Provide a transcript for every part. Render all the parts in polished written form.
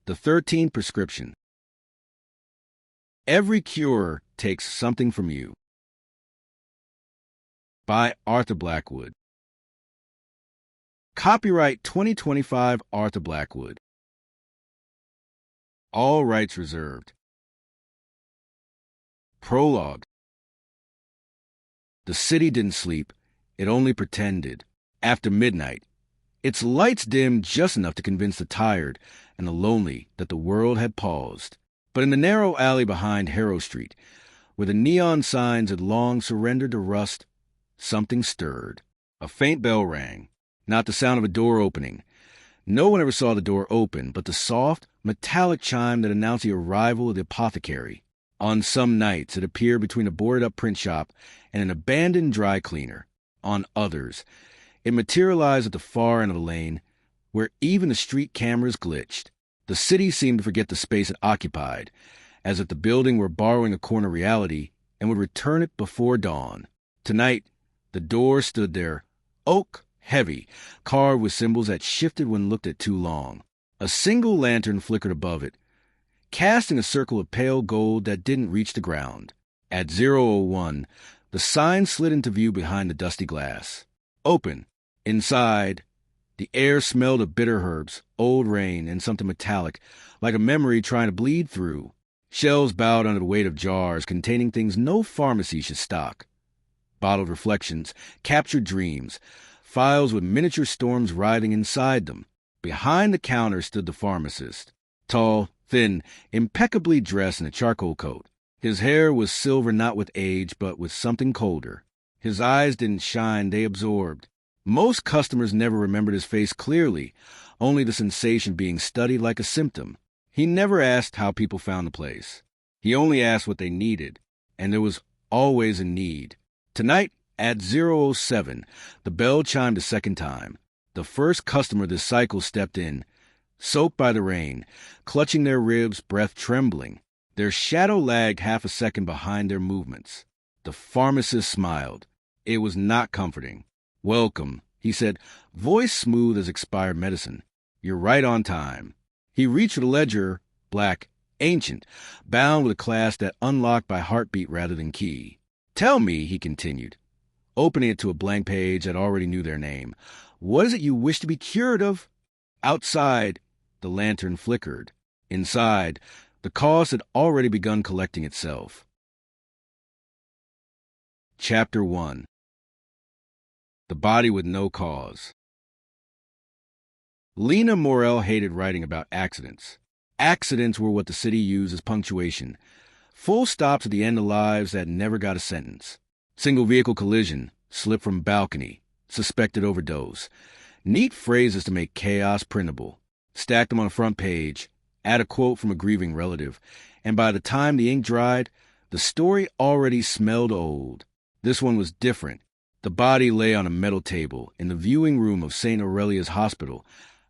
The 13th Prescription. Every cure takes something from you. By Arthur Blackwood. Copyright 2025 Arthur Blackwood. All rights reserved. Prologue. The city didn't sleep. It only pretended. After midnight, its lights dimmed just enough to convince the tired and the lonely that the world had paused. But in the narrow alley behind Harrow Street, where the neon signs had long surrendered to rust, something stirred. A faint bell rang, not the sound of a door opening. No one ever saw the door open, but the soft, metallic chime that announced the arrival of the apothecary. On some nights, it appeared between a boarded-up print shop and an abandoned dry cleaner. On others, it materialized at the far end of the lane, where even the street cameras glitched. The city seemed to forget the space it occupied, as if the building were borrowing a corner reality and would return it before dawn. Tonight, the door stood there, oak, heavy, carved with symbols that shifted when looked at too long. A single lantern flickered above it, casting a circle of pale gold that didn't reach the ground. At 001, the sign slid into view behind the dusty glass. Open. Inside, the air smelled of bitter herbs, old rain, and something metallic, like a memory trying to bleed through. Shelves bowed under the weight of jars containing things no pharmacy should stock. Bottled reflections, captured dreams, files with miniature storms writhing inside them. Behind the counter stood the pharmacist, tall, thin, impeccably dressed in a charcoal coat. His hair was silver not with age, but with something colder. His eyes didn't shine, they absorbed. Most customers never remembered his face clearly, only the sensation being studied like a symptom. He never asked how people found the place. He only asked what they needed, and there was always a need. Tonight, at 007, the bell chimed a second time. The first customer this cycle stepped in, soaked by the rain, clutching their ribs, breath trembling. Their shadow lagged half a second behind their movements. The pharmacist smiled. It was not comforting. "Welcome," he said, voice smooth as expired medicine. "You're right on time." He reached for the ledger, black, ancient, bound with a clasp that unlocked by heartbeat rather than key. "Tell me," he continued, opening it to a blank page that already knew their name, "what is it you wish to be cured of?" Outside, the lantern flickered. Inside, the cause had already begun collecting itself. Chapter 1. The Body with No Cause. Lena Morrell hated writing about accidents. Accidents were what the city used as punctuation. Full stops at the end of lives that never got a sentence. Single vehicle collision, slip from balcony, suspected overdose. Neat phrases to make chaos printable. Stack them on a front page, add a quote from a grieving relative, and by the time the ink dried, the story already smelled old. This one was different. The body lay on a metal table in the viewing room of St. Aurelia's Hospital,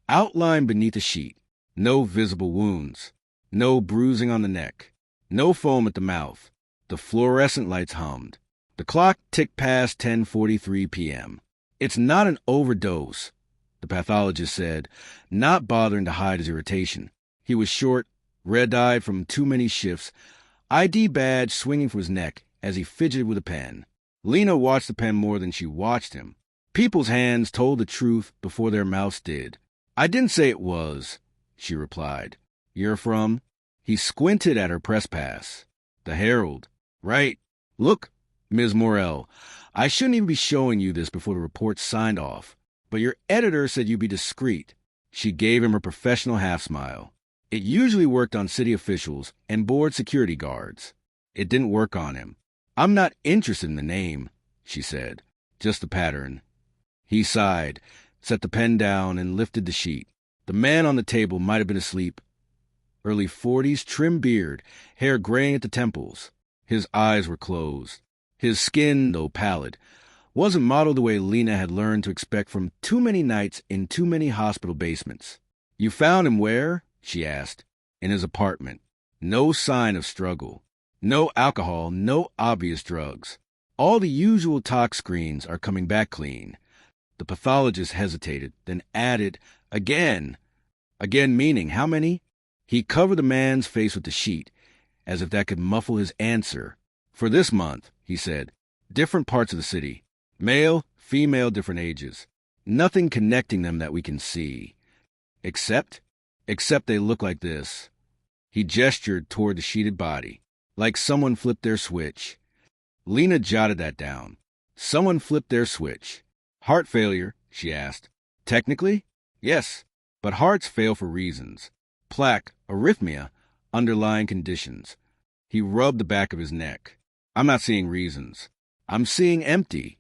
outlined beneath a sheet. No visible wounds. No bruising on the neck. No foam at the mouth. The fluorescent lights hummed. The clock ticked past 10:43 p.m. "It's not an overdose," the pathologist said, not bothering to hide his irritation. He was short, red-eyed from too many shifts, ID badge swinging from his neck as he fidgeted with a pen. Lena watched the pen more than she watched him. People's hands told the truth before their mouths did. "I didn't say it was," she replied. "You're from?" He squinted at her press pass. "The Herald." "Right. Look, Ms. Morrell, I shouldn't even be showing you this before the report's signed off, but your editor said you'd be discreet." She gave him a professional half-smile. It usually worked on city officials and board security guards. It didn't work on him. "I'm not interested in the name," she said. "Just the pattern." He sighed, set the pen down, and lifted the sheet. The man on the table might have been asleep. Early 40s, trim beard, hair graying at the temples. His eyes were closed. His skin, though pallid, wasn't modeled the way Lena had learned to expect from too many nights in too many hospital basements. "You found him where?" she asked. "In his apartment." No sign of struggle. No alcohol, no obvious drugs. All the usual tox screens are coming back clean. The pathologist hesitated, then added, "Again." Again meaning how many? He covered the man's face with the sheet, as if that could muffle his answer. For this month, he said, different parts of the city. Male, female, different ages. Nothing connecting them that we can see. Except they look like this. He gestured toward the sheeted body, like someone flipped their switch. Lena jotted that down. Someone flipped their switch. Heart failure, she asked. Technically, yes, but hearts fail for reasons. Plaque, arrhythmia, underlying conditions. He rubbed the back of his neck. I'm not seeing reasons. I'm seeing empty.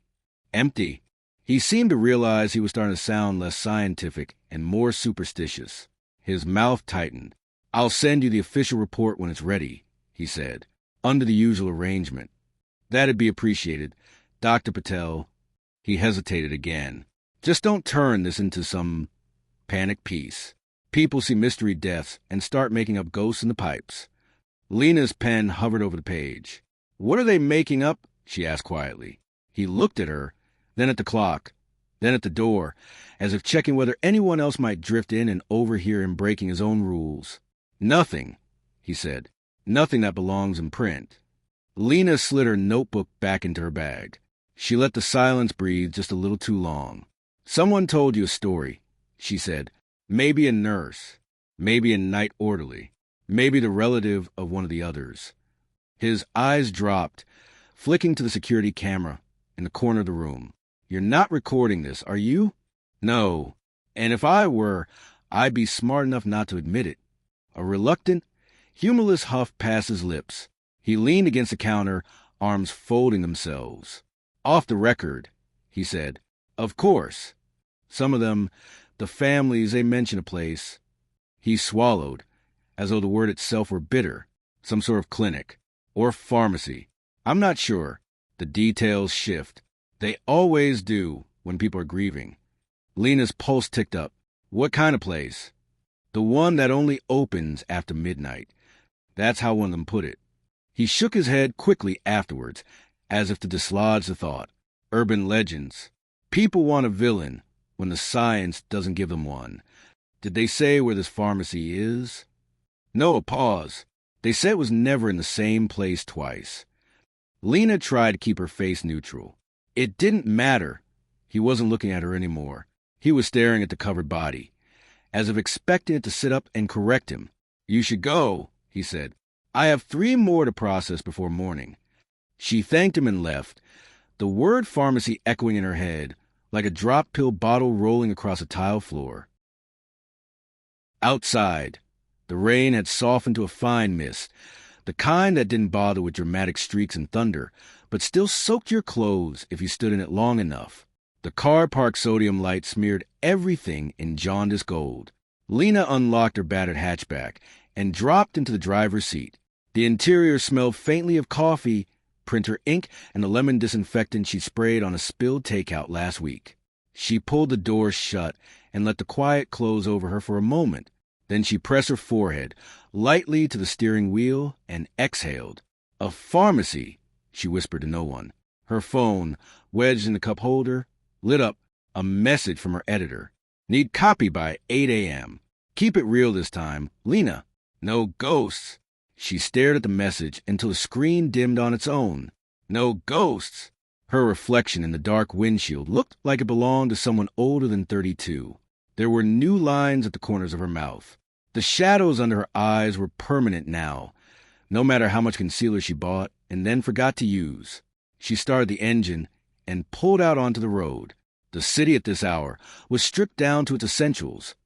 Empty. He seemed to realize he was starting to sound less scientific and more superstitious. His mouth tightened. I'll send you the official report when it's ready, he said, under the usual arrangement. That'd be appreciated. Dr. Patel. He hesitated again. Just don't turn this into some panic piece. People see mystery deaths and start making up ghosts in the pipes. Lena's pen hovered over the page. What are they making up? She asked quietly. He looked at her, then at the clock, then at the door, as if checking whether anyone else might drift in and overhear him breaking his own rules. Nothing, he said. Nothing that belongs in print. Lena slid her notebook back into her bag. She let the silence breathe just a little too long. Someone told you a story, she said. Maybe a nurse, maybe a night orderly, maybe the relative of one of the others. His eyes dropped, flicking to the security camera in the corner of the room. You're not recording this, are you? No. And if I were, I'd be smart enough not to admit it. A reluctant, humorless huff passed his lips. He leaned against the counter, arms folding themselves. Off the record, he said. Of course. Some of them, the families, they mention a place. He swallowed, as though the word itself were bitter. Some sort of clinic. Or pharmacy. I'm not sure. The details shift. They always do when people are grieving. Lena's pulse ticked up. What kind of place? The one that only opens after midnight. That's how one of them put it. He shook his head quickly afterwards, as if to dislodge the thought. Urban legends. People want a villain when the science doesn't give them one. Did they say where this pharmacy is? No, a pause. They said it was never in the same place twice. Lena tried to keep her face neutral. It didn't matter. He wasn't looking at her anymore. He was staring at the covered body, as if expecting it to sit up and correct him. You should go, he said. I have 3 more to process before morning. She thanked him and left, the word pharmacy echoing in her head, like a drop pill bottle rolling across a tile floor. Outside, the rain had softened to a fine mist, the kind that didn't bother with dramatic streaks and thunder, but still soaked your clothes if you stood in it long enough. The car park sodium light smeared everything in jaundiced gold. Lena unlocked her battered hatchback and dropped into the driver's seat. The interior smelled faintly of coffee, printer ink, and the lemon disinfectant she sprayed on a spilled takeout last week. She pulled the door shut and let the quiet close over her for a moment. Then she pressed her forehead lightly to the steering wheel and exhaled. A pharmacy, she whispered to no one. Her phone, wedged in the cup holder, lit up. A message from her editor. Need copy by 8 a.m. Keep it real this time. Lena. No ghosts. She stared at the message until the screen dimmed on its own. No ghosts. Her reflection in the dark windshield looked like it belonged to someone older than 32. There were new lines at the corners of her mouth. The shadows under her eyes were permanent now, no matter how much concealer she bought and then forgot to use. She started the engine and pulled out onto the road. The city at this hour was stripped down to its essentials.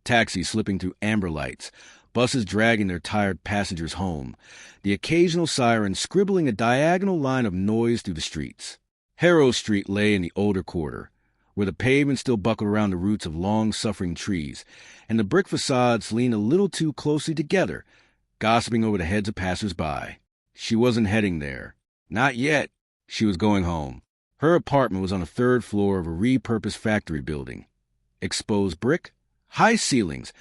Taxis slipping through amber lights, buses dragging their tired passengers home, the occasional siren scribbling a diagonal line of noise through the streets. Harrow Street lay in the older quarter, where the pavement still buckled around the roots of long-suffering trees, and the brick facades leaned a little too closely together, gossiping over the heads of passers-by. She wasn't heading there. Not yet. She was going home. Her apartment was on the 3rd floor of a repurposed factory building. Exposed brick, high ceilings,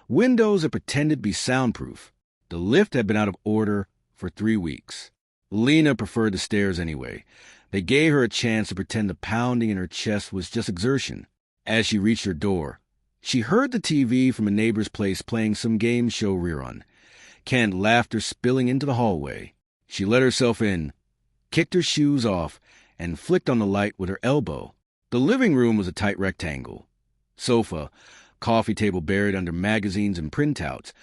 windows that pretended to be soundproof. The lift had been out of order for 3 weeks. Lena preferred the stairs anyway. They gave her a chance to pretend the pounding in her chest was just exertion. As she reached her door, She heard the TV from a neighbor's place playing some game show rerun. Canned laughter spilling into the hallway. She let herself in, kicked her shoes off, and flicked on the light with her elbow. The living room was a tight rectangle. Sofa, coffee table buried under magazines and printouts,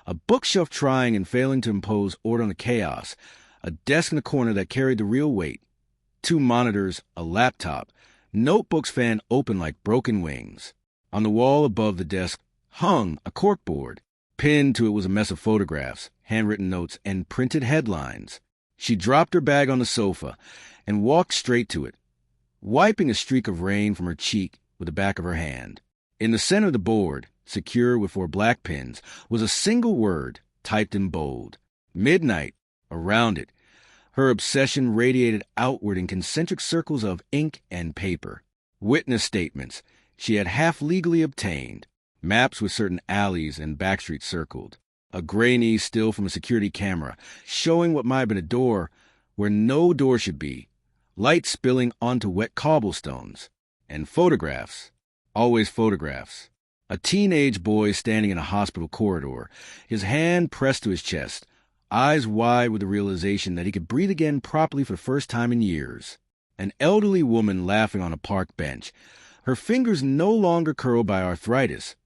a bookshelf trying and failing to impose order on the chaos, a desk in the corner that carried the real weight, 2 monitors, a laptop, notebooks fan open like broken wings. On the wall above the desk hung a corkboard. Pinned to it was a mess of photographs, handwritten notes, and printed headlines. She dropped her bag on the sofa and walked straight to it, wiping a streak of rain from her cheek with the back of her hand. In the center of the board, secure with 4 black pins, was a single word typed in bold. Midnight. Around it, her obsession radiated outward in concentric circles of ink and paper. Witness statements she had half-legally obtained. Maps with certain alleys and backstreets circled. A grainy still from a security camera, showing what might have been a door where no door should be. Light spilling onto wet cobblestones. And photographs. Always photographs. A teenage boy standing in a hospital corridor, his hand pressed to his chest, eyes wide with the realization that he could breathe again properly for the first time in years. An elderly woman laughing on a park bench, her fingers no longer curled by arthritis,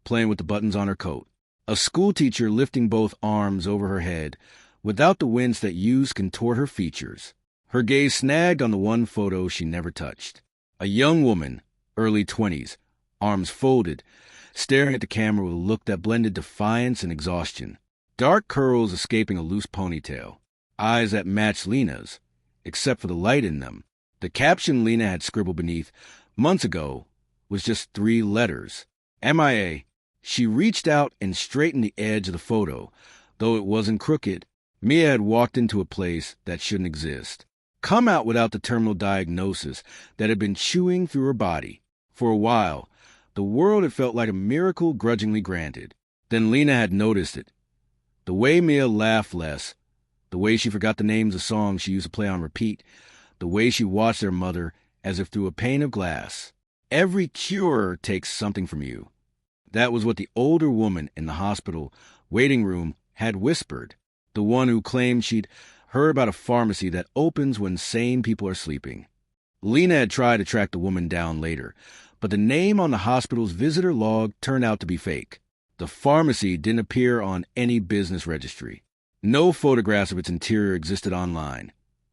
playing with the buttons on her coat. A schoolteacher lifting both arms over her head, without the winds that used to contort her features. Her gaze snagged on the one photo she never touched. A young woman, early 20s, arms folded, staring at the camera with a look that blended defiance and exhaustion. Dark curls escaping a loose ponytail. Eyes that matched Lena's, except for the light in them. The caption Lena had scribbled beneath, months ago, was just 3 letters. MIA. She reached out and straightened the edge of the photo. Though it wasn't crooked, Mia had walked into a place that shouldn't exist. Come out without the terminal diagnosis that had been chewing through her body. For a while, the world had felt like a miracle grudgingly granted. Then Lena had noticed it. The way Mia laughed less, the way she forgot the names of songs she used to play on repeat, the way she watched their mother as if through a pane of glass. Every cure takes something from you. That was what the older woman in the hospital waiting room had whispered, the one who claimed she'd heard about a pharmacy that opens when sane people are sleeping. Lena had tried to track the woman down later, but the name on the hospital's visitor log turned out to be fake. The pharmacy didn't appear on any business registry. No photographs of its interior existed online.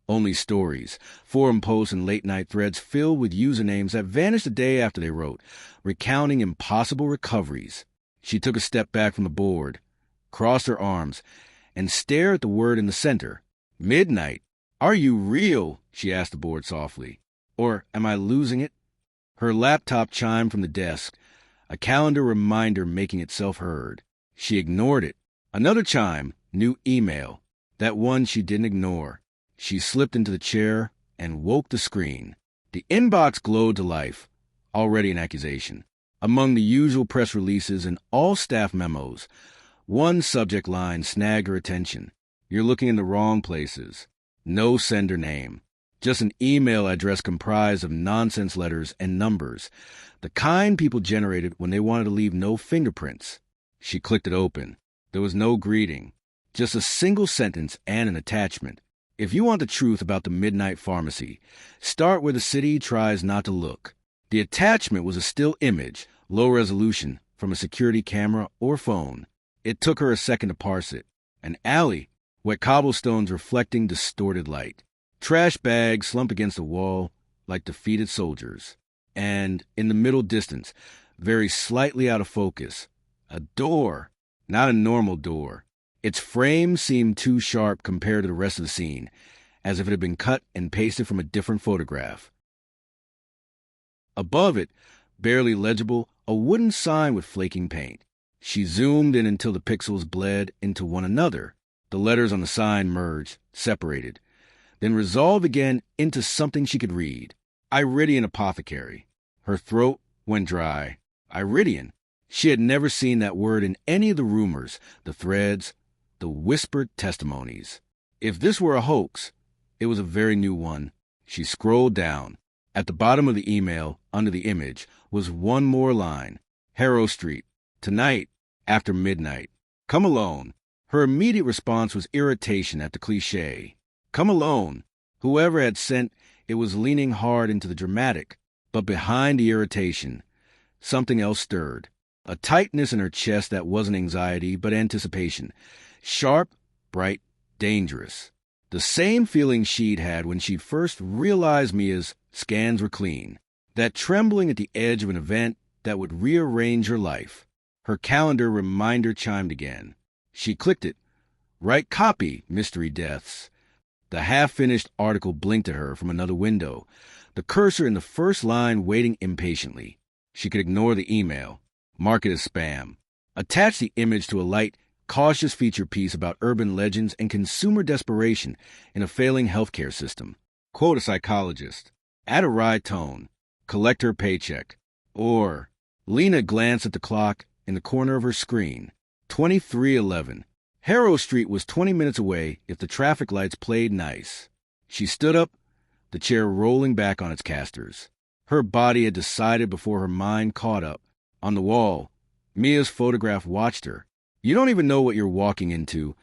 Only stories, forum posts, and late-night threads filled with usernames that vanished the day after they wrote, recounting impossible recoveries. She took a step back from the board, crossed her arms, and stared at the word in the center. Midnight. Are you real? She asked the board softly. Or am I losing it? Her laptop chimed from the desk, a calendar reminder making itself heard. She ignored it. Another chime, new email, that one she didn't ignore. She slipped into the chair and woke the screen. The inbox glowed to life, already an accusation. Among the usual press releases and all staff memos, one subject line snagged her attention. You're looking in the wrong places. No sender name. Just an email address comprised of nonsense letters and numbers, the kind people generated when they wanted to leave no fingerprints. She clicked it open. There was no greeting, just a single sentence and an attachment. If you want the truth about the Midnight Pharmacy, start where the city tries not to look. The attachment was a still image, low resolution, from a security camera or phone. It took her a second to parse it. An alley, wet cobblestones reflecting distorted light. Trash bags slumped against the wall like defeated soldiers. And in the middle distance, very slightly out of focus, a door, not a normal door. Its frame seemed too sharp compared to the rest of the scene, as if it had been cut and pasted from a different photograph. Above it, barely legible, a wooden sign with flaking paint. She zoomed in until the pixels bled into one another. The letters on the sign merged, separated, then resolved again into something she could read. Iridian Apothecary. Her throat went dry. Iridian. She had never seen that word in any of the rumors, the threads, the whispered testimonies. If this were a hoax, it was a very new one. She scrolled down. At the bottom of the email, under the image, was one more line. Harrow Street. Tonight, after midnight. Come alone. Her immediate response was irritation at the cliché. Come alone. Whoever had sent it was leaning hard into the dramatic, but behind the irritation, something else stirred. A tightness in her chest that wasn't anxiety, but anticipation. Sharp, bright, dangerous. The same feeling she'd had when she first realized Mia's scans were clean. That trembling at the edge of an event that would rearrange her life. Her calendar reminder chimed again. She clicked it. Right copy, mystery deaths. The half-finished article blinked at her from another window, the cursor in the first line waiting impatiently. She could ignore the email, mark it as spam, attach the image to a light, cautious feature piece about urban legends and consumer desperation in a failing healthcare system. Quote a psychologist. Add a wry tone. Collect her paycheck. Or, Lena glanced at the clock in the corner of her screen. 23:11. Harrow Street was 20 minutes away if the traffic lights played nice. She stood up, the chair rolling back on its casters. Her body had decided before her mind caught up. On the wall, Mia's photograph watched her. You don't even know what you're walking into,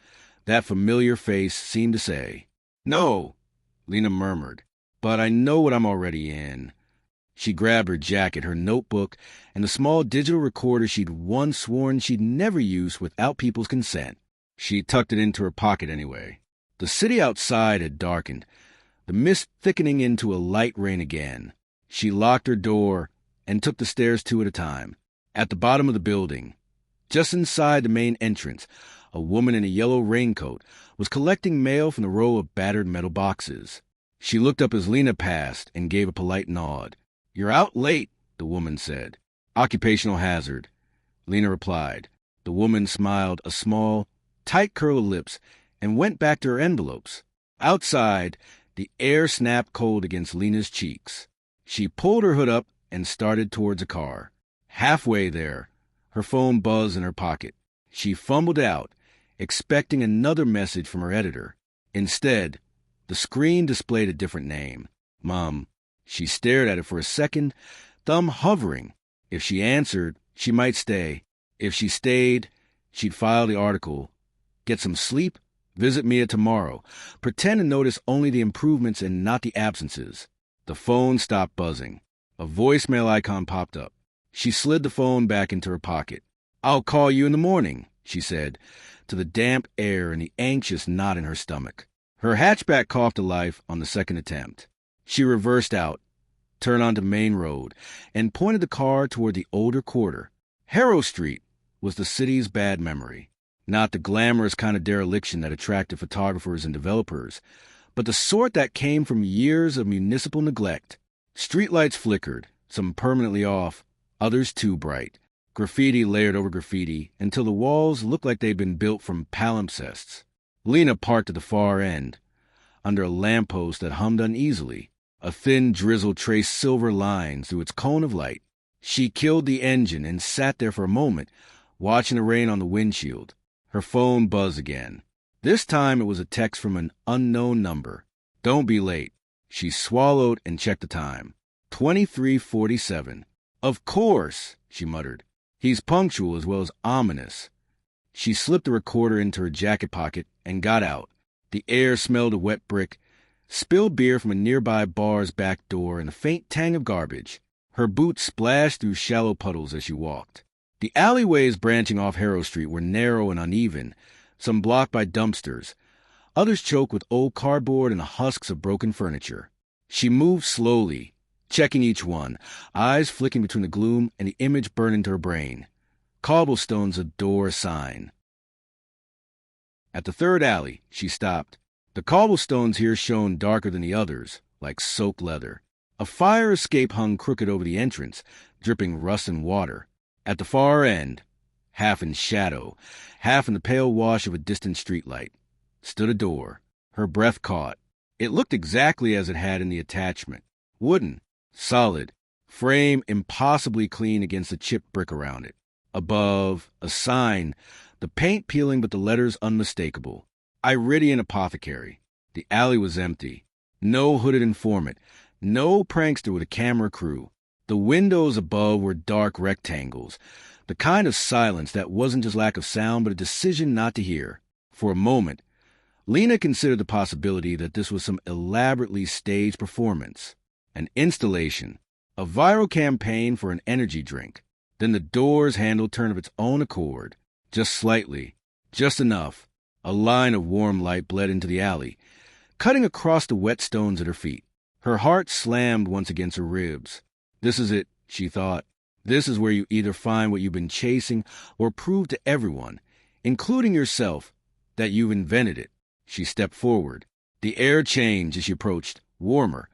that familiar face seemed to say. No, Lena murmured, but I know what I'm already in. She grabbed her jacket, her notebook, and the small digital recorder she'd once sworn she'd never use without people's consent. She tucked it into her pocket anyway. The city outside had darkened, the mist thickening into a light rain again. She locked her door and took the stairs two at a time. At the bottom of the building, just inside the main entrance, a woman in a yellow raincoat was collecting mail from the row of battered metal boxes. She looked up as Lena passed and gave a polite nod. You're out late, the woman said. Occupational hazard, Lena replied. The woman smiled a small, tight curl of lips and went back to her envelopes. Outside, the air snapped cold against Lena's cheeks. She pulled her hood up and started towards a car. Halfway there, her phone buzzed in her pocket. She fumbled out, expecting another message from her editor. Instead, the screen displayed a different name. Mom. She stared at it for a second, thumb hovering. If she answered, she might stay. If she stayed, she'd file the article, get some sleep, visit Mia tomorrow, pretend to notice only the improvements and not the absences. The phone stopped buzzing. A voicemail icon popped up. She slid the phone back into her pocket. I'll call you in the morning, she said, to the damp air and the anxious knot in her stomach. Her hatchback coughed to life on the second attempt. She reversed out, turned onto Main Road, and pointed the car toward the older quarter. Harrow Street was the city's bad memory. Not the glamorous kind of dereliction that attracted photographers and developers, but the sort that came from years of municipal neglect. Streetlights flickered, some permanently off, others too bright. Graffiti layered over graffiti until the walls looked like they'd been built from palimpsests. Lena parked at the far end, under a lamppost that hummed uneasily. A thin drizzle traced silver lines through its cone of light. She killed the engine and sat there for a moment, watching the rain on the windshield. Her phone buzzed again. This time it was a text from an unknown number. Don't be late. She swallowed and checked the time. 23:47. Of course, she muttered. He's punctual as well as ominous. She slipped the recorder into her jacket pocket and got out. The air smelled of wet brick, spilled beer from a nearby bar's back door, and a faint tang of garbage. Her boots splashed through shallow puddles as she walked. The alleyways branching off Harrow Street were narrow and uneven, some blocked by dumpsters, others choked with old cardboard and the husks of broken furniture. She moved slowly, checking each one, eyes flicking between the gloom and the image burned into her brain. Cobblestones, a door sign. At the third alley, she stopped. The cobblestones here shone darker than the others, like soaked leather. A fire escape hung crooked over the entrance, dripping rust and water. At the far end, half in shadow, half in the pale wash of a distant streetlight, stood a door. Her breath caught. It looked exactly as it had in the attachment. Wooden, solid, frame impossibly clean against the chipped brick around it. Above, a sign, the paint peeling but the letters unmistakable. Iridian Apothecary. The alley was empty. No hooded informant. No prankster with a camera crew. The windows above were dark rectangles, the kind of silence that wasn't just lack of sound but a decision not to hear. For a moment, Lena considered the possibility that this was some elaborately staged performance, an installation, a viral campaign for an energy drink. Then the door's handle turned of its own accord, just slightly, just enough. A line of warm light bled into the alley, cutting across the wet stones at her feet. Her heart slammed once against her ribs. This is it, she thought. This is where you either find what you've been chasing or prove to everyone, including yourself, that you've invented it. She stepped forward. The air changed as she approached, warmer,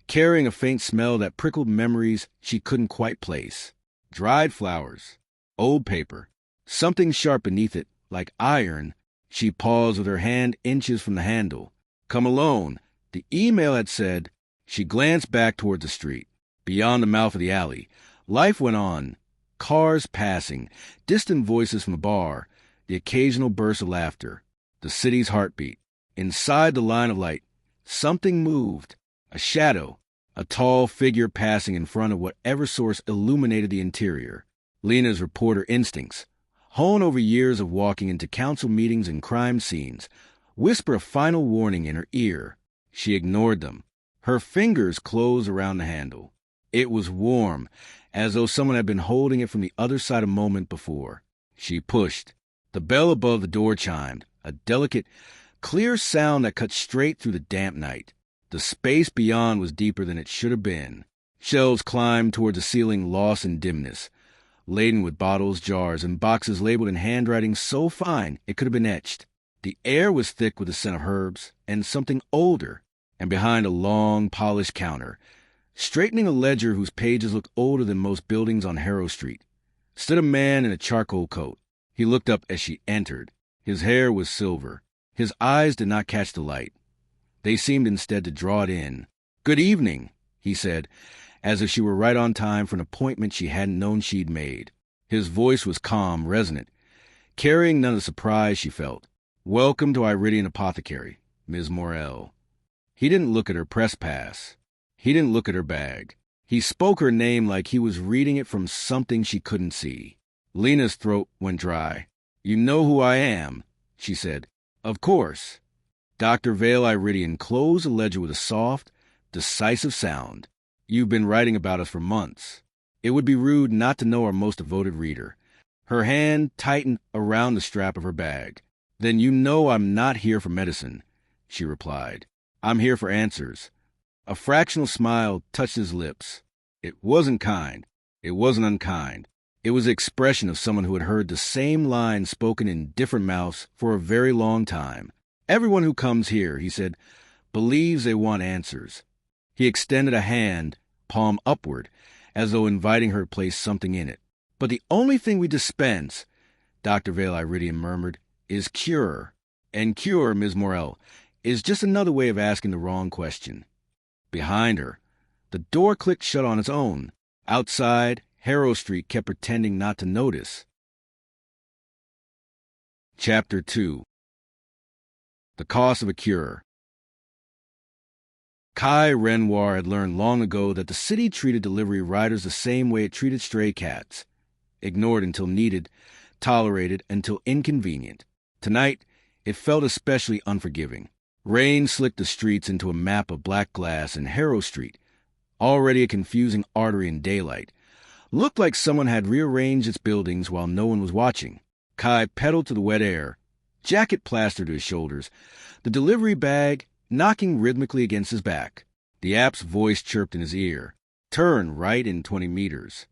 carrying a faint smell that prickled memories she couldn't quite place. Dried flowers, old paper, something sharp beneath it, like iron. She paused with her hand inches from the handle. Come alone, the email had said. She glanced back toward the street. Beyond the mouth of the alley, life went on. Cars passing, distant voices from the bar, the occasional burst of laughter. The city's heartbeat. Inside the line of light, something moved. A shadow, a tall figure passing in front of whatever source illuminated the interior. Lena's reporter instincts, honed over years of walking into council meetings and crime scenes, whisper a final warning in her ear. She ignored them. Her fingers closed around the handle. It was warm, as though someone had been holding it from the other side a moment before. She pushed. The bell above the door chimed, a delicate, clear sound that cut straight through the damp night. The space beyond was deeper than it should have been. Shelves climbed toward the ceiling, lost in dimness, laden with bottles, jars, and boxes labeled in handwriting so fine it could have been etched. The air was thick with the scent of herbs and something older, and behind a long, polished counter, straightening a ledger whose pages looked older than most buildings on Harrow Street, stood a man in a charcoal coat. He looked up as she entered. His hair was silver. His eyes did not catch the light. They seemed instead to draw it in. "Good evening," he said, as if she were right on time for an appointment she hadn't known she'd made. His voice was calm, resonant, carrying none of the surprise she felt. "Welcome to Iridian Apothecary, Ms. Morrell." He didn't look at her press pass. He didn't look at her bag. He spoke her name like he was reading it from something she couldn't see. Lena's throat went dry. "You know who I am," she said. "Of course." Dr. Vale Iridian closed the ledger with a soft, decisive sound. "You've been writing about us for months. It would be rude not to know our most devoted reader." Her hand tightened around the strap of her bag. "Then you know I'm not here for medicine," she replied. "I'm here for answers." A fractional smile touched his lips. It wasn't kind. It wasn't unkind. It was the expression of someone who had heard the same lines spoken in different mouths for a very long time. "Everyone who comes here," he said, "believes they want answers." He extended a hand, palm upward, as though inviting her to place something in it. "But the only thing we dispense," Dr. Vale Iridian murmured, "is cure. And cure, Ms. Morrell, is just another way of asking the wrong question." Behind her, the door clicked shut on its own. Outside, Harrow Street kept pretending not to notice. Chapter 2. The Cost of a Cure. Kai Renoir had learned long ago that the city treated delivery riders the same way it treated stray cats. Ignored until needed, tolerated until inconvenient. Tonight, it felt especially unforgiving. Rain slicked the streets into a map of black glass, and Harrow Street, already a confusing artery in daylight, looked like someone had rearranged its buildings while no one was watching. Kai pedaled to the wet air, jacket plastered to his shoulders, the delivery bag knocking rhythmically against his back. The app's voice chirped in his ear. "Turn right in 20 meters.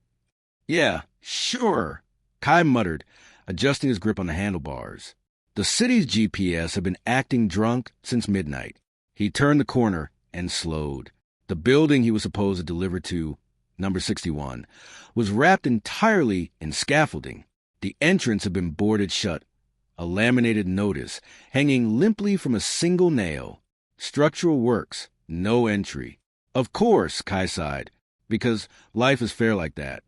"Yeah, sure," Kai muttered, adjusting his grip on the handlebars. The city's GPS had been acting drunk since midnight. He turned the corner and slowed. The building he was supposed to deliver to, number 61, was wrapped entirely in scaffolding. The entrance had been boarded shut, a laminated notice hanging limply from a single nail. "Structural works, no entry." "Of course," Kai sighed, "because life is fair like that."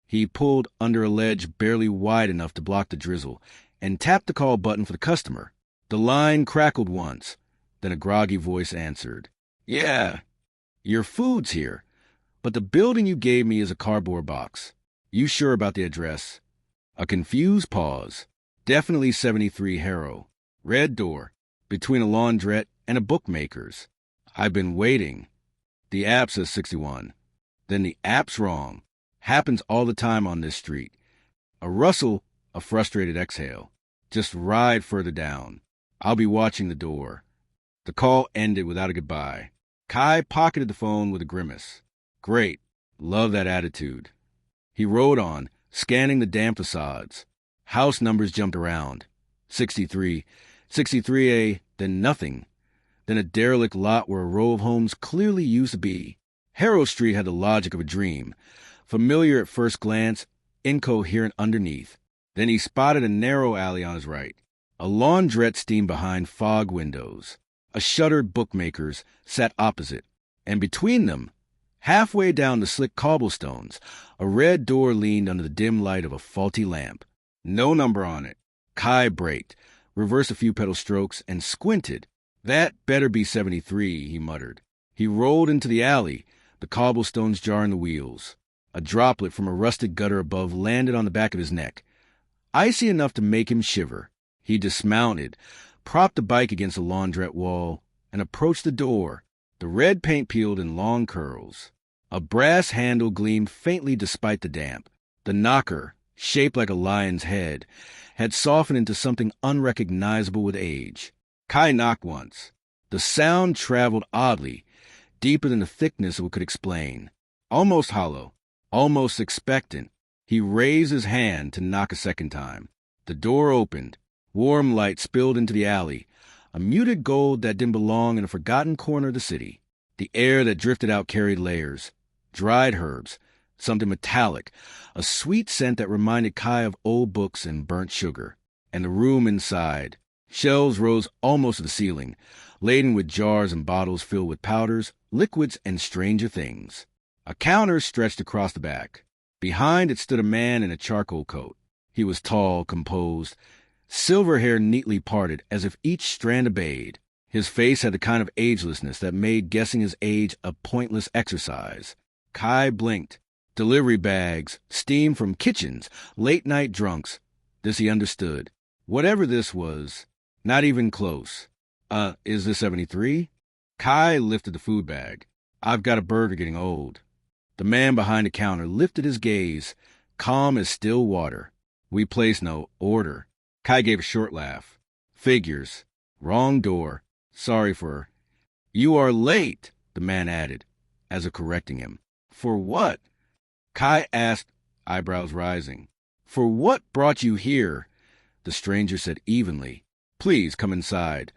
He pulled under a ledge barely wide enough to block the drizzle and tapped the call button for the customer. The line crackled once, then a groggy voice answered. "Yeah, your food's here, but the building you gave me is a cardboard box. You sure about the address? A confused pause. Definitely 73 Harrow. Red door. Between a laundrette and a bookmaker's. I've been waiting. The app says 61. Then the app's wrong. Happens all the time on this street. A rustle, a frustrated exhale. Just ride further down. I'll be watching the door. The call ended without a goodbye. Kai pocketed the phone with a grimace. Great. Love that attitude. He rode on, scanning the damp facades. House numbers jumped around. 63, 63A, then nothing. Then a derelict lot where a row of homes clearly used to be. Harrow Street had the logic of a dream. Familiar at first glance, incoherent underneath. Then he spotted a narrow alley on his right. A laundrette steamed behind fog windows. A shuttered bookmaker's sat opposite. And between them, halfway down the slick cobblestones, a red door leaned under the dim light of a faulty lamp. No number on it. Kai braked, reversed a few pedal strokes, and squinted. That better be 73, he muttered. He rolled into the alley, the cobblestones jarring the wheels. A droplet from a rusted gutter above landed on the back of his neck. Icy enough to make him shiver. He dismounted, propped the bike against the laundrette wall, and approached the door. The red paint peeled in long curls. A brass handle gleamed faintly despite the damp. The knocker, shaped like a lion's head, had softened into something unrecognizable with age. Kai knocked once. The sound traveled oddly, deeper than the thickness of what could explain. Almost hollow, almost expectant. He raised his hand to knock a second time. The door opened. Warm light spilled into the alley, a muted gold that didn't belong in a forgotten corner of the city. The air that drifted out carried layers, dried herbs, something metallic, a sweet scent that reminded Kai of old books and burnt sugar. And the room inside. Shelves rose almost to the ceiling, laden with jars and bottles filled with powders, liquids, and stranger things. A counter stretched across the back. Behind it stood a man in a charcoal coat. He was tall, composed, silver hair neatly parted as if each strand obeyed. His face had the kind of agelessness that made guessing his age a pointless exercise. Kai blinked. Delivery bags, steam from kitchens, late-night drunks. This he understood. Whatever this was, not even close. Is this 73? Kai lifted the food bag. I've got a burger getting old. The man behind the counter lifted his gaze, calm as still water. We place no order. Kai gave a short laugh. Figures. Wrong door. Sorry for... You are late, the man added, as if correcting him. For what? Kai asked, eyebrows rising. For what brought you here? The stranger said evenly. Please come inside.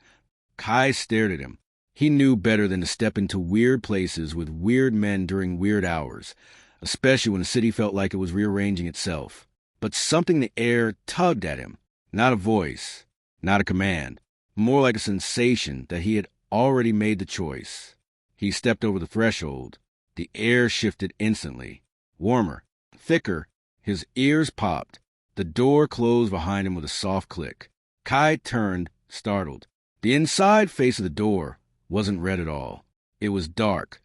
Kai stared at him. He knew better than to step into weird places with weird men during weird hours, especially when the city felt like it was rearranging itself. But something in the air tugged at him. Not a voice, not a command, more like a sensation that he had already made the choice. He stepped over the threshold. The air shifted instantly. Warmer, thicker. His ears popped. The door closed behind him with a soft click. Kai turned, startled. The inside face of the door wasn't red at all. It was dark,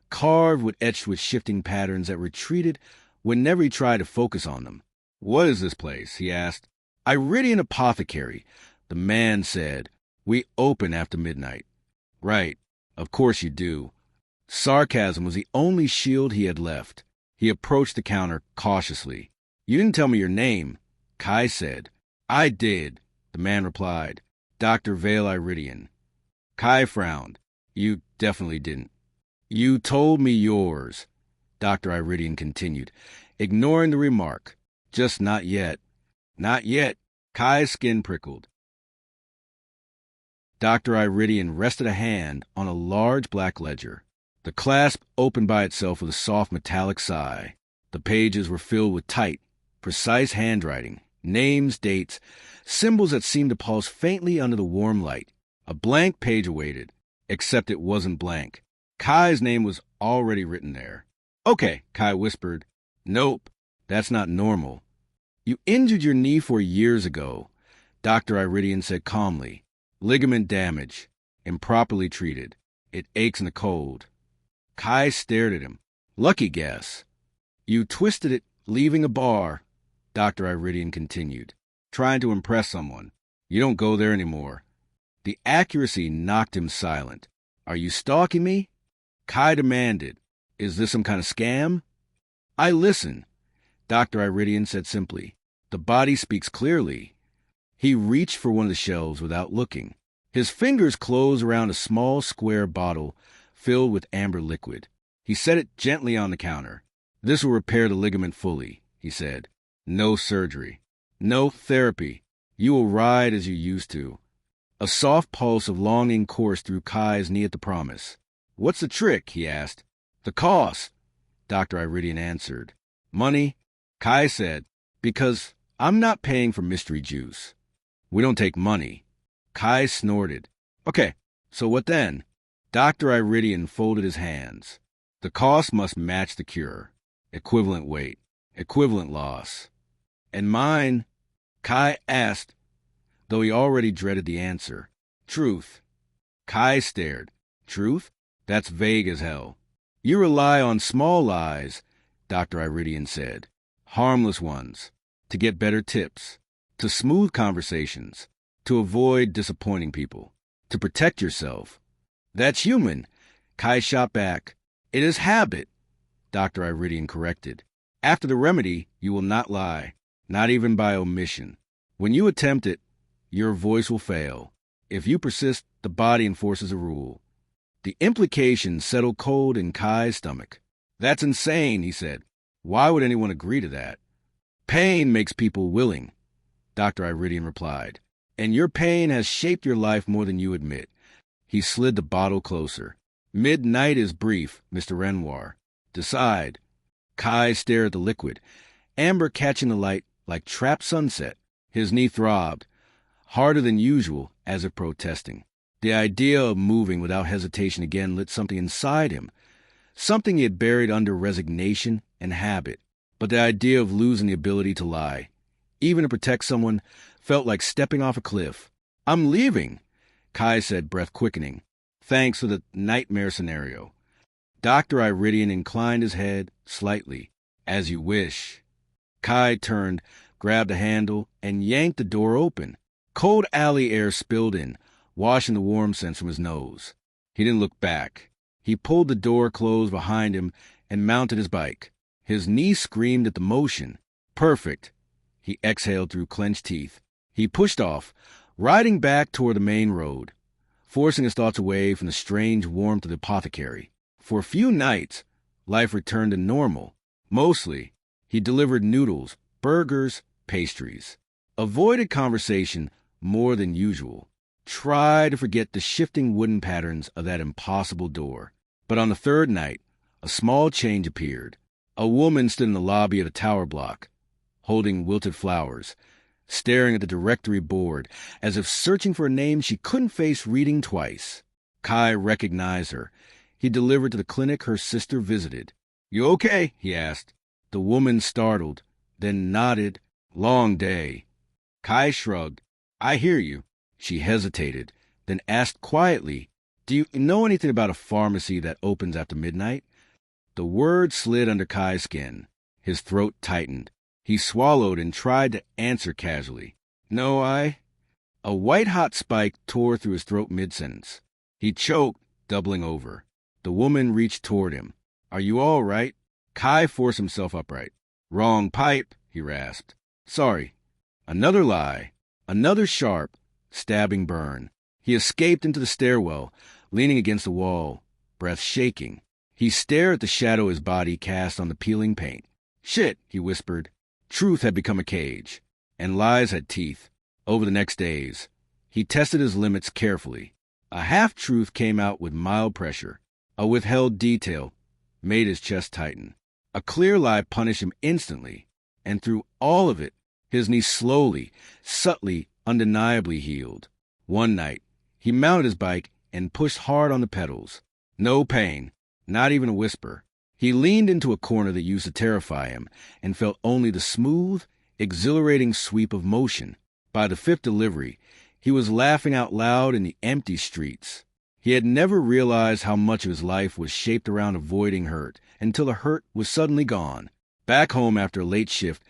carved with etched with shifting patterns that retreated whenever he tried to focus on them. What is this place? He asked. Iridian Apothecary, the man said. We open after midnight. Right, of course you do. Sarcasm was the only shield he had left. He approached the counter cautiously. You didn't tell me your name, Kai said. I did, the man replied. Dr. Vale Iridian. Kai frowned. You definitely didn't. You told me yours, Dr. Iridian continued, ignoring the remark. Just not yet. Not yet. Kai's skin prickled. Dr. Iridian rested a hand on a large black ledger. The clasp opened by itself with a soft metallic sigh. The pages were filled with tight, precise handwriting, names, dates, symbols that seemed to pulse faintly under the warm light. A blank page awaited, except it wasn't blank. Kai's name was already written there. Okay, Kai whispered. Nope, that's not normal. You injured your knee 4 years ago, Dr. Iridian said calmly. Ligament damage, improperly treated. It aches in the cold. Kai stared at him. Lucky guess. You twisted it, leaving a bar, Dr. Iridian continued, trying to impress someone. You don't go there anymore. The accuracy knocked him silent. Are you stalking me? Kai demanded. Is this some kind of scam? I listen, Dr. Iridian said simply. The body speaks clearly. He reached for one of the shelves without looking. His fingers closed around a small square bottle filled with amber liquid. He set it gently on the counter. This will repair the ligament fully, he said. No surgery. No therapy. You will ride as you used to. A soft pulse of longing coursed through Kai's knee at the promise. What's the trick? He asked. The cost, Dr. Iridian answered. Money? Kai said. Because I'm not paying for mystery juice. We don't take money. Kai snorted. Okay, so what then? Dr. Iridian folded his hands. The cost must match the cure. Equivalent weight. Equivalent loss. And mine? Kai asked, though he already dreaded the answer. Truth. Kai stared. Truth? That's vague as hell. You rely on small lies, Dr. Iridian said. Harmless ones. To get better tips. To smooth conversations. To avoid disappointing people. To protect yourself. That's human, Kai shot back. It is habit, Dr. Iridian corrected. After the remedy, you will not lie, not even by omission. When you attempt it, your voice will fail. If you persist, the body enforces a rule. The implication settled cold in Kai's stomach. That's insane, he said. Why would anyone agree to that? Pain makes people willing, Dr. Iridian replied. And your pain has shaped your life more than you admit. He slid the bottle closer. Midnight is brief, Mr. Renoir. Decide. Kai stared at the liquid, amber catching the light like trapped sunset. His knee throbbed, harder than usual, as if protesting. The idea of moving without hesitation again lit something inside him, something he had buried under resignation and habit. But the idea of losing the ability to lie, even to protect someone, felt like stepping off a cliff. I'm leaving, Kai said, breath quickening. Thanks for the nightmare scenario. Dr. Iridian inclined his head slightly. As you wish. Kai turned, grabbed a handle, and yanked the door open. Cold alley air spilled in, washing the warm scents from his nose. He didn't look back. He pulled the door closed behind him and mounted his bike. His knee screamed at the motion. Perfect. He exhaled through clenched teeth. He pushed off, riding back toward the main road, forcing his thoughts away from the strange warmth of the apothecary. For a few nights, life returned to normal. Mostly, he delivered noodles, burgers, pastries. Avoided conversation more than usual. Tried to forget the shifting wooden patterns of that impossible door. But on the third night, a small change appeared. A woman stood in the lobby of the tower block, holding wilted flowers, staring at the directory board as if searching for a name she couldn't face reading twice. Kai recognized her. He delivered to the clinic her sister visited. You okay? He asked. The woman startled, then nodded. Long day. Kai shrugged. I hear you. She hesitated, then asked quietly, Do you know anything about a pharmacy that opens after midnight? The word slid under Kai's skin. His throat tightened. He swallowed and tried to answer casually. No, A white-hot spike tore through his throat mid-sentence. He choked, doubling over. The woman reached toward him. Are you all right? Kai forced himself upright. Wrong pipe, he rasped. Sorry. Another lie. Another sharp, stabbing burn. He escaped into the stairwell, leaning against the wall, breath shaking. He stared at the shadow his body cast on the peeling paint. Shit, he whispered. Truth had become a cage, and lies had teeth. Over the next days, he tested his limits carefully. A half-truth came out with mild pressure. A withheld detail made his chest tighten. A clear lie punished him instantly, and through all of it, his knee slowly, subtly, undeniably healed. One night, he mounted his bike and pushed hard on the pedals. No pain, not even a whisper. He leaned into a corner that used to terrify him and felt only the smooth, exhilarating sweep of motion. By the fifth delivery, he was laughing out loud in the empty streets. He had never realized how much of his life was shaped around avoiding hurt until the hurt was suddenly gone. Back home after a late shift,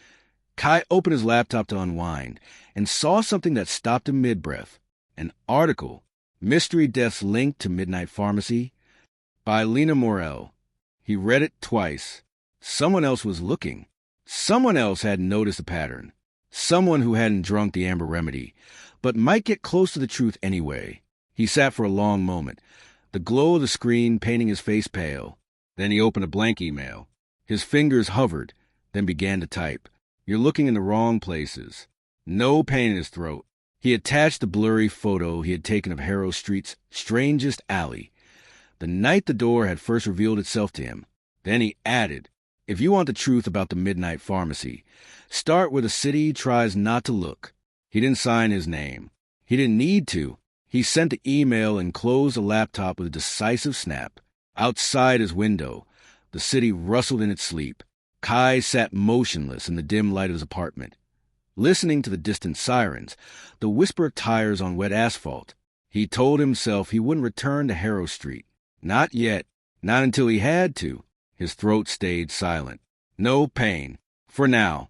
Kai opened his laptop to unwind and saw something that stopped him mid-breath. An article, Mystery Deaths Linked to Midnight Pharmacy, by Lena Morrell. He read it twice. Someone else was looking. Someone else hadn't noticed the pattern. Someone who hadn't drunk the amber remedy, but might get close to the truth anyway. He sat for a long moment, the glow of the screen painting his face pale. Then he opened a blank email. His fingers hovered, then began to type. You're looking in the wrong places. No pain in his throat. He attached the blurry photo he had taken of Harrow Street's strangest alley, the night the door had first revealed itself to him. Then he added, if you want the truth about the Midnight Pharmacy, start where the city tries not to look. He didn't sign his name. He didn't need to. He sent the email and closed the laptop with a decisive snap. Outside his window, the city rustled in its sleep. Kai sat motionless in the dim light of his apartment, listening to the distant sirens, the whisper of tires on wet asphalt. He told himself he wouldn't return to Harrow Street. Not yet. Not until he had to. His throat stayed silent. No pain. For now.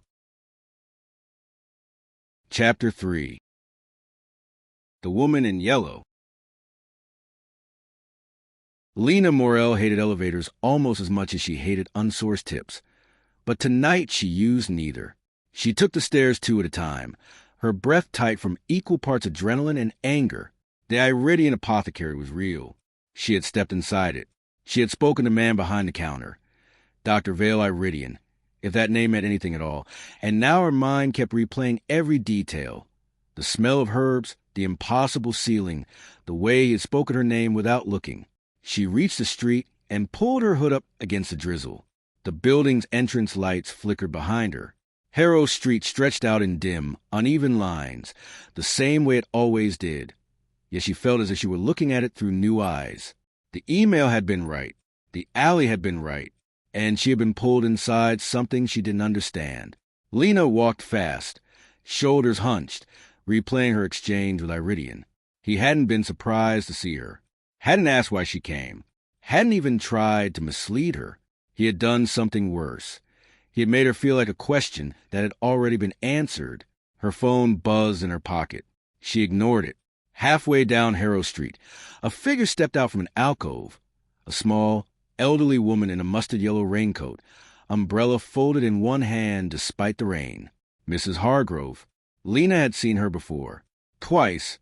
Chapter 3. The Woman in Yellow. Lena Morrell hated elevators almost as much as she hated unsourced tips. But tonight she used neither. She took the stairs 2 at a time, her breath tight from equal parts adrenaline and anger. The Iridian Apothecary was real. She had stepped inside it. She had spoken to the man behind the counter, Dr. Vale Iridian, if that name meant anything at all, and now her mind kept replaying every detail. The smell of herbs, the impossible ceiling, the way he had spoken her name without looking. She reached the street and pulled her hood up against the drizzle. The building's entrance lights flickered behind her. Harrow Street stretched out in dim, uneven lines, the same way it always did. Yet she felt as if she were looking at it through new eyes. The email had been right. The alley had been right. And she had been pulled inside something she didn't understand. Lena walked fast, shoulders hunched, replaying her exchange with Iridian. He hadn't been surprised to see her, hadn't asked why she came, hadn't even tried to mislead her. He had done something worse. He had made her feel like a question that had already been answered. Her phone buzzed in her pocket. She ignored it. Halfway down Harrow Street, a figure stepped out from an alcove. A small, elderly woman in a mustard yellow raincoat, umbrella folded in one hand despite the rain. Mrs. Hargrove. Lena had seen her before. Twice,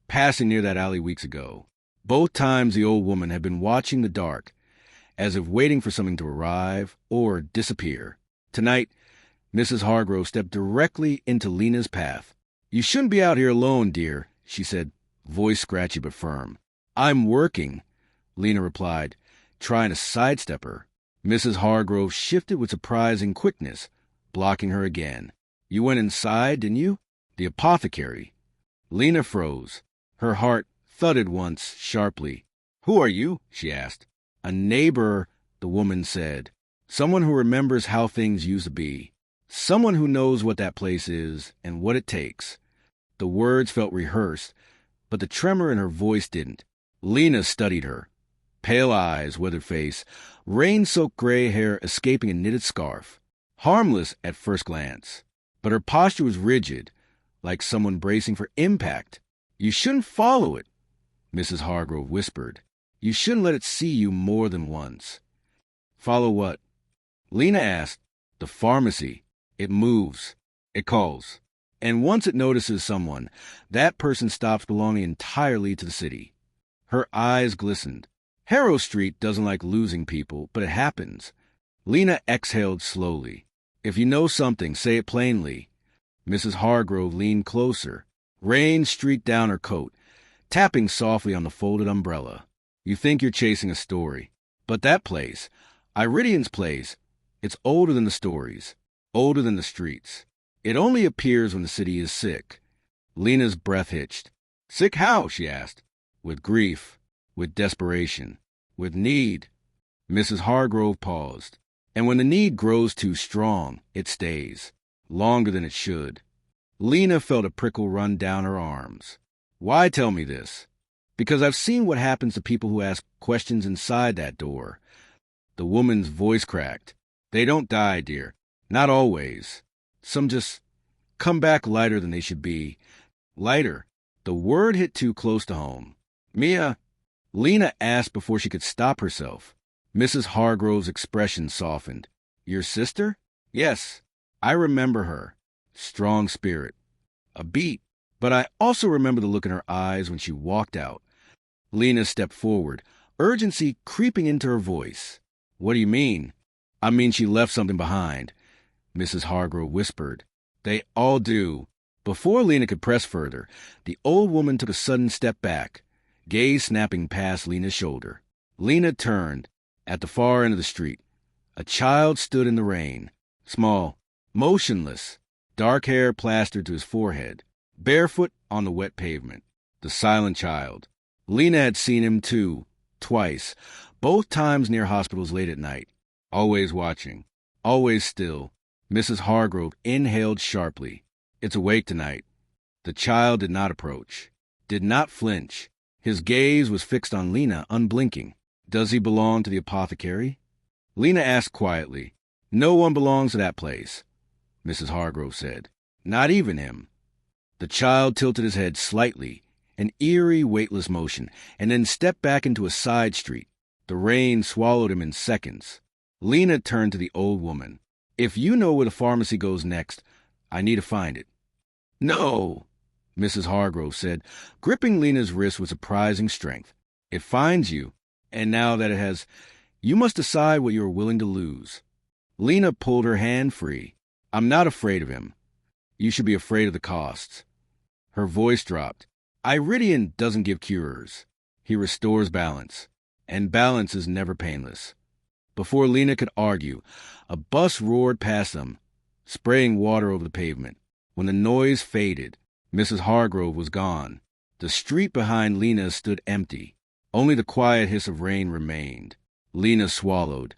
passing near that alley weeks ago. Both times the old woman had been watching the dark, as if waiting for something to arrive or disappear. Tonight, Mrs. Hargrove stepped directly into Lena's path. You shouldn't be out here alone, dear, she said, voice scratchy but firm. I'm working, Lena replied, trying to sidestep her. Mrs. Hargrove shifted with surprising quickness, blocking her again. You went inside, didn't you? The apothecary. Lena froze. Her heart thudded once sharply. Who are you? She asked. A neighbor, the woman said. Someone who remembers how things used to be. Someone who knows what that place is and what it takes. The words felt rehearsed, but the tremor in her voice didn't. Lena studied her. Pale eyes, weathered face, rain-soaked gray hair escaping a knitted scarf. Harmless at first glance, but her posture was rigid, like someone bracing for impact. You shouldn't follow it, Mrs. Hargrove whispered. You shouldn't let it see you more than once. Follow what? Lena asked. The pharmacy. It moves. It calls. And once it notices someone, that person stops belonging entirely to the city. Her eyes glistened. Harrow Street doesn't like losing people, but it happens. Lena exhaled slowly. If you know something, say it plainly. Mrs. Hargrove leaned closer. Rain streaked down her coat, tapping softly on the folded umbrella. You think you're chasing a story. But that place, Iridian's place, it's older than the stories, older than the streets. It only appears when the city is sick. Lena's breath hitched. Sick how? She asked. With grief, with desperation, with need. Mrs. Hargrove paused. And when the need grows too strong, it stays, longer than it should. Lena felt a prickle run down her arms. Why tell me this? Because I've seen what happens to people who ask questions inside that door. The woman's voice cracked. They don't die, dear. Not always. Some just come back lighter than they should be. Lighter. The word hit too close to home. Mia, Lena asked before she could stop herself. Mrs. Hargrove's expression softened. Your sister? Yes. I remember her. Strong spirit. A beat. But I also remember the look in her eyes when she walked out. Lena stepped forward, urgency creeping into her voice. What do you mean? I mean she left something behind, Mrs. Hargrove whispered. They all do. Before Lena could press further, the old woman took a sudden step back, gaze snapping past Lena's shoulder. Lena turned. At the far end of the street, a child stood in the rain, small, motionless, dark hair plastered to his forehead, barefoot on the wet pavement. The silent child. Lena had seen him, too, twice, both times near hospitals late at night. Always watching, always still. Mrs. Hargrove inhaled sharply. It's awake tonight. The child did not approach, did not flinch. His gaze was fixed on Lena, unblinking. Does he belong to the apothecary? Lena asked quietly. No one belongs to that place, Mrs. Hargrove said. Not even him. The child tilted his head slightly, an eerie, weightless motion, and then stepped back into a side street. The rain swallowed him in seconds. Lena turned to the old woman. If you know where the pharmacy goes next, I need to find it. No, Mrs. Hargrove said, gripping Lena's wrist with surprising strength. It finds you. And now that it has, you must decide what you are willing to lose. Lena pulled her hand free. I'm not afraid of him. You should be afraid of the costs. Her voice dropped. Iridian doesn't give cures. He restores balance. And balance is never painless. Before Lena could argue, a bus roared past them, spraying water over the pavement. When the noise faded, Mrs. Hargrove was gone. The street behind Lena stood empty. Only the quiet hiss of rain remained. Lena swallowed,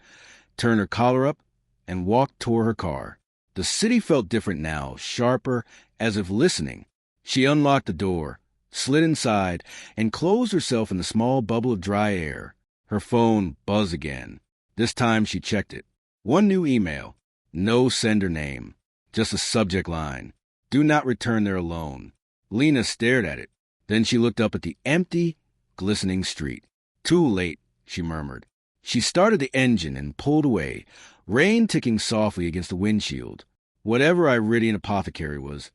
turned her collar up, and walked toward her car. The city felt different now, sharper, as if listening. She unlocked the door, slid inside, and closed herself in the small bubble of dry air. Her phone buzzed again. This time she checked it. One new email. No sender name. Just a subject line. Do not return there alone. Lena stared at it. Then she looked up at the empty, glistening street. Too late, she murmured. She started the engine and pulled away, rain ticking softly against the windshield. Whatever Iridian Apothecary was,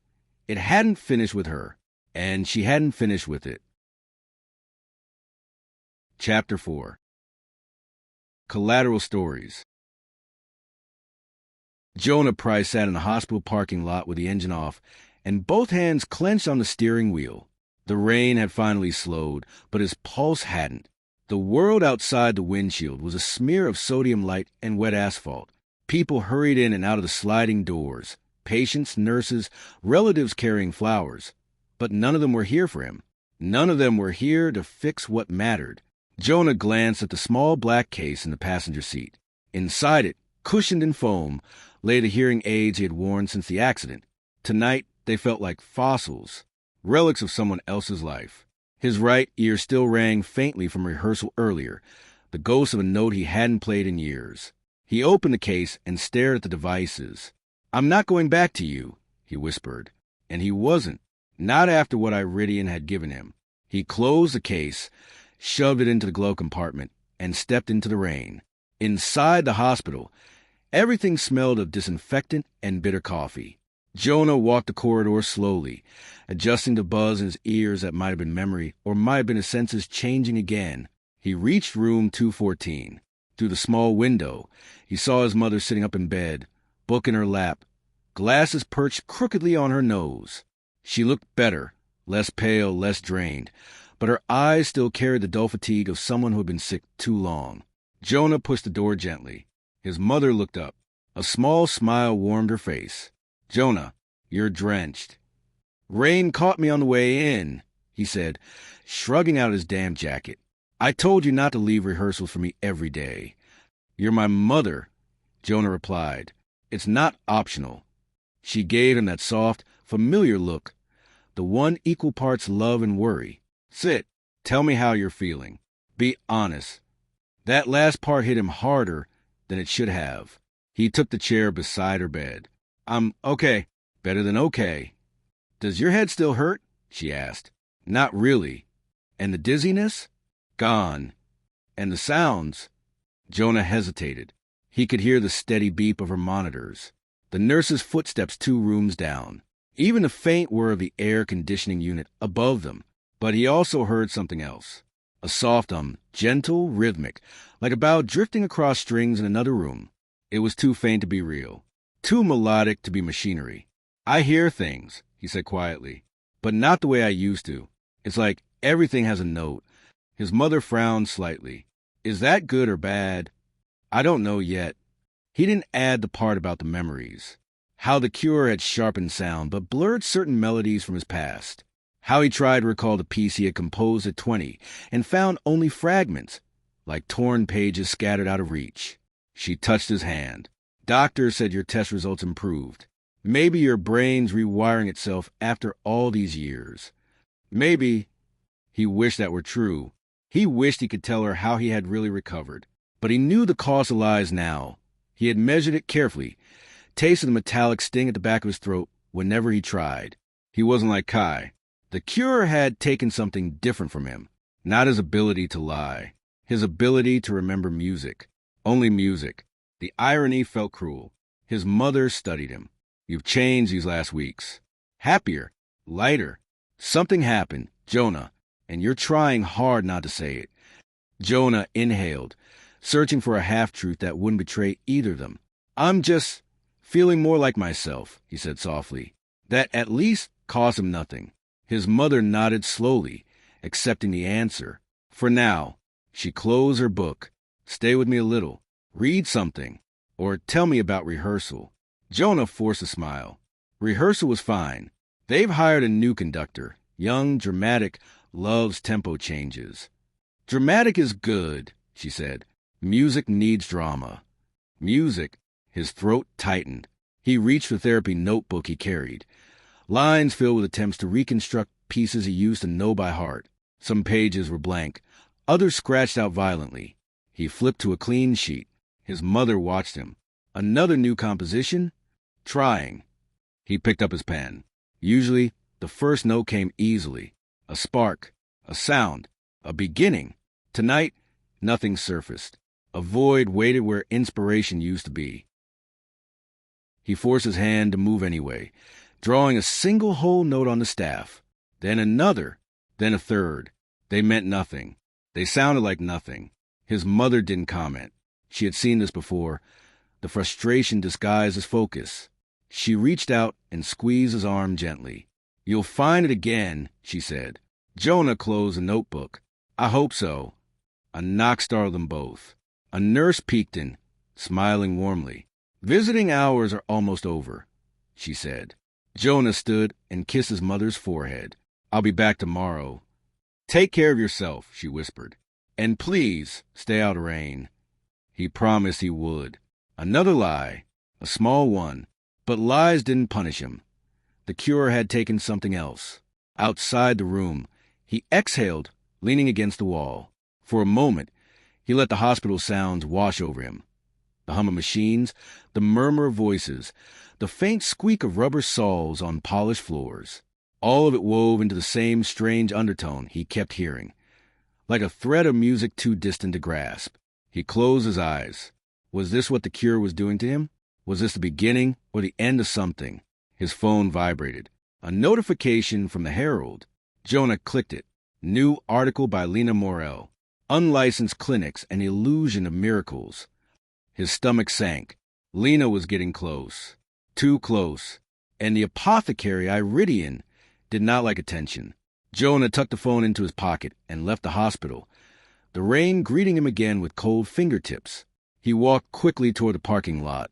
it hadn't finished with her, and she hadn't finished with it. Chapter 4. Collateral Stories. Jonah Price sat in the hospital parking lot with the engine off, and both hands clenched on the steering wheel. The rain had finally slowed, but his pulse hadn't. The world outside the windshield was a smear of sodium light and wet asphalt. People hurried in and out of the sliding doors. Patients, nurses, relatives carrying flowers. But none of them were here for him. None of them were here to fix what mattered. Jonah glanced at the small black case in the passenger seat. Inside it, cushioned in foam, lay the hearing aids he had worn since the accident. Tonight, they felt like fossils. Relics of someone else's life. His right ear still rang faintly from rehearsal earlier, the ghost of a note he hadn't played in years. He opened the case and stared at the devices. I'm not going back to you, he whispered. And he wasn't. Not after what Iridian had given him. He closed the case, shoved it into the glove compartment, and stepped into the rain. Inside the hospital, everything smelled of disinfectant and bitter coffee. Jonah walked the corridor slowly, adjusting the buzz in his ears that might have been memory or might have been his senses changing again. He reached room 214. Through the small window, he saw his mother sitting up in bed, book in her lap, glasses perched crookedly on her nose. She looked better, less pale, less drained, but her eyes still carried the dull fatigue of someone who had been sick too long. Jonah pushed the door gently. His mother looked up. A small smile warmed her face. Jonah, you're drenched. Rain caught me on the way in, he said, shrugging out his damn jacket. I told you not to leave rehearsals for me every day. You're my mother, Jonah replied. It's not optional. She gave him that soft, familiar look, the one equal parts love and worry. Sit. Tell me how you're feeling. Be honest. That last part hit him harder than it should have. He took the chair beside her bed. I'm okay. Better than okay. Does your head still hurt? She asked. Not really. And the dizziness? Gone. And the sounds? Jonah hesitated. He could hear the steady beep of her monitors, the nurse's footsteps 2 rooms down, even the faint whir of the air conditioning unit above them. But he also heard something else. A soft gentle, rhythmic, like a bow drifting across strings in another room. It was too faint to be real, too melodic to be machinery. I hear things, he said quietly, but not the way I used to. It's like everything has a note. His mother frowned slightly. Is that good or bad? I don't know yet. He didn't add the part about the memories. How the cure had sharpened sound, but blurred certain melodies from his past. How he tried to recall the piece he had composed at 20 and found only fragments, like torn pages scattered out of reach. She touched his hand. Doctor said your test results improved. Maybe your brain's rewiring itself after all these years. Maybe. He wished that were true. He wished he could tell her how he had really recovered. But he knew the cost of lies now. He had measured it carefully, tasted the metallic sting at the back of his throat whenever he tried. He wasn't like Kai. The cure had taken something different from him. Not his ability to lie. His ability to remember music. Only music. The irony felt cruel. His mother studied him. You've changed these last weeks. Happier. Lighter. Something happened, Jonah, and you're trying hard not to say it. Jonah inhaled, searching for a half-truth that wouldn't betray either of them. I'm just feeling more like myself, he said softly. That at least cost him nothing. His mother nodded slowly, accepting the answer. For now, she closed her book. Stay with me a little. Read something. Or tell me about rehearsal. Jonah forced a smile. Rehearsal was fine. They've hired a new conductor. Young, dramatic, loves tempo changes. Dramatic is good, she said. Music needs drama. Music. His throat tightened. He reached for the therapy notebook he carried. Lines filled with attempts to reconstruct pieces he used to know by heart. Some pages were blank. Others scratched out violently. He flipped to a clean sheet. His mother watched him. Another new composition? Trying. He picked up his pen. Usually, the first note came easily. A spark. A sound. A beginning. Tonight, nothing surfaced. A void waited where inspiration used to be. He forced his hand to move anyway, drawing a single whole note on the staff. Then another. Then a third. They meant nothing. They sounded like nothing. His mother didn't comment. She had seen this before. The frustration disguised as focus. She reached out and squeezed his arm gently. You'll find it again, she said. Jonah closed the notebook. I hope so. A knock startled them both. A nurse peeked in, smiling warmly. Visiting hours are almost over, she said. Jonah stood and kissed his mother's forehead. I'll be back tomorrow. Take care of yourself, she whispered. And please stay out of rain. He promised he would. Another lie, a small one, but lies didn't punish him. The cure had taken something else. Outside the room, he exhaled, leaning against the wall. For a moment, he let the hospital sounds wash over him. The hum of machines, the murmur of voices, the faint squeak of rubber soles on polished floors. All of it wove into the same strange undertone he kept hearing, like a thread of music too distant to grasp. He closed his eyes. Was this what the cure was doing to him? Was this the beginning or the end of something? His phone vibrated. A notification from the Herald. Jonah clicked it. New article by Lena Morrell. Unlicensed clinics, an illusion of miracles. His stomach sank. Lena was getting close. Too close. And the apothecary, Iridian, did not like attention. Jonah tucked the phone into his pocket and left the hospital, the rain greeting him again with cold fingertips. He walked quickly toward the parking lot,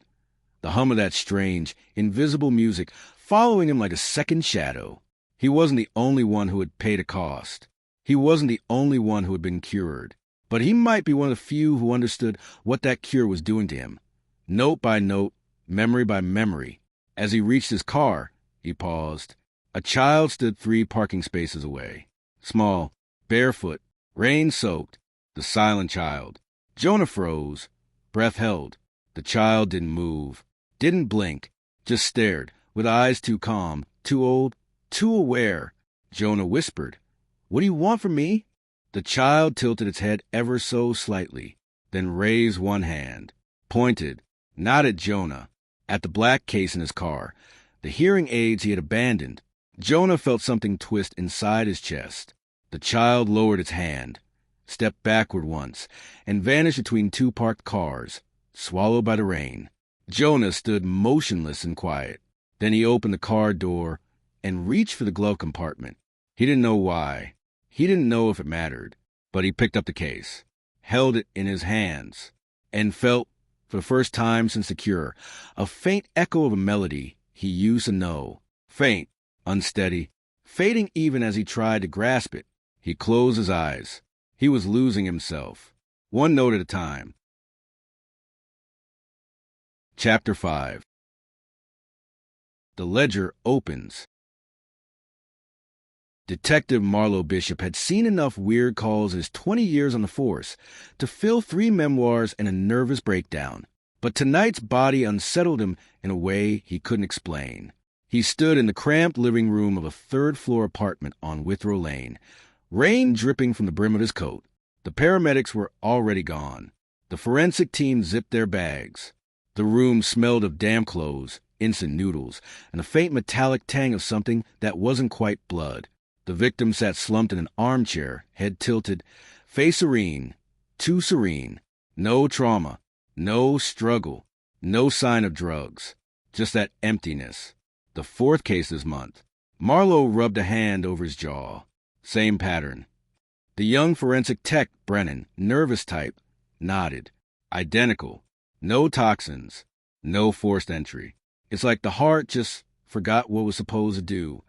the hum of that strange, invisible music following him like a second shadow. He wasn't the only one who had paid a cost. He wasn't the only one who had been cured. But he might be one of the few who understood what that cure was doing to him. Note by note, memory by memory. As he reached his car, he paused. A child stood 3 parking spaces away. Small, barefoot, rain-soaked, the silent child. Jonah froze, breath held. The child didn't move, didn't blink, just stared, with eyes too calm, too old, too aware. Jonah whispered, "What do you want from me?" The child tilted its head ever so slightly, then raised one hand, pointed, not at Jonah, at the black case in his car, the hearing aids he had abandoned. Jonah felt something twist inside his chest. The child lowered its hand, stepped backward once, and vanished between two parked cars, swallowed by the rain. Jonah stood motionless and quiet. Then he opened the car door and reached for the glove compartment. He didn't know why. He didn't know if it mattered. But he picked up the case, held it in his hands, and felt, for the first time since the cure, a faint echo of a melody he used to know. Faint, unsteady, fading even as he tried to grasp it. He closed his eyes. He was losing himself, one note at a time. Chapter 5. The ledger opens. Detective Marlowe Bishop had seen enough weird calls in his 20 years on the force to fill 3 memoirs and a nervous breakdown. But tonight's body unsettled him in a way he couldn't explain. He stood in the cramped living room of a third-floor apartment on Withrow Lane, rain dripping from the brim of his coat. The paramedics were already gone. The forensic team zipped their bags. The room smelled of damp clothes, instant noodles, and a faint metallic tang of something that wasn't quite blood. The victim sat slumped in an armchair, head tilted, face serene, too serene. No trauma, no struggle, no sign of drugs, just that emptiness. The 4th case this month. Marlowe rubbed a hand over his jaw. Same pattern. The young forensic tech, Brennan, nervous type, nodded. Identical. No toxins. No forced entry. It's like the heart just forgot what it was supposed to do.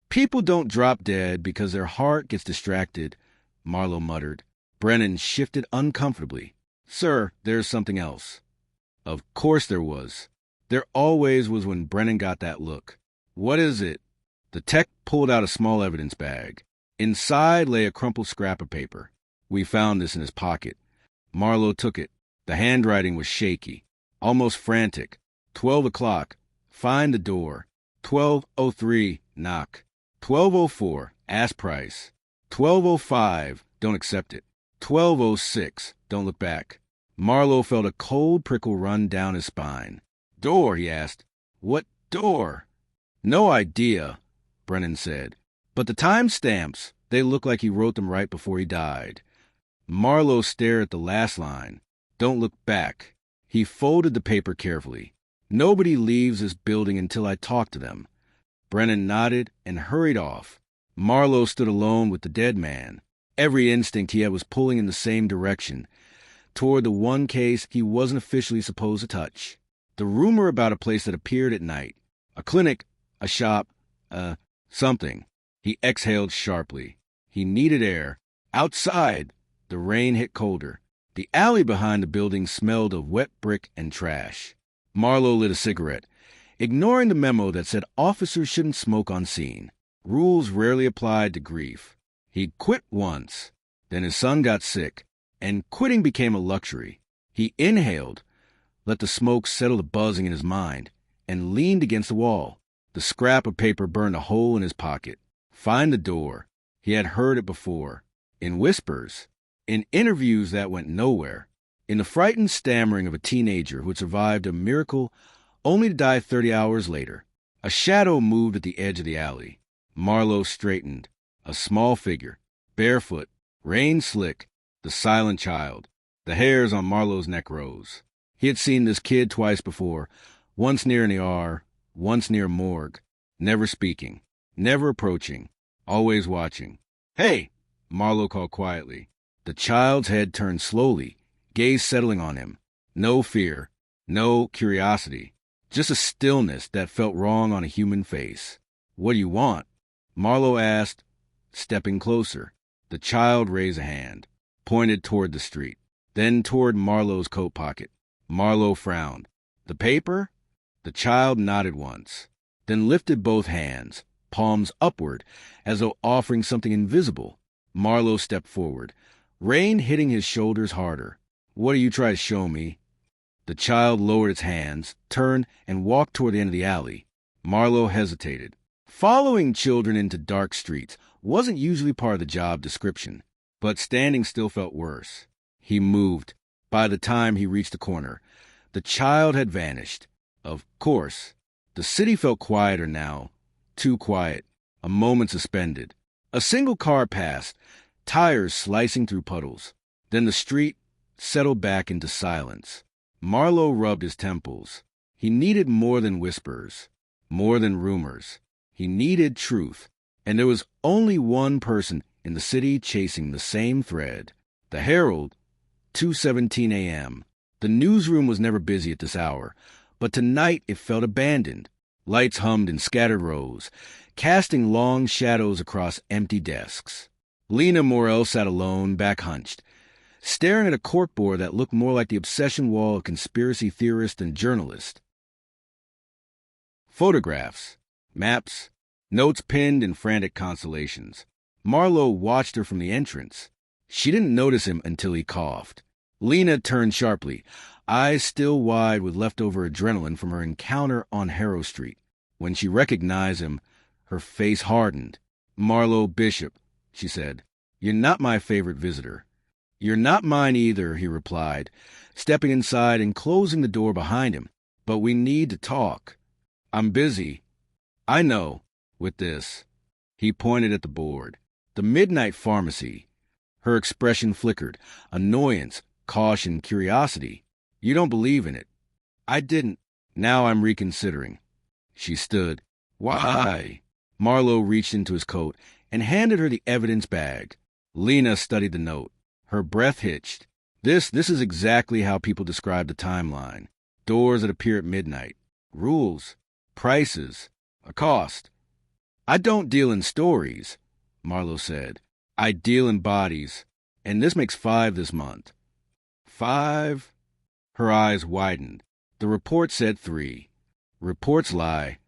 People don't drop dead because their heart gets distracted, Marlowe muttered. Brennan shifted uncomfortably. Sir, there's something else. Of course there was. There always was when Brennan got that look. What is it? The tech pulled out a small evidence bag. Inside lay a crumpled scrap of paper. We found this in his pocket. Marlowe took it. The handwriting was shaky, almost frantic. 12 o'clock. Find the door. 12:03. Knock. 12:04. Ask price. 12:05. Don't accept it. 12:06. Don't look back. Marlowe felt a cold prickle run down his spine. Door, he asked. What door? No idea, Brennan said. But the time stamps, they look like he wrote them right before he died. Marlowe stared at the last line. Don't look back. He folded the paper carefully. Nobody leaves this building until I talk to them. Brennan nodded and hurried off. Marlowe stood alone with the dead man. Every instinct he had was pulling in the same direction, toward the one case he wasn't officially supposed to touch. The rumor about a place that appeared at night. A clinic, a shop, something. He exhaled sharply. He needed air. Outside, the rain hit colder. The alley behind the building smelled of wet brick and trash. Marlowe lit a cigarette, ignoring the memo that said officers shouldn't smoke on scene. Rules rarely applied to grief. He'd quit once. Then his son got sick, and quitting became a luxury. He inhaled, let the smoke settle the buzzing in his mind, and leaned against the wall. The scrap of paper burned a hole in his pocket. Find the door. He had heard it before. In whispers. In interviews that went nowhere. In the frightened stammering of a teenager who had survived a miracle only to die 30 hours later. A shadow moved at the edge of the alley. Marlowe straightened. A small figure. Barefoot. Rain slick. The silent child. The hairs on Marlowe's neck rose. He had seen this kid twice before. Once near an ER. Once near a morgue. Never speaking. Never approaching. Always watching. Hey! Marlowe called quietly. The child's head turned slowly, gaze settling on him. No fear, no curiosity, just a stillness that felt wrong on a human face. What do you want? Marlowe asked, stepping closer. The child raised a hand, pointed toward the street, then toward Marlowe's coat pocket. Marlowe frowned. The paper? The child nodded once, then lifted both hands, palms upward, as though offering something invisible. Marlowe stepped forward, rain hitting his shoulders harder. What are you trying to show me? The child lowered its hands, turned, and walked toward the end of the alley. Marlowe hesitated. Following children into dark streets wasn't usually part of the job description, but standing still felt worse. He moved. By the time he reached the corner, the child had vanished. Of course. The city felt quieter now. Too quiet. A moment suspended. A single car passed, tires slicing through puddles. Then the street settled back into silence. Marlowe rubbed his temples. He needed more than whispers, more than rumors. He needed truth, and there was only one person in the city chasing the same thread. The Herald, 2:17 a.m. The newsroom was never busy at this hour, but tonight it felt abandoned. Lights hummed in scattered rows, casting long shadows across empty desks. Lena Morrell sat alone, back hunched, staring at a corkboard that looked more like the obsession wall of conspiracy theorists and journalists. Photographs, maps, notes pinned in frantic constellations. Marlowe watched her from the entrance. She didn't notice him until he coughed. Lena turned sharply, eyes still wide with leftover adrenaline from her encounter on Harrow Street. When she recognized him, her face hardened. "Marlowe Bishop," she said. "You're not my favorite visitor." "You're not mine either," he replied, stepping inside and closing the door behind him. "But we need to talk." "I'm busy." "I know." With this, he pointed at the board. The Midnight Pharmacy. Her expression flickered. Annoyance, caution, curiosity. "You don't believe in it." "I didn't. Now I'm reconsidering." She stood. "Why?" Marlowe reached into his coat and handed her the evidence bag. Lena studied the note. Her breath hitched. This is exactly how people describe the timeline. Doors that appear at midnight. Rules. Prices. A cost. "I don't deal in stories," Marlowe said. "I deal in bodies. And this makes 5 this month." 5? Her eyes widened. The report said 3. Reports lie.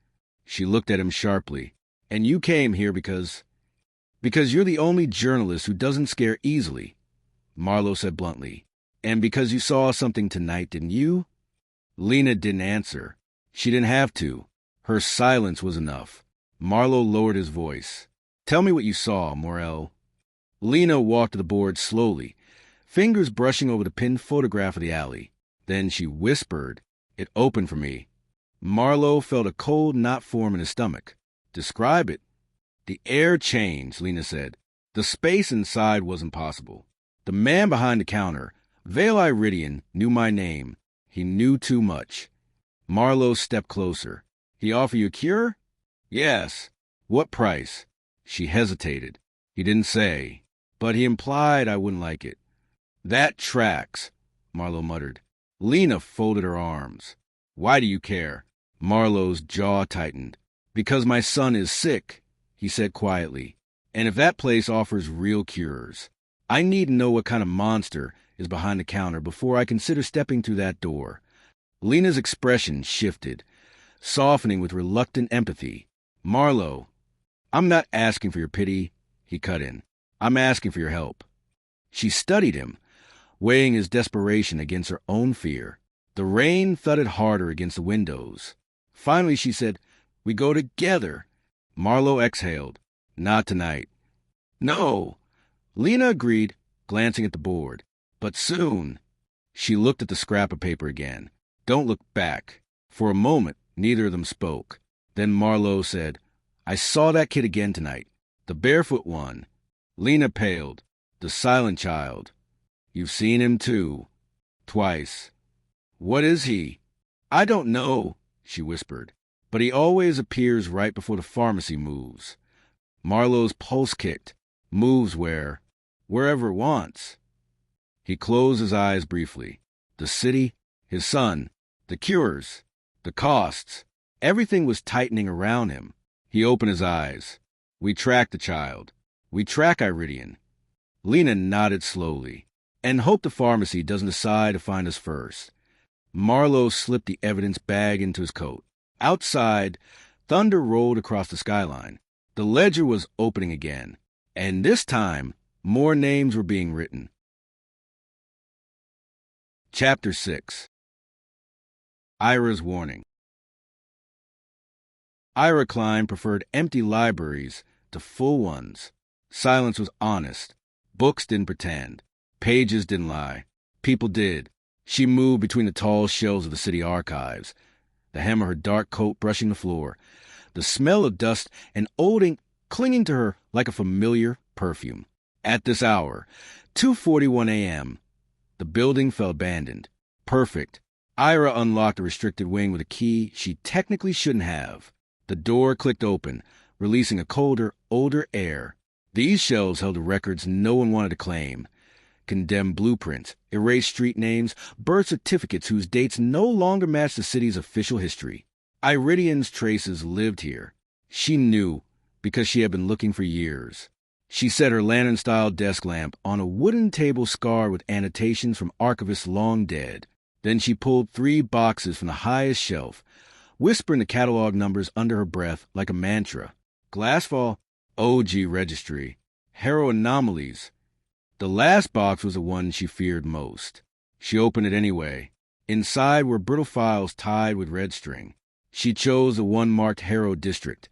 She looked at him sharply. "And you came here because you're the only journalist who doesn't scare easily," Marlowe said bluntly. "And because you saw something tonight, didn't you?" Lena didn't answer. She didn't have to. Her silence was enough. Marlowe lowered his voice. "Tell me what you saw, Morrell." Lena walked to the board slowly, fingers brushing over the pinned photograph of the alley. Then she whispered. "It opened for me." Marlowe felt a cold knot form in his stomach. "Describe it." "The air changed," Lena said. "The space inside wasn't possible. The man behind the counter, Vale Iridian, knew my name. He knew too much." Marlowe stepped closer. "He offer you a cure?" "Yes." "What price?" She hesitated. He didn't say, but he implied I wouldn't like it. "That tracks," Marlowe muttered. Lena folded her arms. "Why do you care?" Marlowe's jaw tightened. "Because my son is sick," he said quietly. "And if that place offers real cures, I need to know what kind of monster is behind the counter before I consider stepping through that door." Lena's expression shifted, softening with reluctant empathy. "Marlowe, I'm not asking for your pity," he cut in. "I'm asking for your help." She studied him, weighing his desperation against her own fear. The rain thudded harder against the windows. Finally she said, "We go together." Marlowe exhaled. "Not tonight." "No." Lena agreed, glancing at the board. "But soon." She looked at the scrap of paper again. "Don't look back." For a moment, neither of them spoke. Then Marlowe said, "I saw that kid again tonight. The barefoot one." Lena paled. "The silent child." "You've seen him too." "Twice." "What is he?" "I don't know," she whispered. "But he always appears right before the pharmacy moves." Marlowe's pulse kicked. "Moves wherever it wants." He closed his eyes briefly. The city, his son, the cures, the costs. Everything was tightening around him. He opened his eyes. "We track the child. We track Iridian." Lena nodded slowly. "And hope the pharmacy doesn't decide to find us first." Marlowe slipped the evidence bag into his coat. Outside, thunder rolled across the skyline. The ledger was opening again, and this time More names were being written. Chapter 6. Ira's Warning. Ira Klein preferred empty libraries to full ones. Silence was honest. Books didn't pretend. Pages didn't lie. People did. She moved between the tall shelves of the city archives, the hem of her dark coat brushing the floor, the smell of dust and old ink clinging to her like a familiar perfume. At this hour, 2:41 a.m., the building felt abandoned. Perfect. Ira unlocked a restricted wing with a key she technically shouldn't have. The door clicked open, releasing a colder, older air. These shelves held the records no one wanted to claim. Condemned blueprints, erased street names, birth certificates whose dates no longer matched the city's official history. Iridian's traces lived here. She knew, because she had been looking for years. She set her lantern-style desk lamp on a wooden table scarred with annotations from archivists long dead. Then she pulled 3 boxes from the highest shelf, whispering the catalog numbers under her breath like a mantra. Glassfall, OG Registry, Harrow Anomalies. The last box was the one she feared most. She opened it anyway. Inside were brittle files tied with red string. She chose the one marked Harrow District.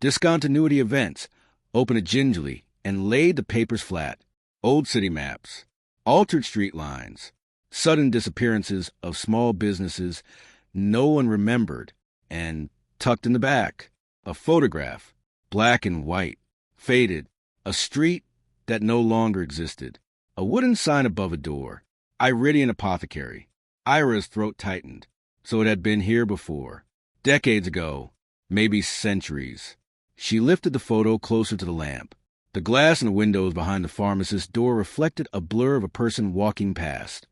Discontinuity events. Opened it gingerly and laid the papers flat. Old city maps. Altered street lines. Sudden disappearances of small businesses no one remembered, and tucked in the back, a photograph, black and white, faded, a street that no longer existed, a wooden sign above a door, Iridian Apothecary. Ira's throat tightened, so it had been here before, decades ago, maybe centuries. She lifted the photo closer to the lamp. The glass in the windows behind the pharmacist's door reflected a blur of a person walking past,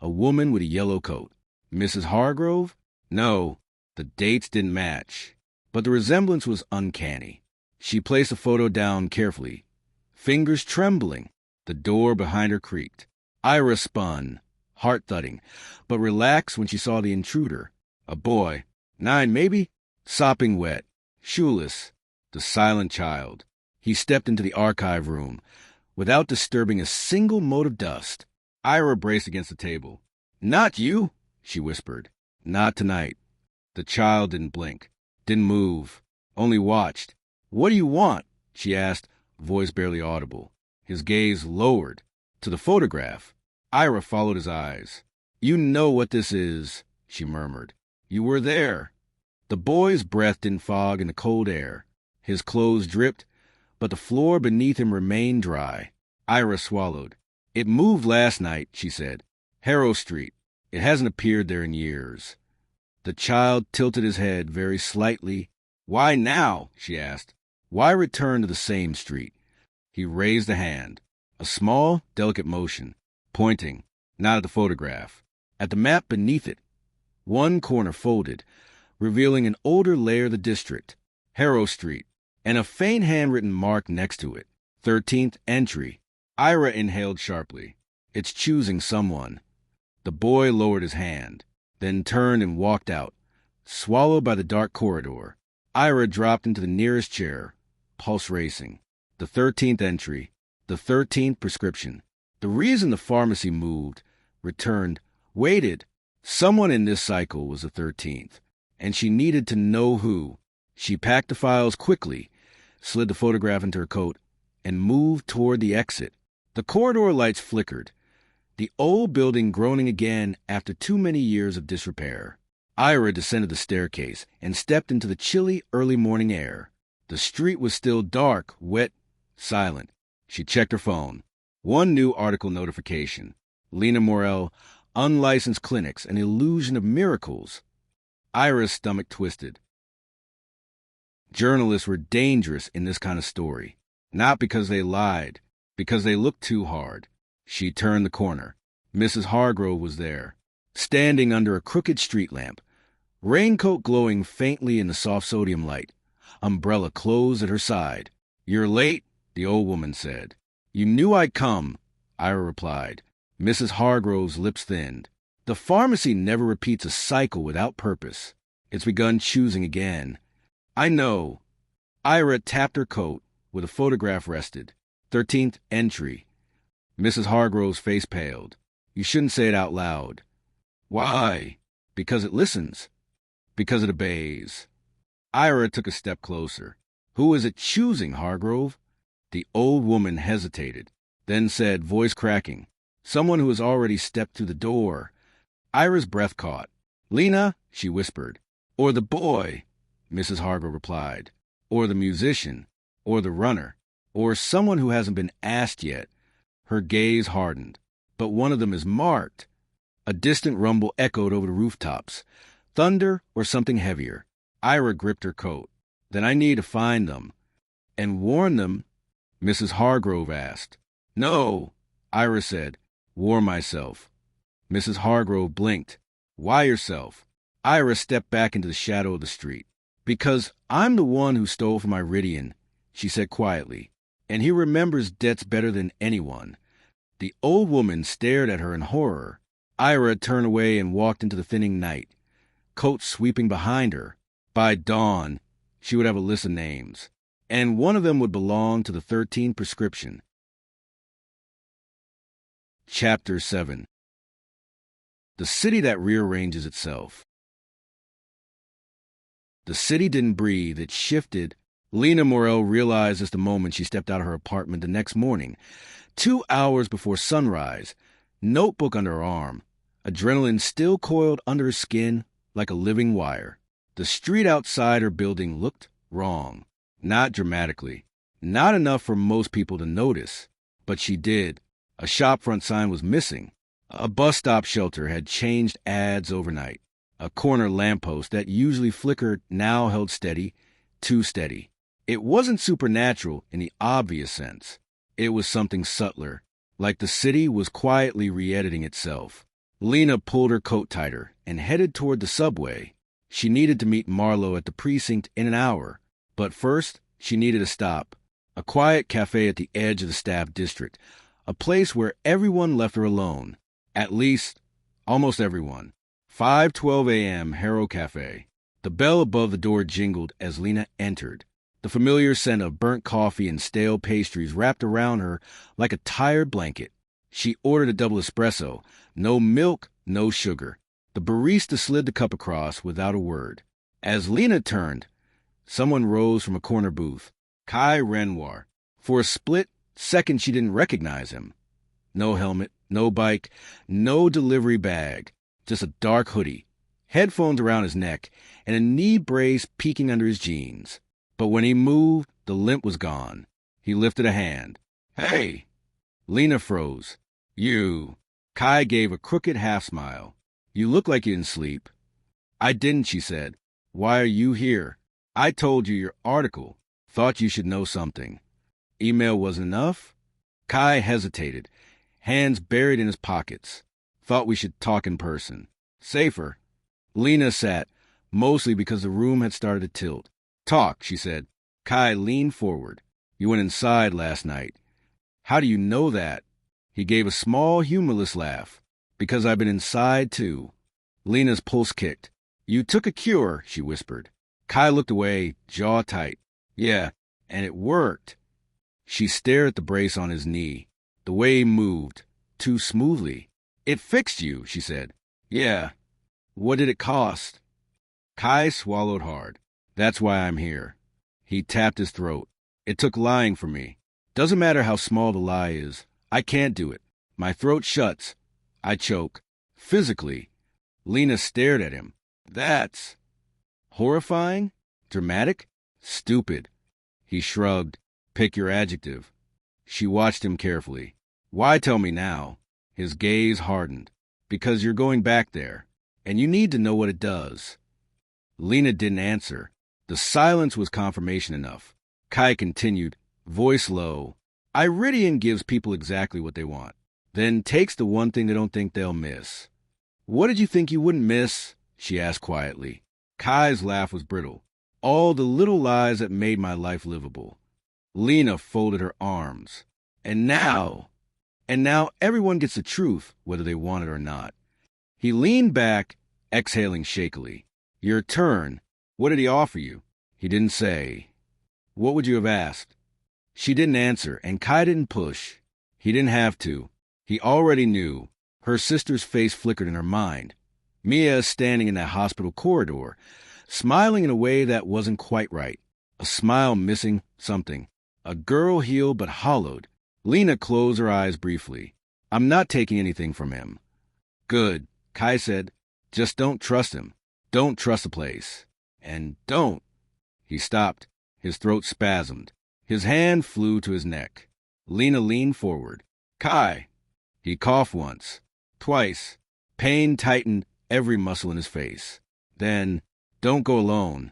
a woman with a yellow coat. Mrs. Hargrove? No, the dates didn't match, but the resemblance was uncanny. She placed the photo down carefully, fingers trembling. The door behind her creaked. Ira spun, heart thudding, but relaxed when she saw the intruder. A boy, 9 maybe, sopping wet, shoeless, the silent child. He stepped into the archive room without disturbing a single mote of dust. Ira braced against the table. "Not you," she whispered. "Not tonight." The child didn't blink, didn't move, only watched. "What do you want?" she asked, voice barely audible. His gaze lowered to the photograph. Ira followed his eyes. "You know what this is," she murmured. "You were there." The boy's breath didn't fog in the cold air. His clothes dripped, but the floor beneath him remained dry. Ira swallowed. "It moved last night," she said. "Harrow Street. It hasn't appeared there in years." The child tilted his head very slightly. "Why now?" she asked. "Why return to the same street?" He raised a hand, a small, delicate motion, pointing, not at the photograph, at the map beneath it. One corner folded, revealing an older layer of the district, Harrow Street, and a faint handwritten mark next to it, 13th entry. Ira inhaled sharply. "It's choosing someone." The boy lowered his hand, then turned and walked out, swallowed by the dark corridor. Ira dropped into the nearest chair, pulse racing. The 13th entry, the 13th prescription. The reason the pharmacy moved, returned, waited. Someone in this cycle was the 13th, and she needed to know who. She packed the files quickly, slid the photograph into her coat, and moved toward the exit. The corridor lights flickered, the old building groaning again after too many years of disrepair. Ira descended the staircase and stepped into the chilly early morning air. The street was still dark, wet, silent. She checked her phone. One new article notification. Lena Morrell, unlicensed clinics, an illusion of miracles. Ira's stomach twisted. Journalists were dangerous in this kind of story. Not because they lied, because they looked too hard. She turned the corner. Mrs. Hargrove was there, standing under a crooked street lamp, raincoat glowing faintly in the soft sodium light, umbrella closed at her side. "You're late," the old woman said. "You knew I'd come," Ira replied. Mrs. Hargrove's lips thinned. "The pharmacy never repeats a cycle without purpose. It's begun choosing again." "I know." Ira tapped her coat where the photograph rested. 13th entry. Mrs. Hargrove's face paled. You shouldn't say it out loud. Why? Because it listens. Because it obeys. Ira took a step closer. Who is it choosing, Hargrove? The old woman hesitated, then said, voice cracking, someone who has already stepped through the door. Ira's breath caught. Lena, she whispered. Or the boy, Mrs. Hargrove replied. Or the musician. Or the runner. Or someone who hasn't been asked yet. Her gaze hardened. But one of them is marked. A distant rumble echoed over the rooftops. Thunder or something heavier. Ira gripped her coat. Then I need to find them. And warn them? Mrs. Hargrove asked. No, Ira said. Warn myself. Mrs. Hargrove blinked. Why yourself? Ira stepped back into the shadow of the street. Because I'm the one who stole from Iridian, she said quietly. And he remembers debts better than anyone. The old woman stared at her in horror. Ira turned away and walked into the thinning night, coat sweeping behind her. By dawn, she would have a list of names, and one of them would belong to the 13th prescription. Chapter 7. The city that rearranges itself. The city didn't breathe, it shifted. Lena Morrell realized this the moment she stepped out of her apartment the next morning, 2 hours before sunrise, notebook under her arm, adrenaline still coiled under her skin like a living wire. The street outside her building looked wrong. Not dramatically. Not enough for most people to notice. But she did. A shopfront sign was missing. A bus stop shelter had changed ads overnight. A corner lamppost that usually flickered now held steady, too steady. It wasn't supernatural in the obvious sense. It was something subtler, like the city was quietly re-editing itself. Lena pulled her coat tighter and headed toward the subway. She needed to meet Marlowe at the precinct in an hour, but first she needed a stop. A quiet cafe at the edge of the staff district, a place where everyone left her alone. At least, almost everyone. 5:12 a.m. Harrow Cafe. The bell above the door jingled as Lena entered. The familiar scent of burnt coffee and stale pastries wrapped around her like a tired blanket. She ordered a double espresso. No milk, no sugar. The barista slid the cup across without a word. As Lena turned, someone rose from a corner booth. Kai Renoir. For a split second, she didn't recognize him. No helmet, no bike, no delivery bag. Just a dark hoodie, headphones around his neck, and a knee brace peeking under his jeans. But when he moved, the limp was gone. He lifted a hand. Hey! Lena froze. You. Kai gave a crooked half-smile. You look like you didn't sleep. I didn't, she said. Why are you here? I told you your article. Thought you should know something. Email wasn't enough? Kai hesitated, hands buried in his pockets. Thought we should talk in person. Safer. Lena sat, mostly because the room had started to tilt. Talk, she said. Kai leaned forward. You went inside last night. How do you know that? He gave a small, humorless laugh. Because I've been inside, too. Lena's pulse kicked. You took a cure, she whispered. Kai looked away, jaw tight. Yeah, and it worked. She stared at the brace on his knee. The way he moved, too smoothly. It fixed you, she said. Yeah. What did it cost? Kai swallowed hard. That's why I'm here. He tapped his throat. It took lying for me. Doesn't matter how small the lie is. I can't do it. My throat shuts. I choke. Physically. Lena stared at him. That's horrifying? Dramatic? Stupid. He shrugged. Pick your adjective. She watched him carefully. Why tell me now? His gaze hardened. Because you're going back there, and you need to know what it does. Lena didn't answer. The silence was confirmation enough. Kai continued, voice low. Iridian gives people exactly what they want, then takes the one thing they don't think they'll miss. What did you think you wouldn't miss? She asked quietly. Kai's laugh was brittle. All the little lies that made my life livable. Lena folded her arms. And now everyone gets the truth, whether they want it or not. He leaned back, exhaling shakily. Your turn. What did he offer you? He didn't say. What would you have asked? She didn't answer, and Kai didn't push. He didn't have to. He already knew. Her sister's face flickered in her mind. Mia standing in that hospital corridor, smiling in a way that wasn't quite right. A smile missing something. A girl healed but hollowed. Lena closed her eyes briefly. I'm not taking anything from him. Good, Kai said. Just don't trust him. Don't trust the place. And don't. He stopped. His throat spasmed. His hand flew to his neck. Lena leaned forward. Kai. He coughed once. Twice. Pain tightened every muscle in his face. Then, don't go alone.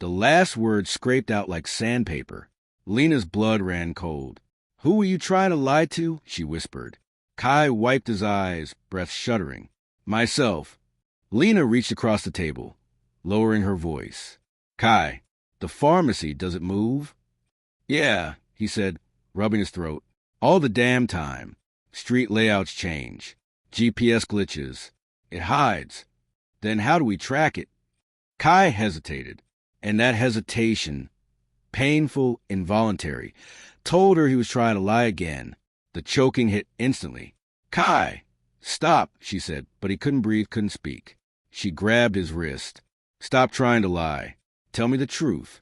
The last word scraped out like sandpaper. Lena's blood ran cold. Who were you trying to lie to? She whispered. Kai wiped his eyes, breath shuddering. Myself. Lena reached across the table, lowering her voice. Kai, the pharmacy, does it move? Yeah, he said, rubbing his throat. All the damn time. Street layouts change. GPS glitches. It hides. Then how do we track it? Kai hesitated, and that hesitation, painful, involuntary, told her he was trying to lie again. The choking hit instantly. Kai! Stop, she said, but he couldn't breathe, couldn't speak. She grabbed his wrist. Stop trying to lie. Tell me the truth.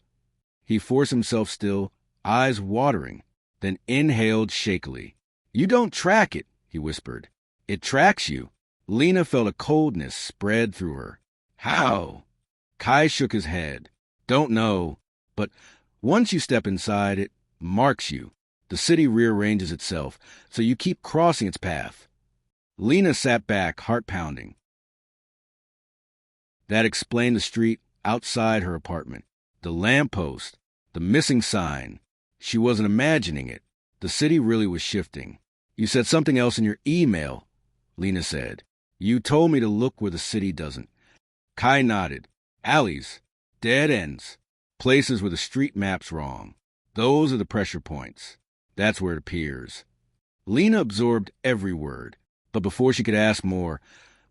He forced himself still, eyes watering, then inhaled shakily. You don't track it, he whispered. It tracks you. Lena felt a coldness spread through her. How? Kai shook his head. Don't know, but once you step inside, it marks you. The city rearranges itself, so you keep crossing its path. Lena sat back, heart pounding. That explained the street outside her apartment, the lamppost, the missing sign. She wasn't imagining it. The city really was shifting. You said something else in your email, Lena said. You told me to look where the city doesn't. Kai nodded. Alleys, dead ends, places where the street map's wrong. Those are the pressure points. That's where it appears. Lena absorbed every word, but before she could ask more,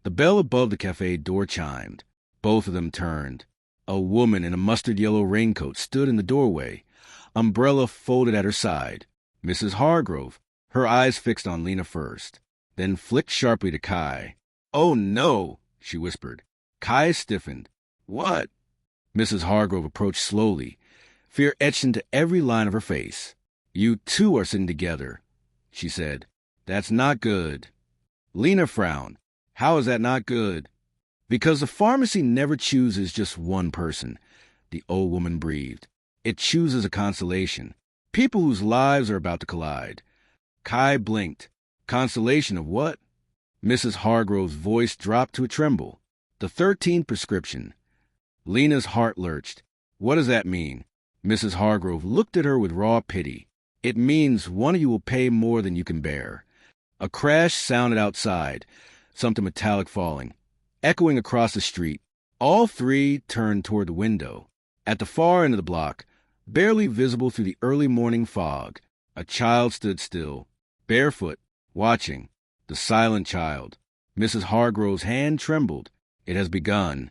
the bell above the cafe door chimed. Both of them turned. A woman in a mustard-yellow raincoat stood in the doorway, umbrella folded at her side. Mrs. Hargrove, her eyes fixed on Lena first, then flicked sharply to Kai. Oh, no, she whispered. Kai stiffened. What? Mrs. Hargrove approached slowly, fear etched into every line of her face. You two are sitting together, she said. That's not good. Lena frowned. How is that not good? Because the pharmacy never chooses just one person, the old woman breathed. It chooses a constellation. People whose lives are about to collide. Kai blinked. Constellation of what? Mrs. Hargrove's voice dropped to a tremble. The 13th prescription. Lena's heart lurched. What does that mean? Mrs. Hargrove looked at her with raw pity. It means one of you will pay more than you can bear. A crash sounded outside, something metallic falling, echoing across the street. All three turned toward the window. At the far end of the block, barely visible through the early morning fog, a child stood still, barefoot, watching. The silent child. Mrs. Hargrove's hand trembled. It has begun.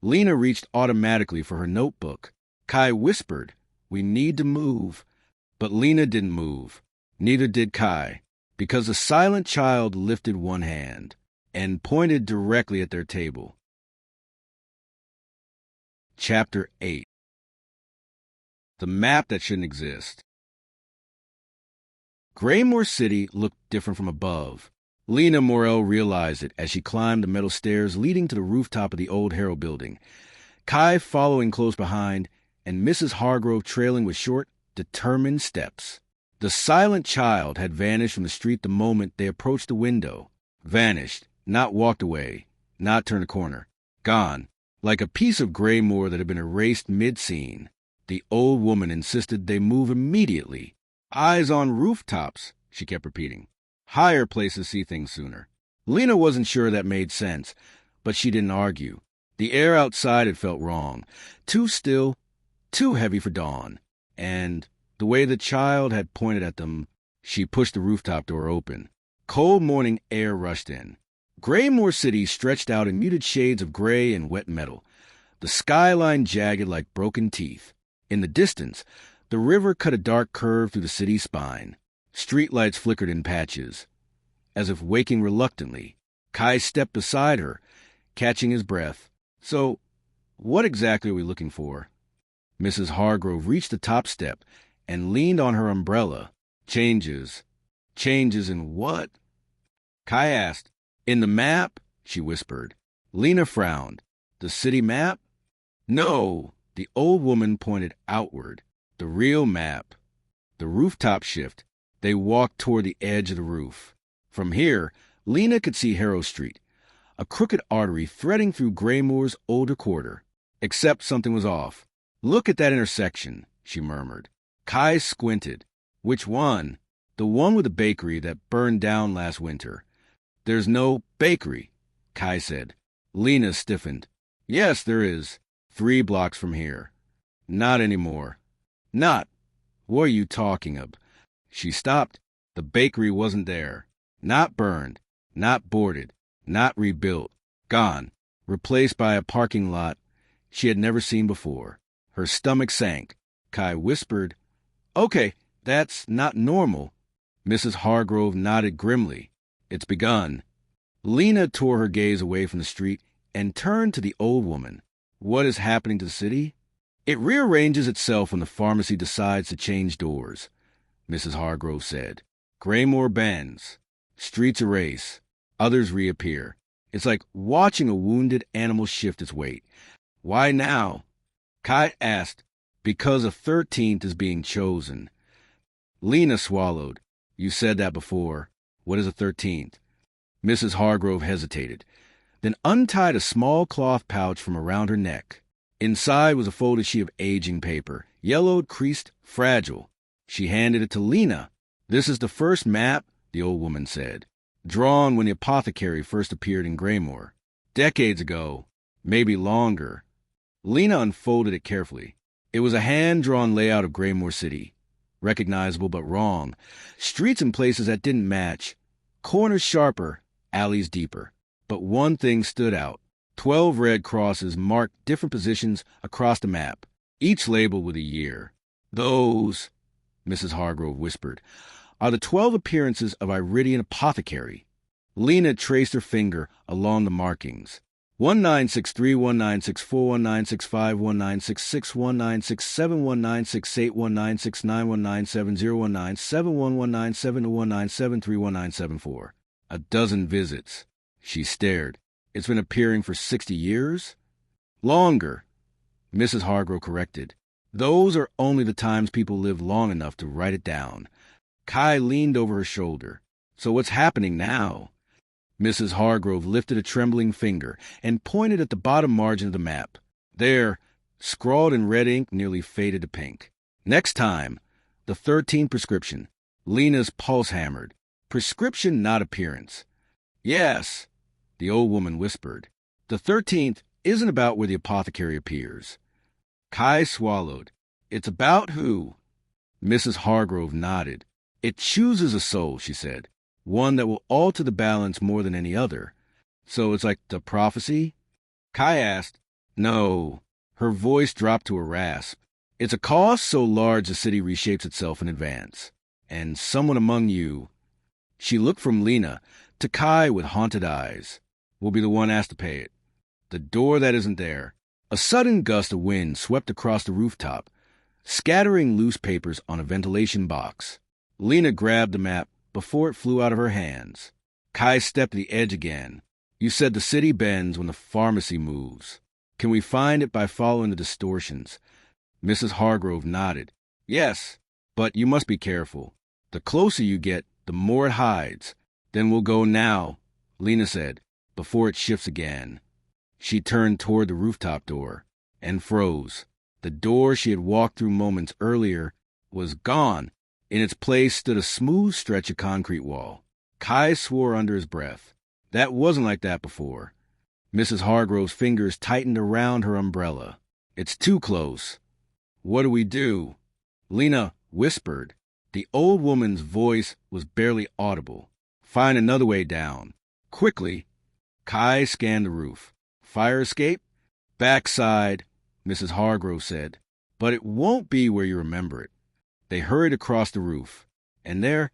Lena reached automatically for her notebook. Kai whispered, We need to move. But Lena didn't move. Neither did Kai, because the silent child lifted one hand and pointed directly at their table. Chapter 8. The map that shouldn't exist. Greymoor City looked different from above. Lena Morrell realized it as she climbed the metal stairs leading to the rooftop of the old Herald building, Kai following close behind, and Mrs. Hargrove trailing with short, determined steps. The silent child had vanished from the street the moment they approached the window. Vanished, not walked away, not turned a corner. Gone, like a piece of Greymoor that had been erased mid-scene. The old woman insisted they move immediately. Eyes on rooftops, she kept repeating. Higher places see things sooner. Lena wasn't sure that made sense, but she didn't argue. The air outside had felt wrong. Too still, too heavy for dawn. And the way the child had pointed at them, she pushed the rooftop door open. Cold morning air rushed in. Greymoor City stretched out in muted shades of gray and wet metal, the skyline jagged like broken teeth. In the distance, The river cut a dark curve through the city's spine. Streetlights flickered in patches. As if waking reluctantly, Kai stepped beside her, catching his breath. So, what exactly are we looking for? Mrs. Hargrove reached the top step and leaned on her umbrella. Changes. Changes in what? Kai asked. In the map, she whispered. Lena frowned. The city map? No, the old woman pointed outward. The real map. The rooftop shift. They walked toward the edge of the roof. From here, Lena could see Harrow Street, a crooked artery threading through Greymoor's older quarter. Except something was off. Look at that intersection, she murmured. Kai squinted. Which one? The one with the bakery that burned down last winter. There's no bakery, Kai said. Lena stiffened. Yes, there is. 3 blocks from here. Not anymore. Not. What are you talking of? She stopped. The bakery wasn't there. Not burned. Not boarded. Not rebuilt. Gone. Replaced by a parking lot she had never seen before. Her stomach sank. Kai whispered, Okay, that's not normal. Mrs. Hargrove nodded grimly. It's begun. Lena tore her gaze away from the street and turned to the old woman. What is happening to the city? It rearranges itself when the pharmacy decides to change doors, Mrs. Hargrove said. Greymoor bends. Streets erase. Others reappear. It's like watching a wounded animal shift its weight. Why now? Kai asked. Because a 13th is being chosen. Lena swallowed. You said that before. What is a 13th? Mrs. Hargrove hesitated, then untied a small cloth pouch from around her neck. Inside was a folded sheet of aging paper, yellowed, creased, fragile. She handed it to Lena. This is the first map, the old woman said, drawn when the apothecary first appeared in Greymoor. Decades ago, maybe longer. Lena unfolded it carefully. It was a hand-drawn layout of Greymoor City. Recognizable but wrong. Streets in places that didn't match. Corners sharper, alleys deeper. But one thing stood out. 12 red crosses marked different positions across the map, each labeled with a year. Those, Mrs. Hargrove whispered, are the 12 appearances of Iridian Apothecary. Lena traced her finger along the markings. 1963, 1964, 1965, 1966, 1967, 1968, 1969, 1970, 1971, 1972, 1973, 1974. A dozen visits. She stared. It's been appearing for 60 years? Longer, Mrs. Hargrove corrected. Those are only the times people live long enough to write it down. Kai leaned over her shoulder. So what's happening now? Mrs. Hargrove lifted a trembling finger and pointed at the bottom margin of the map. There, scrawled in red ink, nearly faded to pink. Next time, the 13th prescription. Lena's pulse hammered. Prescription, not appearance. Yes, the old woman whispered. The 13th isn't about where the apothecary appears. Kai swallowed. It's about who? Mrs. Hargrove nodded. It chooses a soul, she said. One that will alter the balance more than any other. So it's like the prophecy? Kai asked. No. Her voice dropped to a rasp. It's a cost so large the city reshapes itself in advance. And someone among you, she looked from Lena to Kai with haunted eyes, will be the one asked to pay it. The door that isn't there. A sudden gust of wind swept across the rooftop, scattering loose papers on a ventilation box. Lena grabbed the map before it flew out of her hands. Kai stepped to the edge again. You said the city bends when the pharmacy moves. Can we find it by following the distortions? Mrs. Hargrove nodded. Yes, but you must be careful. The closer you get, the more it hides. Then we'll go now, Lena said, before it shifts again. She turned toward the rooftop door and froze. The door she had walked through moments earlier was gone. In its place stood a smooth stretch of concrete wall. Kai swore under his breath. That wasn't like that before. Mrs. Hargrove's fingers tightened around her umbrella. It's too close. What do we do? Lena whispered. The old woman's voice was barely audible. Find another way down. Quickly. Kai scanned the roof. Fire escape? Backside, Mrs. Hargrove said. But it won't be where you remember it. They hurried across the roof, and there,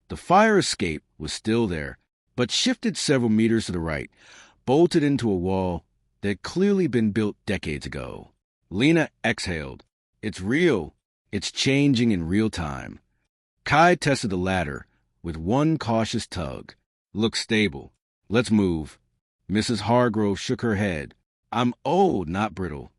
the fire escape was still there, but shifted several meters to the right, bolted into a wall that had clearly been built decades ago. Lena exhaled. It's real. It's changing in real time. Kai tested the ladder with one cautious tug. Looks stable. Let's move. Mrs. Hargrove shook her head. I'm old, not brittle.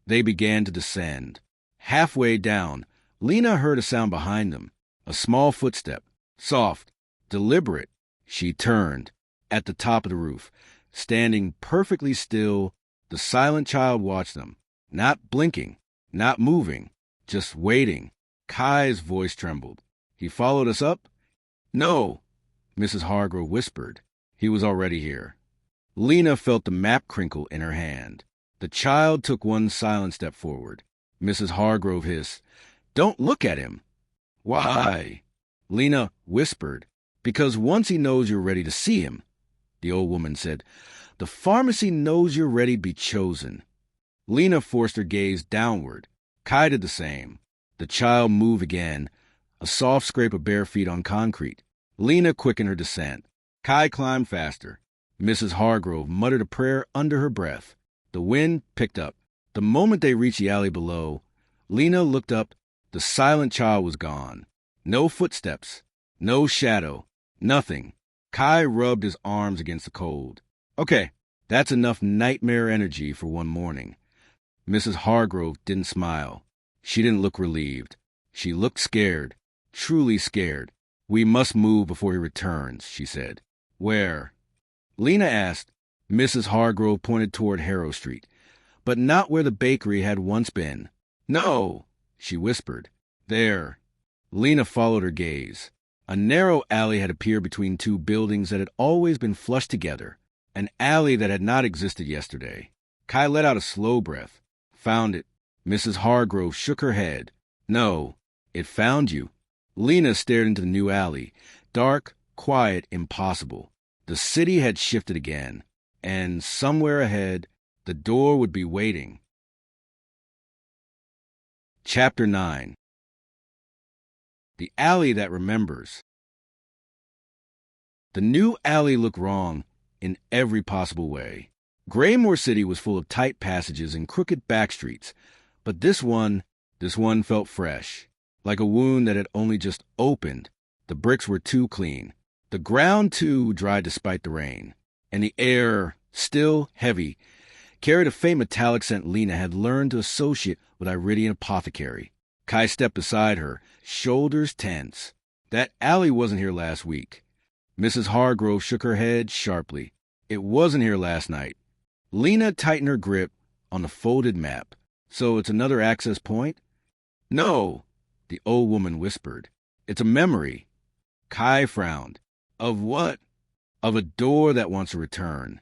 They began to descend. Halfway down, Lena heard a sound behind them. A small footstep. Soft. Deliberate. She turned. At the top of the roof, standing perfectly still, the silent child watched them. Not blinking. Not moving. Just waiting. Kai's voice trembled. He followed us up? No, Mrs. Hargrove whispered. He was already here. Lena felt the map crinkle in her hand. The child took one silent step forward. Mrs. Hargrove hissed, Don't look at him. Why? Lena whispered, Because once he knows you're ready to see him. The old woman said, The pharmacy knows you're ready to be chosen. Lena forced her gaze downward. Kai did the same. The child moved again, a soft scrape of bare feet on concrete. Lena quickened her descent. Kai climbed faster. Mrs. Hargrove muttered a prayer under her breath. The wind picked up. The moment they reached the alley below, Lena looked up. The silent child was gone. No footsteps. No shadow. Nothing. Kai rubbed his arms against the cold. Okay, that's enough nightmare energy for one morning. Mrs. Hargrove didn't smile. She didn't look relieved. She looked scared. Truly scared. We must move before he returns, she said. Where? Lena asked. Mrs. Hargrove pointed toward Harrow Street, but not where the bakery had once been. No, she whispered. There. Lena followed her gaze. A narrow alley had appeared between two buildings that had always been flushed together, an alley that had not existed yesterday. Kai let out a slow breath. Found it. Mrs. Hargrove shook her head. No, it found you. Lena stared into the new alley. Dark, quiet, impossible. The city had shifted again, and somewhere ahead, the door would be waiting. Chapter 9. The Alley That Remembers. The new alley looked wrong in every possible way. Greymoor City was full of tight passages and crooked back streets, but this one felt fresh, like a wound that had only just opened. The bricks were too clean. The ground, too, dried despite the rain, and the air, still heavy, carried a faint metallic scent Lena had learned to associate with Iridian Apothecary. Kai stepped beside her, shoulders tense. That alley wasn't here last week. Mrs. Hargrove shook her head sharply. It wasn't here last night. Lena tightened her grip on the folded map. So it's another access point? No, the old woman whispered. It's a memory. Kai frowned. Of what? Of a door that wants to return.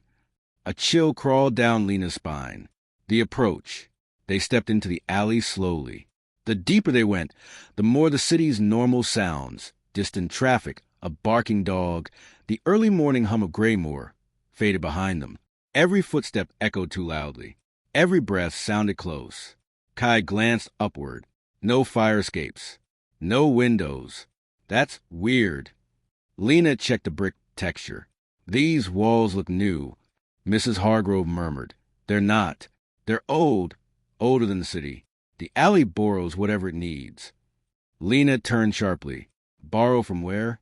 A chill crawled down Lena's spine. The approach. They stepped into the alley slowly. The deeper they went, the more the city's normal sounds, distant traffic, a barking dog, the early morning hum of Greymoor, faded behind them. Every footstep echoed too loudly. Every breath sounded close. Kai glanced upward. No fire escapes. No windows. That's weird. Lena checked the brick texture. These walls look new. Mrs. Hargrove murmured. They're not. They're old. Older than the city. The alley borrows whatever it needs. Lena turned sharply. Borrow from where?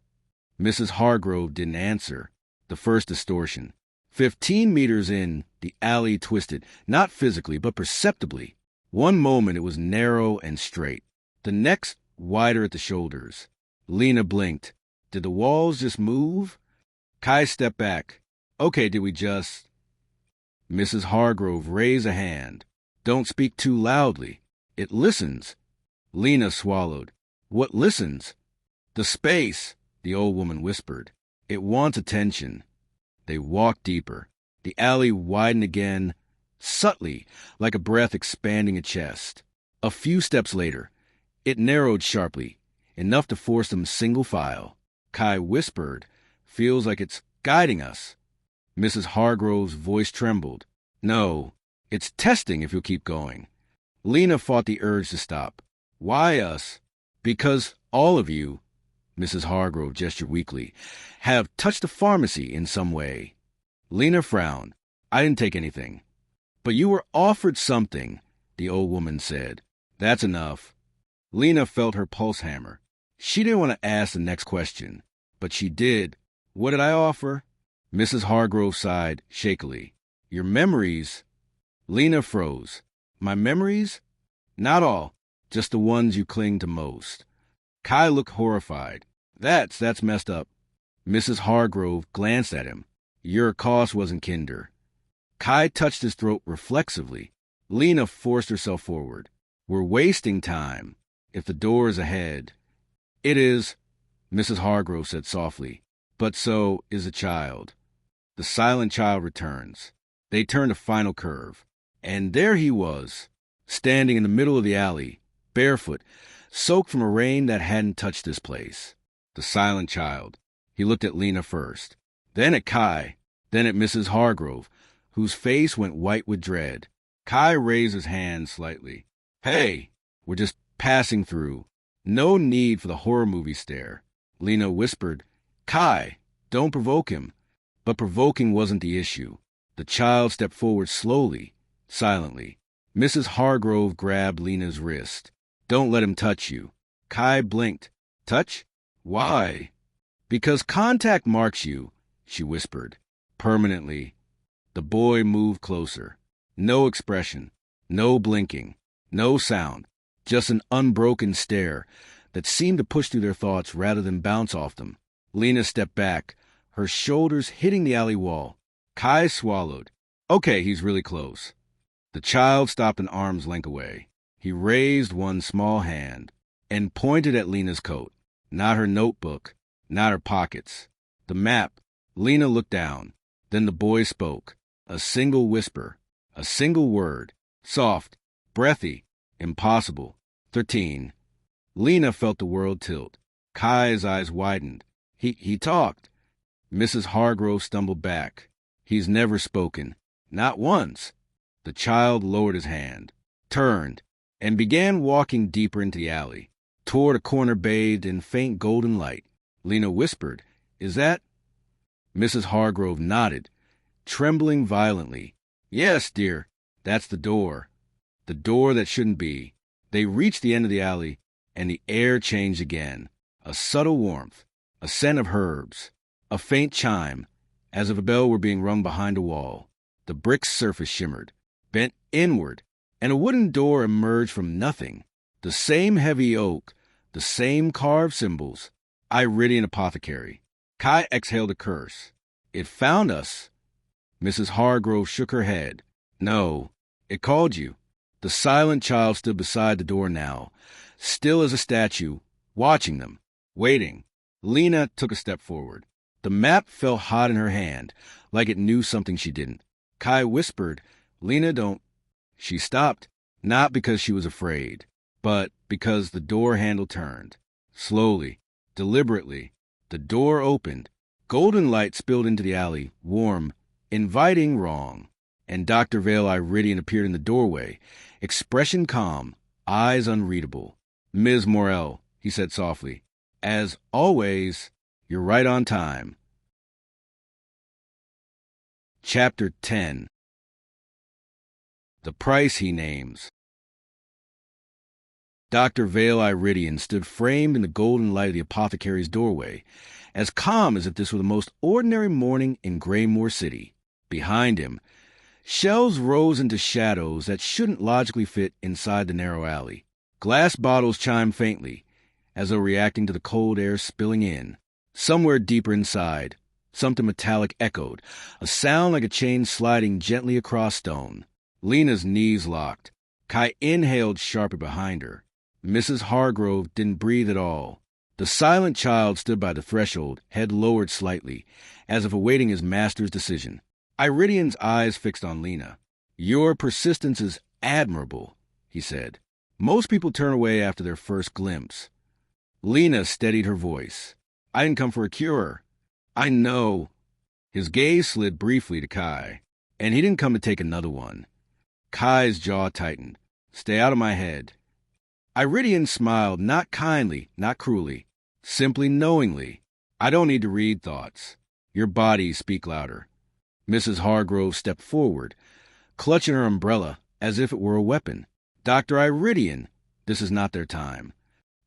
Mrs. Hargrove didn't answer. The first distortion. 15 meters in, the alley twisted, not physically, but perceptibly. One moment it was narrow and straight. The next, wider at the shoulders. Lena blinked. Did the walls just move? Kai stepped back. Okay, did we just... Mrs. Hargrove raised a hand. Don't speak too loudly. It listens. Lena swallowed. What listens? The space, the old woman whispered. It wants attention. They walked deeper. The alley widened again, subtly, like a breath expanding a chest. A few steps later, it narrowed sharply, enough to force them single file. Kai whispered, Feels like it's guiding us. Mrs. Hargrove's voice trembled. No, it's testing if you'll keep going. Lena fought the urge to stop. Why us? Because all of you, Mrs. Hargrove gestured weakly, have touched the pharmacy in some way. Lena frowned. I didn't take anything. But you were offered something, the old woman said. That's enough. Lena felt her pulse hammer. She didn't want to ask the next question, but she did. What did I offer? Mrs. Hargrove sighed shakily. Your memories. Lena froze. My memories? Not all, just the ones you cling to most. Kai looked horrified. That's messed up. Mrs. Hargrove glanced at him. Your cause wasn't kinder. Kai touched his throat reflexively. Lena forced herself forward. We're wasting time. If the door is ahead. It is, Mrs. Hargrove said softly. But so is a child. The silent child returns. They turned a final curve. And there he was, standing in the middle of the alley, barefoot, soaked from a rain that hadn't touched this place. The silent child. He looked at Lena first, then at Kai, then at Mrs. Hargrove, whose face went white with dread. Kai raised his hand slightly. Hey, we're just passing through. No need for the horror movie stare. Lena whispered, Kai, don't provoke him. But provoking wasn't the issue. The child stepped forward slowly, silently. Mrs. Hargrove grabbed Lena's wrist. Don't let him touch you. Kai blinked. Touch? Why? Because contact marks you, she whispered. Permanently. The boy moved closer. No expression. No blinking. No sound. Just an unbroken stare that seemed to push through their thoughts rather than bounce off them. Lena stepped back, her shoulders hitting the alley wall. Kai swallowed. Okay, he's really close. The child stopped an arm's length away. He raised one small hand and pointed at Lena's coat. Not her notebook, not her pockets. The map. Lena looked down. Then the boy spoke. A single whisper. A single word. Soft. Breathy. Impossible. 13. Lena felt the world tilt. Kai's eyes widened. He talked. Mrs. Hargrove stumbled back. He's never spoken. Not once. The child lowered his hand, turned, and began walking deeper into the alley, toward a corner bathed in faint golden light. Lena whispered, Is that? Mrs. Hargrove nodded, trembling violently. Yes, dear, that's the door. The door that shouldn't be. They reached the end of the alley, and the air changed again. A subtle warmth, a scent of herbs, a faint chime, as if a bell were being rung behind a wall. The brick surface shimmered, bent inward, and a wooden door emerged from nothing. The same heavy oak, the same carved symbols. Iridian Apothecary. Kai exhaled a curse. It found us. Mrs. Hargrove shook her head. No, it called you. The silent child stood beside the door now, still as a statue, watching them, waiting. Lena took a step forward. The map felt hot in her hand, like it knew something she didn't. Kai whispered, Lena, don't. She stopped, not because she was afraid, but because the door handle turned. Slowly, deliberately, the door opened. Golden light spilled into the alley, warm, inviting wrong. And Dr. Vale Iridian appeared in the doorway, expression calm, eyes unreadable. Ms. Morrell, he said softly, as always, you're right on time. Chapter 10. The Price He Names. Dr. Vale Iridian stood framed in the golden light of the apothecary's doorway, as calm as if this were the most ordinary morning in Greymoor City. Behind him, shelves rose into shadows that shouldn't logically fit inside the narrow alley. Glass bottles chimed faintly, as though reacting to the cold air spilling in. Somewhere deeper inside, something metallic echoed, a sound like a chain sliding gently across stone. Lena's knees locked. Kai inhaled sharply behind her. Mrs. Hargrove didn't breathe at all. The silent child stood by the threshold, head lowered slightly, as if awaiting his master's decision. Iridian's eyes fixed on Lena. Your persistence is admirable, he said. Most people turn away after their first glimpse. Lena steadied her voice. I didn't come for a cure. I know. His gaze slid briefly to Kai, and he didn't come to take another one. Kai's jaw tightened. Stay out of my head. Iridian smiled, not kindly, not cruelly, simply knowingly. I don't need to read thoughts. Your bodies speak louder. Mrs. Hargrove stepped forward, clutching her umbrella as if it were a weapon. Dr. Iridian, this is not their time.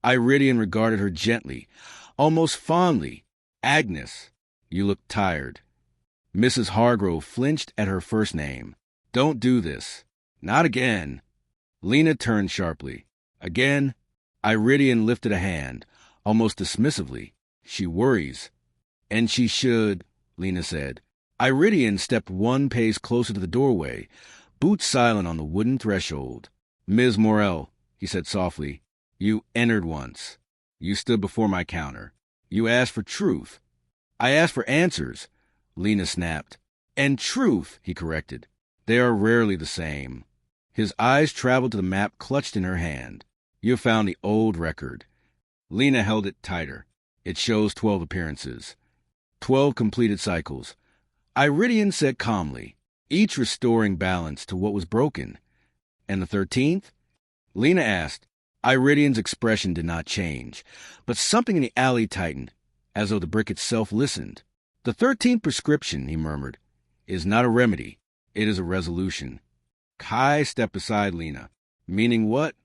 Iridian regarded her gently, almost fondly. Agnes, you look tired. Mrs. Hargrove flinched at her first name. Don't do this. Not again. Lena turned sharply. Again? Iridian lifted a hand, almost dismissively. She worries. And she should, Lena said. Iridian stepped one pace closer to the doorway, boots silent on the wooden threshold. Ms. Morrell, he said softly, you entered once. You stood before my counter. You asked for truth. I asked for answers, Lena snapped. And truth, he corrected. They are rarely the same. His eyes traveled to the map clutched in her hand. You have found the old record. Lena held it tighter. It shows 12 appearances. 12 completed cycles. Iridian said calmly, each restoring balance to what was broken. And the 13th? Lena asked. Iridian's expression did not change, but something in the alley tightened, as though the brick itself listened. The 13th prescription, he murmured, is not a remedy. It is a resolution. Kai stepped beside Lena. Meaning what?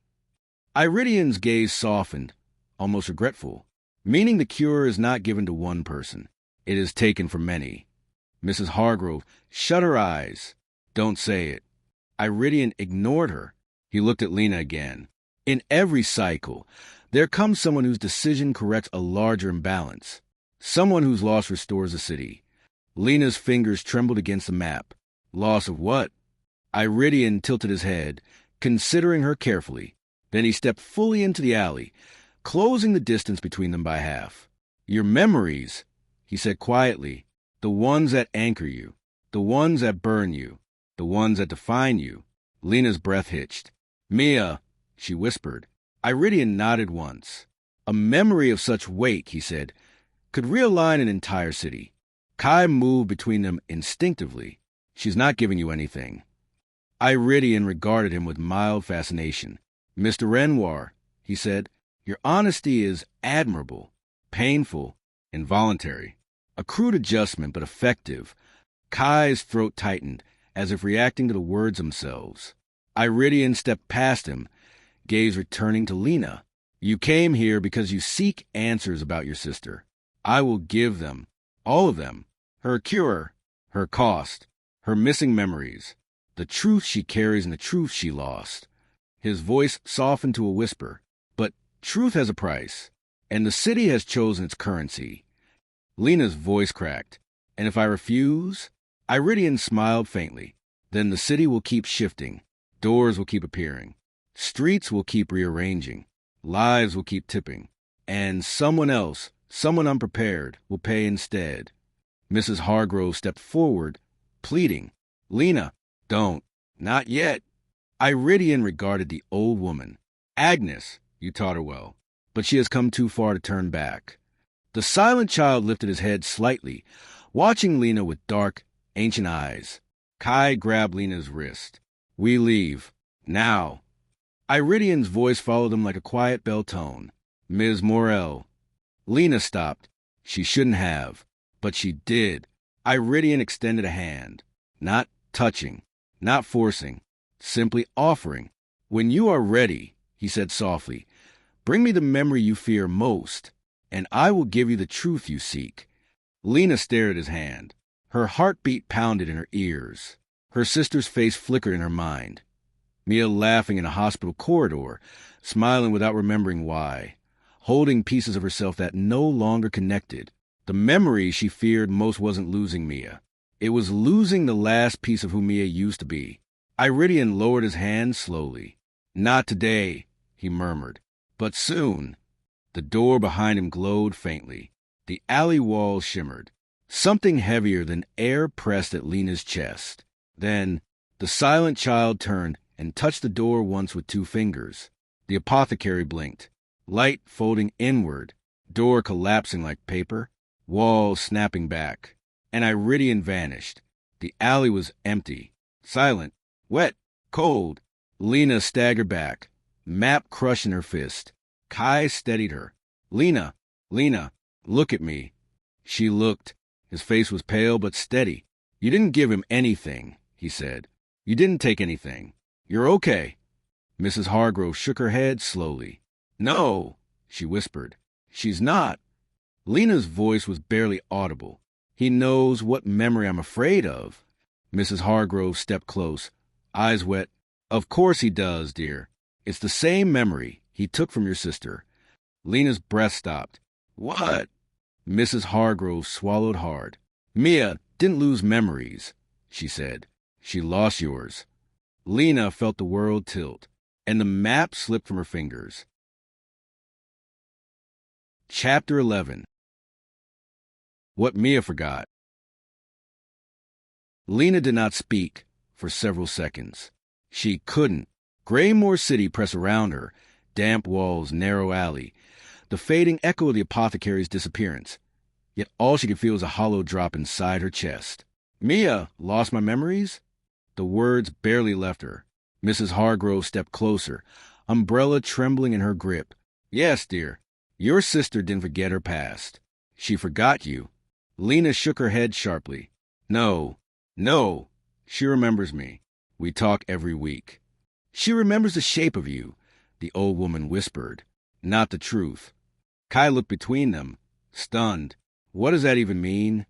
Iridian's gaze softened, almost regretful. Meaning the cure is not given to one person. It is taken from many. Mrs. Hargrove shut her eyes. Don't say it. Iridian ignored her. He looked at Lena again. In every cycle, there comes someone whose decision corrects a larger imbalance. Someone whose loss restores a city. Lena's fingers trembled against the map. Loss of what? Iridian tilted his head, considering her carefully. Then he stepped fully into the alley, closing the distance between them by half. Your memories, he said quietly, the ones that anchor you, the ones that burn you, the ones that define you. Lena's breath hitched. Mia, she whispered. Iridian nodded once. A memory of such weight, he said, could realign an entire city. Kai moved between them instinctively. She's not giving you anything. Iridian regarded him with mild fascination. Mr. Renoir, he said, your honesty is admirable, painful, involuntary. A crude adjustment, but effective. Kai's throat tightened, as if reacting to the words themselves. Iridian stepped past him, gaze returning to Lena. You came here because you seek answers about your sister. I will give them, all of them, her cure, her cost, her missing memories, the truth she carries and the truth she lost. His voice softened to a whisper. But truth has a price, and the city has chosen its currency. Lena's voice cracked. And if I refuse? Iridian smiled faintly. Then the city will keep shifting. Doors will keep appearing. Streets will keep rearranging. Lives will keep tipping. And someone else, someone unprepared, will pay instead. Mrs. Hargrove stepped forward, pleading. Lena, don't. Not yet. Iridian regarded the old woman. Agnes, you taught her well, but she has come too far to turn back. The silent child lifted his head slightly, watching Lena with dark, ancient eyes. Kai grabbed Lena's wrist. We leave. Now. Iridian's voice followed him like a quiet bell tone. Ms. Morrell. Lena stopped. She shouldn't have, but she did. Iridian extended a hand. Not touching, not forcing, simply offering. When you are ready, he said softly, bring me the memory you fear most, and I will give you the truth you seek. Lena stared at his hand. Her heartbeat pounded in her ears. Her sister's face flickered in her mind. Mia laughing in a hospital corridor, smiling without remembering why, holding pieces of herself that no longer connected. The memory she feared most wasn't losing Mia. It was losing the last piece of who Mia used to be. Iridian lowered his hand slowly. Not today, he murmured, but soon. The door behind him glowed faintly. The alley walls shimmered. Something heavier than air pressed at Lena's chest. Then, the silent child turned and touched the door once with 2 fingers. The apothecary blinked. Light folding inward, door collapsing like paper, walls snapping back. And Iridian vanished. The alley was empty, silent, wet, cold. Lena staggered back, map crushed in her fist. Kai steadied her. Lena, look at me. She looked. His face was pale but steady. You didn't give him anything, he said. You didn't take anything. You're okay. Mrs. Hargrove shook her head slowly. No, she whispered. She's not. Lena's voice was barely audible. He knows what memory I'm afraid of. Mrs. Hargrove stepped close, eyes wet. Of course he does, dear. It's the same memory he took from your sister. Lena's breath stopped. What? Mrs. Hargrove swallowed hard. Mia didn't lose memories, she said. She lost yours. Lena felt the world tilt, and the map slipped from her fingers. Chapter 11. What Mia Forgot. Lena did not speak for several seconds. She couldn't. Greymoor City pressed around her, damp walls, narrow alley, the fading echo of the apothecary's disappearance. Yet all she could feel was a hollow drop inside her chest. Mia, lost my memories? The words barely left her. Mrs. Hargrove stepped closer, umbrella trembling in her grip. Yes, dear, your sister didn't forget her past. She forgot you. Lena shook her head sharply. No, she remembers me. We talk every week. She remembers the shape of you, the old woman whispered. Not the truth. Kai looked between them, stunned. What does that even mean?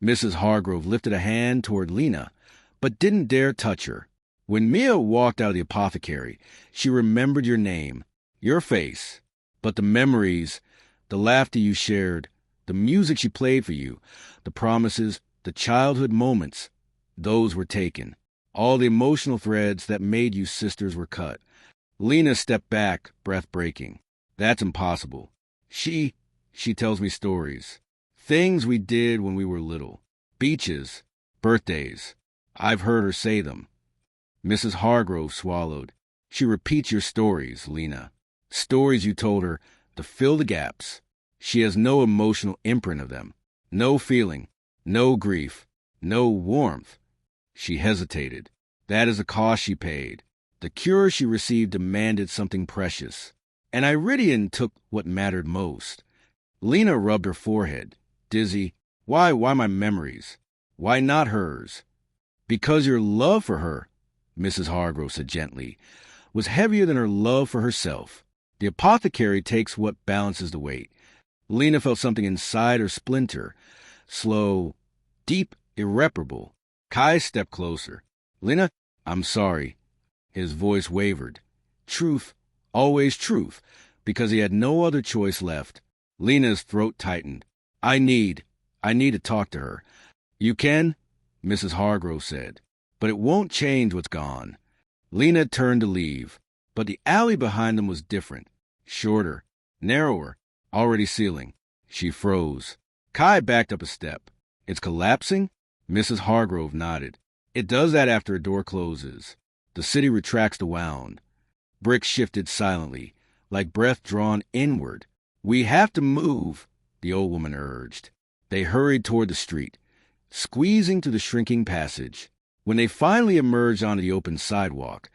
Mrs. Hargrove lifted a hand toward Lena, but didn't dare touch her. When Mia walked out of the apothecary, she remembered your name, your face, but the memories, the laughter you shared, the music she played for you, the promises, the childhood moments, those were taken. All the emotional threads that made you sisters were cut. Lena stepped back, breath breaking. That's impossible. She tells me stories. Things we did when we were little. Beaches, birthdays. I've heard her say them. Mrs. Hargrove swallowed. She repeats your stories, Lena. Stories you told her to fill the gaps. She has no emotional imprint of them. No feeling. No grief. No warmth. She hesitated. That is the cost she paid. The cure she received demanded something precious. And Iridian took what mattered most. Lena rubbed her forehead, dizzy. Why my memories? Why not hers? Because your love for her, Mrs. Hargrove said gently, was heavier than her love for herself. The apothecary takes what balances the weight. Lena felt something inside her splinter, slow, deep, irreparable. Kai stepped closer. Lena, I'm sorry. His voice wavered. Truth, always truth, because he had no other choice left. Lena's throat tightened. I need to talk to her. You can, Mrs. Hargrove said, but it won't change what's gone. Lena turned to leave, but the alley behind them was different. Shorter, narrower, already ceiling. She froze. Kai backed up a step. It's collapsing? Mrs. Hargrove nodded. It does that after a door closes. The city retracts the wound. Bricks shifted silently, like breath drawn inward. We have to move, the old woman urged. They hurried toward the street, squeezing through the shrinking passage. When they finally emerged onto the open sidewalk,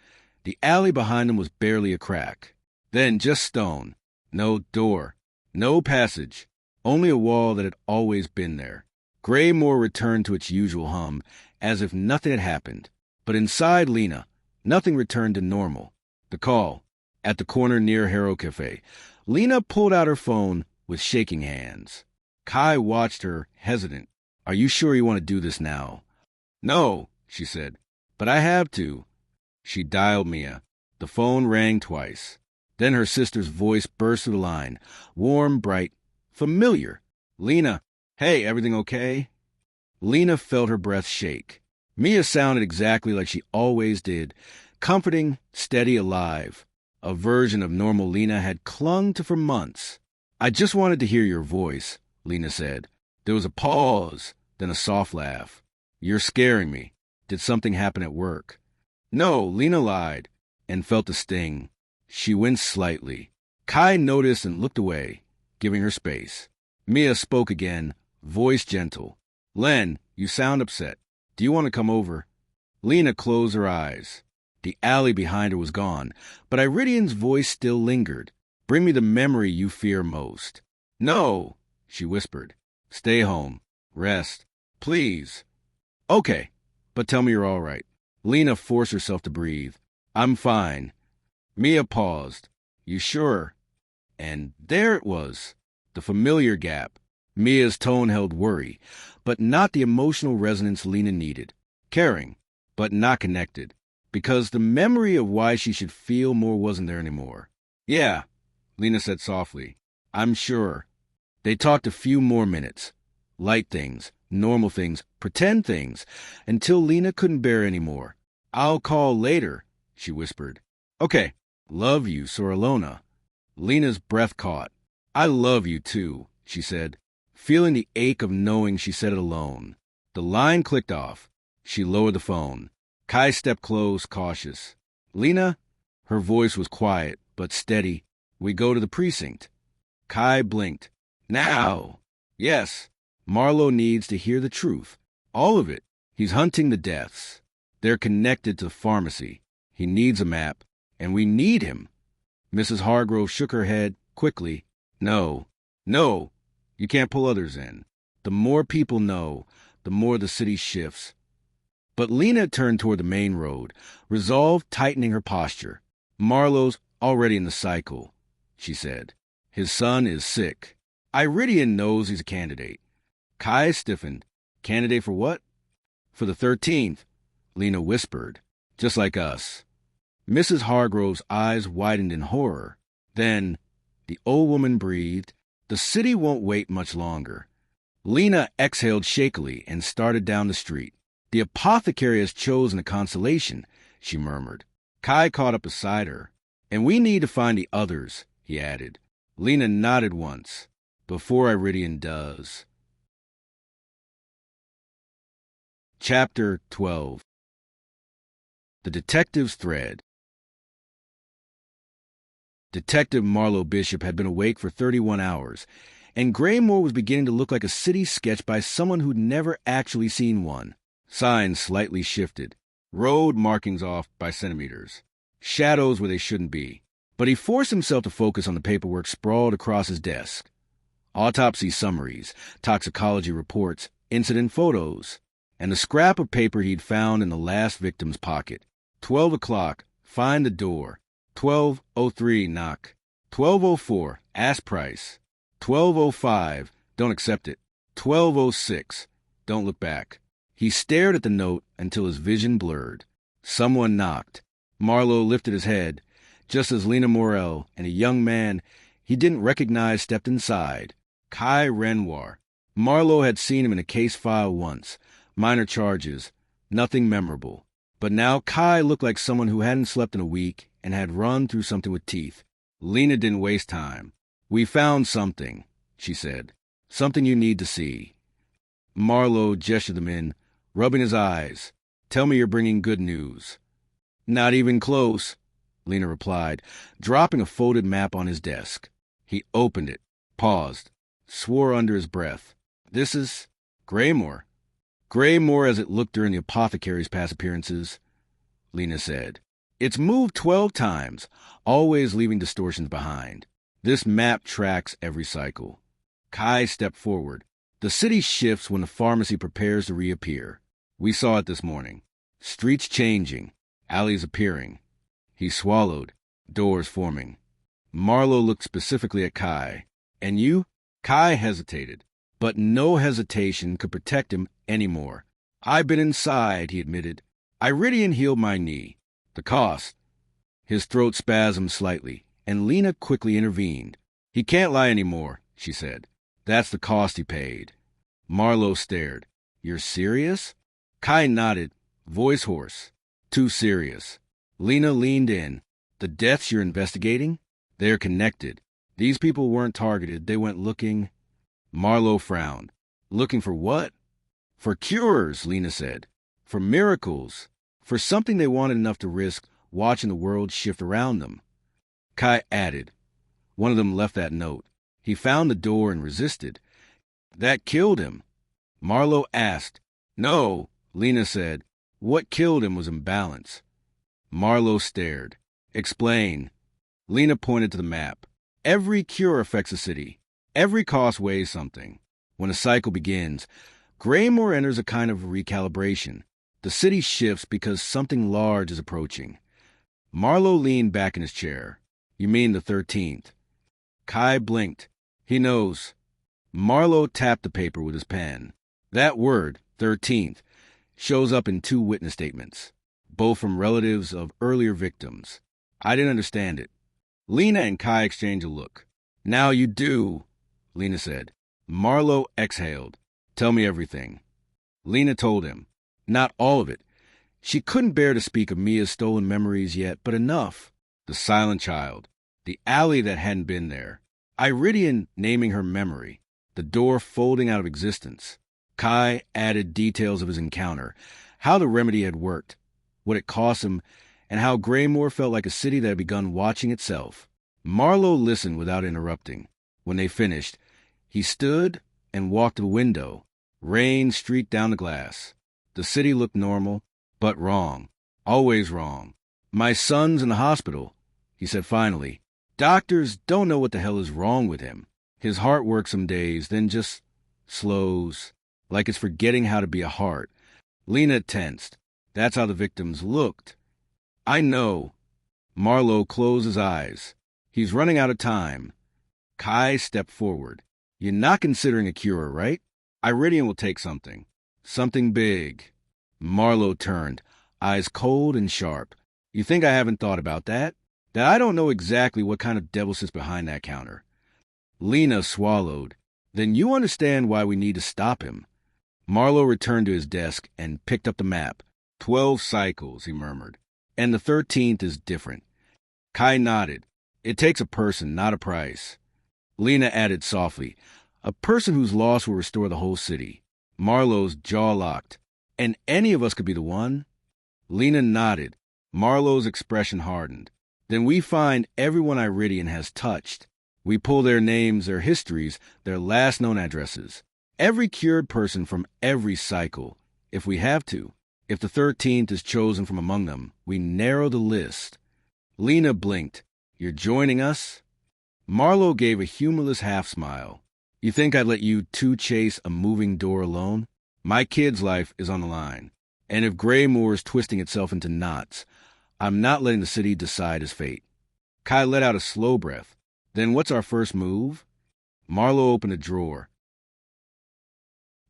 the alley behind them was barely a crack. Then just stone. No door. No passage. Only a wall that had always been there. Greymoor returned to its usual hum, as if nothing had happened. But inside Lena, nothing returned to normal. The call. At the corner near Harrow Cafe, Lena pulled out her phone with shaking hands. Kai watched her, hesitant. Are you sure you want to do this now? No, she said, but I have to. She dialed Mia. The phone rang twice. Then her sister's voice burst through the line, warm, bright, familiar. Lena, hey, everything okay? Lena felt her breath shake. Mia sounded exactly like she always did, comforting, steady, alive. A version of normal Lena had clung to for months. I just wanted to hear your voice, Lena said. There was a pause, then a soft laugh. You're scaring me. Did something happen at work? No, Lena lied, and felt the sting. She winced slightly. Kai noticed and looked away, giving her space. Mia spoke again, voice gentle. Len, you sound upset. Do you want to come over? Lena closed her eyes. The alley behind her was gone, but Iridian's voice still lingered. Bring me the memory you fear most. No, she whispered. Stay home. Rest. Please. Okay, but tell me you're all right. Lena forced herself to breathe. I'm fine. Mia paused. You sure? And there it was, the familiar gap. Mia's tone held worry, but not the emotional resonance Lena needed. Caring, but not connected, because the memory of why she should feel more wasn't there anymore. Yeah, Lena said softly. I'm sure. They talked a few more minutes. Light things, normal things, pretend things, until Lena couldn't bear any more. I'll call later, she whispered. Okay. Love you, Soralona. Lena's breath caught. I love you, too, she said, feeling the ache of knowing she said it alone. The line clicked off. She lowered the phone. Kai stepped close, cautious. Lena? Her voice was quiet, but steady. We go to the precinct. Kai blinked. Now! Yes. Marlowe needs to hear the truth. All of it. He's hunting the deaths. They're connected to the pharmacy. He needs a map, and we need him. Mrs. Hargrove shook her head quickly. No, you can't pull others in. The more people know, the more the city shifts. But Lena turned toward the main road, resolve tightening her posture. Marlowe's already in the cycle, she said. His son is sick. Iridian knows he's a candidate. Kai stiffened. Candidate for what? For the 13th, Lena whispered. Just like us. Mrs. Hargrove's eyes widened in horror. Then, the old woman breathed. The city won't wait much longer. Lena exhaled shakily and started down the street. The apothecary has chosen a constellation, she murmured. Kai caught up beside her. And we need to find the others, he added. Lena nodded once. Before Iridian does. Chapter 12. The Detective's Thread. Detective Marlowe Bishop had been awake for 31 hours, and Greymoor was beginning to look like a city sketch by someone who'd never actually seen one. Signs slightly shifted, road markings off by centimeters, shadows where they shouldn't be. But he forced himself to focus on the paperwork sprawled across his desk. Autopsy summaries, toxicology reports, incident photos, and the scrap of paper he'd found in the last victim's pocket. 12 o'clock, find the door. 12:03, knock. 12:04, ask price. 12:05, don't accept it. 12:06, don't look back. He stared at the note until his vision blurred. Someone knocked. Marlowe lifted his head, just as Lena Morrell and a young man he didn't recognize stepped inside. Kai Renoir. Marlowe had seen him in a case file once. Minor charges, nothing memorable. But now Kai looked like someone who hadn't slept in a week and had run through something with teeth. Lena didn't waste time. We found something, she said. Something you need to see. Marlowe gestured them in, rubbing his eyes. Tell me you're bringing good news. Not even close, Lena replied, dropping a folded map on his desk. He opened it, paused, swore under his breath. This is Greymoor. Greymoor as it looked during the apothecary's past appearances, Lena said. It's moved 12 times, always leaving distortions behind. This map tracks every cycle. Kai stepped forward. The city shifts when the pharmacy prepares to reappear. We saw it this morning. Streets changing, alleys appearing. He swallowed, doors forming. Marlowe looked specifically at Kai. And you? Kai hesitated, but no hesitation could protect him anymore. I've been inside, he admitted. Iridian healed my knee. The cost. His throat spasmed slightly, and Lena quickly intervened. He can't lie anymore, she said. That's the cost he paid. Marlowe stared. You're serious? Kai nodded, voice hoarse. Too serious. Lena leaned in. The deaths you're investigating? They're connected. These people weren't targeted. They went looking. Marlowe frowned. Looking for what? For cures, Lena said. For miracles. For something they wanted enough to risk watching the world shift around them. Kai added. One of them left that note. He found the door and resisted. That killed him. Marlowe asked. No, Lena said. What killed him was imbalance. Marlowe stared. Explain. Lena pointed to the map. Every cure affects a city. Every cost weighs something. When a cycle begins, Greymoor enters a kind of recalibration. The city shifts because something large is approaching. Marlowe leaned back in his chair. You mean the 13th? Kai blinked. He knows. Marlowe tapped the paper with his pen. That word, 13th, shows up in 2 witness statements, both from relatives of earlier victims. I didn't understand it. Lena and Kai exchanged a look. Now you do, Lena said. Marlowe exhaled. Tell me everything. Lena told him. Not all of it. She couldn't bear to speak of Mia's stolen memories yet, but enough. The silent child. The alley that hadn't been there. Iridian naming her memory. The door folding out of existence. Kai added details of his encounter, how the remedy had worked, what it cost him, and how Greymoor felt like a city that had begun watching itself. Marlowe listened without interrupting. When they finished, he stood and walked to the window. Rain streaked down the glass. The city looked normal, but wrong. Always wrong. My son's in the hospital, he said finally. Doctors don't know what the hell is wrong with him. His heart works some days, then just slows, like it's forgetting how to be a heart. Lena tensed. That's how the victims looked. I know. Marlowe closed his eyes. He's running out of time. Kai stepped forward. You're not considering a cure, right? Iridian will take something. Something big. Marlowe turned, eyes cold and sharp. You think I haven't thought about that? That I don't know exactly what kind of devil sits behind that counter. Lena swallowed. Then you understand why we need to stop him. Marlowe returned to his desk and picked up the map. 12 cycles, he murmured. And the 13th is different. Kai nodded. It takes a person, not a price. Lena added softly. A person whose loss will restore the whole city. Marlowe's jaw locked. And any of us could be the one? Lena nodded. Marlowe's expression hardened. Then we find everyone Iridian has touched. We pull their names, their histories, their last known addresses. Every cured person from every cycle, if we have to. If the 13th is chosen from among them, we narrow the list. Lena blinked. You're joining us? Marlowe gave a humorless half-smile. You think I'd let you two chase a moving door alone? My kid's life is on the line. And if Greymoor is twisting itself into knots, I'm not letting the city decide his fate. Kai let out a slow breath. Then what's our first move? Marlowe opened a drawer.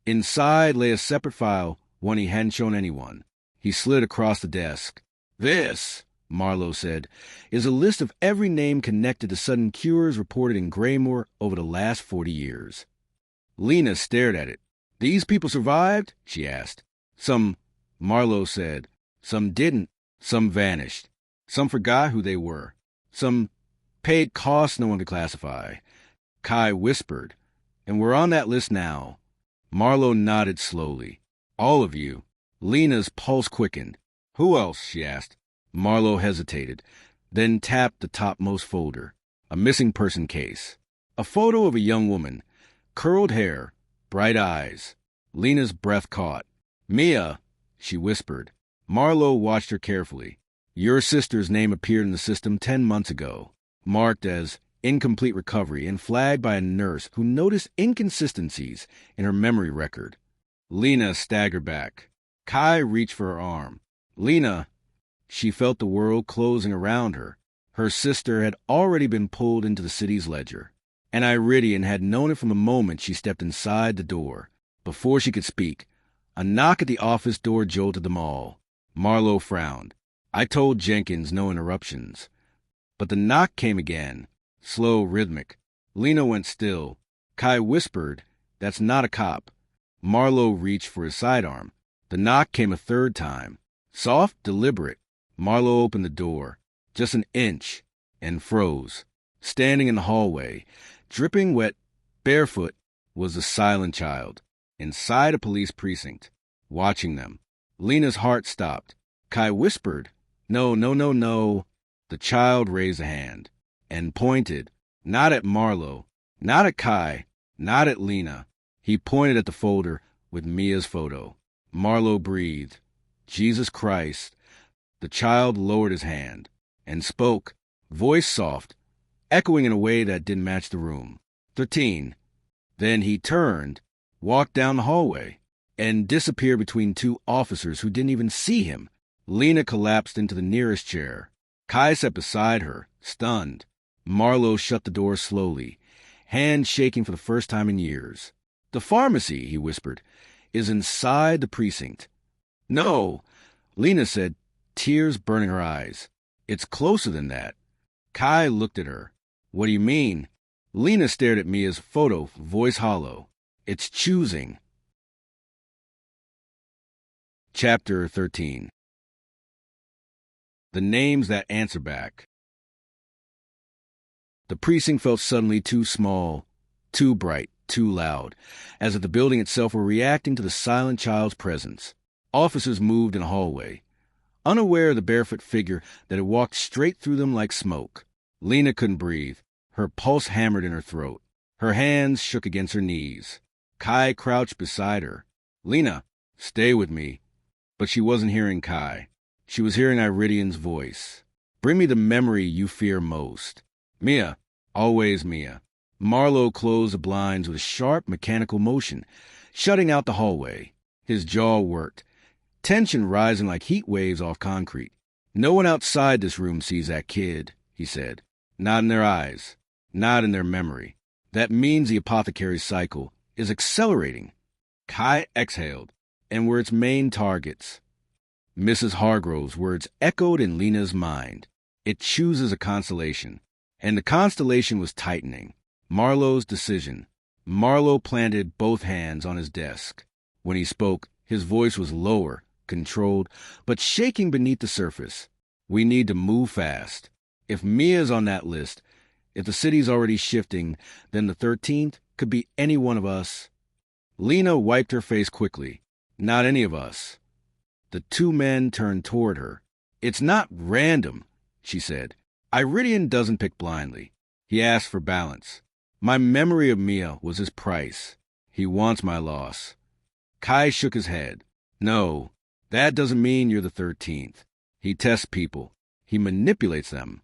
Inside lay a separate file, one he hadn't shown anyone. He slid across the desk. This, Marlowe said, is a list of every name connected to sudden cures reported in Greymoor over the last 40 years. Lena stared at it. These people survived? She asked. Some, Marlowe said. Some didn't. Some vanished. Some forgot who they were. Some paid costs no one could classify. Kai whispered. And we're on that list now. Marlowe nodded slowly. All of you. Lena's pulse quickened. Who else? She asked. Marlowe hesitated, then tapped the topmost folder. A missing person case. A photo of a young woman. Curled hair. Bright eyes. Lena's breath caught. Mia, she whispered. Marlowe watched her carefully. Your sister's name appeared in the system 10 months ago, marked as incomplete recovery and flagged by a nurse who noticed inconsistencies in her memory record. Lena staggered back. Kai reached for her arm. Lena, she felt the world closing around her. Her sister had already been pulled into the city's ledger, and Iridian had known it from the moment she stepped inside the door. Before she could speak, a knock at the office door jolted them all. Marlowe frowned. I told Jenkins no interruptions. But the knock came again, slow, rhythmic. Lena went still. Kai whispered, That's not a cop. Marlowe reached for his sidearm. The knock came a third time. Soft, deliberate. Marlowe opened the door, just an inch, and froze. Standing in the hallway, dripping wet, barefoot, was the silent child, inside a police precinct, watching them. Lena's heart stopped. Kai whispered, No, no, no, no. The child raised a hand and pointed, not at Marlowe, not at Kai, not at Lena. He pointed at the folder with Mia's photo. Marlowe breathed. Jesus Christ. The child lowered his hand and spoke, voice soft, echoing in a way that didn't match the room. 13. Then he turned, walked down the hallway, and disappeared between two officers who didn't even see him. Lena collapsed into the nearest chair. Kai sat beside her, stunned. Marlowe shut the door slowly, hand shaking for the first time in years. "The pharmacy," he whispered, "is inside the precinct." "No," Lena said, tears burning her eyes. "It's closer than that." Kai looked at her. "What do you mean?" Lena stared at Mia's photo, voice hollow. "It's choosing." Chapter 13. The names that answer back. The precinct felt suddenly too small, too bright, too loud, as if the building itself were reacting to the silent child's presence. Officers moved in a hallway, unaware of the barefoot figure that had walked straight through them like smoke. Lena couldn't breathe. Her pulse hammered in her throat. Her hands shook against her knees. Kai crouched beside her. "Lena, stay with me." But she wasn't hearing Kai. She was hearing Iridian's voice. "Bring me the memory you fear most." "Mia, always Mia." Marlowe closed the blinds with a sharp mechanical motion, shutting out the hallway. His jaw worked, tension rising like heat waves off concrete. "No one outside this room sees that kid," he said. "Not in their eyes, not in their memory. That means the apothecary cycle is accelerating." Kai exhaled, and were its main targets. Mrs. Hargrove's words echoed in Lena's mind. "It chooses a constellation." And the constellation was tightening. Marlowe's decision. Marlowe planted both hands on his desk. When he spoke, his voice was lower, controlled, but shaking beneath the surface. "We need to move fast. If Mia's on that list, if the city's already shifting, then the 13th could be any one of us." Lena wiped her face quickly. "Not any of us." The two men turned toward her. "It's not random," she said. "Iridian doesn't pick blindly. He asks for balance. My memory of Mia was his price. He wants my loss." Kai shook his head. "No, that doesn't mean you're the 13th. He tests people. He manipulates them."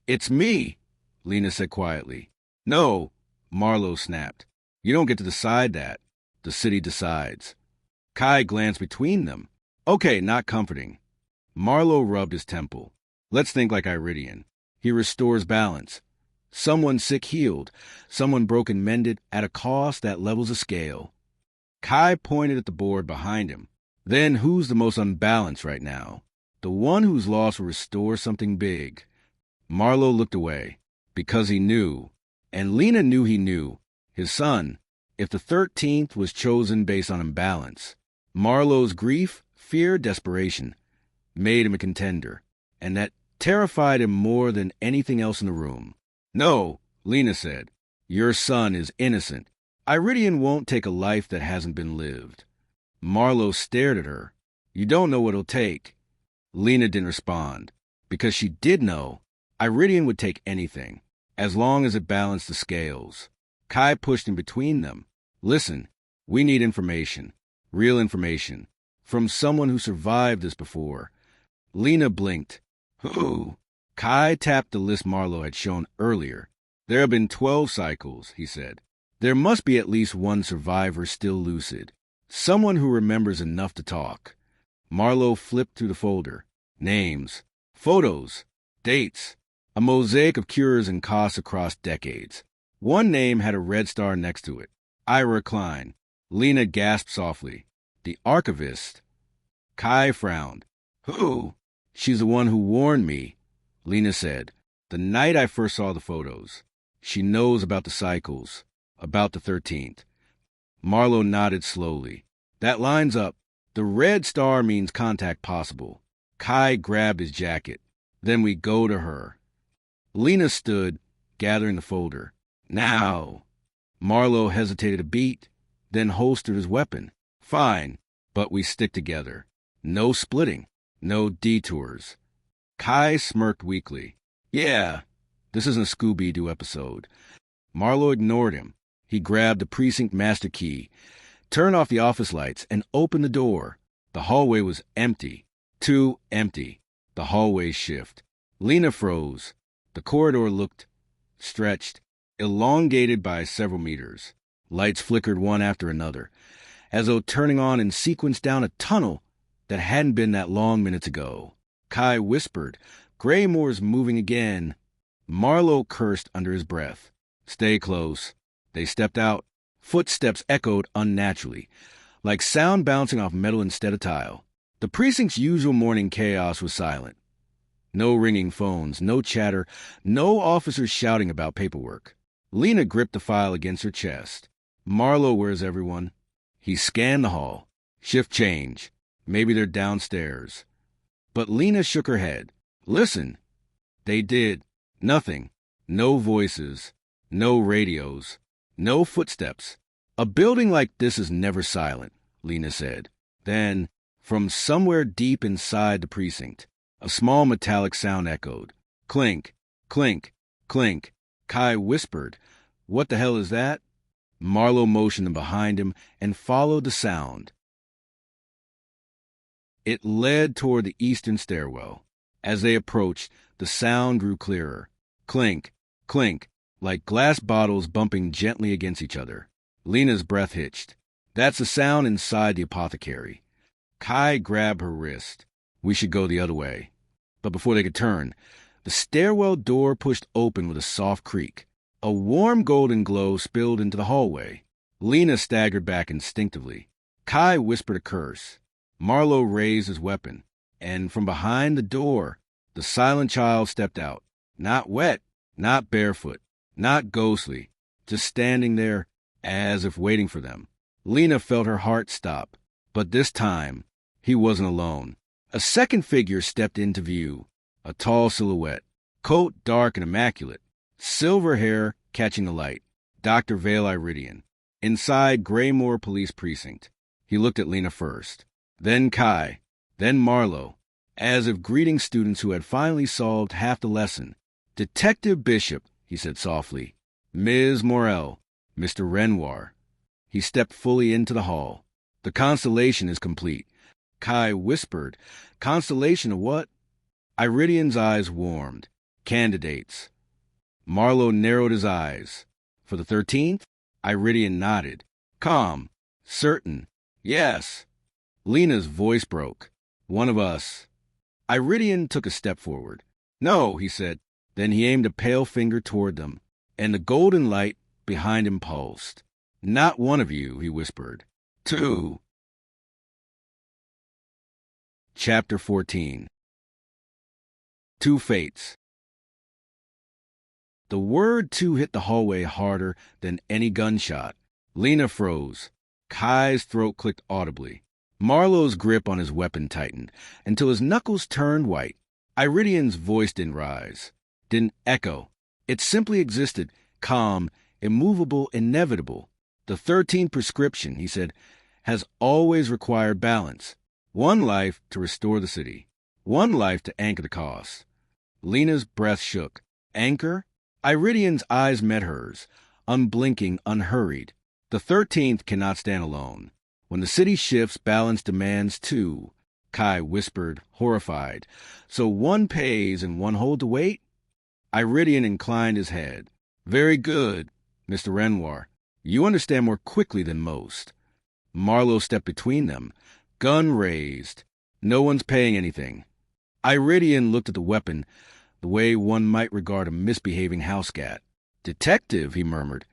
"It's me," Lena said quietly. "No," Marlowe snapped. "You don't get to decide that. The city decides." Kai glanced between them. "Okay, not comforting." Marlowe rubbed his temple. "Let's think like Iridian. He restores balance. Someone sick healed, someone broken mended at a cost that levels a scale." Kai pointed at the board behind him. "Then who's the most unbalanced right now? The one whose loss will restore something big." Marlowe looked away, because he knew, and Lena knew he knew, his son, if the 13th was chosen based on imbalance. Marlowe's grief, fear, desperation made him a contender, and that terrified him more than anything else in the room. "No," Lena said. "Your son is innocent. Iridian won't take a life that hasn't been lived." Marlowe stared at her. "You don't know what it'll take." Lena didn't respond, because she did know Iridian would take anything, as long as it balanced the scales. Kai pushed in between them. "Listen, we need information, real information, from someone who survived this before." Lena blinked. "Who?" Kai tapped the list Marlowe had shown earlier. "There have been 12 cycles," he said. "There must be at least one survivor still lucid. Someone who remembers enough to talk." Marlowe flipped through the folder. Names, photos, dates, a mosaic of cures and costs across decades. One name had a red star next to it. Ira Klein. Lena gasped softly. "The archivist." Kai frowned. "Who?" "She's the one who warned me," Lena said, "the night I first saw the photos. She knows about the cycles, about the 13th. Marlowe nodded slowly. "That lines up. The red star means contact possible." Kai grabbed his jacket. "Then we go to her." Lena stood, gathering the folder. "Now." Marlowe hesitated a beat, then holstered his weapon. "Fine, but we stick together. No splitting, no detours." Kai smirked weakly. "Yeah, this isn't a Scooby-Doo episode." Marlowe ignored him. He grabbed the precinct master key, turned off the office lights, and opened the door. The hallway was empty. Too empty. The hallway shift. Lena froze. The corridor looked stretched, elongated by several meters. Lights flickered one after another, as though turning on in sequence down a tunnel that hadn't been that long minutes ago. Kai whispered, "Greymoor's moving again." Marlowe cursed under his breath. "Stay close." They stepped out. Footsteps echoed unnaturally, like sound bouncing off metal instead of tile. The precinct's usual morning chaos was silent. No ringing phones, no chatter, no officers shouting about paperwork. Lena gripped the file against her chest. "Marlowe, where's everyone?" He scanned the hall. "Shift change. Maybe they're downstairs." But Lena shook her head. "Listen." They did. Nothing. No voices. No radios. No footsteps. "A building like this is never silent," Lena said. Then, from somewhere deep inside the precinct, a small metallic sound echoed. Clink, clink, clink. Kai whispered, "What the hell is that?" Marlowe motioned them behind him and followed the sound. It led toward the eastern stairwell. As they approached, the sound grew clearer. Clink, clink, like glass bottles bumping gently against each other. Lena's breath hitched. "That's the sound inside the apothecary." Kai grabbed her wrist. "We should go the other way." But before they could turn, the stairwell door pushed open with a soft creak. A warm golden glow spilled into the hallway. Lena staggered back instinctively. Kai whispered a curse. Marlowe raised his weapon, and from behind the door, the silent child stepped out. Not wet, not barefoot, not ghostly, just standing there as if waiting for them. Lena felt her heart stop, but this time, he wasn't alone. A second figure stepped into view, a tall silhouette, coat dark and immaculate, silver hair catching the light. Dr. Vale Iridian, inside Greymoor Police Precinct. He looked at Lena first, then Kai, then Marlowe, as if greeting students who had finally solved half the lesson. "Detective Bishop," he said softly. "Ms. Morrell, Mr. Renoir." He stepped fully into the hall. "The constellation is complete." Kai whispered, "Constellation of what?" Iridian's eyes warmed. "Candidates." Marlowe narrowed his eyes. "For the 13th? Iridian nodded. "Calm. Certain. Yes." Lena's voice broke. "One of us." Iridian took a step forward. "No," he said. Then he aimed a pale finger toward them, and the golden light behind him pulsed. "Not one of you," he whispered. "Two." Chapter 14. Two Fates. The word two hit the hallway harder than any gunshot. Lena froze. Kai's throat clicked audibly. Marlowe's grip on his weapon tightened until his knuckles turned white. Iridian's voice didn't rise, didn't echo. It simply existed, calm, immovable, inevitable. "The 13th prescription," he said, "has always required balance. One life to restore the city. One life to anchor the cost." Lena's breath shook. Anchor? Iridian's eyes met hers, unblinking, unhurried. "The 13th cannot stand alone. When the city shifts, balance demands two," Kai whispered, horrified. "So one pays and one holds the weight?" Iridian inclined his head. "Very good, Mr. Renoir. You understand more quickly than most." Marlowe stepped between them, gun raised. "No one's paying anything." Iridian looked at the weapon the way one might regard a misbehaving house cat. "Detective," he murmured,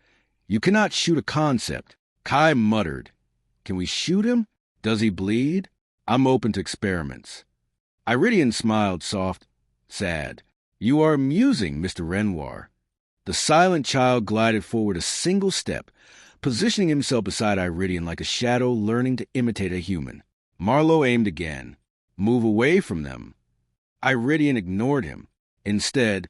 "you cannot shoot a concept." Kai muttered, "Can we shoot him? Does he bleed? I'm open to experiments." Iridian smiled soft, sad. "You are amusing, Mr. Renoir." The silent child glided forward a single step, positioning himself beside Iridian like a shadow learning to imitate a human. Marlowe aimed again. "Move away from them." Iridian ignored him. Instead,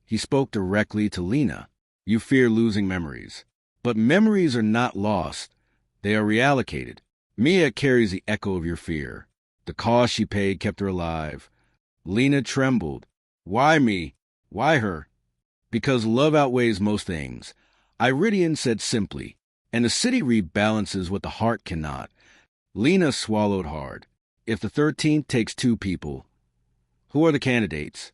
he spoke directly to Lena. "You fear losing memories. But memories are not lost. They are reallocated. Mia carries the echo of your fear. The cost she paid kept her alive." Lena trembled. "Why me? Why her?" "Because love outweighs most things," Iridian said simply, "and the city rebalances what the heart cannot." Lena swallowed hard. "If the 13th takes two people, Who are the candidates?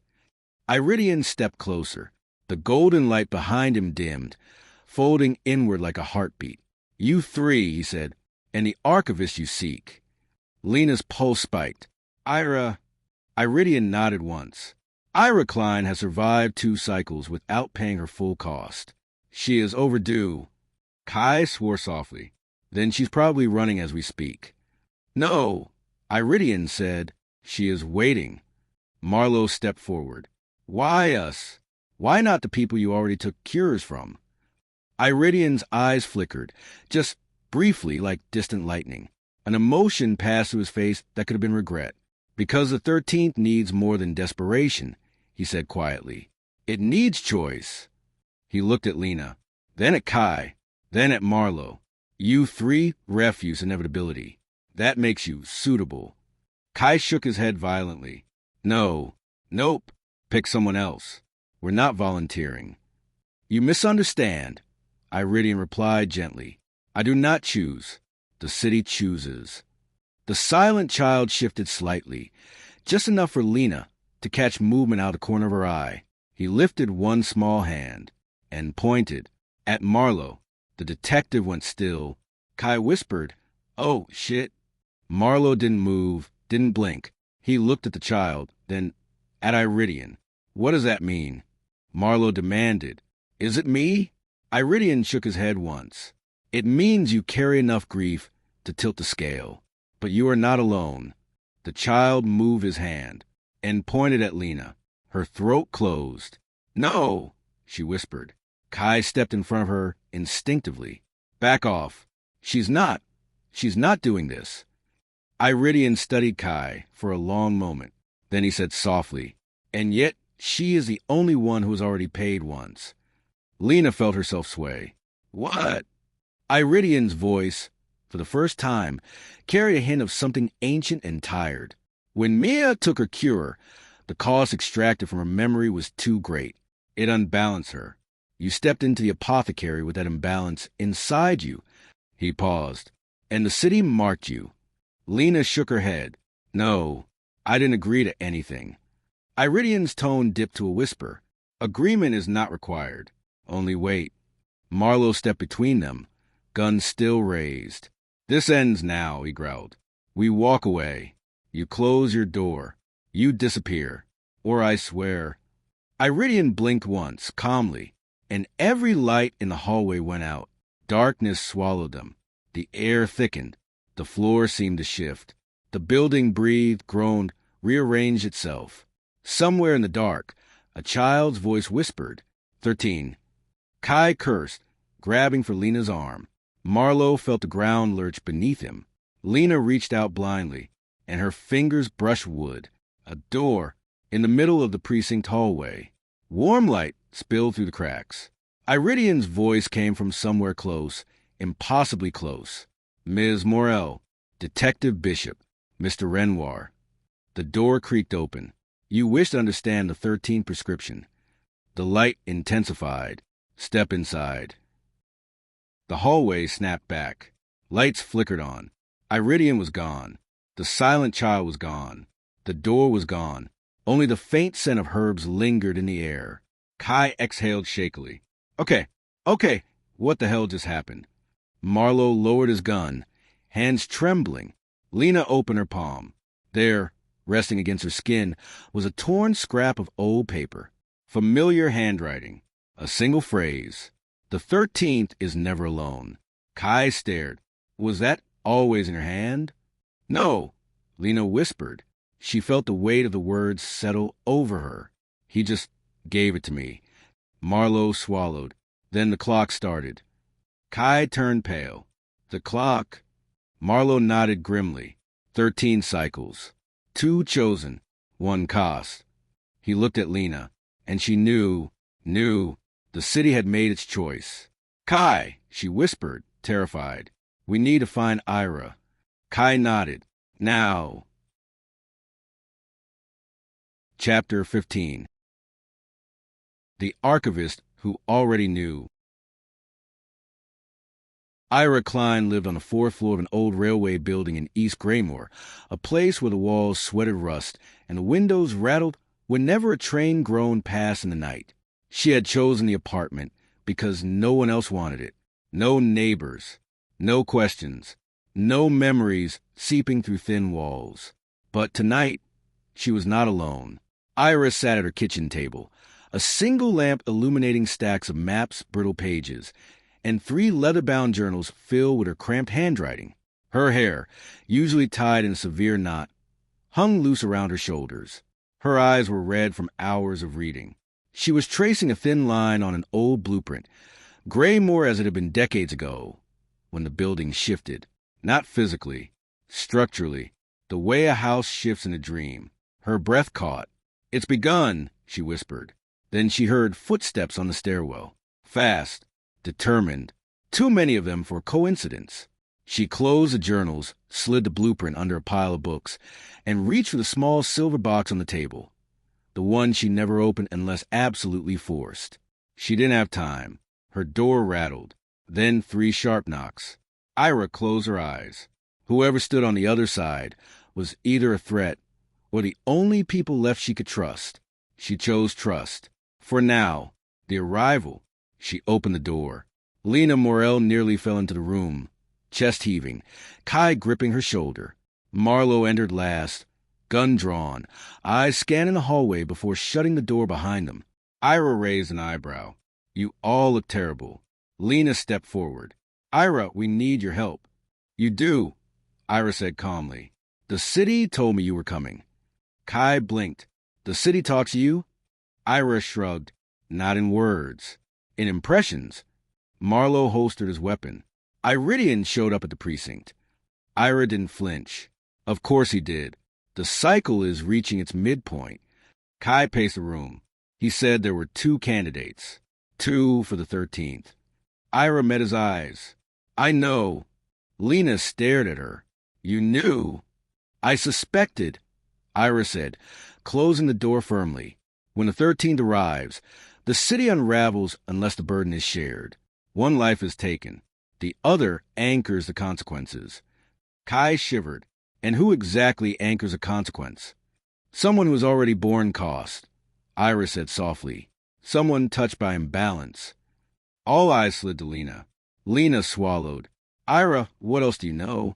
Iridian stepped closer. The golden light behind him dimmed, folding inward like a heartbeat. You three, he said, and the archivist you seek. Lena's pulse spiked. Iridian nodded once. Ira Klein has survived 2 cycles without paying her full cost. She is overdue. Kai swore softly. Then she's probably running as we speak. No, Iridian said. She is waiting. Marlowe stepped forward. Why us? Why not the people you already took cures from? Iridian's eyes flickered, just briefly like distant lightning. An emotion passed through his face that could have been regret. Because the 13th needs more than desperation, he said quietly. It needs choice. He looked at Lena, then at Kai, then at Marlowe. You three refuse inevitability. That makes you suitable. Kai shook his head violently. No. Nope. Pick someone else. We're not volunteering. You misunderstand, Iridian replied gently. I do not choose. The city chooses. The silent child shifted slightly, just enough for Lena to catch movement out of the corner of her eye. He lifted one small hand and pointed at Marlowe. The detective went still. Kai whispered, "Oh, shit." Marlowe didn't move, didn't blink. He looked at the child, then at Iridian. What does that mean? Marlowe demanded. Is it me? Iridian shook his head once. It means you carry enough grief to tilt the scale. But you are not alone. The child moved his hand and pointed at Lena. Her throat closed. No, she whispered. Kai stepped in front of her instinctively. Back off. She's not doing this. Iridian studied Kai for a long moment. Then he said softly, and yet she is the only one who has already paid once. Lena felt herself sway. What? Iridian's voice, for the first time, carried a hint of something ancient and tired. When Mia took her cure, the cost extracted from her memory was too great. It unbalanced her. You stepped into the apothecary with that imbalance inside you. He paused. And the city marked you. Lena shook her head. No, I didn't agree to anything. Iridian's tone dipped to a whisper. Agreement is not required. Only wait. Marlowe stepped between them, gun still raised. This ends now, he growled. We walk away. You close your door. You disappear. Or I swear. Iridian blinked once, calmly, and every light in the hallway went out. Darkness swallowed them. The air thickened. The floor seemed to shift. The building breathed, groaned, rearranged itself. Somewhere in the dark, a child's voice whispered, 13. Kai cursed, grabbing for Lena's arm. Marlowe felt the ground lurch beneath him. Lena reached out blindly, and her fingers brushed wood. A door in the middle of the precinct hallway. Warm light spilled through the cracks. Iridian's voice came from somewhere close, impossibly close. Ms. Morrell, Detective Bishop, Mr. Renoir. The door creaked open. You wish to understand the 13th prescription. The light intensified. Step inside. The hallway snapped back. Lights flickered on. Iridian was gone. The silent child was gone. The door was gone. Only the faint scent of herbs lingered in the air. Kai exhaled shakily. Okay. What the hell just happened? Marlowe lowered his gun, hands trembling. Lena opened her palm. There, resting against her skin, was a torn scrap of old paper. Familiar handwriting. A single phrase. The 13th is never alone. Kai stared. Was that always in her hand? No, Lena whispered. She felt the weight of the words settle over her. He just gave it to me. Marlowe swallowed. Then the clock started. Kai turned pale. The clock. Marlowe nodded grimly. 13 cycles. 2 chosen. 1 cost. He looked at Lena, and she knew. The city had made its choice. Kai, she whispered, terrified. We need to find Ira. Kai nodded. Now. Chapter 15. The archivist who already knew. Ira Klein lived on the fourth floor of an old railway building in East Greymoor, a place where the walls sweated rust and the windows rattled whenever a train groaned past in the night. She had chosen the apartment because no one else wanted it. No neighbors, no questions, no memories seeping through thin walls. But tonight, she was not alone. Ira sat at her kitchen table, a single lamp illuminating stacks of maps, brittle pages, and 3 leather-bound journals filled with her cramped handwriting. Her hair, usually tied in a severe knot, hung loose around her shoulders. Her eyes were red from hours of reading. She was tracing a thin line on an old blueprint, Greymoor as it had been decades ago, when the building shifted. Not physically, structurally, the way a house shifts in a dream. Her breath caught. "It's begun," she whispered. Then she heard footsteps on the stairwell. Fast, determined, too many of them for a coincidence. She closed the journals, slid the blueprint under a pile of books, and reached for the small silver box on the table, the one she never opened unless absolutely forced. She didn't have time. Her door rattled, then 3 sharp knocks. Ira closed her eyes. Whoever stood on the other side was either a threat or the only people left she could trust. She chose trust. For now, the arrival. She opened the door. Lena Morrell nearly fell into the room, chest heaving, Kai gripping her shoulder. Marlowe entered last, gun drawn, eyes scanning the hallway before shutting the door behind them. Ira raised an eyebrow. "You all look terrible." Lena stepped forward. "Ira, we need your help." "You do," Ira said calmly. "The city told me you were coming." Kai blinked. "The city talks to you?" Ira shrugged. "Not in words. In impressions." Marlowe holstered his weapon. "Iridian showed up at the precinct." Ira didn't flinch. "Of course he did. The cycle is reaching its midpoint." Kai paced the room. He said there were 2 candidates. 2 for the 13th. Ira met his eyes. "I know." Lena stared at her. "You knew?" "I suspected," Ira said, closing the door firmly. "When the 13th arrives, the city unravels unless the burden is shared. One life is taken. The other anchors the consequences." Kai shivered. "And who exactly anchors a consequence?" "Someone who has already borne cost," Ira said softly. "Someone touched by imbalance." All eyes slid to Lena. Lena swallowed. "Ira, what else do you know?"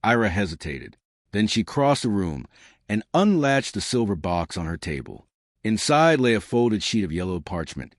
Ira hesitated. Then she crossed the room and unlatched the silver box on her table. Inside lay a folded sheet of yellow parchment,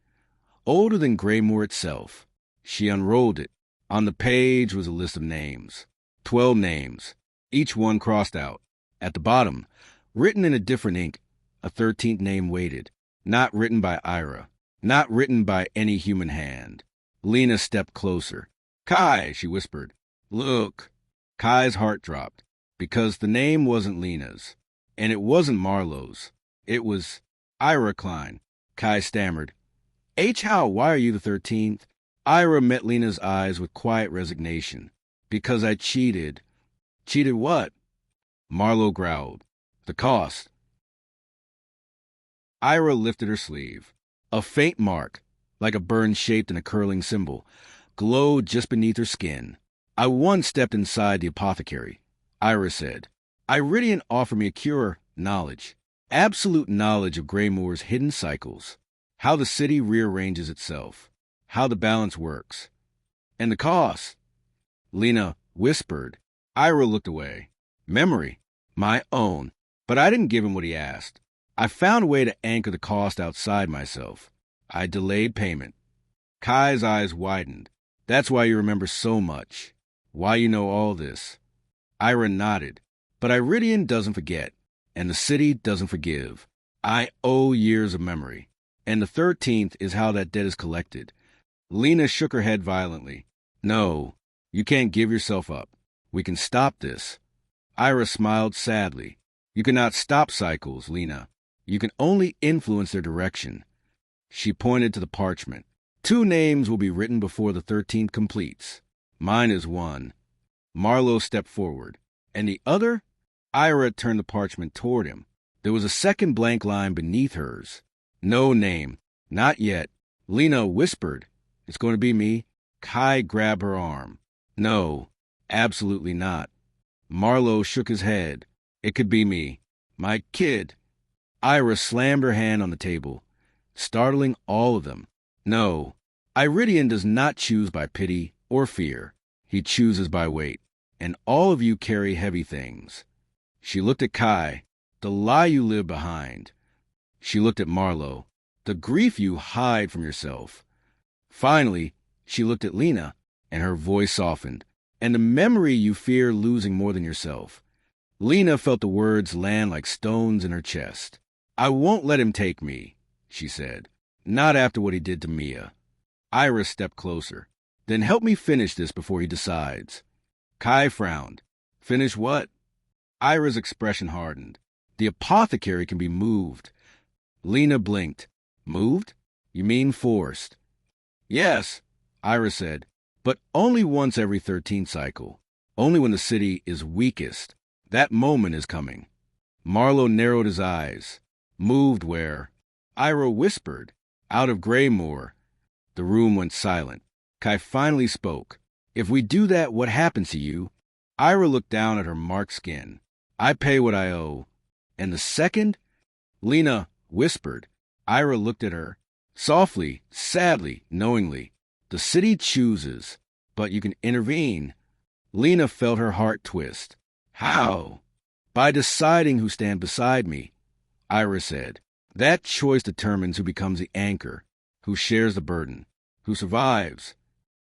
older than Greymoor itself. She unrolled it. On the page was a list of names. 12 names, each one crossed out. At the bottom, written in a different ink, a 13th name waited. Not written by Ira. Not written by any human hand. Lena stepped closer. "Kai," she whispered. "Look." Kai's heart dropped, because the name wasn't Lena's, and it wasn't Marlowe's. It was Ira Klein. Kai stammered. "H. How, why are you the 13th? Ira met Lena's eyes with quiet resignation. "Because I cheated." "Cheated what?" Marlowe growled. "The cost." Ira lifted her sleeve. A faint mark, like a burn shaped in a curling symbol, glowed just beneath her skin. "I once stepped inside the apothecary," Ira said. "Iridian offered me a cure, knowledge. Absolute knowledge of Greymoor's hidden cycles. How the city rearranges itself. How the balance works. And the cost." Lena whispered. Ira looked away. "Memory. My own. But I didn't give him what he asked. I found a way to anchor the cost outside myself. I delayed payment." Kai's eyes widened. "That's why you remember so much. Why you know all this." Ira nodded. "But Iridian doesn't forget, and the city doesn't forgive. I owe years of memory. And the 13th is how that debt is collected." Lena shook her head violently. "No, you can't give yourself up. We can stop this." Ira smiled sadly. "You cannot stop cycles, Lena. You can only influence their direction." She pointed to the parchment. 2 names will be written before the 13th completes. Mine is one." Marlowe stepped forward. "And the other?" Ira turned the parchment toward him. There was a second blank line beneath hers. "No name. Not yet." Lena whispered. "It's going to be me." Kai grabbed her arm. No, absolutely not. Marlowe shook his head. It could be me. My kid. Ira slammed her hand on the table, startling all of them. No, Iridian does not choose by pity or fear. He chooses by weight. And all of you carry heavy things. She looked at Kai. The lie you live behind. She looked at Marlowe. The grief you hide from yourself. Finally, she looked at Lena, and her voice softened. And the memory you fear losing more than yourself. Lena felt the words land like stones in her chest. I won't let him take me, she said. Not after what he did to Mia. Ira stepped closer. Then help me finish this before he decides. Kai frowned. Finish what? Ira's expression hardened. The apothecary can be moved. Lena blinked. Moved? You mean forced? Yes, Ira said, but only once every 13th cycle. Only when the city is weakest. That moment is coming. Marlowe narrowed his eyes. Moved where? Ira whispered. Out of Greymoor. The room went silent. Kai finally spoke. If we do that, what happens to you? Ira looked down at her marked skin. I pay what I owe. And the second? Lena whispered. Ira looked at her. Softly, sadly, knowingly. The city chooses, but you can intervene. Lena felt her heart twist. How? By deciding who stand beside me, Ira said. That choice determines who becomes the anchor, who shares the burden, who survives.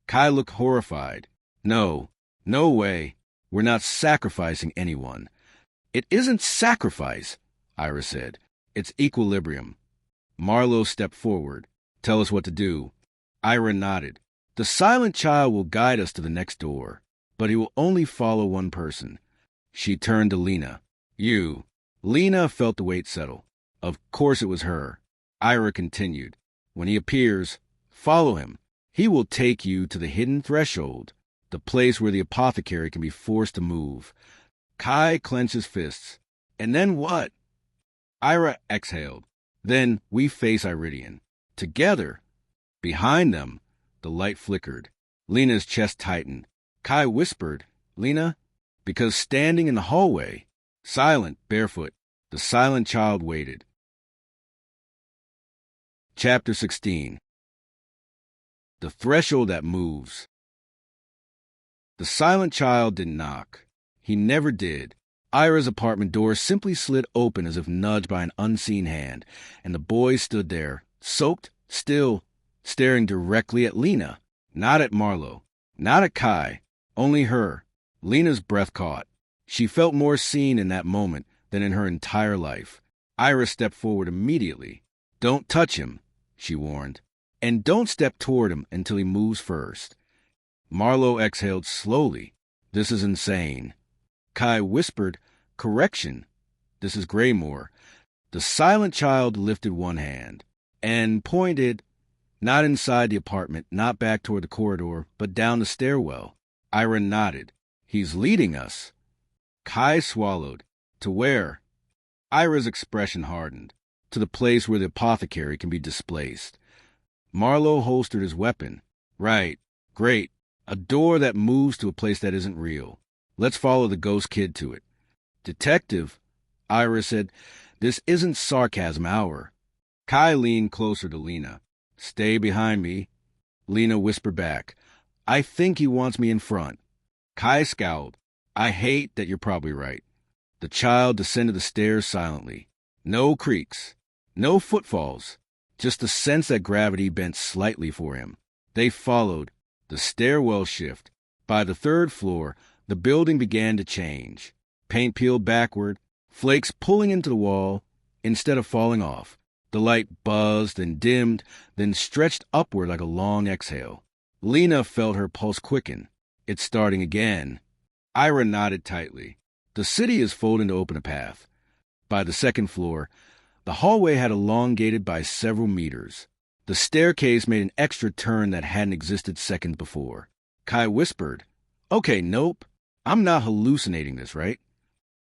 Kai looked horrified. No way. We're not sacrificing anyone. It isn't sacrifice, Ira said. It's equilibrium. Marlowe stepped forward. Tell us what to do. Ira nodded. The silent child will guide us to the next door, but he will only follow one person. She turned to Lena. You. Lena felt the weight settle. Of course it was her. Ira continued. When he appears, follow him. He will take you to the hidden threshold, the place where the apothecary can be forced to move. Kai clenched his fists. And then what? Ira exhaled. Then we face Iridian. Together. Behind them, the light flickered. Lena's chest tightened. Kai whispered, Lena, because standing in the hallway, silent, barefoot, the silent child waited. Chapter 16. The Threshold That Moves. The silent child didn't knock. He never did. Ira's apartment door simply slid open as if nudged by an unseen hand, and the boy stood there, soaked, still, staring directly at Lena, not at Marlowe, not at Kai, only her. Lena's breath caught. She felt more seen in that moment than in her entire life. Ira stepped forward immediately. Don't touch him, she warned, and don't step toward him until he moves first. Marlowe exhaled slowly. This is insane. Kai whispered, correction. This is Greymoor. The silent child lifted one hand and pointed, not inside the apartment, not back toward the corridor, but down the stairwell. Ira nodded. He's leading us. Kai swallowed. To where? Ira's expression hardened. To the place where the apothecary can be displaced. Marlowe holstered his weapon. Right. Great. A door that moves to a place that isn't real. Let's follow the ghost kid to it. Detective, Ira said, this isn't sarcasm hour. Kai leaned closer to Lena. Stay behind me. Lena whispered back. I think he wants me in front. Kai scowled. I hate that you're probably right. The child descended the stairs silently. No creaks. No footfalls. Just the sense that gravity bent slightly for him. They followed. The stairwell shift. By the third floor, the building began to change. Paint peeled backward, flakes pulling into the wall instead of falling off. The light buzzed and dimmed, then stretched upward like a long exhale. Lena felt her pulse quicken. It's starting again. Ira nodded tightly. The city is folding to open a path. By the second floor, the hallway had elongated by several meters. The staircase made an extra turn that hadn't existed seconds before. Kai whispered, Okay, nope. I'm not hallucinating this, right?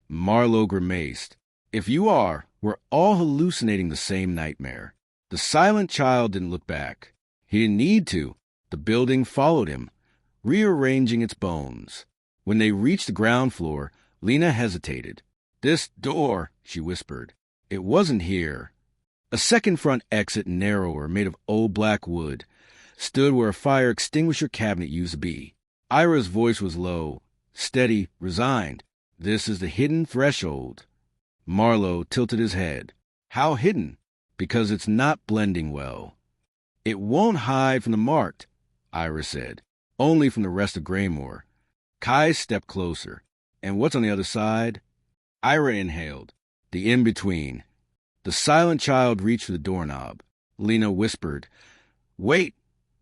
Marlowe grimaced. If you are, we're all hallucinating the same nightmare. The silent child didn't look back. He didn't need to. The building followed him. rearranging its bones. When they reached the ground floor, Lena hesitated. "This door," she whispered. "It wasn't here." A second front exit, narrower, made of old black wood, stood where a fire extinguisher cabinet used to be. Ira's voice was low, steady, resigned. "This is the hidden threshold." Marlowe tilted his head. "How hidden?" "Because it's not blending well." "It won't hide from the marked," Ira said. "Only from the rest of Greymoor." Kai stepped closer. "And what's on the other side?" Ira inhaled. "The in-between." The silent child reached for the doorknob. Lena whispered, "Wait!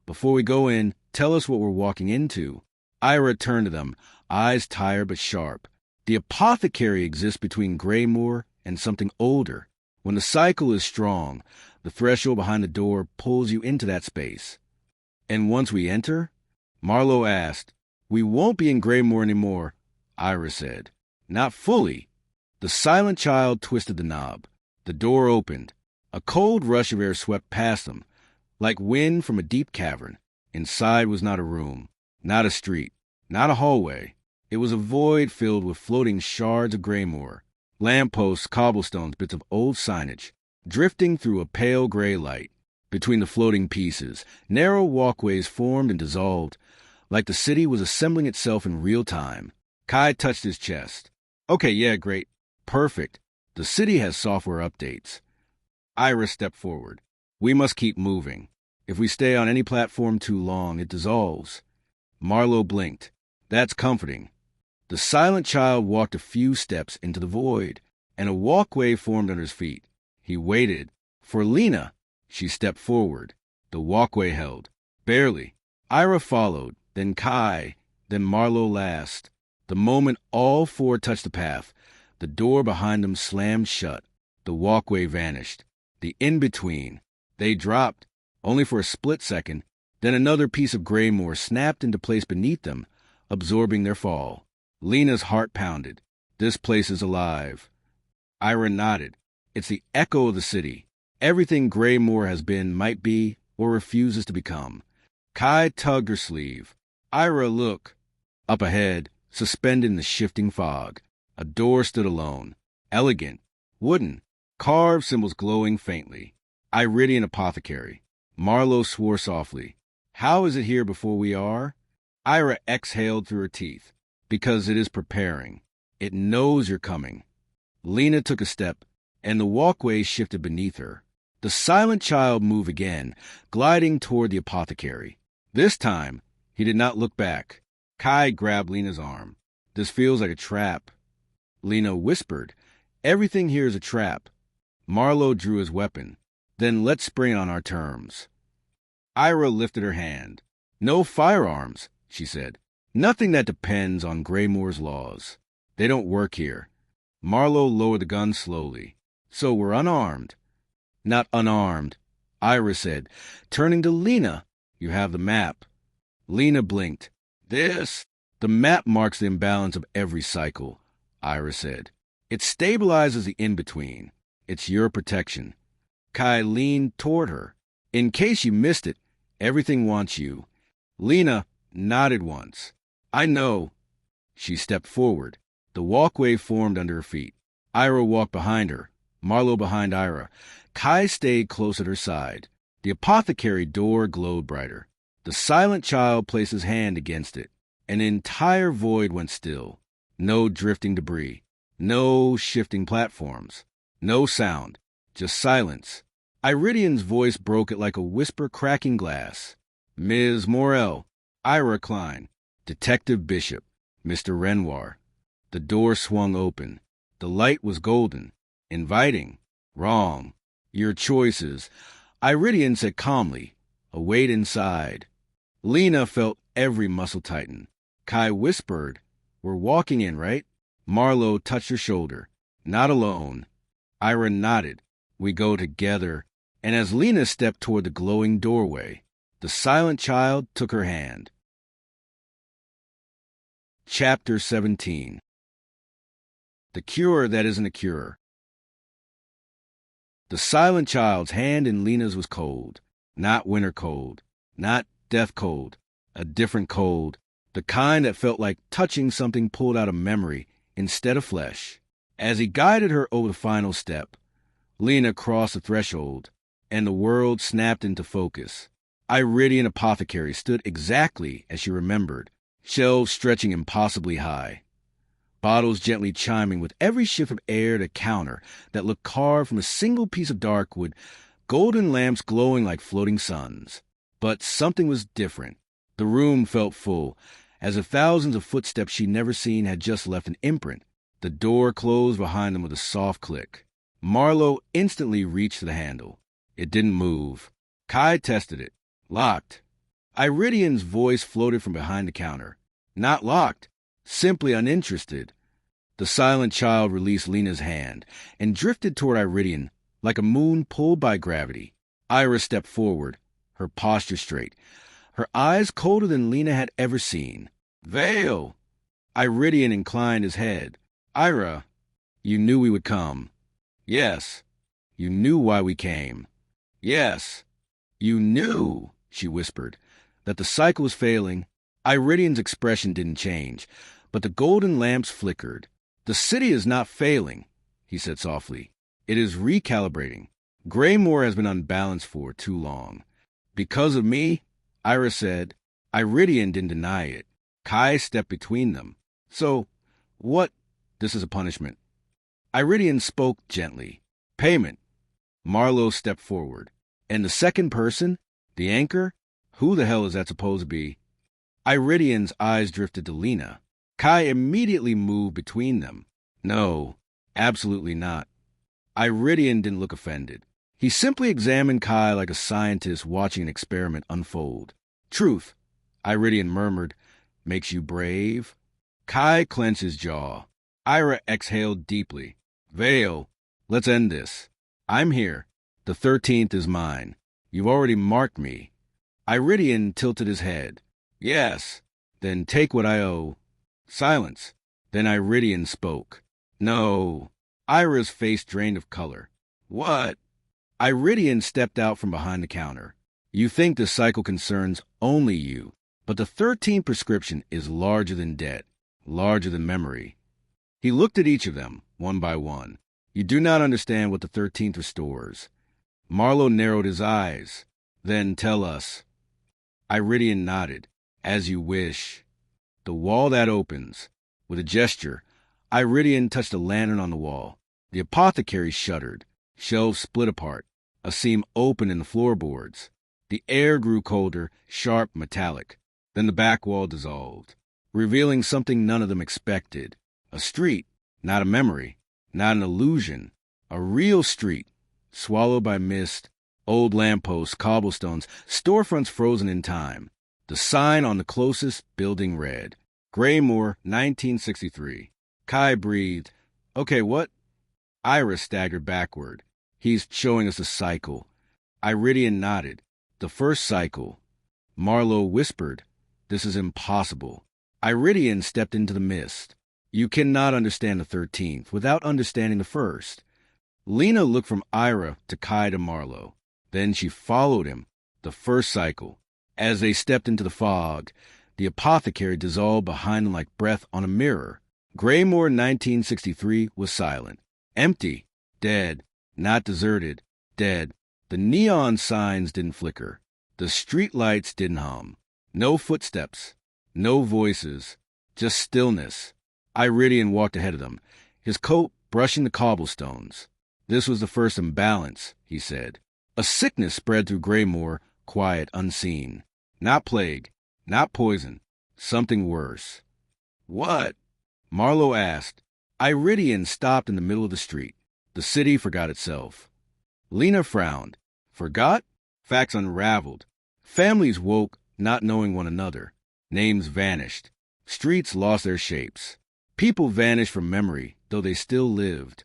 Before we go in, tell us what we're walking into." Ira turned to them, eyes tired but sharp. "The apothecary exists between Greymoor and something older. When the cycle is strong, the threshold behind the door pulls you into that space." "And once we enter?" Marlowe asked. "We won't be in Greymoor anymore," Ira said. "Not fully." The silent child twisted the knob. The door opened. A cold rush of air swept past them, like wind from a deep cavern. Inside was not a room, not a street, not a hallway. It was a void filled with floating shards of Greymoor, lampposts, cobblestones, bits of old signage, drifting through a pale gray light. Between the floating pieces, narrow walkways formed and dissolved, like the city was assembling itself in real time. Kai touched his chest. "Okay, yeah, great. Perfect. The city has software updates." Ira stepped forward. "We must keep moving. If we stay on any platform too long, it dissolves." Marlowe blinked. "That's comforting." The silent child walked a few steps into the void, and a walkway formed under his feet. He waited. For Lena. She stepped forward. The walkway held. Barely. Ira followed, then Kai, then Marlowe last. The moment all four touched the path, the door behind them slammed shut. The walkway vanished. The in-between. They dropped, only for a split second. Then another piece of Greymoor snapped into place beneath them, absorbing their fall. Lena's heart pounded. "This place is alive." Ira nodded. "It's the echo of the city. Everything Greymoor has been, might be, or refuses to become." Kai tugged her sleeve. "Ira, look." Up ahead, suspended in the shifting fog, a door stood alone. Elegant. Wooden. Carved symbols glowing faintly. Iridian Apothecary. Marlowe swore softly. "How is it here before we are?" Ira exhaled through her teeth. "Because it is preparing. It knows you're coming." Lena took a step, and the walkway shifted beneath her. The silent child moved again, gliding toward the apothecary. This time, he did not look back. Kai grabbed Lena's arm. "This feels like a trap." Lena whispered, "Everything here is a trap." Marlowe drew his weapon. "Then let's spring it on our terms." Ira lifted her hand. "No firearms," she said. "Nothing that depends on Greymoor's laws. They don't work here." Marlowe lowered the gun slowly. "So we're unarmed." "Not unarmed," Ira said, turning to Lena. "You have the map." Lena blinked. "This?" "The map marks the imbalance of every cycle," Ira said. "It stabilizes the in-between. It's your protection." Kai leaned toward her. "In case you missed it, everything wants you." Lena nodded once. "I know." She stepped forward. The walkway formed under her feet. Ira walked behind her, Marlowe behind Ira. Kai stayed close at her side. The apothecary door glowed brighter. The silent child placed his hand against it. An entire void went still. No drifting debris. No shifting platforms. No sound. Just silence. Iridian's voice broke it like a whisper cracking glass. "Ms. Morrell." Ira Klein. "Detective Bishop." "Mr. Renoir." The door swung open. The light was golden. Inviting. Wrong. "Your choices." Iridian said calmly. "Await inside." Lena felt every muscle tighten. Kai whispered, "We're walking in, right?" Marlowe touched her shoulder. "Not alone." Ira nodded. "We go together." And as Lena stepped toward the glowing doorway, the silent child took her hand. Chapter 17. The Cure That Isn't a Cure. The silent child's hand in Lena's was cold. Not winter cold. Not death cold. A different cold. the kind that felt like touching something pulled out of memory instead of flesh. As he guided her over the final step, Lena crossed the threshold, and the world snapped into focus. Iridian Apothecary stood exactly as she remembered, shelves stretching impossibly high, bottles gently chiming with every shift of air to counter that looked carved from a single piece of dark wood, golden lamps glowing like floating suns. But something was different. The room felt full, as if thousands of footsteps she'd never seen had just left an imprint. The door closed behind them with a soft click. Marlowe instantly reached for the handle. It didn't move. Kai tested it. Locked. Iridian's voice floated from behind the counter. Not locked. Simply uninterested. The silent child released Lena's hand and drifted toward Iridian like a moon pulled by gravity. Ira stepped forward, her posture straight, her eyes colder than Lena had ever seen. Vale! Iridian inclined his head. Ira, you knew we would come. Yes. You knew why we came. Yes. You knew, she whispered, that the cycle was failing. Iridian's expression didn't change, but the golden lamps flickered. The city is not failing, he said softly. It is recalibrating. Greymoor has been unbalanced for too long. Because of me, Ira said. Iridian didn't deny it. Kai stepped between them. So, what? This is a punishment. Iridian spoke gently. Payment. Marlowe stepped forward. And the second person? The anchor? Who the hell is that supposed to be? Iridian's eyes drifted to Lena. Kai immediately moved between them. No, absolutely not. Iridian didn't look offended. He simply examined Kai like a scientist watching an experiment unfold. Truth, Iridian murmured, makes you brave? Kai clenched his jaw. Ira exhaled deeply. Vale, let's end this. I'm here. The 13th is mine. You've already marked me. Iridian tilted his head. Yes. Then take what I owe. Silence. Then Iridian spoke. No. Ira's face drained of color. What? Iridian stepped out from behind the counter. You think the cycle concerns only you, but the 13th prescription is larger than debt, larger than memory. He looked at each of them, one by one. You do not understand what the 13th restores. Marlowe narrowed his eyes. Then tell us. Iridian nodded. As you wish. The wall that opens. With a gesture, Iridian touched a lantern on the wall. The apothecary shuddered. Shelves split apart. A seam opened in the floorboards. The air grew colder, sharp, metallic. Then the back wall dissolved, revealing something none of them expected. A street, not a memory, not an illusion. A real street, swallowed by mist, old lampposts, cobblestones, storefronts frozen in time. The sign on the closest building read, Greymoor, 1963. Kai breathed. Okay, what? Ira staggered backward. He's showing us a cycle. Iridian nodded. The first cycle. Marlowe whispered, this is impossible. Iridian stepped into the mist. You cannot understand the 13th without understanding the first. Lena looked from Ira to Kai to Marlowe. Then she followed him. The first cycle. As they stepped into the fog, the apothecary dissolved behind them like breath on a mirror. Greymoor 1963 was silent. Empty. Dead. Not deserted. Dead. The neon signs didn't flicker. The street lights didn't hum. No footsteps. No voices. Just stillness. Iridian walked ahead of them, his coat brushing the cobblestones. This was the first imbalance, he said. A sickness spread through Greymoor, quiet, unseen. Not plague. Not poison. Something worse. What? Marlowe asked. Iridian stopped in the middle of the street. The city forgot itself. Lena frowned. Forgot? Facts unraveled. Families woke, not knowing one another. Names vanished. Streets lost their shapes. People vanished from memory, though they still lived.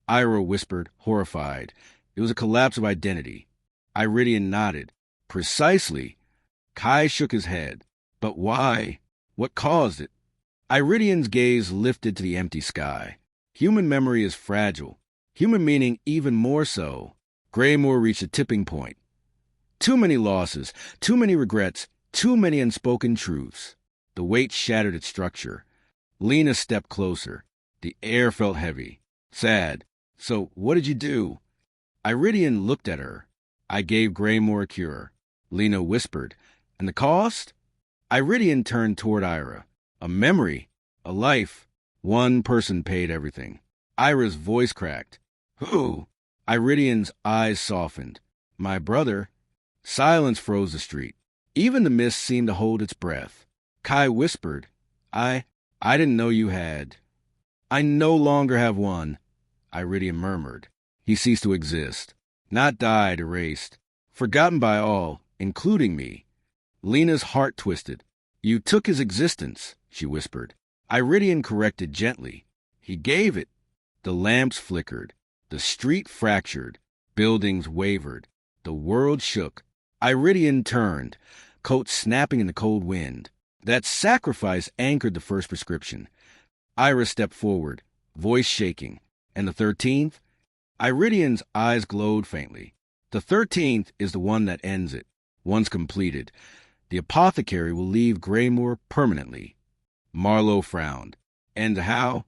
Ira whispered, horrified. It was a collapse of identity. Iridian nodded. Precisely. Kai shook his head. But why? What caused it? Iridian's gaze lifted to the empty sky. Human memory is fragile. Human meaning even more so. Greymoor reached a tipping point. Too many losses, too many regrets, too many unspoken truths. The weight shattered its structure. Lena stepped closer. The air felt heavy. Sad. So, what did you do? Iridian looked at her. I gave Greymoor a cure. Lena whispered. And the cost? Iridian turned toward Ira. A memory. A life. One person paid everything. Ira's voice cracked. Who? Iridian's eyes softened. My brother. Silence froze the street. Even the mist seemed to hold its breath. Kai whispered. I didn't know you had. I no longer have one. Iridian murmured. He ceased to exist. Not died, erased. Forgotten by all, including me. Lena's heart twisted. You took his existence, she whispered. Iridian corrected gently. He gave it. The lamps flickered. The street fractured. Buildings wavered. The world shook. Iridian turned, coat snapping in the cold wind. That sacrifice anchored the first prescription. Ira stepped forward, voice shaking. And the 13th? Iridian's eyes glowed faintly. The 13th is the one that ends it. Once completed, the apothecary will leave Greymoor permanently. Marlowe frowned. And how?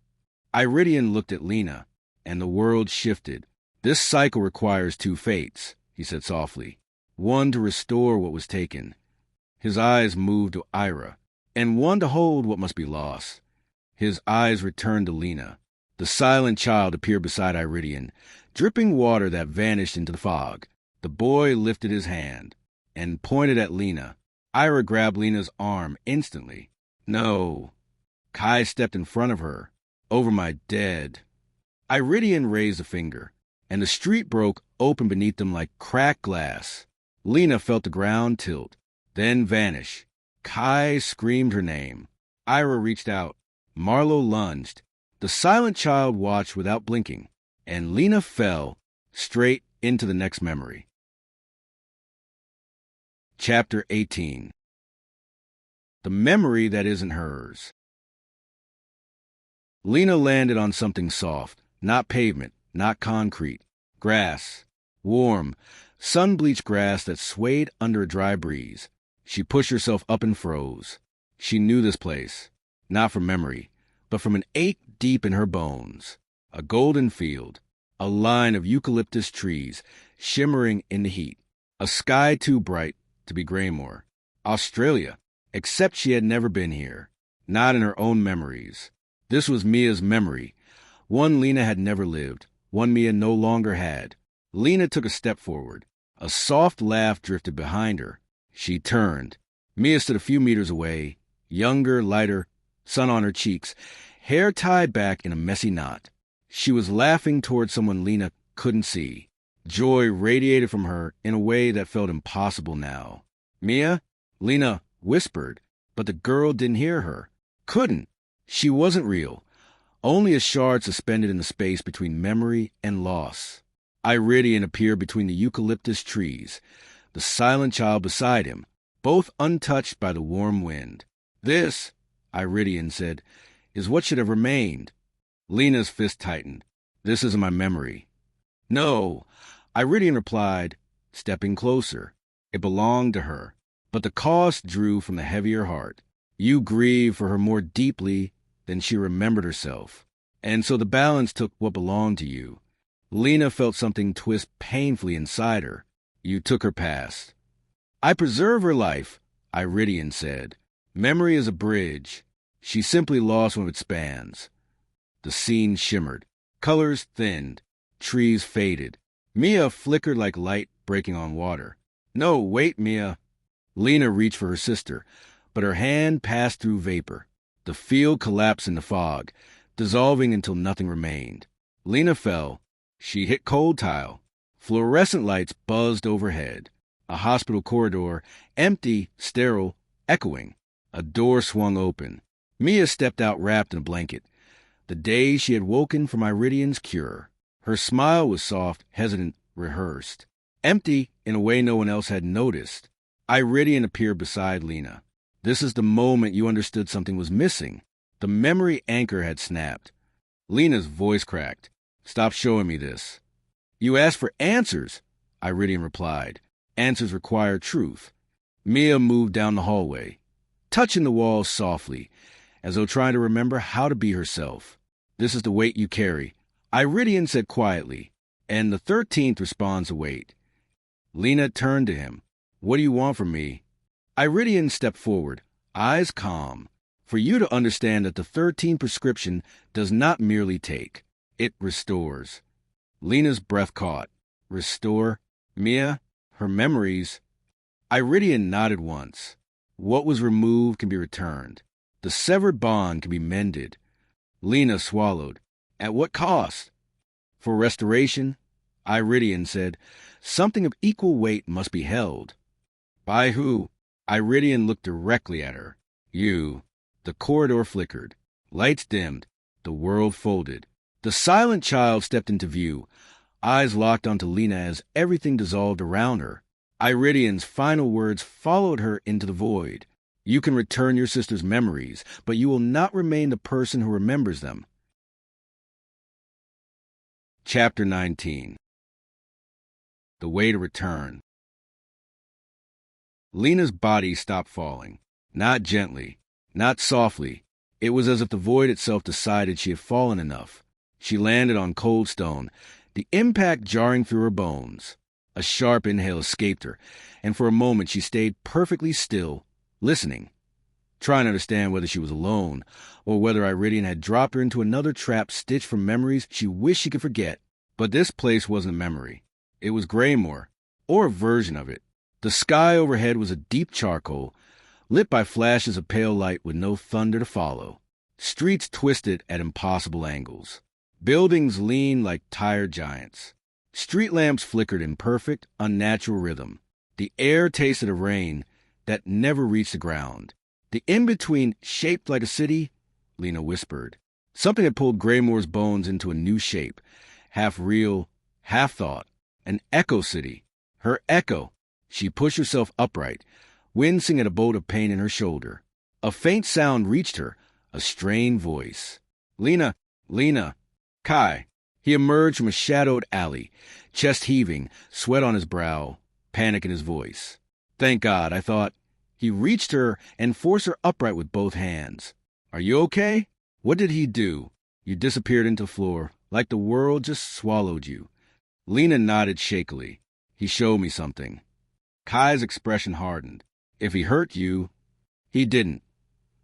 Iridian looked at Lena, and the world shifted. This cycle requires two fates, he said softly. One to restore what was taken. His eyes moved to Ira, and one to hold what must be lost. His eyes returned to Lena. The silent child appeared beside Iridian, dripping water that vanished into the fog. The boy lifted his hand and pointed at Lena. Ira grabbed Lena's arm instantly. No. Kai stepped in front of her. Over my dead. Iridian raised a finger, and the street broke open beneath them like cracked glass. Lena felt the ground tilt, then vanish. Kai screamed her name. Ira reached out. Marlowe lunged. The silent child watched without blinking, and Lena fell straight into the next memory. Chapter 18. The memory that isn't hers. Lena landed on something soft, not pavement, not concrete. Grass. Warm, sun-bleached grass that swayed under a dry breeze. She pushed herself up and froze. She knew this place, not from memory, but from an ache deep in her bones. A golden field, a line of eucalyptus trees shimmering in the heat, a sky too bright to be Greymoor. Australia, except she had never been here, not in her own memories. This was Mia's memory, one Lena had never lived, one Mia no longer had. Lena took a step forward. A soft laugh drifted behind her. She turned. Mia stood a few meters away, younger, lighter, sun on her cheeks, hair tied back in a messy knot. She was laughing toward someone Lena couldn't see. Joy radiated from her in a way that felt impossible now. Mia? Lena whispered, but the girl didn't hear her. Couldn't. She wasn't real. Only a shard suspended in the space between memory and loss. Iridian appeared between the eucalyptus trees, the silent child beside him, both untouched by the warm wind. This, Iridian said, is what should have remained. Lena's fist tightened. This isn't my memory. No, Iridian replied, stepping closer. It belonged to her, but the cost drew from the heavier heart. You grieved for her more deeply than she remembered herself, and so the balance took what belonged to you. Lena felt something twist painfully inside her. You took her past. I preserve her life, Iridian said. Memory is a bridge. She simply lost one of its spans. The scene shimmered. Colors thinned. Trees faded. Mia flickered like light breaking on water. No, wait, Mia. Lena reached for her sister, but her hand passed through vapor. The field collapsed in the fog, dissolving until nothing remained. Lena fell. She hit cold tile. Fluorescent lights buzzed overhead. A hospital corridor, empty, sterile, echoing. A door swung open. Mia stepped out wrapped in a blanket. The day she had woken from Iridian's cure. Her smile was soft, hesitant, rehearsed. Empty in a way no one else had noticed. Iridian appeared beside Lena. This is the moment you understood something was missing. The memory anchor had snapped. Lena's voice cracked. Stop showing me this. You asked for answers, Iridian replied. Answers require truth. Mia moved down the hallway. touching the walls softly, as though trying to remember how to be herself. "This is the weight you carry," Iridian said quietly, and the 13th responds to weight. Lena turned to him. "What do you want from me?" Iridian stepped forward, eyes calm. "For you to understand that the 13th prescription does not merely take, it restores." Lena's breath caught. Restore? Mia? Her memories? Iridian nodded once. What was removed can be returned. The severed bond can be mended. Lena swallowed. At what cost? For restoration, Iridian said, something of equal weight must be held. By who? Iridian looked directly at her. You. The corridor flickered. Lights dimmed. The world folded. The silent child stepped into view, eyes locked onto Lena as everything dissolved around her. Iridian's final words followed her into the void. You can return your sister's memories, but you will not remain the person who remembers them. Chapter 19. The Way to Return. Lena's body stopped falling. Not gently, not softly. It was as if the void itself decided she had fallen enough. She landed on cold stone, the impact jarring through her bones. A sharp inhale escaped her, and for a moment she stayed perfectly still, listening, trying to understand whether she was alone, or whether Iridian had dropped her into another trap stitched from memories she wished she could forget. But this place wasn't a memory. It was Greymoor, or a version of it. The sky overhead was a deep charcoal, lit by flashes of pale light with no thunder to follow. Streets twisted at impossible angles. Buildings leaned like tired giants. Street lamps flickered in perfect, unnatural rhythm. The air tasted of rain that never reached the ground. The in-between shaped like a city, Lena whispered. Something had pulled Greymoor's bones into a new shape, half real, half thought. An echo city. Her echo. She pushed herself upright, wincing at a bolt of pain in her shoulder. A faint sound reached her, a strained voice. Lena, Lena. Kai. He emerged from a shadowed alley, chest heaving, sweat on his brow, panic in his voice. Thank God, I thought. He reached her and forced her upright with both hands. Are you okay? What did he do? You disappeared into the floor, like the world just swallowed you. Lena nodded shakily. He showed me something. Kai's expression hardened. If he hurt you... He didn't,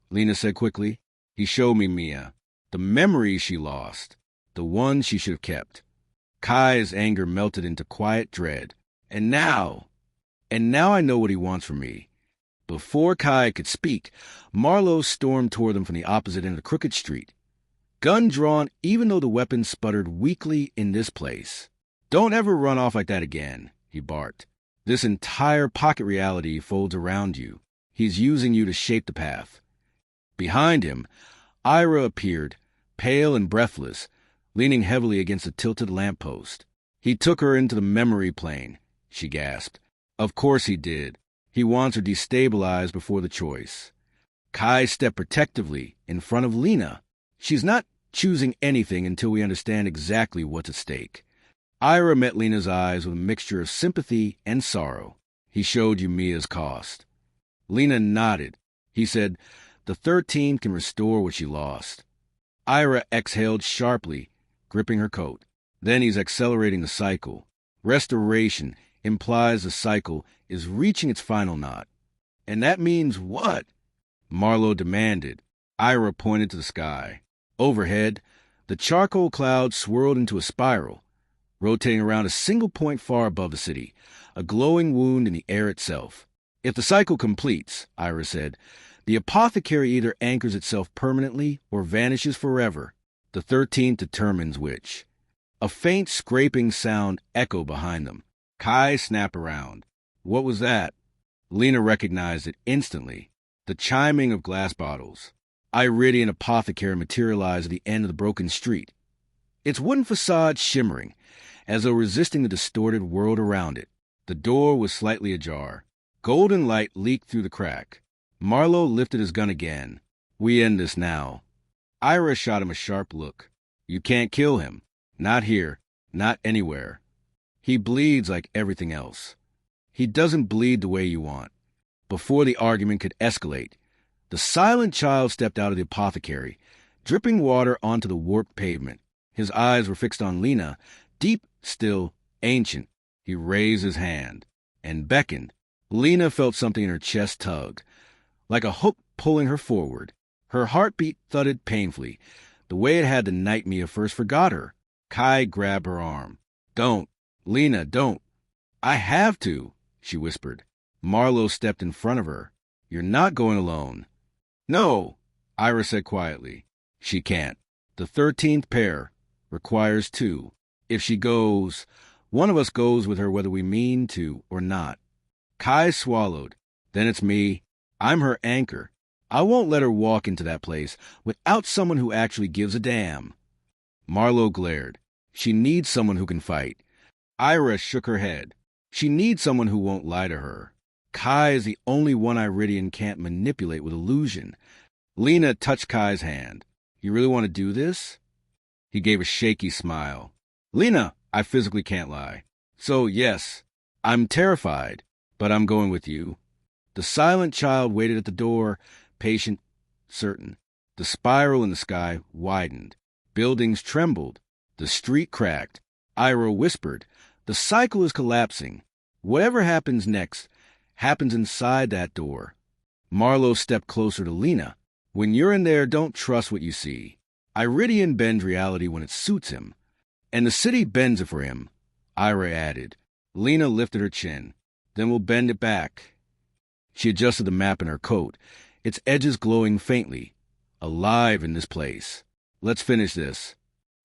Lena said quickly. He showed me Mia. The memories she lost. The one she should have kept. Kai's anger melted into quiet dread. And now I know what he wants from me. Before Kai could speak, Marlowe stormed toward them from the opposite end of the crooked street. Gun drawn, even though the weapon sputtered weakly in this place. Don't ever run off like that again, he barked. This entire pocket reality folds around you. He's using you to shape the path. Behind him, Ira appeared, pale and breathless, leaning heavily against a tilted lamppost. He took her into the memory plane, she gasped. Of course he did. He wants her destabilized before the choice. Kai stepped protectively in front of Lena. She's not choosing anything until we understand exactly what's at stake. Ira met Lena's eyes with a mixture of sympathy and sorrow. He showed you Mia's cost. Lena nodded. He said, the 13th can restore what she lost. Ira exhaled sharply, gripping her coat. Then he's accelerating the cycle. Restoration implies the cycle is reaching its final knot. And that means what? Marlowe demanded. Ira pointed to the sky. Overhead, the charcoal cloud swirled into a spiral, rotating around a single point far above the city, a glowing wound in the air itself. If the cycle completes, Ira said, the apothecary either anchors itself permanently or vanishes forever. The 13th determines which. A faint scraping sound echoed behind them. Kai snapped around. What was that? Lena recognized it instantly. The chiming of glass bottles. Iridian Apothecary materialized at the end of the broken street. Its wooden facade shimmering, as though resisting the distorted world around it. The door was slightly ajar. Golden light leaked through the crack. Marlowe lifted his gun again. We end this now. Ira shot him a sharp look. You can't kill him. Not here. Not anywhere. He bleeds like everything else. He doesn't bleed the way you want. Before the argument could escalate, The silent child stepped out of the apothecary, dripping water onto the warped pavement. His eyes were fixed on Lena, deep, still, ancient. He raised his hand and beckoned. Lena felt something in her chest tug, like a hook pulling her forward. Her heartbeat thudded painfully, the way it had the night Mia first forgot her. Kai grabbed her arm. "Don't. Lena, don't." "I have to," she whispered. Marlowe stepped in front of her. "You're not going alone." "No," Ira said quietly. "She can't. The 13th pair requires two. If she goes, one of us goes with her whether we mean to or not." Kai swallowed. "Then it's me. I'm her anchor. I won't let her walk into that place without someone who actually gives a damn." Marlowe glared. "She needs someone who can fight." Ira shook her head. "She needs someone who won't lie to her. Kai is the only one Iridian can't manipulate with illusion." Lena touched Kai's hand. "You really want to do this?" He gave a shaky smile. "Lena, I physically can't lie. So, yes, I'm terrified, but I'm going with you." The silent child waited at the door, patient, certain. The spiral in the sky widened. Buildings trembled. The street cracked. Ira whispered, "The cycle is collapsing. Whatever happens next happens inside that door." Marlowe stepped closer to Lena. "When you're in there, don't trust what you see. Iridian bends reality when it suits him. And the city bends it for him," Ira added. Lena lifted her chin. "Then we'll bend it back." She adjusted the map in her coat, its edges glowing faintly. "Alive in this place. Let's finish this."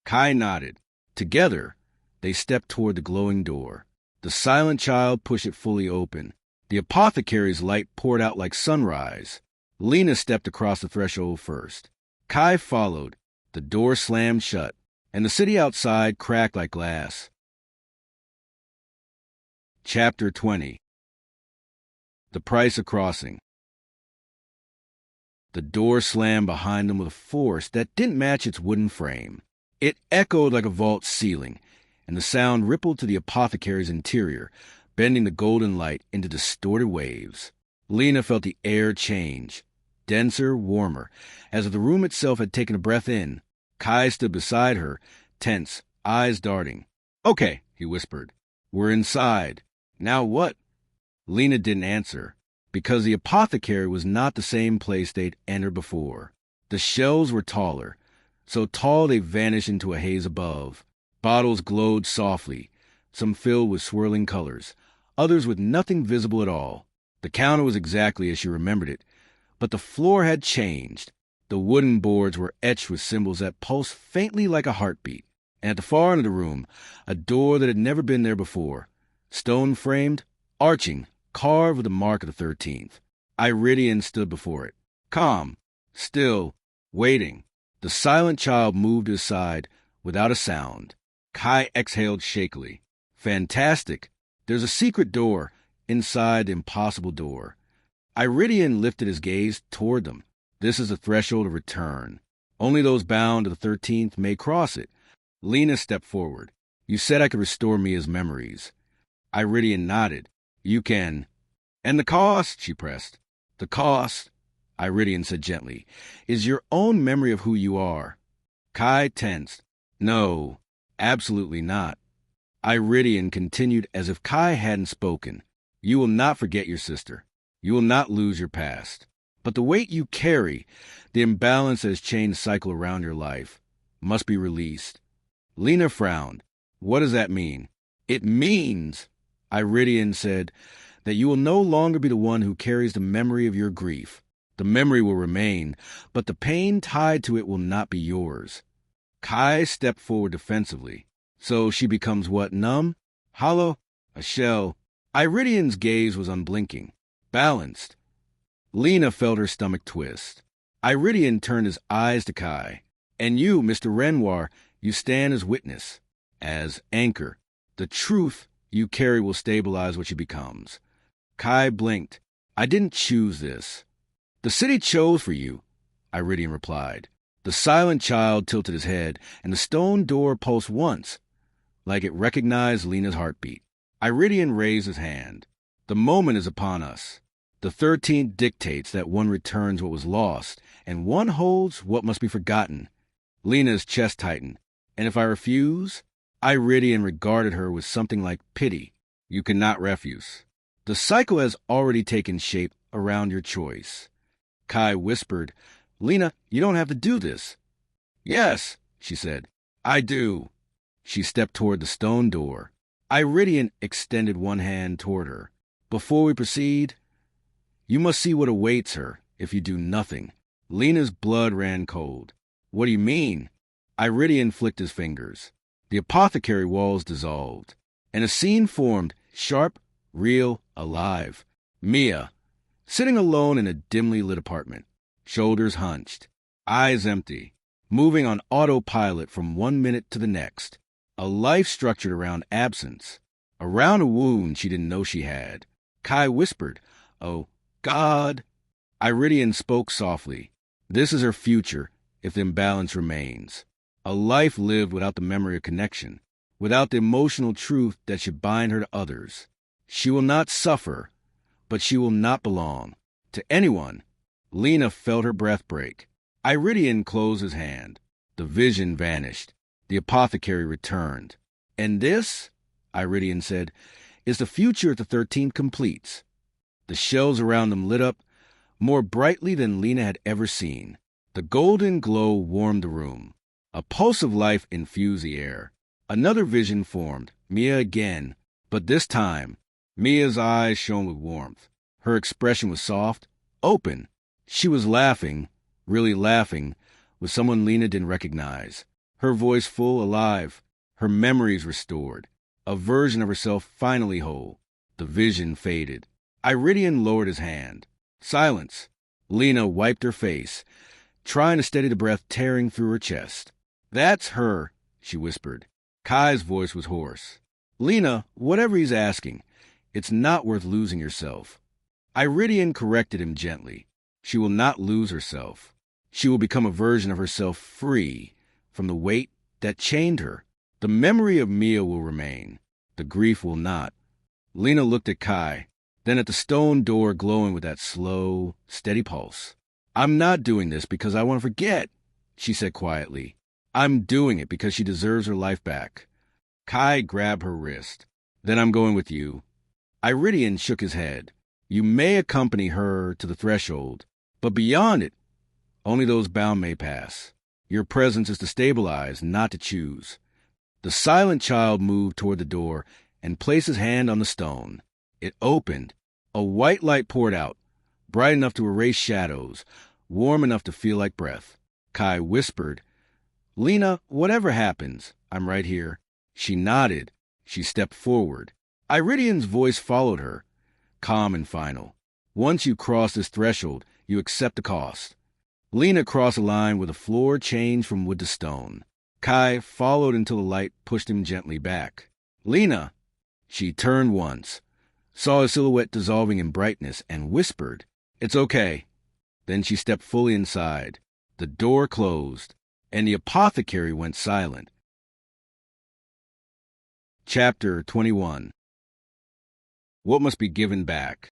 Kai nodded. Together, they stepped toward the glowing door. The silent child pushed it fully open. The apothecary's light poured out like sunrise. Lena stepped across the threshold first. Kai followed. The door slammed shut, and the city outside cracked like glass. Chapter 20. The Price of Crossing. The door slammed behind them with a force that didn't match its wooden frame. It echoed like a vault ceiling, and the sound rippled to the apothecary's interior, bending the golden light into distorted waves. Lena felt the air change, denser, warmer, as if the room itself had taken a breath in. Kai stood beside her, tense, eyes darting. "Okay," he whispered. "We're inside. Now what?" Lena didn't answer, because the apothecary was not the same place they'd entered before. The shelves were taller, so tall they vanished into a haze above. Bottles glowed softly, some filled with swirling colors, others with nothing visible at all. The counter was exactly as she remembered it, but the floor had changed. The wooden boards were etched with symbols that pulsed faintly like a heartbeat, and at the far end of the room, a door that had never been there before, stone-framed, arching, carved with the mark of the 13th. Iridian stood before it, calm, still, waiting. The silent child moved to his side without a sound. Kai exhaled shakily. "Fantastic. There's a secret door inside the impossible door." Iridian lifted his gaze toward them. "This is the threshold of return. Only those bound to the 13th may cross it." Lena stepped forward. "You said I could restore Mia's memories." Iridian nodded. "You can." "And the cost," she pressed. "The cost," Iridian said gently, "is your own memory of who you are." Kai tensed. "No, absolutely not." Iridian continued as if Kai hadn't spoken. "You will not forget your sister. You will not lose your past. But the weight you carry, the imbalance that has chained the cycle around your life, must be released." Lena frowned. "What does that mean?" "It means," Iridian said, "that you will no longer be the one who carries the memory of your grief. The memory will remain, but the pain tied to it will not be yours." Kai stepped forward defensively. "So she becomes what, numb? Hollow? A shell?" Iridian's gaze was unblinking, balanced. Lena felt her stomach twist. Iridian turned his eyes to Kai. "And you, Mr. Renoir, you stand as witness, as anchor. The truth you carry will stabilize what she becomes." Kai blinked. "I didn't choose this." "The city chose for you," Iridian replied. The silent child tilted his head, and the stone door pulsed once, like it recognized Lena's heartbeat. Iridian raised his hand. "The moment is upon us. The 13th dictates that one returns what was lost, and one holds what must be forgotten. Lena's chest tightened, and if I refuse, Iridian regarded her with something like pity. You cannot refuse. The cycle has already taken shape around your choice. Kai whispered, Lena, you don't have to do this. Yes, she said. I do. She stepped toward the stone door. Iridian extended one hand toward her. Before we proceed, you must see what awaits her if you do nothing. Lena's blood ran cold. What do you mean? Iridian flicked his fingers. The apothecary walls dissolved, and a scene formed, sharp, real, alive. Mia, sitting alone in a dimly lit apartment, shoulders hunched, eyes empty, moving on autopilot from one minute to the next. A life structured around absence, around a wound she didn't know she had. Kai whispered, Oh, God. Iridian spoke softly. This is her future if the imbalance remains. A life lived without the memory of connection, without the emotional truth that should bind her to others. She will not suffer, but she will not belong to anyone. Lena felt her breath break. Iridian closed his hand. The vision vanished. The apothecary returned. And this, Iridian said, is the future the 13th completes. The shells around them lit up more brightly than Lena had ever seen. The golden glow warmed the room. A pulse of life infused the air. Another vision formed, Mia again, but this time, Mia's eyes shone with warmth. Her expression was soft, open. She was laughing, really laughing, with someone Lena didn't recognize. Her voice full, alive, her memories restored. A version of herself finally whole. The vision faded. Iridian lowered his hand. Silence. Lena wiped her face, trying to steady the breath tearing through her chest. That's her, she whispered. Kai's voice was hoarse. Lena, whatever he's asking, it's not worth losing yourself. Iridian corrected him gently. She will not lose herself. She will become a version of herself free from the weight that chained her. The memory of Mia will remain. The grief will not. Lena looked at Kai, then at the stone door glowing with that slow, steady pulse. I'm not doing this because I want to forget, she said quietly. I'm doing it because she deserves her life back. Kai grabbed her wrist. Then I'm going with you. Iridian shook his head. You may accompany her to the threshold, but beyond it, only those bound may pass. Your presence is to stabilize, not to choose. The silent child moved toward the door and placed his hand on the stone. It opened. A white light poured out, bright enough to erase shadows, warm enough to feel like breath. Kai whispered, Lena, whatever happens, I'm right here. She nodded. She stepped forward. Iridian's voice followed her, calm and final. Once you cross this threshold, you accept the cost. Lena crossed a line where the floor changed from wood to stone. Kai followed until the light pushed him gently back. Lena! She turned once, saw a silhouette dissolving in brightness, and whispered, It's okay. Then she stepped fully inside. The door closed, and the apothecary went silent. Chapter 21. What must be given back?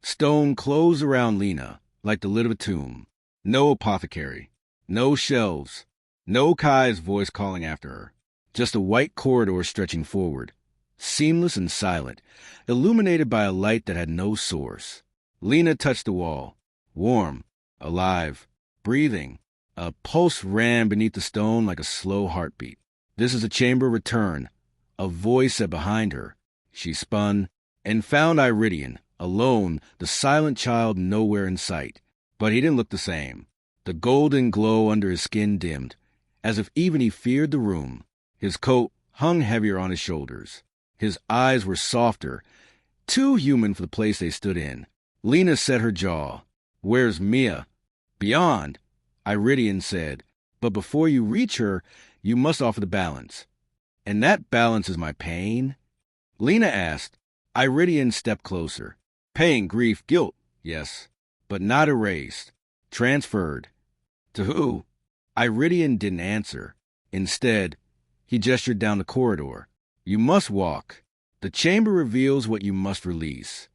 Stone closed around Lena, like the lid of a tomb. No apothecary. No shelves. No Kai's voice calling after her. Just a white corridor stretching forward, seamless and silent, illuminated by a light that had no source. Lena touched the wall. Warm, alive, breathing. A pulse ran beneath the stone like a slow heartbeat. This is a chamber of return. A voice said behind her. She spun and found Iridian, alone, the silent child nowhere in sight. But he didn't look the same. The golden glow under his skin dimmed, as if even he feared the room. His coat hung heavier on his shoulders. His eyes were softer, too human for the place they stood in. Lena set her jaw. Where's Mia? Beyond, Iridian said. But before you reach her, you must offer the balance. And that balance is my pain? Lena asked. Iridian stepped closer. Pain, grief, guilt, yes, but not erased. Transferred. To who? Iridian didn't answer. Instead, he gestured down the corridor. You must walk. The chamber reveals what you must release.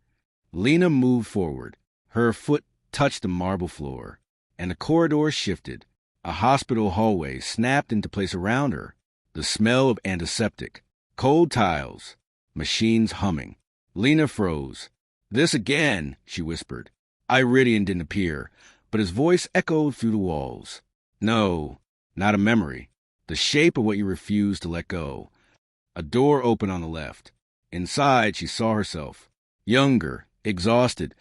Lena moved forward. Her foot touched the marble floor, and the corridor shifted. A hospital hallway snapped into place around her. The smell of antiseptic, cold tiles, machines humming. Lena froze. "This again," she whispered. Iridian didn't appear, but his voice echoed through the walls. "No, not a memory. The shape of what you refused to let go." A door opened on the left. Inside, she saw herself, younger, exhausted,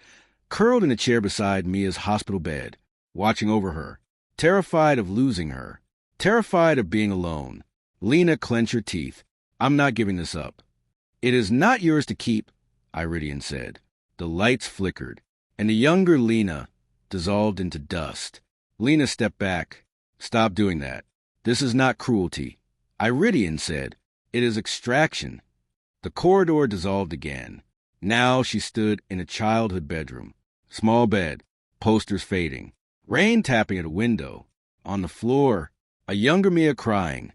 curled in a chair beside Mia's hospital bed, watching over her, terrified of losing her, terrified of being alone. Lena clenched her teeth. "I'm not giving this up." "It is not yours to keep," Iridian said. The lights flickered, and the younger Lena dissolved into dust. Lena stepped back. "Stop doing that. This is not cruelty." Iridian said, "It is extraction." The corridor dissolved again. Now she stood in a childhood bedroom. Small bed, posters fading, rain tapping at a window. On the floor, a younger Mia crying,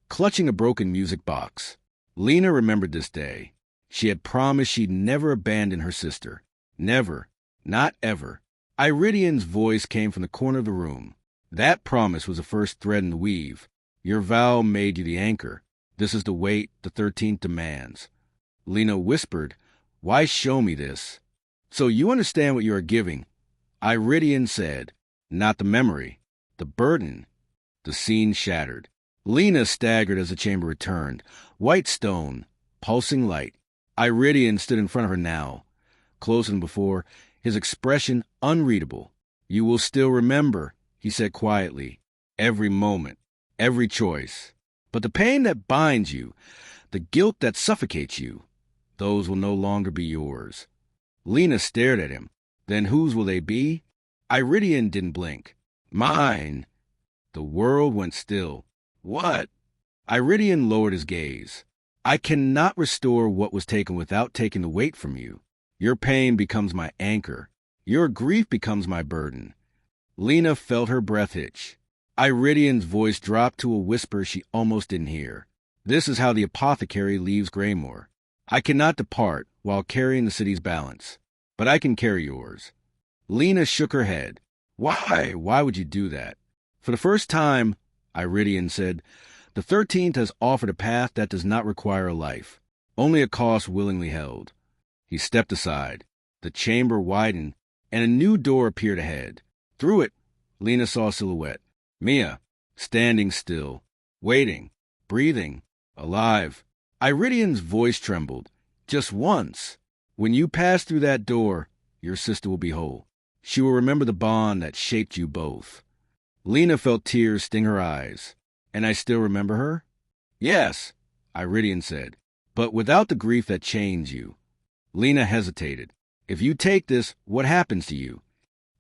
clutching a broken music box. Lena remembered this day. She had promised she'd never abandon her sister. Never. Not ever. Iridian's voice came from the corner of the room. That promise was the first thread in the weave. Your vow made you the anchor. This is the weight the 13th demands. Lena whispered, "Why show me this?" "So you understand what you are giving." Iridian said, "Not the memory, the burden." The scene shattered. Lena staggered as the chamber returned. White stone, pulsing light. Iridian stood in front of her now, closer than before, his expression unreadable. "You will still remember," he said quietly, "every moment, every choice. But the pain that binds you, the guilt that suffocates you, those will no longer be yours." Lena stared at him. "Then whose will they be?" Iridian didn't blink. "Mine." The world went still. "What?" Iridian lowered his gaze. "I cannot restore what was taken without taking the weight from you. Your pain becomes my anchor. Your grief becomes my burden." Lena felt her breath hitch. Iridian's voice dropped to a whisper she almost didn't hear. "This is how the apothecary leaves Greymoor. I cannot depart while carrying the city's balance, but I can carry yours." Lena shook her head. "Why? Why would you do that?" "For the first time," Iridian said, "the 13th has offered a path that does not require a life, only a cost willingly held." He stepped aside. The chamber widened, and a new door appeared ahead. Through it, Lena saw a silhouette. Mia, standing still, waiting, breathing, alive. Iridian's voice trembled. "Just once. When you pass through that door, your sister will be whole. She will remember the bond that shaped you both." Lena felt tears sting her eyes. "And I still remember her?" "Yes," Iridian said, "but without the grief that chains you." Lena hesitated. "If you take this, what happens to you?"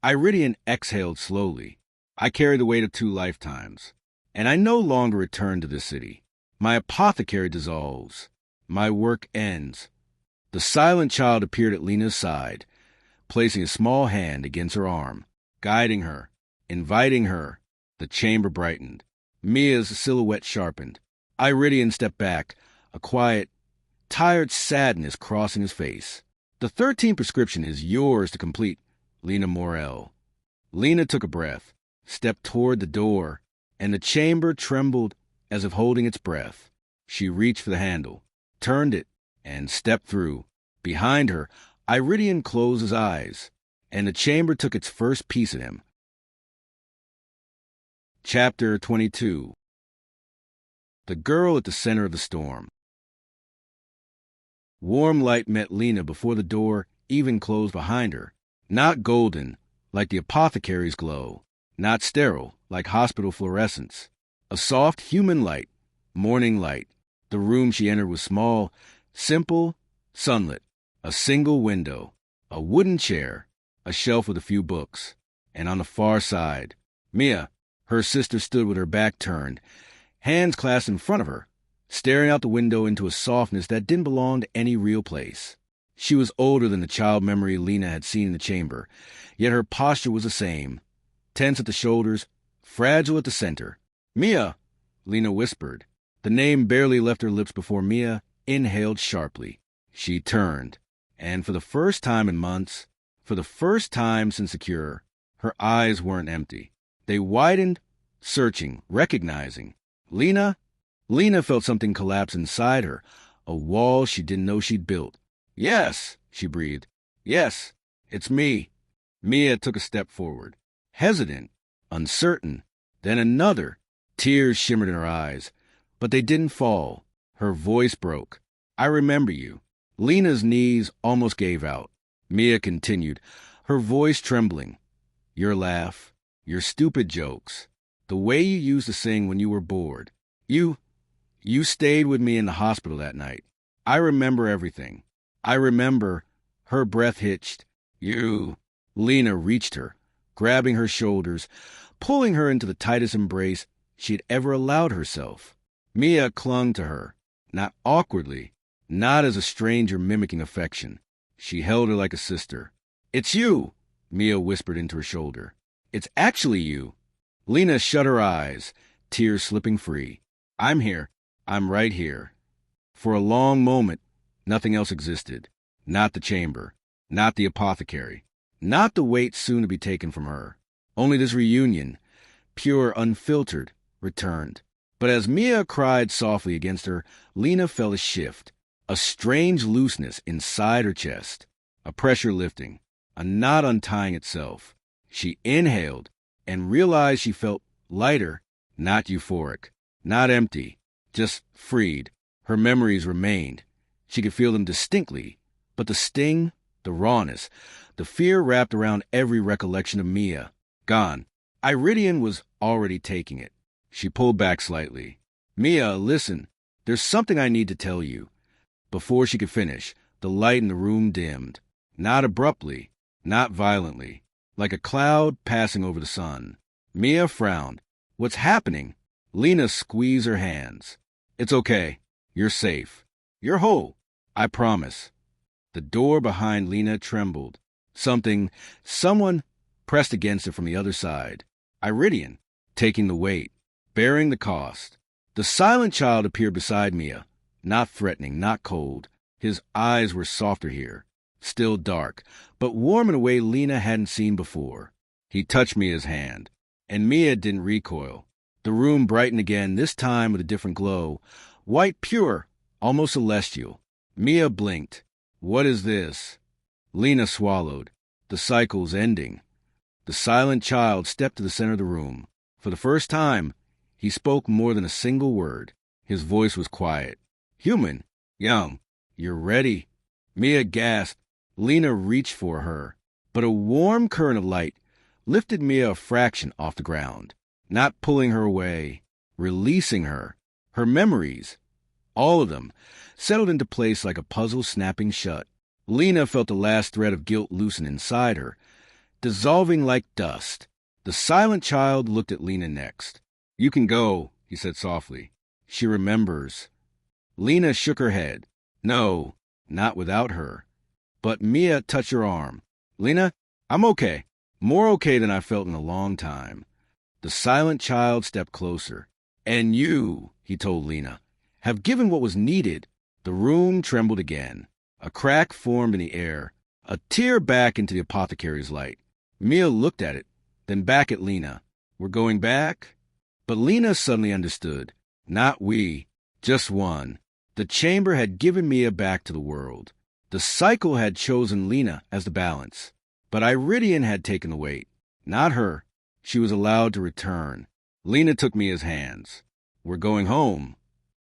Iridian exhaled slowly. "I carry the weight of 2 lifetimes, and I no longer return to this city. My apothecary dissolves. My work ends." The silent child appeared at Lena's side, placing a small hand against her arm, guiding her, inviting her. The chamber brightened. Mia's silhouette sharpened. Iridian stepped back, a quiet, tired sadness crossing his face. "The 13th prescription is yours to complete, Lena Morrell." Lena took a breath, stepped toward the door, and the chamber trembled as if holding its breath. She reached for the handle, turned it, and stepped through. Behind her, Iridian closed his eyes, and the chamber took its first piece of him. Chapter 22. The girl at the center of the storm. Warm light met Lena before the door even closed behind her. Not golden, like the apothecary's glow. Not sterile, like hospital fluorescence. A soft human light, morning light. The room she entered was small, simple, sunlit. A single window, a wooden chair, a shelf with a few books. And on the far side, Mia, her sister, stood with her back turned, hands clasped in front of her, staring out the window into a softness that didn't belong to any real place. She was older than the child memory Lena had seen in the chamber, yet her posture was the same, tense at the shoulders, fragile at the center. "Mia," Lena whispered. The name barely left her lips before Mia inhaled sharply. She turned, And for the first time in months, for the first time since the cure, her eyes weren't empty. They widened, searching, recognizing. Lena felt something collapse inside her, a wall she didn't know she'd built. "Yes," she breathed. "Yes, it's me." Mia took a step forward, hesitant, uncertain. Then another. Tears shimmered in her eyes, but they didn't fall. Her voice broke. "I remember you." Lena's knees almost gave out. Mia continued, her voice trembling. "Your laugh, your stupid jokes, the way you used to sing when you were bored. You stayed with me in the hospital that night. I remember everything. I remember." Her breath hitched. "You." Lena reached her, grabbing her shoulders, pulling her into the tightest embrace she had ever allowed herself. Mia clung to her, not awkwardly, not as a stranger mimicking affection. She held her like a sister. "It's you," Mia whispered into her shoulder. "It's actually you." Lena shut her eyes, tears slipping free. "I'm here. I'm right here." For a long moment, nothing else existed. Not the chamber, not the apothecary, not the weight soon to be taken from her. Only this reunion, pure, unfiltered, returned. But as Mia cried softly against her, Lena felt a shift, a strange looseness inside her chest, a pressure lifting, a knot untying itself. She inhaled and realized she felt lighter, not euphoric, not empty, just freed. Her memories remained. She could feel them distinctly, but the sting, the rawness, the fear wrapped around every recollection of Mia, gone. Iridian was already taking it. She pulled back slightly. "Mia, listen. There's something I need to tell you." Before she could finish, the light in the room dimmed. Not abruptly, not violently, like a cloud passing over the sun. Mia frowned. "What's happening?" Lena squeezed her hands. "It's okay. You're safe. You're whole. I promise." The door behind Lena trembled. Someone pressed against it from the other side. Iridian, taking the weight, bearing the cost. The silent child appeared beside Mia, not threatening, not cold. His eyes were softer here, still dark, but warm in a way Lena hadn't seen before. He touched Mia's hand, and Mia didn't recoil. The room brightened again, this time with a different glow. White pure, almost celestial. Mia blinked. "What is this?" Lena swallowed. The cycle's ending. The silent child stepped to the center of the room. For the first time, he spoke more than a single word. His voice was quiet. "Human, young, you're ready." Mia gasped. Lena reached for her, but a warm current of light lifted Mia a fraction off the ground, not pulling her away, releasing her. Her memories, all of them, settled into place like a puzzle snapping shut. Lena felt the last thread of guilt loosen inside her, dissolving like dust. The silent child looked at Lena next. "You can go," he said softly. "She remembers." Lena shook her head. "No, not without her." But Mia touched her arm. "Lena, I'm okay. More okay than I felt in a long time." The silent child stepped closer. "And you," he told Lena, "have given what was needed." The room trembled again. A crack formed in the air, a tear back into the apothecary's light. Mia looked at it, then back at Lena. "We're going back?" But Lena suddenly understood. Not we, just one. The chamber had given Mia back to the world. The cycle had chosen Lena as the balance. But Iridian had taken the weight. Not her. She was allowed to return. Lena took Mia's hands. "We're going home."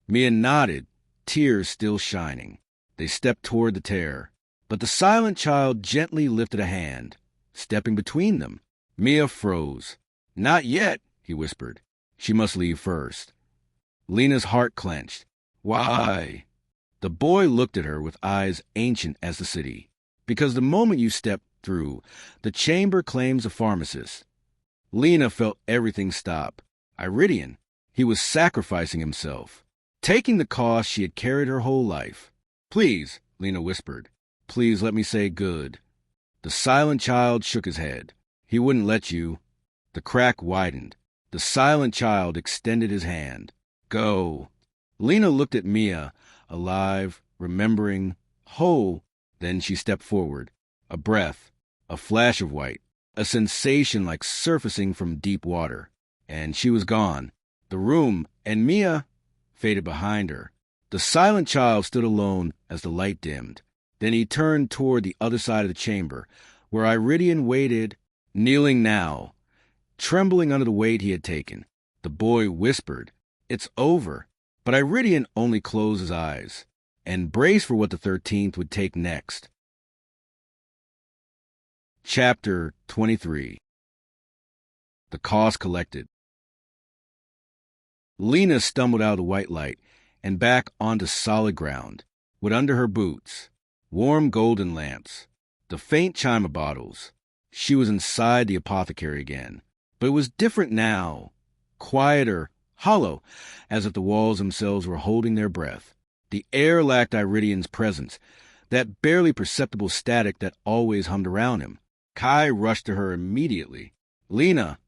Mia nodded, tears still shining. They stepped toward the tear. But the silent child gently lifted a hand, stepping between them. Mia froze. "Not yet," he whispered. "She must leave first." Lena's heart clenched. "Why?" The boy looked at her with eyes ancient as the city. "Because the moment you step through, the chamber claims a pharmacist." Lena felt everything stop. Iridian, he was sacrificing himself, taking the cost she had carried her whole life. "Please," Lena whispered. "Please let me say good." The silent child shook his head. "He wouldn't let you." The crack widened. The silent child extended his hand. "Go." Lena looked at Mia, alive, remembering, whole, Then she stepped forward. A breath, a flash of white, a sensation like surfacing from deep water. And she was gone. The room and Mia faded behind her. The silent child stood alone as the light dimmed. Then he turned toward the other side of the chamber, where Iridian waited, kneeling now, trembling under the weight he had taken. The boy whispered, "It's over." But Iridian only closed his eyes and braced for what the 13th would take next. Chapter 23. The cost collected. Lena stumbled out of the white light and back onto solid ground, with under her boots warm golden lamps, the faint chime of bottles. She was inside the apothecary again, but it was different now, quieter, hollow, as if the walls themselves were holding their breath. The air lacked Iridian's presence, that barely perceptible static that always hummed around him. Kai rushed to her immediately. "Lena!"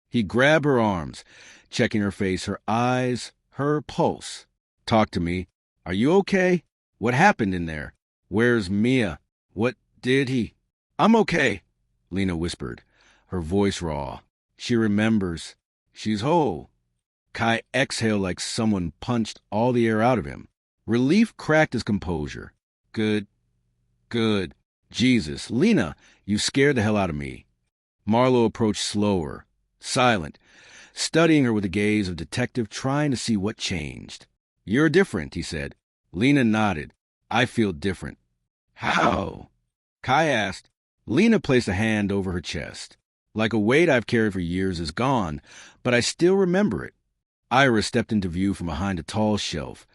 He grabbed her arms, checking her face, her eyes, her pulse. "Talk to me. Are you okay? What happened in there? Where's Mia? What did he?" "I'm okay," Lena whispered, her voice raw. "She remembers. She's whole." Kai exhaled like someone punched all the air out of him. Relief cracked his composure. Good. Jesus, Lena, you scared the hell out of me." Marlowe approached slower, silent, studying her with the gaze of a detective trying to see what changed. "You're different," he said. Lena nodded. "I feel different." "How?" Kai asked. Lena placed a hand over her chest. "Like a weight I've carried for years is gone, but I still remember it." Iris stepped into view from behind a tall shelf,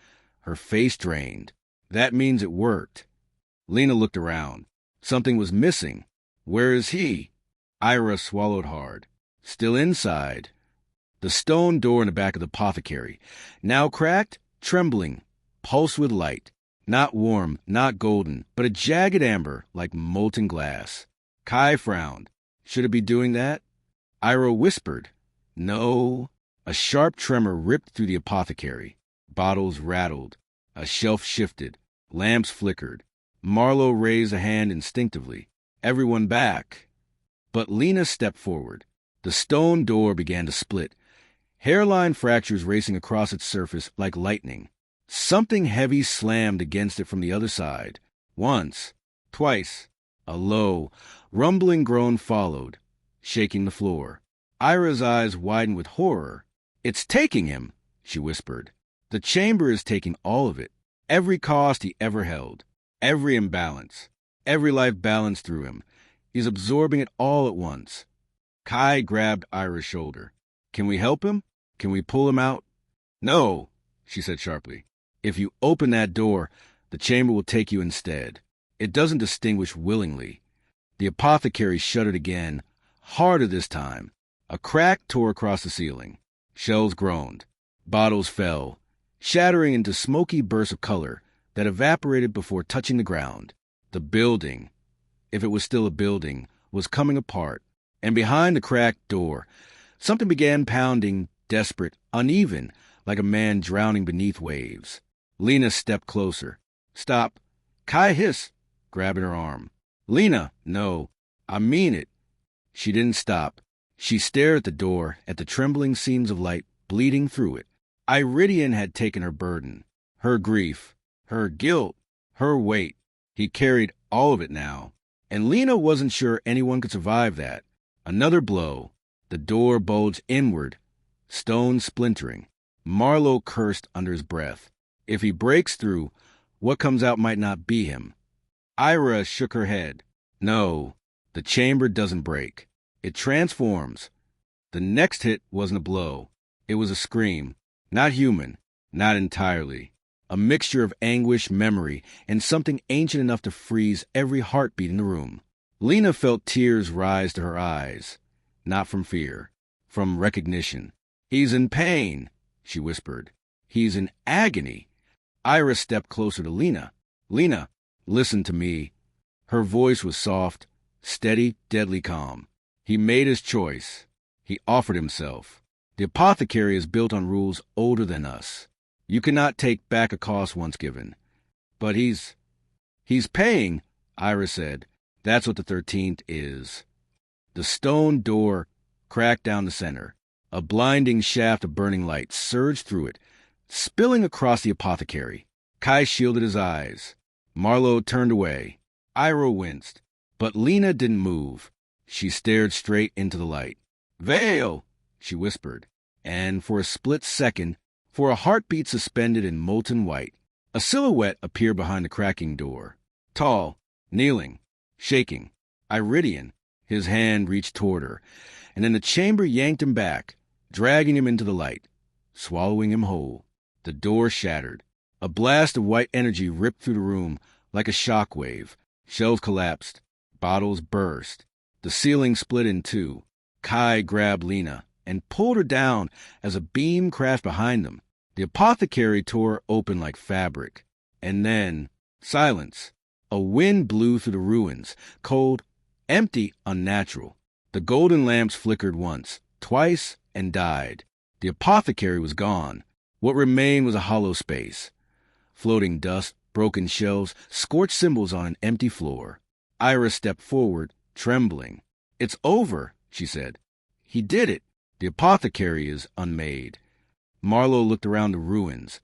her face drained. "That means it worked." Lena looked around. Something was missing. "Where is he?" Ira swallowed hard. "Still inside." The stone door in the back of the apothecary, now cracked, trembling, pulsed with light. Not warm, not golden, but a jagged amber like molten glass. Kai frowned. "Should it be doing that?" Ira whispered. "No." A sharp tremor ripped through the apothecary. Bottles rattled. A shelf shifted. Lamps flickered. Marlowe raised a hand instinctively. "Everyone back." But Lena stepped forward. The stone door began to split, hairline fractures racing across its surface like lightning. Something heavy slammed against it from the other side. Once, twice. A low, rumbling groan followed, shaking the floor. Ira's eyes widened with horror. "It's taking him," she whispered. "The chamber is taking all of it. Every cost he ever held. Every imbalance. Every life balanced through him. He's absorbing it all at once." Kai grabbed Ira's shoulder. "Can we help him? Can we pull him out?" "No," she said sharply. "If you open that door, the chamber will take you instead. It doesn't distinguish willingly." The apothecary shuddered again, harder this time. A crack tore across the ceiling. Shells groaned. Bottles fell, shattering into smoky bursts of color that evaporated before touching the ground. The building, if it was still a building, was coming apart, and behind the cracked door, something began pounding, desperate, uneven, like a man drowning beneath waves. Lena stepped closer. "Stop." Kai hissed, grabbing her arm. "Lena, no. I mean it." She didn't stop. She stared at the door, at the trembling seams of light bleeding through it. Iridian had taken her burden, her grief, her guilt, her weight. He carried all of it now. And Lena wasn't sure anyone could survive that. Another blow. The door bulged inward, stone splintering. Marlowe cursed under his breath. If he breaks through, what comes out might not be him. Ira shook her head. "No, the chamber doesn't break. It transforms." The next hit wasn't a blow. It was a scream. Not human, not entirely. A mixture of anguish, memory, and something ancient enough to freeze every heartbeat in the room. Lena felt tears rise to her eyes. Not from fear, from recognition. "He's in pain," she whispered. "He's in agony." Ira stepped closer to Lena. "Lena, listen to me." Her voice was soft, steady, deadly calm. "He made his choice. He offered himself. The apothecary is built on rules older than us. You cannot take back a cost once given. But he's paying." Ira said. That's what the 13th is. The stone door cracked down the center. A blinding shaft of burning light surged through it, spilling across the apothecary. Kai shielded his eyes. Marlowe turned away. Ira winced, but Lena didn't move. She stared straight into the light. "Vale!" she whispered, and for a split second, for a heartbeat suspended in molten white, a silhouette appeared behind the cracking door. Tall, kneeling, shaking. Iridian. His hand reached toward her, and then the chamber yanked him back, dragging him into the light, swallowing him whole. The door shattered. A blast of white energy ripped through the room like a shock wave. Shelves collapsed. Bottles burst. The ceiling split in two. Kai grabbed Lena and pulled her down as a beam crashed behind them. The apothecary tore open like fabric. And then, silence. A wind blew through the ruins, cold, empty, unnatural. The golden lamps flickered once, twice, and died. The apothecary was gone. What remained was a hollow space. Floating dust, broken shelves, scorched symbols on an empty floor. Ira stepped forward, trembling. "It's over," she said. "He did it. The apothecary is unmade." Marlowe looked around the ruins,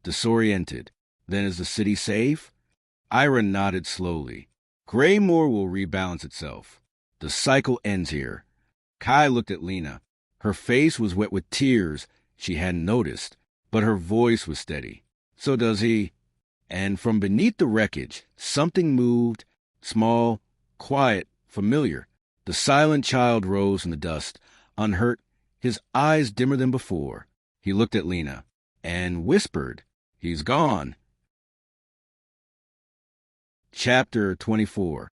disoriented. "Then is the city safe?" Ira nodded slowly. "Greymoor will rebalance itself. The cycle ends here." Kai looked at Lena. Her face was wet with tears she hadn't noticed, but her voice was steady. "So does he?" And from beneath the wreckage, something moved, small, quiet, familiar. The silent child rose from the dust, unhurt, his eyes dimmer than before. He looked at Lena and whispered, "He's gone." Chapter 24.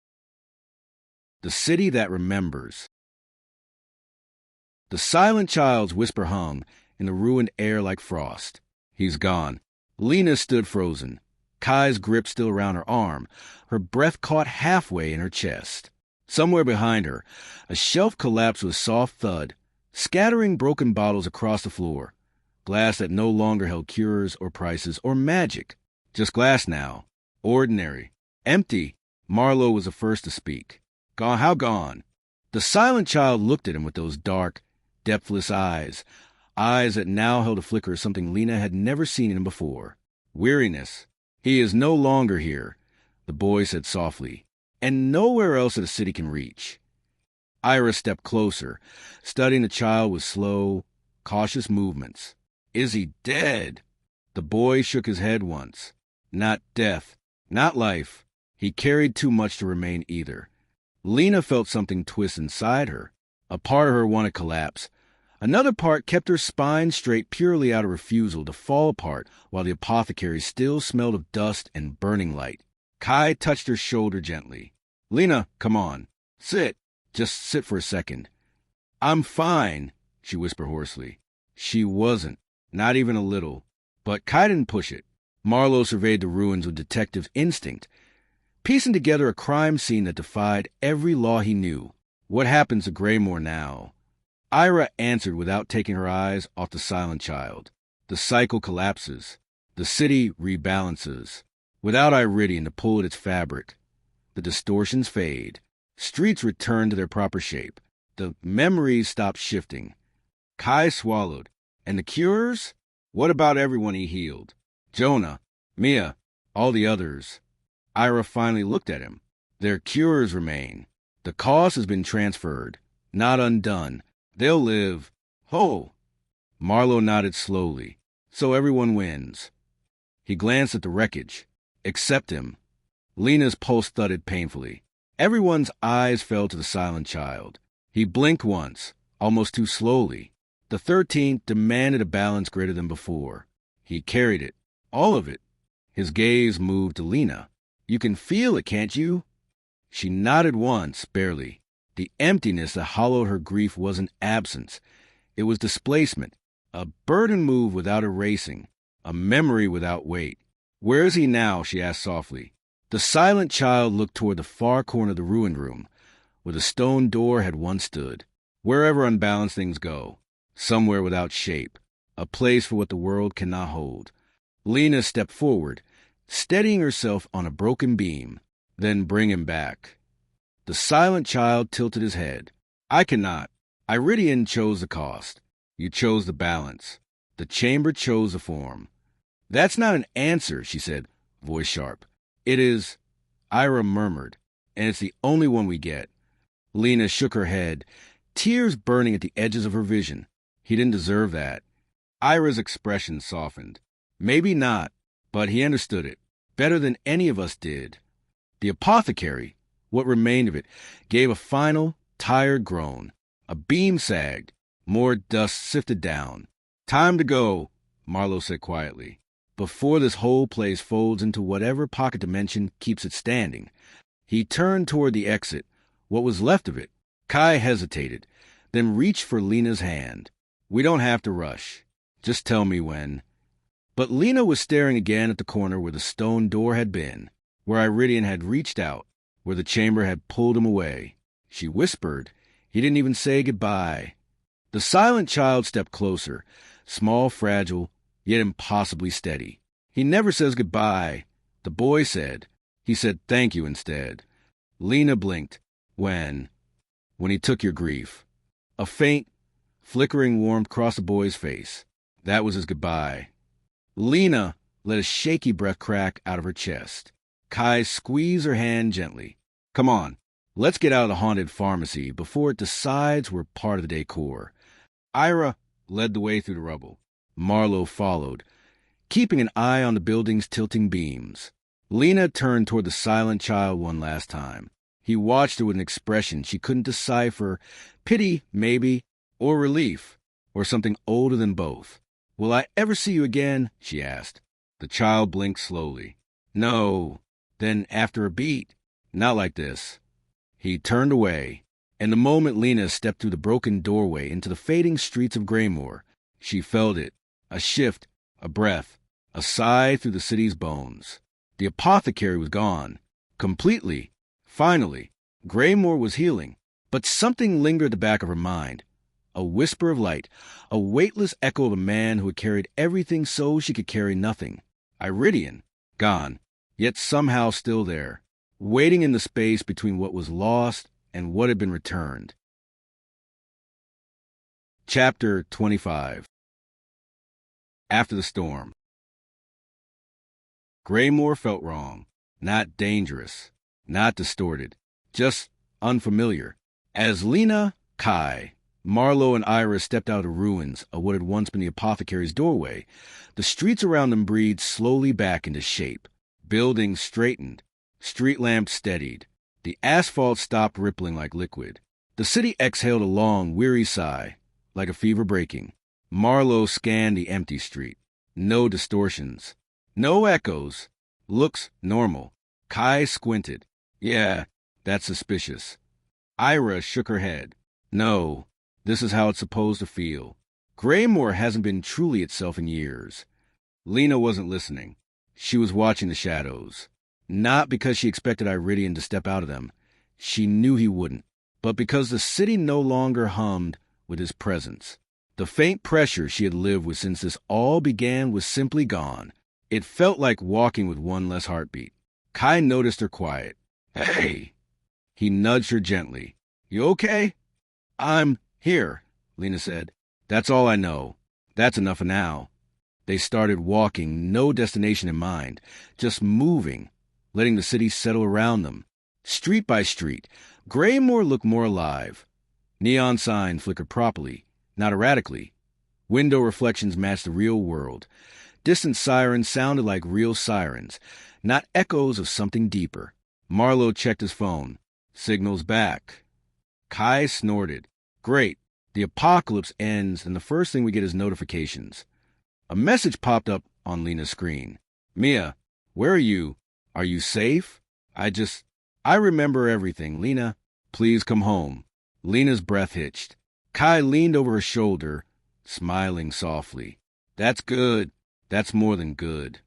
The City That Remembers. The silent child's whisper hung in the ruined air like frost. "He's gone." Lena stood frozen, Kai's grip still around her arm, her breath caught halfway in her chest. Somewhere behind her, a shelf collapsed with a soft thud, scattering broken bottles across the floor. Glass that no longer held cures or prices or magic. Just glass now. Ordinary. Empty. Marlowe was the first to speak. "Gone? How gone?" The silent child looked at him with those dark, depthless eyes that now held a flicker of something Lena had never seen in him before. "Weariness. He is no longer here," the boy said softly, "and nowhere else that the city can reach." Ira stepped closer, studying the child with slow, cautious movements. "Is he dead?" The boy shook his head once. "Not death. Not life. He carried too much to remain either." Lena felt something twist inside her. A part of her wanted to collapse. Another part kept her spine straight purely out of refusal to fall apart while the apothecary still smelled of dust and burning light. Kai touched her shoulder gently. "Lena, come on. Sit. Just sit for a second." "I'm fine," she whispered hoarsely. She wasn't, not even a little. But Kai didn't push it. Marlowe surveyed the ruins with detective instinct, piecing together a crime scene that defied every law he knew. What happens to Greymoor now? Ira answered without taking her eyes off the silent child. The cycle collapses. The city rebalances. Without Iridian to pull at its fabric, the distortions fade. Streets return to their proper shape. The memories stop shifting. Kai swallowed. And the cures? What about everyone he healed? Jonah, Mia, all the others. Ira finally looked at him. Their cures remain. The cost has been transferred, not undone. They'll live whole. Marlowe nodded slowly. So everyone wins. He glanced at the wreckage. Except him. Lena's pulse thudded painfully. Everyone's eyes fell to the silent child. He blinked once, almost too slowly. The 13th demanded a balance greater than before. He carried it. All of it. His gaze moved to Lena. "You can feel it, can't you?" She nodded once, barely. The emptiness that hollowed her grief wasn't absence. It was displacement. A burden moved without erasing. A memory without weight. "Where is he now?" she asked softly. The silent child looked toward the far corner of the ruined room, where the stone door had once stood. Wherever unbalanced things go. Somewhere without shape. A place for what the world cannot hold. Lena stepped forward, steadying herself on a broken beam. Then bring him back. The silent child tilted his head. I cannot. Iridian chose the cost. You chose the balance. The chamber chose the form. That's not an answer, she said, voice sharp. It is, Ira murmured, and it's the only one we get. Lena shook her head, tears burning at the edges of her vision. He didn't deserve that. Ira's expression softened. Maybe not, but he understood it, better than any of us did. The apothecary, what remained of it, gave a final, tired groan. A beam sagged. More dust sifted down. Time to go, Marlowe said quietly, before this whole place folds into whatever pocket dimension keeps it standing. He turned toward the exit, what was left of it. Kai hesitated, then reached for Lena's hand. We don't have to rush. Just tell me when. But Lena was staring again at the corner where the stone door had been, where Iridian had reached out, where the chamber had pulled him away. She whispered. He didn't even say goodbye. The silent child stepped closer, small, fragile, yet impossibly steady. He never says goodbye, the boy said. He said thank you instead. Lena blinked. When he took your grief. A faint, flickering warmth crossed the boy's face. That was his goodbye. Lena let a shaky breath crack out of her chest. Kai squeezed her hand gently. Come on, let's get out of the haunted pharmacy before it decides we're part of the decor. Ira led the way through the rubble. Marlowe followed, keeping an eye on the building's tilting beams. Lena turned toward the silent child one last time. He watched her with an expression she couldn't decipher, pity, maybe, or relief, or something older than both. Will I ever see you again? She asked. The child blinked slowly. No. Then, after a beat, not like this. He turned away, and the moment Lena stepped through the broken doorway into the fading streets of Greymoor, she felt it, a shift, a breath, a sigh through the city's bones. The apothecary was gone, completely. Finally, Greymoor was healing, but something lingered at the back of her mind. A whisper of light, a weightless echo of a man who had carried everything so she could carry nothing. Iridian, gone, yet somehow still there, waiting in the space between what was lost and what had been returned. Chapter 25. After the storm. Greymoor felt wrong, not dangerous, not distorted, just unfamiliar. As Lena, Kai, Marlowe, and Ira stepped out of the ruins of what had once been the apothecary's doorway, the streets around them breathed slowly back into shape. Buildings straightened, street lamps steadied. The asphalt stopped rippling like liquid. The city exhaled a long, weary sigh, like a fever breaking. Marlowe scanned the empty street. No distortions. No echoes. Looks normal. Kai squinted. Yeah, that's suspicious. Ira shook her head. No, this is how it's supposed to feel. Greymoor hasn't been truly itself in years. Lena wasn't listening. She was watching the shadows. Not because she expected Iridian to step out of them. She knew he wouldn't. But because the city no longer hummed with his presence. The faint pressure she had lived with since this all began was simply gone. It felt like walking with one less heartbeat. Kai noticed her quiet. Hey! He nudged her gently. You okay? I'm here, Lena said. That's all I know. That's enough for now. They started walking, no destination in mind, just moving, letting the city settle around them. Street by street, Greymoor looked more alive. Neon signs flickered properly, not erratically. Window reflections matched the real world. Distant sirens sounded like real sirens, not echoes of something deeper. Marlowe checked his phone. Signals back. Kai snorted. Great. The apocalypse ends, and the first thing we get is notifications. A message popped up on Lena's screen. Mia, where are you? Are you safe? I remember everything. Lena, please come home. Lena's breath hitched. Kai leaned over her shoulder, smiling softly. That's good. That's more than good.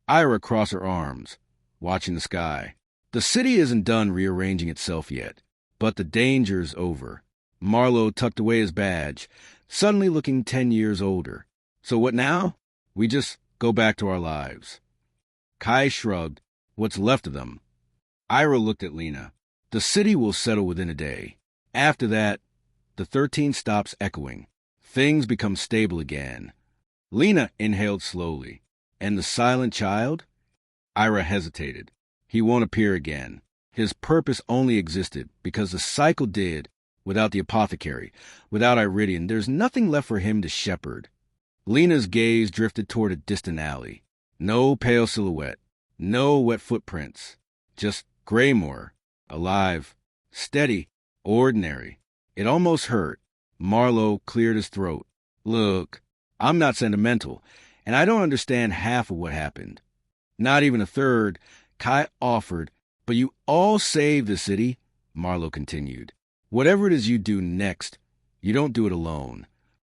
Ira crossed her arms, watching the sky. The city isn't done rearranging itself yet, but the danger's over. Marlowe tucked away his badge, suddenly looking 10 years older. So what now? We just go back to our lives. Kai shrugged. What's left of them? Ira looked at Lena. The city will settle within a day. After that, the 13th stops echoing. Things become stable again. Lena inhaled slowly. And the silent child? Ira hesitated. He won't appear again. His purpose only existed because the cycle did. Without the apothecary, without Iridian, there's nothing left for him to shepherd. Lena's gaze drifted toward a distant alley. No pale silhouette. No wet footprints. Just Greymoor. Alive. Steady. Ordinary. It almost hurt. Marlowe cleared his throat. Look, I'm not sentimental, and I don't understand half of what happened. Not even a third, Kai offered, but you all saved the city, Marlowe continued. Whatever it is you do next, you don't do it alone.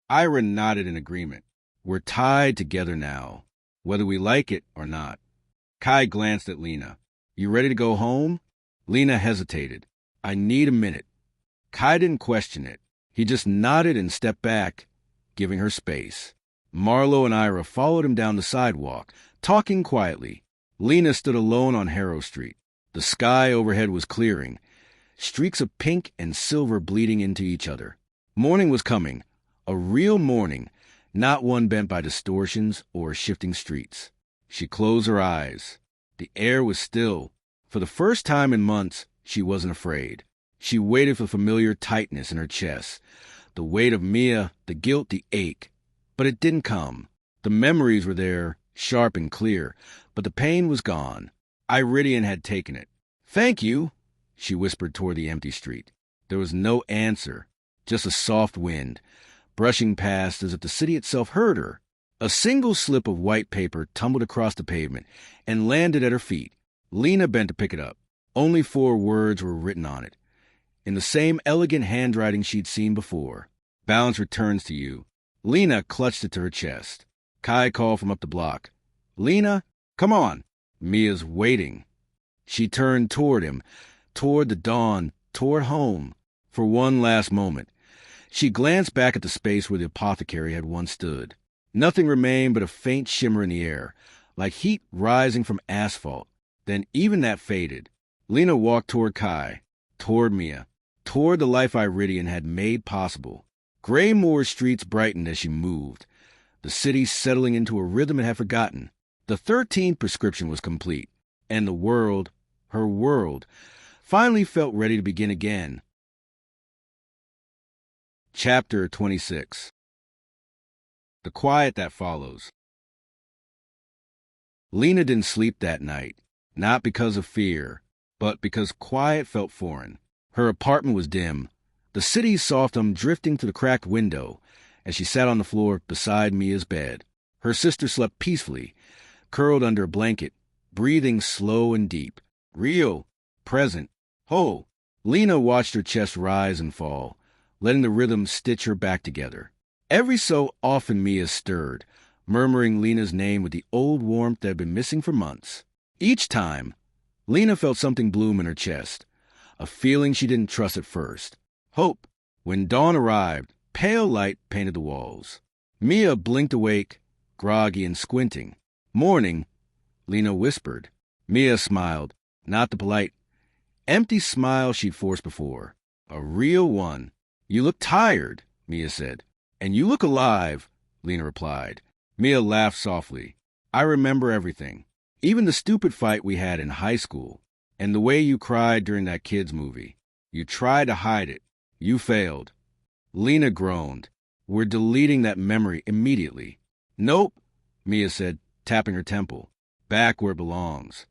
Ira nodded in agreement. We're tied together now, whether we like it or not. Kai glanced at Lena. You ready to go home? Lena hesitated. I need a minute. Kai didn't question it. He just nodded and stepped back, giving her space. Marlowe and Ira followed him down the sidewalk, talking quietly. Lena stood alone on Harrow Street. The sky overhead was clearing, streaks of pink and silver bleeding into each other. Morning was coming, a real morning, not one bent by distortions or shifting streets. She closed her eyes. The air was still. For the first time in months, she wasn't afraid. She waited for familiar tightness in her chest, the weight of Mia, the guilt, the ache. But it didn't come. The memories were there, sharp and clear, but the pain was gone. Iridian had taken it. Thank you, she whispered toward the empty street. There was no answer, just a soft wind, brushing past as if the city itself heard her. A single slip of white paper tumbled across the pavement and landed at her feet. Lena bent to pick it up. Only 4 words were written on it, in the same elegant handwriting she'd seen before. Balance returns to you. Lena clutched it to her chest. Kai called from up the block. Lena, come on. Mia's waiting. She turned toward him, toward the dawn, toward home. For one last moment, she glanced back at the space where the apothecary had once stood. Nothing remained but a faint shimmer in the air, like heat rising from asphalt. Then even that faded. Lena walked toward Kai, toward Mia, toward the life Iridian had made possible. Greymoor streets brightened as she moved, the city settling into a rhythm it had forgotten. The 13th prescription was complete, and the world, her world, finally felt ready to begin again. Chapter 26. The quiet that follows. Lena didn't sleep that night, not because of fear, but because quiet felt foreign. Her apartment was dim, the city's soft hum drifting through the cracked window as she sat on the floor beside Mia's bed. Her sister slept peacefully, curled under a blanket, breathing slow and deep. Real, present, whole. Lena watched her chest rise and fall, letting the rhythm stitch her back together. Every so often Mia stirred, murmuring Lena's name with the old warmth that had been missing for months. Each time, Lena felt something bloom in her chest, a feeling she didn't trust at first. Hope. When dawn arrived, pale light painted the walls. Mia blinked awake, groggy and squinting. Morning, Lena whispered. Mia smiled, not the polite, empty smile she'd forced before. A real one. You look tired, Mia said. And you look alive, Lena replied. Mia laughed softly. I remember everything, even the stupid fight we had in high school, and the way you cried during that kids' movie. You tried to hide it. You failed. Lena groaned. We're deleting that memory immediately. Nope, Mia said, tapping her temple. Back where it belongs.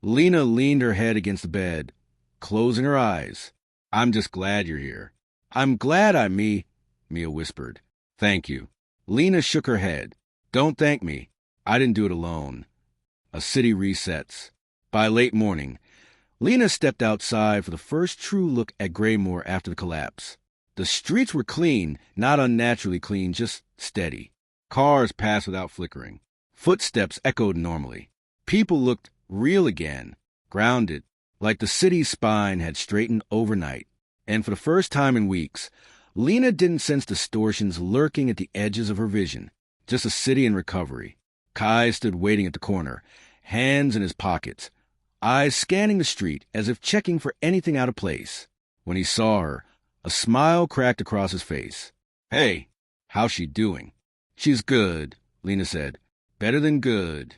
Lena leaned her head against the bed, closing her eyes. I'm just glad you're here. I'm glad I'm me, Mia whispered. Thank you. Lena shook her head. Don't thank me. I didn't do it alone. A city resets. By late morning, Lena stepped outside for the first true look at Greymoor after the collapse. The streets were clean, not unnaturally clean, just steady. Cars passed without flickering. Footsteps echoed normally. People looked real again, grounded, like the city's spine had straightened overnight. And for the first time in weeks, Lena didn't sense distortions lurking at the edges of her vision, just a city in recovery. Kai stood waiting at the corner, hands in his pockets, eyes scanning the street as if checking for anything out of place. When he saw her, a smile cracked across his face. "Hey, how's she doing?" "She's good," Lena said. "Better than good."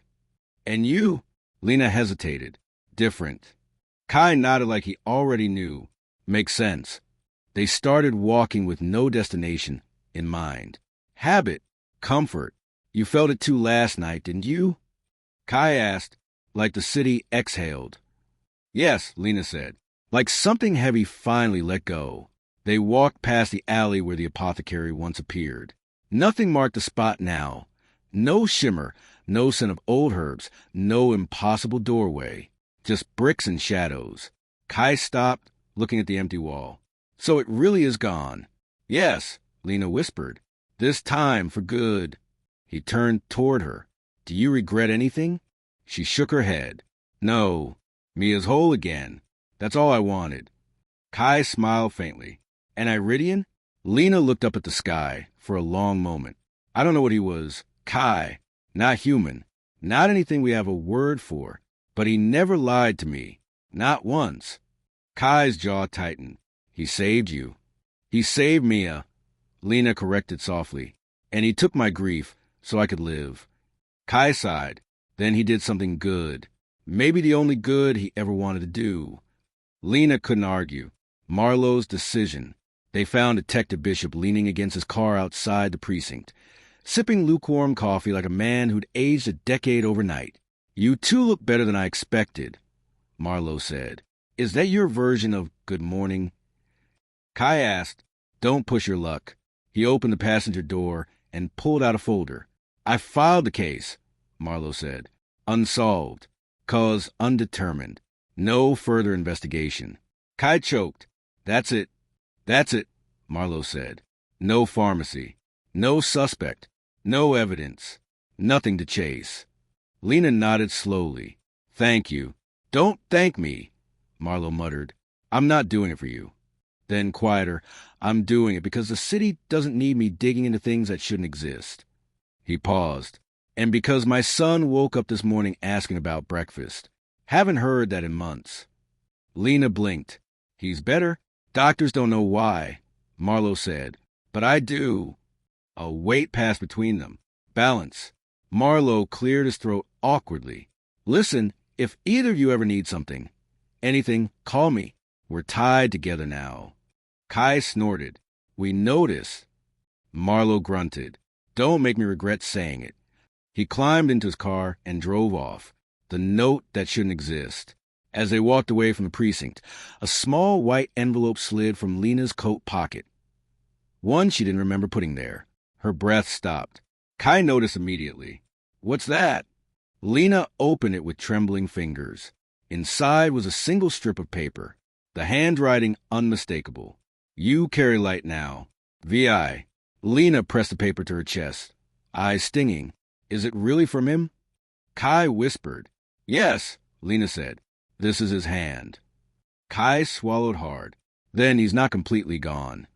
"And you?" Lena hesitated. "Different." Kai nodded like he already knew. "Makes sense." They started walking with no destination in mind. "Habit. Comfort. You felt it too last night, didn't you?" Kai asked, like the city exhaled. "Yes," Lena said, like something heavy finally let go. They walked past the alley where the apothecary once appeared. Nothing marked the spot now. No shimmer, no scent of old herbs, no impossible doorway. Just bricks and shadows. Kai stopped, looking at the empty wall. "So it really is gone?" "Yes," Lena whispered. "This time for good." He turned toward her. "Do you regret anything?" She shook her head. "No. Mia's whole again. That's all I wanted." Kai smiled faintly. "An Iridian?" Lena looked up at the sky for a long moment. "I don't know what he was. Kai. Not human. Not anything we have a word for. But he never lied to me. Not once." Kai's jaw tightened. "He saved you." "He saved Mia," Lena corrected softly. "And he took my grief so I could live." Kai sighed. Then he did something good. Maybe the only good he ever wanted to do. Lena couldn't argue. Marlowe's decision. They found Detective Bishop leaning against his car outside the precinct, sipping lukewarm coffee like a man who'd aged a decade overnight. "You two look better than I expected," Marlowe said. "Is that your version of good morning?" Kai asked, "Don't push your luck." He opened the passenger door and pulled out a folder. "I filed the case," Marlowe said. "Unsolved. Cause undetermined. No further investigation." Kai choked. "That's it. That's it," Marlowe said. "No pharmacy. No suspect. No evidence. Nothing to chase." Lena nodded slowly. "Thank you." "Don't thank me," Marlowe muttered. "I'm not doing it for you." Then, quieter, "I'm doing it because the city doesn't need me digging into things that shouldn't exist." He paused. "And because my son woke up this morning asking about breakfast. Haven't heard that in months." Lena blinked. "He's better. Doctors don't know why," Marlowe said. "But I do." A weight passed between them. Balance. Marlowe cleared his throat awkwardly. "Listen, if either of you ever need something, anything, call me. We're tied together now." Kai snorted. "We notice." Marlowe grunted. "Don't make me regret saying it." He climbed into his car and drove off. The note that shouldn't exist. As they walked away from the precinct, a small white envelope slid from Lena's coat pocket. One she didn't remember putting there. Her breath stopped. Kai noticed immediately. "What's that?" Lena opened it with trembling fingers. Inside was a single strip of paper. The handwriting unmistakable. "You carry light now. VI." Lena pressed the paper to her chest, eyes stinging. "Is it really from him?" Kai whispered. "Yes," Lena said. "This is his hand." Kai swallowed hard. "Then he's not completely gone."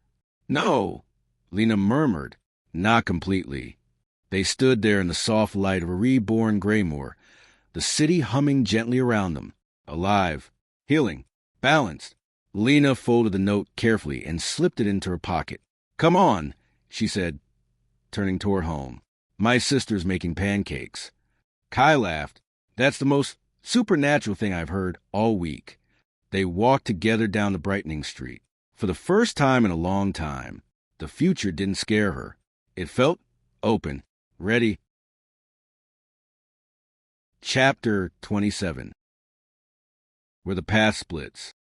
"No," Lena murmured. "Not completely." They stood there in the soft light of a reborn Greymoor, the city humming gently around them, alive, healing, balanced. Lena folded the note carefully and slipped it into her pocket. "Come on," she said, turning toward home. "My sister's making pancakes." Kai laughed. "That's the most supernatural thing I've heard all week." They walked together down the brightening street. For the first time in a long time, the future didn't scare her. It felt open, ready. Chapter 27. Where the Path Splits.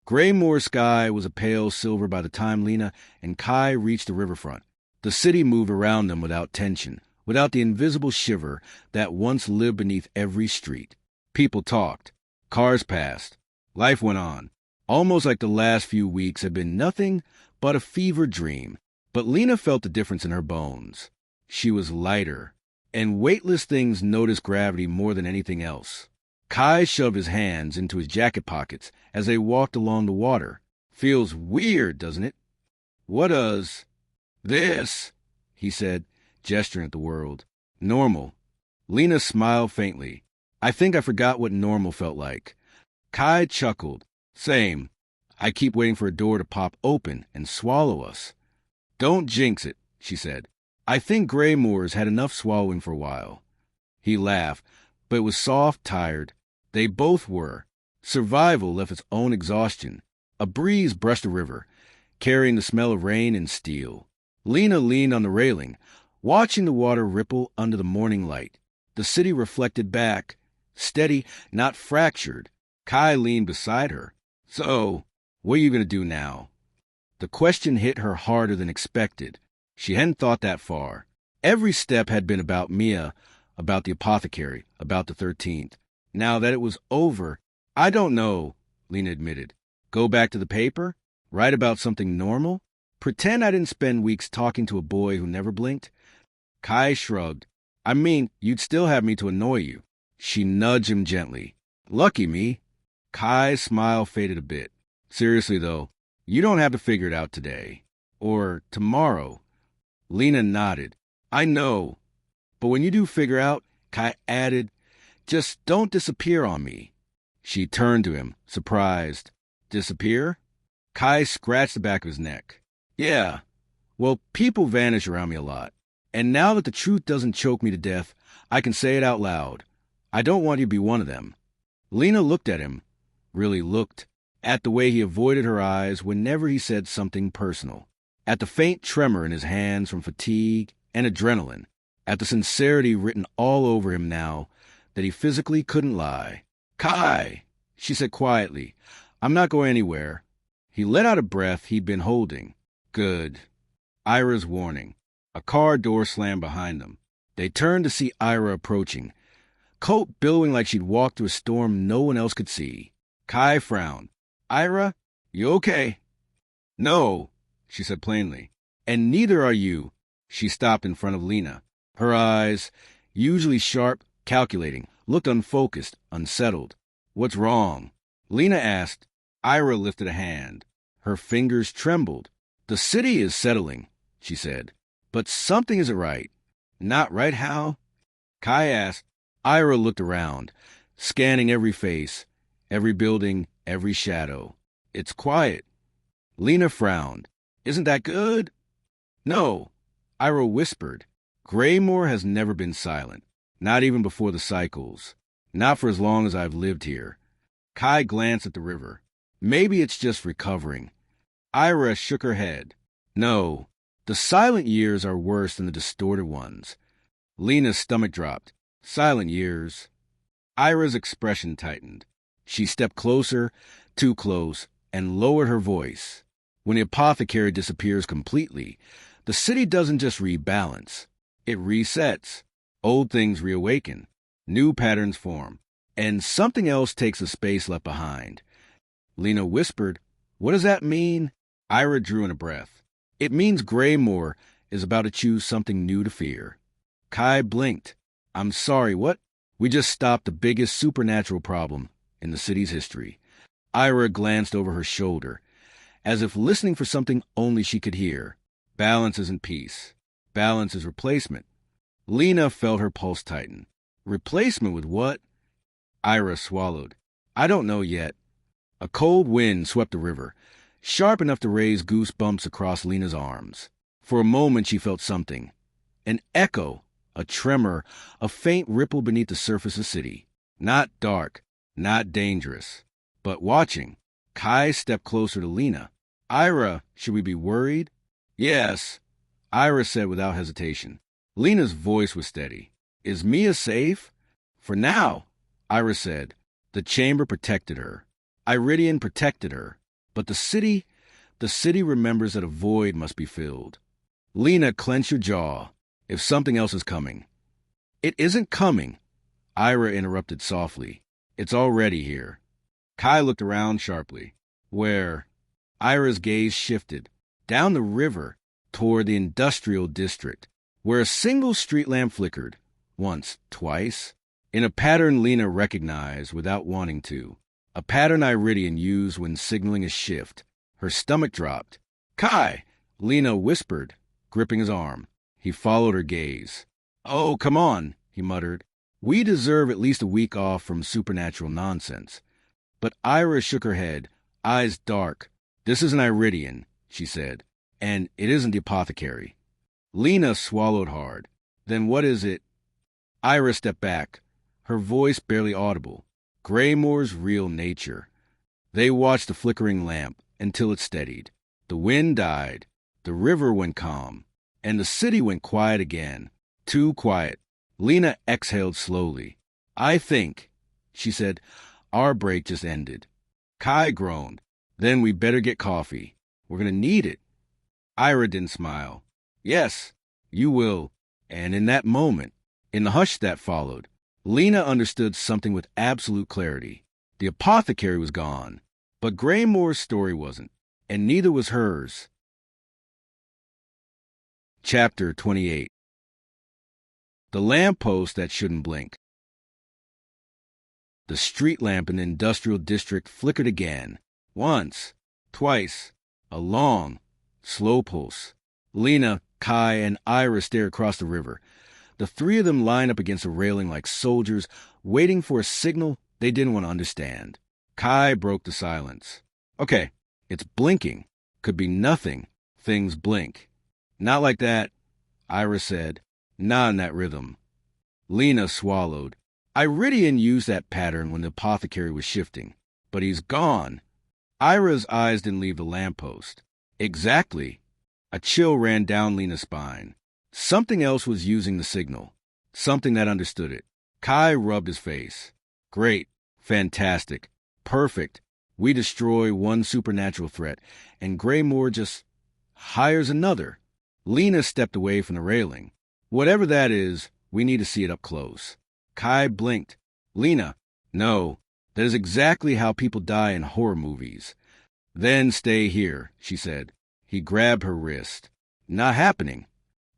Greymoor sky was a pale silver by the time Lena and Kai reached the riverfront. The city moved around them without tension, without the invisible shiver that once lived beneath every street. People talked. Cars passed. Life went on, almost like the last few weeks had been nothing but a fever dream. But Lena felt the difference in her bones. She was lighter, and weightless things noticed gravity more than anything else. Kai shoved his hands into his jacket pockets as they walked along the water. "Feels weird, doesn't it?" "What does?" "This," he said, gesturing at the world. "Normal." Lena smiled faintly. I think I forgot what normal felt like. Kai chuckled. Same. I keep waiting for a door to pop open and swallow us. Don't jinx it, she said. I think Greymoor's had enough swallowing for a while. He laughed, but it was soft, tired. They both were. Survival left its own exhaustion. A breeze brushed the river, carrying the smell of rain and steel. Lena leaned on the railing, watching the water ripple under the morning light. The city reflected back, steady, not fractured. Kai leaned beside her. So, what are you going to do now? The question hit her harder than expected. She hadn't thought that far. Every step had been about Mia, about the apothecary, about the 13th. Now that it was over, I don't know, Lena admitted. Go back to the paper? Write about something normal? Pretend I didn't spend weeks talking to a boy who never blinked? Kai shrugged. I mean, you'd still have me to annoy you. She nudged him gently. Lucky me. Kai's smile faded a bit. Seriously, though, you don't have to figure it out today. Or tomorrow. Lena nodded. I know. But when you do figure out, Kai added, just don't disappear on me. She turned to him, surprised. Disappear? Kai scratched the back of his neck. Yeah. Well, people vanish around me a lot. And now that the truth doesn't choke me to death, I can say it out loud. I don't want you to be one of them. Lena looked at him, really looked, at the way he avoided her eyes whenever he said something personal, at the faint tremor in his hands from fatigue and adrenaline, at the sincerity written all over him now that he physically couldn't lie. Kai, she said quietly, I'm not going anywhere. He let out a breath he'd been holding. Good. Ira's warning. A car door slammed behind them. They turned to see Ira approaching, coat billowing like she'd walked through a storm no one else could see. Kai frowned. Ira, you okay? No, she said plainly. And neither are you. She stopped in front of Lena. Her eyes, usually sharp, calculating, looked unfocused, unsettled. What's wrong? Lena asked. Ira lifted a hand. Her fingers trembled. The city is settling, she said. But something isn't right. Not right, how? Kai asked. Ira looked around, scanning every face, every building, every shadow. It's quiet. Lena frowned. Isn't that good? No. Ira whispered. Greymoor has never been silent, not even before the cycles. Not for as long as I've lived here. Kai glanced at the river. Maybe it's just recovering. Ira shook her head. No, the silent years are worse than the distorted ones. Lena's stomach dropped. Silent years. Ira's expression tightened. She stepped closer, too close, and lowered her voice. When the apothecary disappears completely, the city doesn't just rebalance. It resets. Old things reawaken. New patterns form. And something else takes the space left behind. Lena whispered, What does that mean? Ira drew in a breath. It means Greymoor is about to choose something new to fear. Kai blinked. I'm sorry, what? We just stopped the biggest supernatural problem in the city's history. Ira glanced over her shoulder, as if listening for something only she could hear. Balance isn't peace. Balance is replacement. Lena felt her pulse tighten. Replacement with what? Ira swallowed. I don't know yet. A cold wind swept the river, sharp enough to raise goosebumps across Lena's arms. For a moment she felt something. An echo, a tremor, a faint ripple beneath the surface of the city. Not dark, not dangerous, but watching. Kai stepped closer to Lena. Ira, should we be worried? Yes, Ira said without hesitation. Lena's voice was steady. Is Mia safe? For now, Ira said. The chamber protected her. Iridian protected her. But the city remembers that a void must be filled. Lena, clench your jaw. If something else is coming. It isn't coming, Ira interrupted softly. It's already here. Kai looked around sharply. Where? Ira's gaze shifted. Down the river, toward the industrial district, where a single street lamp flickered. Once, twice. In a pattern Lena recognized without wanting to. A pattern Iridian used when signaling a shift. Her stomach dropped. Kai! Lena whispered, gripping his arm. He followed her gaze. Oh, come on, he muttered. We deserve at least a week off from supernatural nonsense. But Ira shook her head, eyes dark. This isn't Iridian, she said, and it isn't the apothecary. Lena swallowed hard. Then what is it? Ira stepped back, her voice barely audible. Greymoor's real nature. They watched the flickering lamp until it steadied. The wind died, the river went calm, and the city went quiet again. Too quiet. Lena exhaled slowly. I think, she said, our break just ended. Kai groaned. Then we better get coffee. We're going to need it. Ira didn't smile. Yes, you will. And in that moment, in the hush that followed, Lena understood something with absolute clarity. The apothecary was gone, but Greymoor's story wasn't, and neither was hers. Chapter 28. The lamppost that shouldn't blink. The street lamp in the industrial district flickered again. Once, twice, a long, slow pulse. Lena, Kai, and Ira stared across the river. The three of them lined up against a railing like soldiers, waiting for a signal they didn't want to understand. Kai broke the silence. Okay, it's blinking. Could be nothing. Things blink. Not like that, Ira said. Not in that rhythm. Lena swallowed. Iridian used that pattern when the apothecary was shifting. But he's gone. Ira's eyes didn't leave the lamppost. Exactly. A chill ran down Lena's spine. Something else was using the signal. Something that understood it. Kai rubbed his face. Great. Fantastic. Perfect. We destroy one supernatural threat, and Greymoor just hires another. Lena stepped away from the railing. Whatever that is, we need to see it up close. Kai blinked. Lena, no. That is exactly how people die in horror movies. Then stay here, she said. He grabbed her wrist. Not happening.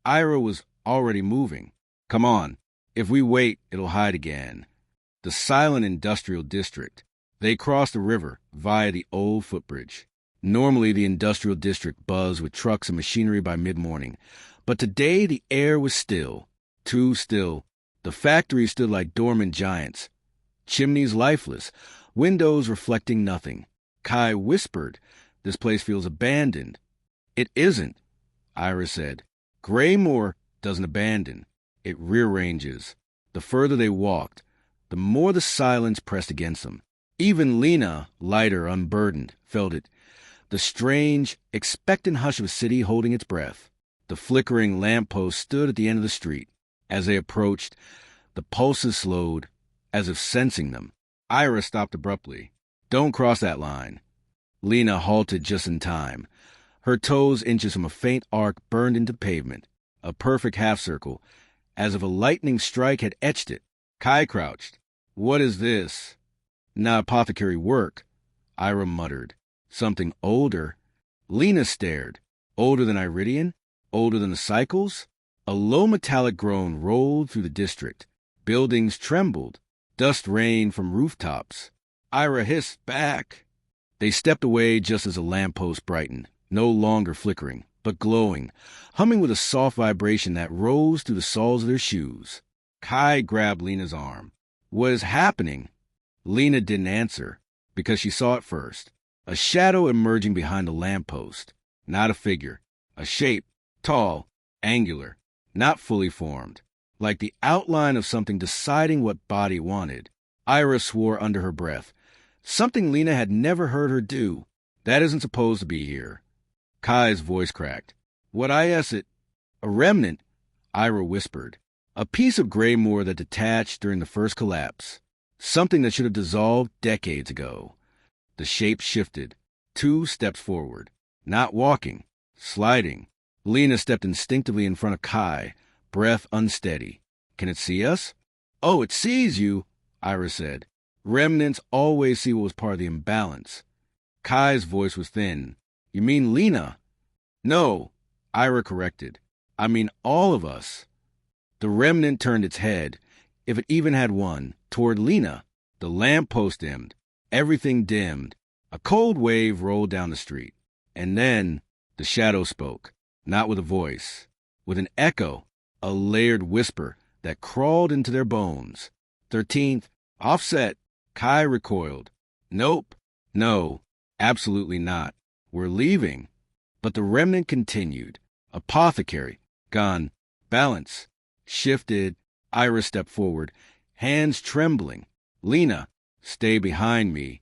Ira was already moving. Come on. If we wait, it'll hide again. The silent industrial district. They crossed the river via the old footbridge. Normally, the industrial district buzzed with trucks and machinery by mid-morning. But today, the air was still. Too still. The factories stood like dormant giants. Chimneys lifeless. Windows reflecting nothing. Kai whispered, "This place feels abandoned." "It isn't," Ira said. "Greymoor doesn't abandon. It rearranges." The further they walked, the more the silence pressed against them. Even Lena, lighter, unburdened, felt it. The strange, expectant hush of a city holding its breath. The flickering lamppost stood at the end of the street. As they approached, the pulses slowed, as if sensing them. Ira stopped abruptly. "Don't cross that line." Lena halted just in time. Her toes inches from a faint arc burned into the pavement, a perfect half-circle, as if a lightning strike had etched it. Kai crouched. "What is this?" "Not apothecary work," Ira muttered. "Something older." Lena stared. Older than Iridian? Older than the cycles? A low metallic groan rolled through the district. Buildings trembled. Dust rained from rooftops. Ira hissed, "Back!" They stepped away just as the lamppost brightened, no longer flickering, but glowing, humming with a soft vibration that rose through the soles of their shoes. Kai grabbed Lena's arm. "What is happening?" Lena didn't answer, because she saw it first. A shadow emerging behind the lamppost. Not a figure. A shape. Tall. Angular. Not fully formed. Like the outline of something deciding what body it wanted. Ira swore under her breath. Something Lena had never heard her do. That isn't supposed to be here. Kai's voice cracked. "What is it?" "A remnant," Ira whispered. "A piece of Greymoor that detached during the first collapse. Something that should have dissolved decades ago." The shape shifted. 2 steps forward. Not walking. Sliding. Lena stepped instinctively in front of Kai, breath unsteady. "Can it see us?" "Oh, it sees you," Ira said. "Remnants always see what was part of the imbalance." Kai's voice was thin. "You mean Lena?" "No," Ira corrected. "I mean all of us." The remnant turned its head, if it even had one, toward Lena. The lamppost dimmed. Everything dimmed. A cold wave rolled down the street. And then the shadow spoke, not with a voice, with an echo, a layered whisper that crawled into their bones. 13th, offset. Kai recoiled. Nope. No. Absolutely not. We're leaving. But the remnant continued. Apothecary. Gone. Balance. Shifted. Ira stepped forward, hands trembling. Lena, stay behind me.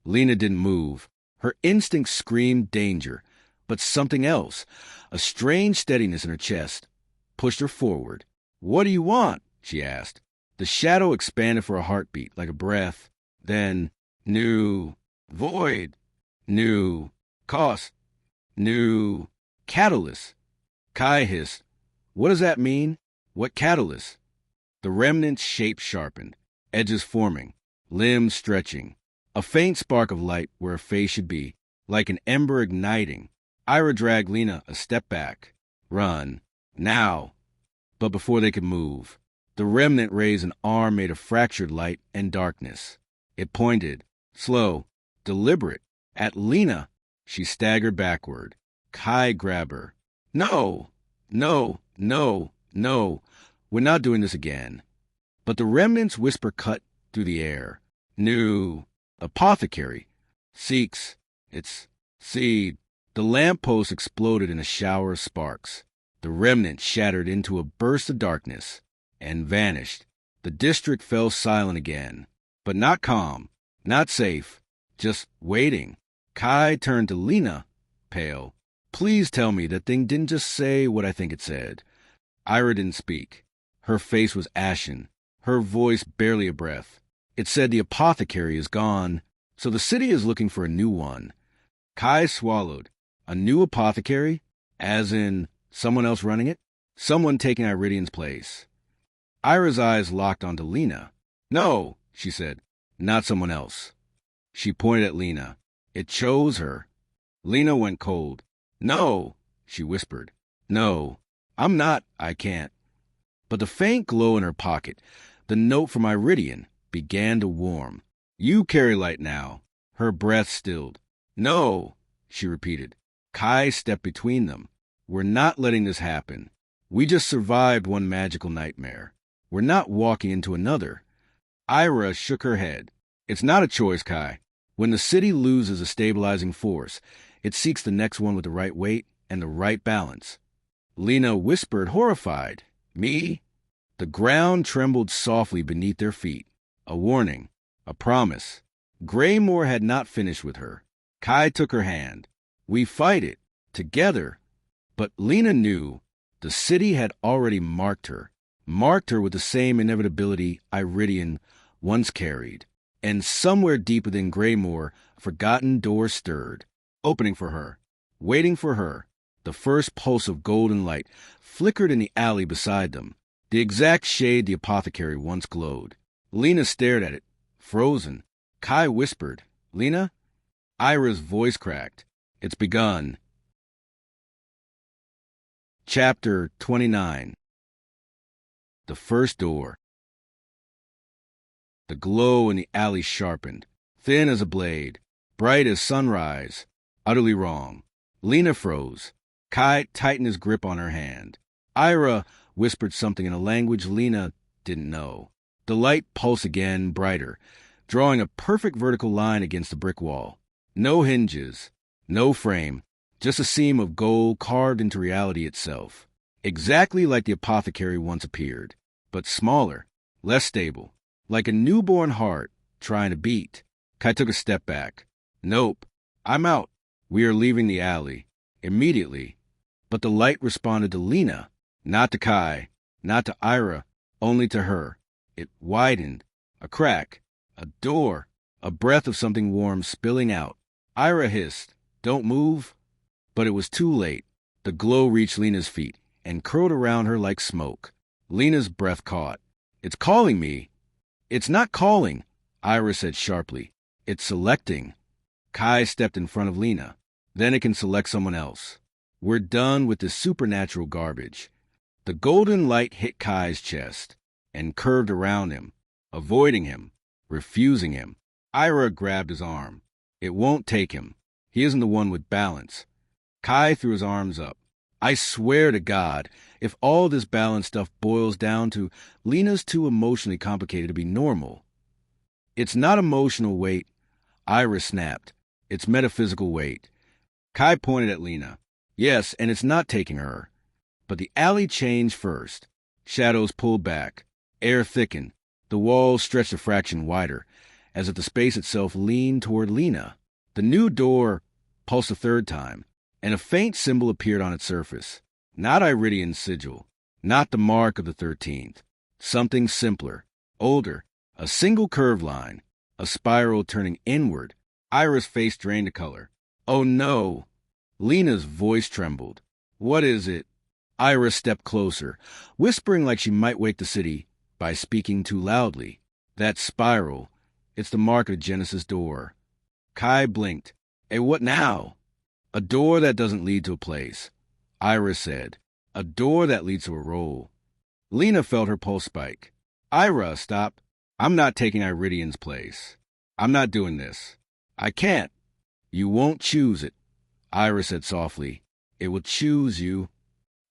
Lena didn't move. Her instinct screamed danger, but something else, a strange steadiness in her chest, pushed her forward. What do you want? She asked. The shadow expanded for a heartbeat, like a breath. Then, new, void, new, cost, new, catalyst. Kai hissed. What does that mean? What catalyst? The remnant's shape sharpened, edges forming, limbs stretching. A faint spark of light where a face should be, like an ember igniting. Ira dragged Lena a step back. Run. Now. But before they could move, the remnant raised an arm made of fractured light and darkness. It pointed, slow, deliberate, at Lena. She staggered backward. Kai grabbed her. No, no, no, no. We're not doing this again. But the remnant's whisper cut through the air. New. Apothecary. Seeks. It's seed. The lamppost exploded in a shower of sparks. The remnant shattered into a burst of darkness and vanished. The district fell silent again, but not calm, not safe, just waiting. Kai turned to Lena, pale. Please tell me that thing didn't just say what I think it said. Ira didn't speak. Her face was ashen, her voice barely a breath. It said the apothecary is gone, so the city is looking for a new one. Kai swallowed. A new apothecary? As in, someone else running it? Someone taking Iridian's place. Ira's eyes locked onto Lena. No, she said, not someone else. She pointed at Lena. It chose her. Lena went cold. No, she whispered. No, I'm not, I can't. But the faint glow in her pocket, the note from Iridian, began to warm. You carry light now. Her breath stilled. No, she repeated. Kai stepped between them. We're not letting this happen. We just survived one magical nightmare. We're not walking into another. Ira shook her head. It's not a choice, Kai. When the city loses a stabilizing force, it seeks the next one with the right weight and the right balance. Lena whispered, horrified. Me? The ground trembled softly beneath their feet. A warning. A promise. Greymoor had not finished with her. Kai took her hand. We fight it. Together. But Lena knew the city had already marked her with the same inevitability Iridian once carried. And somewhere deep within Greymoor, a forgotten door stirred, opening for her, waiting for her. The first pulse of golden light flickered in the alley beside them, the exact shade the apothecary once glowed. Lena stared at it, frozen. Kai whispered, Lena? Ira's voice cracked. It's begun. Chapter 29. The first door. The glow in the alley sharpened, thin as a blade, bright as sunrise. Utterly wrong. Lena froze. Kai tightened his grip on her hand. Ira whispered something in a language Lena didn't know. The light pulsed again, brighter, drawing a perfect vertical line against the brick wall. No hinges, no frame, just a seam of gold carved into reality itself. Exactly like the apothecary once appeared, but smaller, less stable, like a newborn heart trying to beat. Kai took a step back. Nope, I'm out. We are leaving the alley. Immediately. But the light responded to Lena, not to Kai, not to Ira, only to her. It widened. A crack. A door. A breath of something warm spilling out. Ira hissed, don't move. But it was too late. The glow reached Lena's feet and curled around her like smoke. Lena's breath caught. It's calling me. It's not calling, Ira said sharply. It's selecting. Kai stepped in front of Lena. Then it can select someone else. We're done with this supernatural garbage. The golden light hit Kai's chest and curved around him, avoiding him, refusing him. Ira grabbed his arm. It won't take him. He isn't the one with balance. Kai threw his arms up. I swear to God, if all this balance stuff boils down to Lena's too emotionally complicated to be normal. It's not emotional weight, Ira snapped. It's metaphysical weight. Kai pointed at Lena. Yes, and it's not taking her. But the alley changed first. Shadows pulled back. Air thickened. The walls stretched a fraction wider, as if the space itself leaned toward Lena. The new door pulsed a third time, and a faint symbol appeared on its surface. Not Iridian's sigil, not the mark of the 13th. Something simpler, older, a single curved line, a spiral turning inward. Ira's face drained to color. Oh no! Lena's voice trembled. What is it? Ira stepped closer, whispering like she might wake the city by speaking too loudly. That spiral, it's the mark of the Genesis door. Kai blinked. Hey, what now? A door that doesn't lead to a place, Ira said. A door that leads to a role. Lena felt her pulse spike. Ira, stop. I'm not taking Iridian's place. I'm not doing this. I can't. You won't choose it, Ira said softly. It will choose you.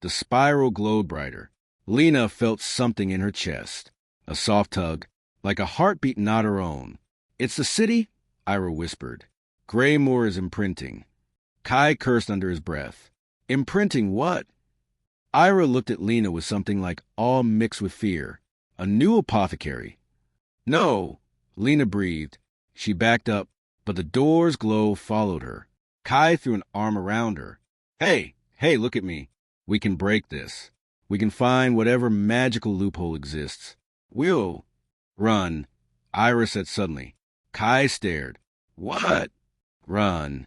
The spiral glowed brighter. Lena felt something in her chest. A soft tug, like a heartbeat not her own. It's the city, Ira whispered. Greymoor is imprinting. Kai cursed under his breath. Imprinting what? Ira looked at Lena with something like awe mixed with fear. A new apothecary. No, Lena breathed. She backed up, but the door's glow followed her. Kai threw an arm around her. Hey, look at me. We can break this. We can find whatever magical loophole exists. We'll run, Ira said suddenly. Kai stared. What? Run.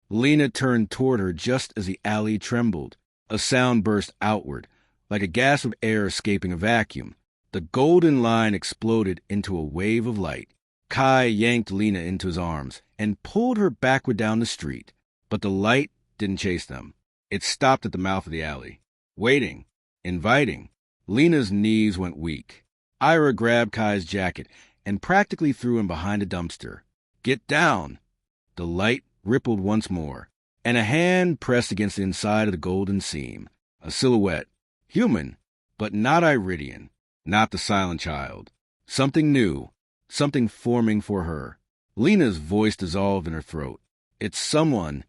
Lena turned toward her just as the alley trembled. A sound burst outward, like a gasp of air escaping a vacuum. The golden line exploded into a wave of light. Kai yanked Lena into his arms and pulled her backward down the street. But the light didn't chase them. It stopped at the mouth of the alley, waiting, inviting. Lena's knees went weak. Ira grabbed Kai's jacket and practically threw him behind a dumpster. Get down! The light rippled once more, and a hand pressed against the inside of the golden seam. A silhouette. Human, but not Iridian. Not the silent child. Something new. Something forming for her. Lena's voice dissolved in her throat. It's someone.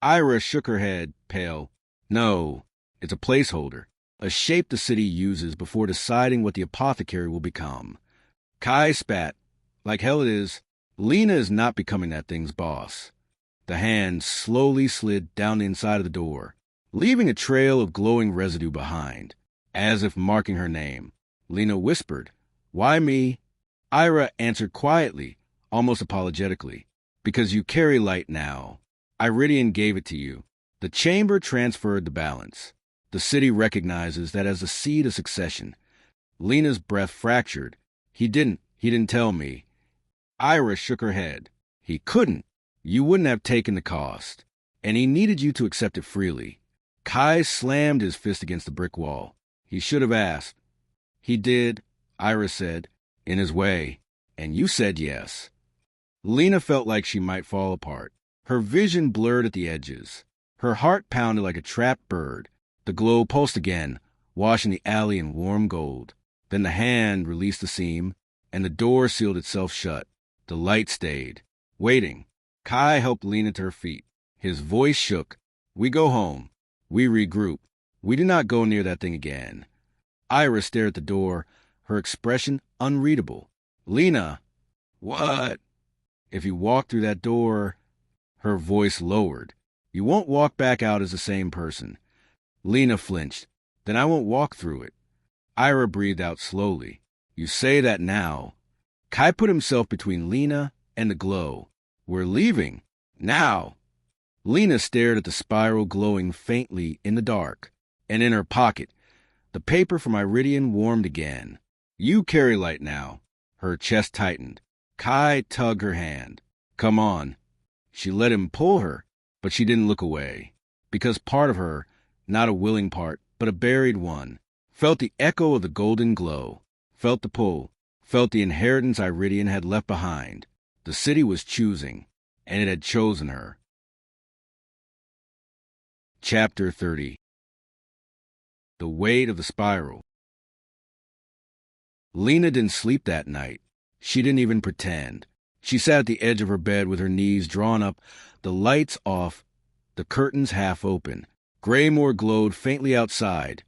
Ira shook her head, pale. No, it's a placeholder. A shape the city uses before deciding what the apothecary will become. Kai spat. Like hell it is. Lena is not becoming that thing's boss. The hand slowly slid down the inside of the door, leaving a trail of glowing residue behind, as if marking her name. Lena whispered, Why me? Ira answered quietly, almost apologetically, Because you carry light now. Iridian gave it to you. The chamber transferred the balance. The city recognizes that as a seed of succession. Lena's breath fractured. He didn't tell me. Ira shook her head. He couldn't. You wouldn't have taken the cost. And he needed you to accept it freely. Kai slammed his fist against the brick wall. He should have asked. He did, Ira said, in his way. And you said yes. Lena felt like she might fall apart. Her vision blurred at the edges. Her heart pounded like a trapped bird. The glow pulsed again, washing the alley in warm gold. Then the hand released the seam, and the door sealed itself shut. The light stayed, waiting. Kai helped Lena to her feet. His voice shook. We go home. We regroup. We do not go near that thing again. Ira stared at the door, her expression unreadable. Lena, what? If you walk through that door, her voice lowered. You won't walk back out as the same person. Lena flinched. Then I won't walk through it. Ira breathed out slowly. You say that now. Kai put himself between Lena and the glow. We're leaving. Now. Lena stared at the spiral glowing faintly in the dark. And in her pocket, the paper from Iridian warmed again. You carry light now. Her chest tightened. Kai tugged her hand. Come on. She let him pull her, but she didn't look away. Because part of her, not a willing part, but a buried one, felt the echo of the golden glow, felt the pull, felt the inheritance Iridian had left behind. The city was choosing, and it had chosen her. Chapter 30. The weight of the spiral. Lena didn't sleep that night. She didn't even pretend. She sat at the edge of her bed with her knees drawn up, the lights off, the curtains half open. Greymoor glowed faintly outside,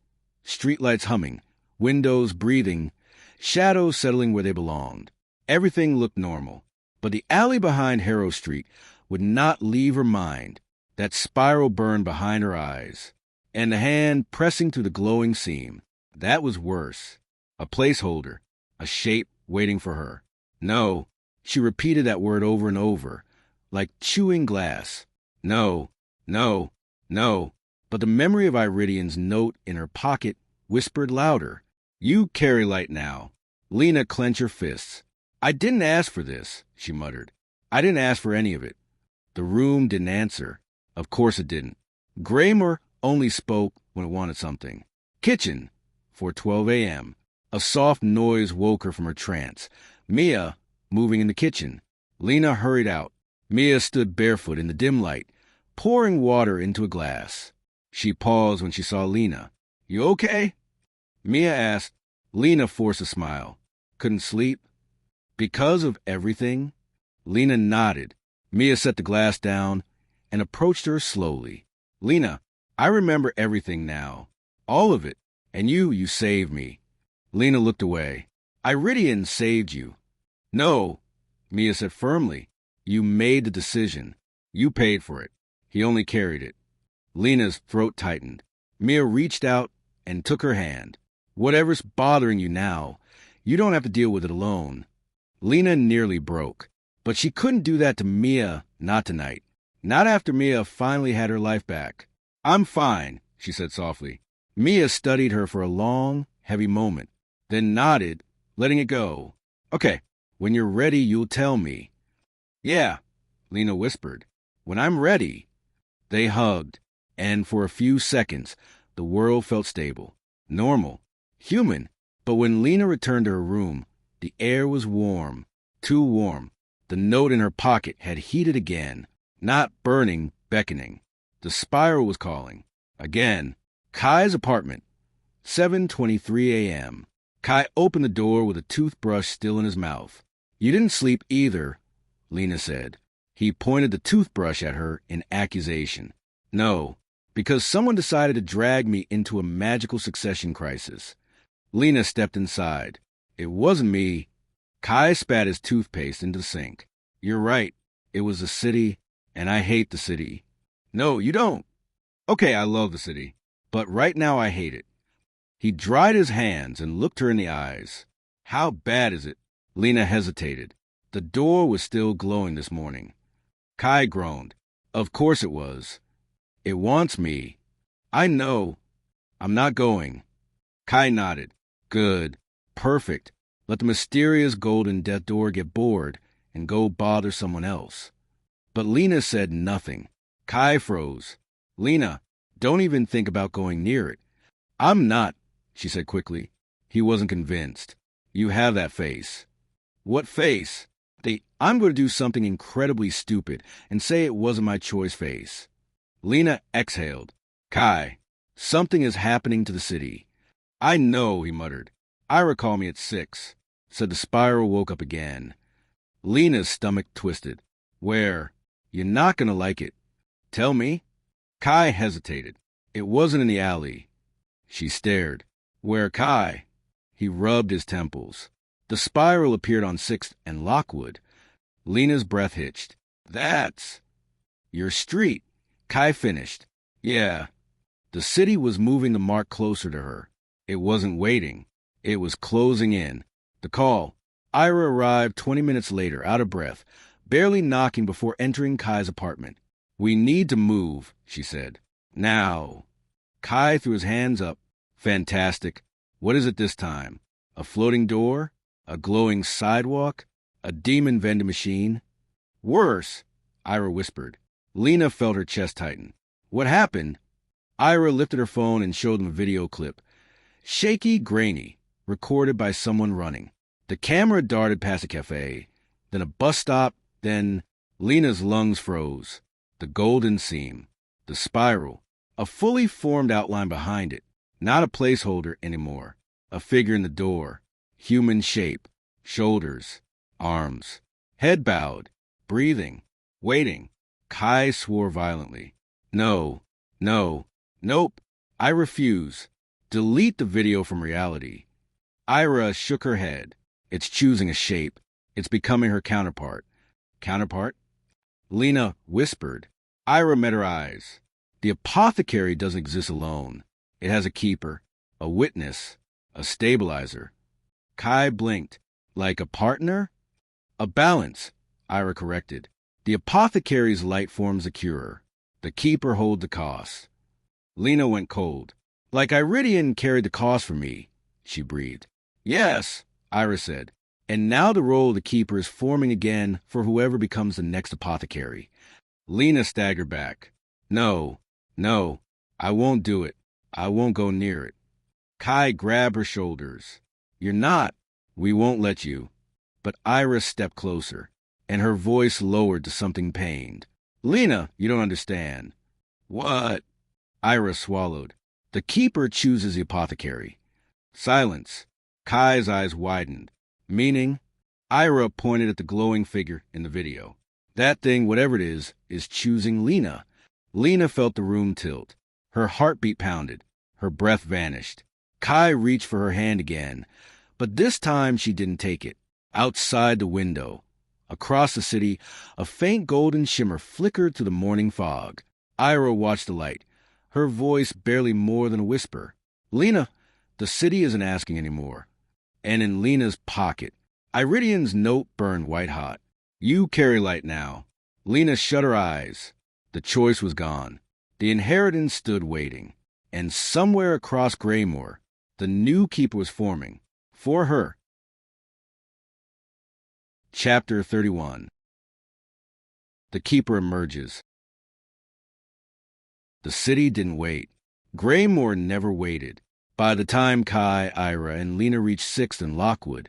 streetlights humming, windows breathing, shadows settling where they belonged. Everything looked normal, but the alley behind Harrow Street would not leave her mind. That spiral burned behind her eyes, and the hand pressing through the glowing seam. That was worse. A placeholder, a shape waiting for her. No, she repeated that word over and over, like chewing glass. No, no, no. But the memory of Iridian's note in her pocket whispered louder. You carry light now. Lena clenched her fists. I didn't ask for this, she muttered. I didn't ask for any of it. The room didn't answer. Of course it didn't. Greymoor only spoke when it wanted something. Kitchen, 4:12 a.m. A soft noise woke her from her trance. Mia, moving in the kitchen. Lena hurried out. Mia stood barefoot in the dim light, pouring water into a glass. She paused when she saw Lena. You okay? Mia asked. Lena forced a smile. Couldn't sleep? Because of everything? Lena nodded. Mia set the glass down and approached her slowly. Lena, I remember everything now. All of it. And you saved me. Lena looked away. Iridian saved you. No, Mia said firmly. You made the decision. You paid for it. He only carried it. Lena's throat tightened. Mia reached out and took her hand. Whatever's bothering you now, you don't have to deal with it alone. Lena nearly broke, but she couldn't do that to Mia, not tonight. Not after Mia finally had her life back. I'm fine, she said softly. Mia studied her for a long, heavy moment, then nodded, letting it go. Okay, when you're ready, you'll tell me. Yeah, Lena whispered. When I'm ready. They hugged, and for a few seconds, the world felt stable, normal, human. But when Lena returned to her room, the air was warm, too warm. The note in her pocket had heated again, not burning, beckoning. The spiral was calling. Again. Kai's apartment, 7:23 a.m. Kai opened the door with a toothbrush still in his mouth. You didn't sleep either, Lena said. He pointed the toothbrush at her in accusation. No, because someone decided to drag me into a magical succession crisis. Lena stepped inside. It wasn't me. Kai spat his toothpaste into the sink. You're right. It was the city, and I hate the city. No, you don't. Okay, I love the city, but right now I hate it. He dried his hands and looked her in the eyes. How bad is it? Lena hesitated. The door was still glowing this morning. Kai groaned. Of course it was. It wants me. I know. I'm not going. Kai nodded. Good. Perfect. Let the mysterious golden death door get bored and go bother someone else. But Lena said nothing. Kai froze. Lena, don't even think about going near it. I'm not, she said quickly. He wasn't convinced. You have that face. What face? I'm going to do something incredibly stupid and say it wasn't my choice face. Lena exhaled. Kai, something is happening to the city. I know, he muttered. Ira called me at 6. Said the spiral woke up again. Lena's stomach twisted. Where? You're not going to like it. Tell me. Kai hesitated. It wasn't in the alley. She stared. Where, Kai? He rubbed his temples. The spiral appeared on 6th and Lockwood. Lena's breath hitched. That's your street. Kai finished. Yeah. The city was moving the mark closer to her. It wasn't waiting. It was closing in. The call. Ira arrived 20 minutes later, out of breath, barely knocking before entering Kai's apartment. We need to move, she said. Now. Kai threw his hands up. Fantastic. What is it this time? A floating door? A glowing sidewalk? A demon vending machine? Worse, Ira whispered. Lena felt her chest tighten. What happened? Ira lifted her phone and showed them a video clip. Shaky, grainy, recorded by someone running. The camera darted past a cafe, then a bus stop, then Lena's lungs froze. The golden seam. The spiral. A fully formed outline behind it. Not a placeholder anymore. A figure in the door. Human shape. Shoulders. Arms. Head bowed. Breathing. Waiting. Kai swore violently. No. No. Nope. I refuse. Delete the video from reality. Ira shook her head. It's choosing a shape. It's becoming her counterpart. Counterpart? Lena whispered. Ira met her eyes. The apothecary doesn't exist alone. It has a keeper, a witness, a stabilizer. Kai blinked. Like a partner? A balance, Ira corrected. The apothecary's light forms a cure. The keeper holds the cost. Lena went cold. Like Iridian carried the cost for me, she breathed. Yes, Ira said. And now the role of the keeper is forming again for whoever becomes the next apothecary. Lena staggered back. No, I won't do it. I won't go near it. Kai grabbed her shoulders. You're not. We won't let you. But Ira stepped closer, and her voice lowered to something pained. Lena, you don't understand. What? Ira swallowed. The keeper chooses the apothecary. Silence. Kai's eyes widened. Meaning? Ira pointed at the glowing figure in the video. That thing, whatever it is choosing Lena. Lena felt the room tilt. Her heartbeat pounded. Her breath vanished. Kai reached for her hand again, but this time she didn't take it. Outside the window, across the city, a faint golden shimmer flickered through the morning fog. Ira watched the light, her voice barely more than a whisper. Lena, the city isn't asking anymore. And in Lena's pocket, Iridian's note burned white hot. You carry light now. Lena shut her eyes. The choice was gone. The inheritance stood waiting. And somewhere across Greymoor, the new keeper was forming. For her. Chapter 31. The keeper emerges. The city didn't wait. Greymoor never waited. By the time Kai, Ira, and Lena reached 6th and Lockwood,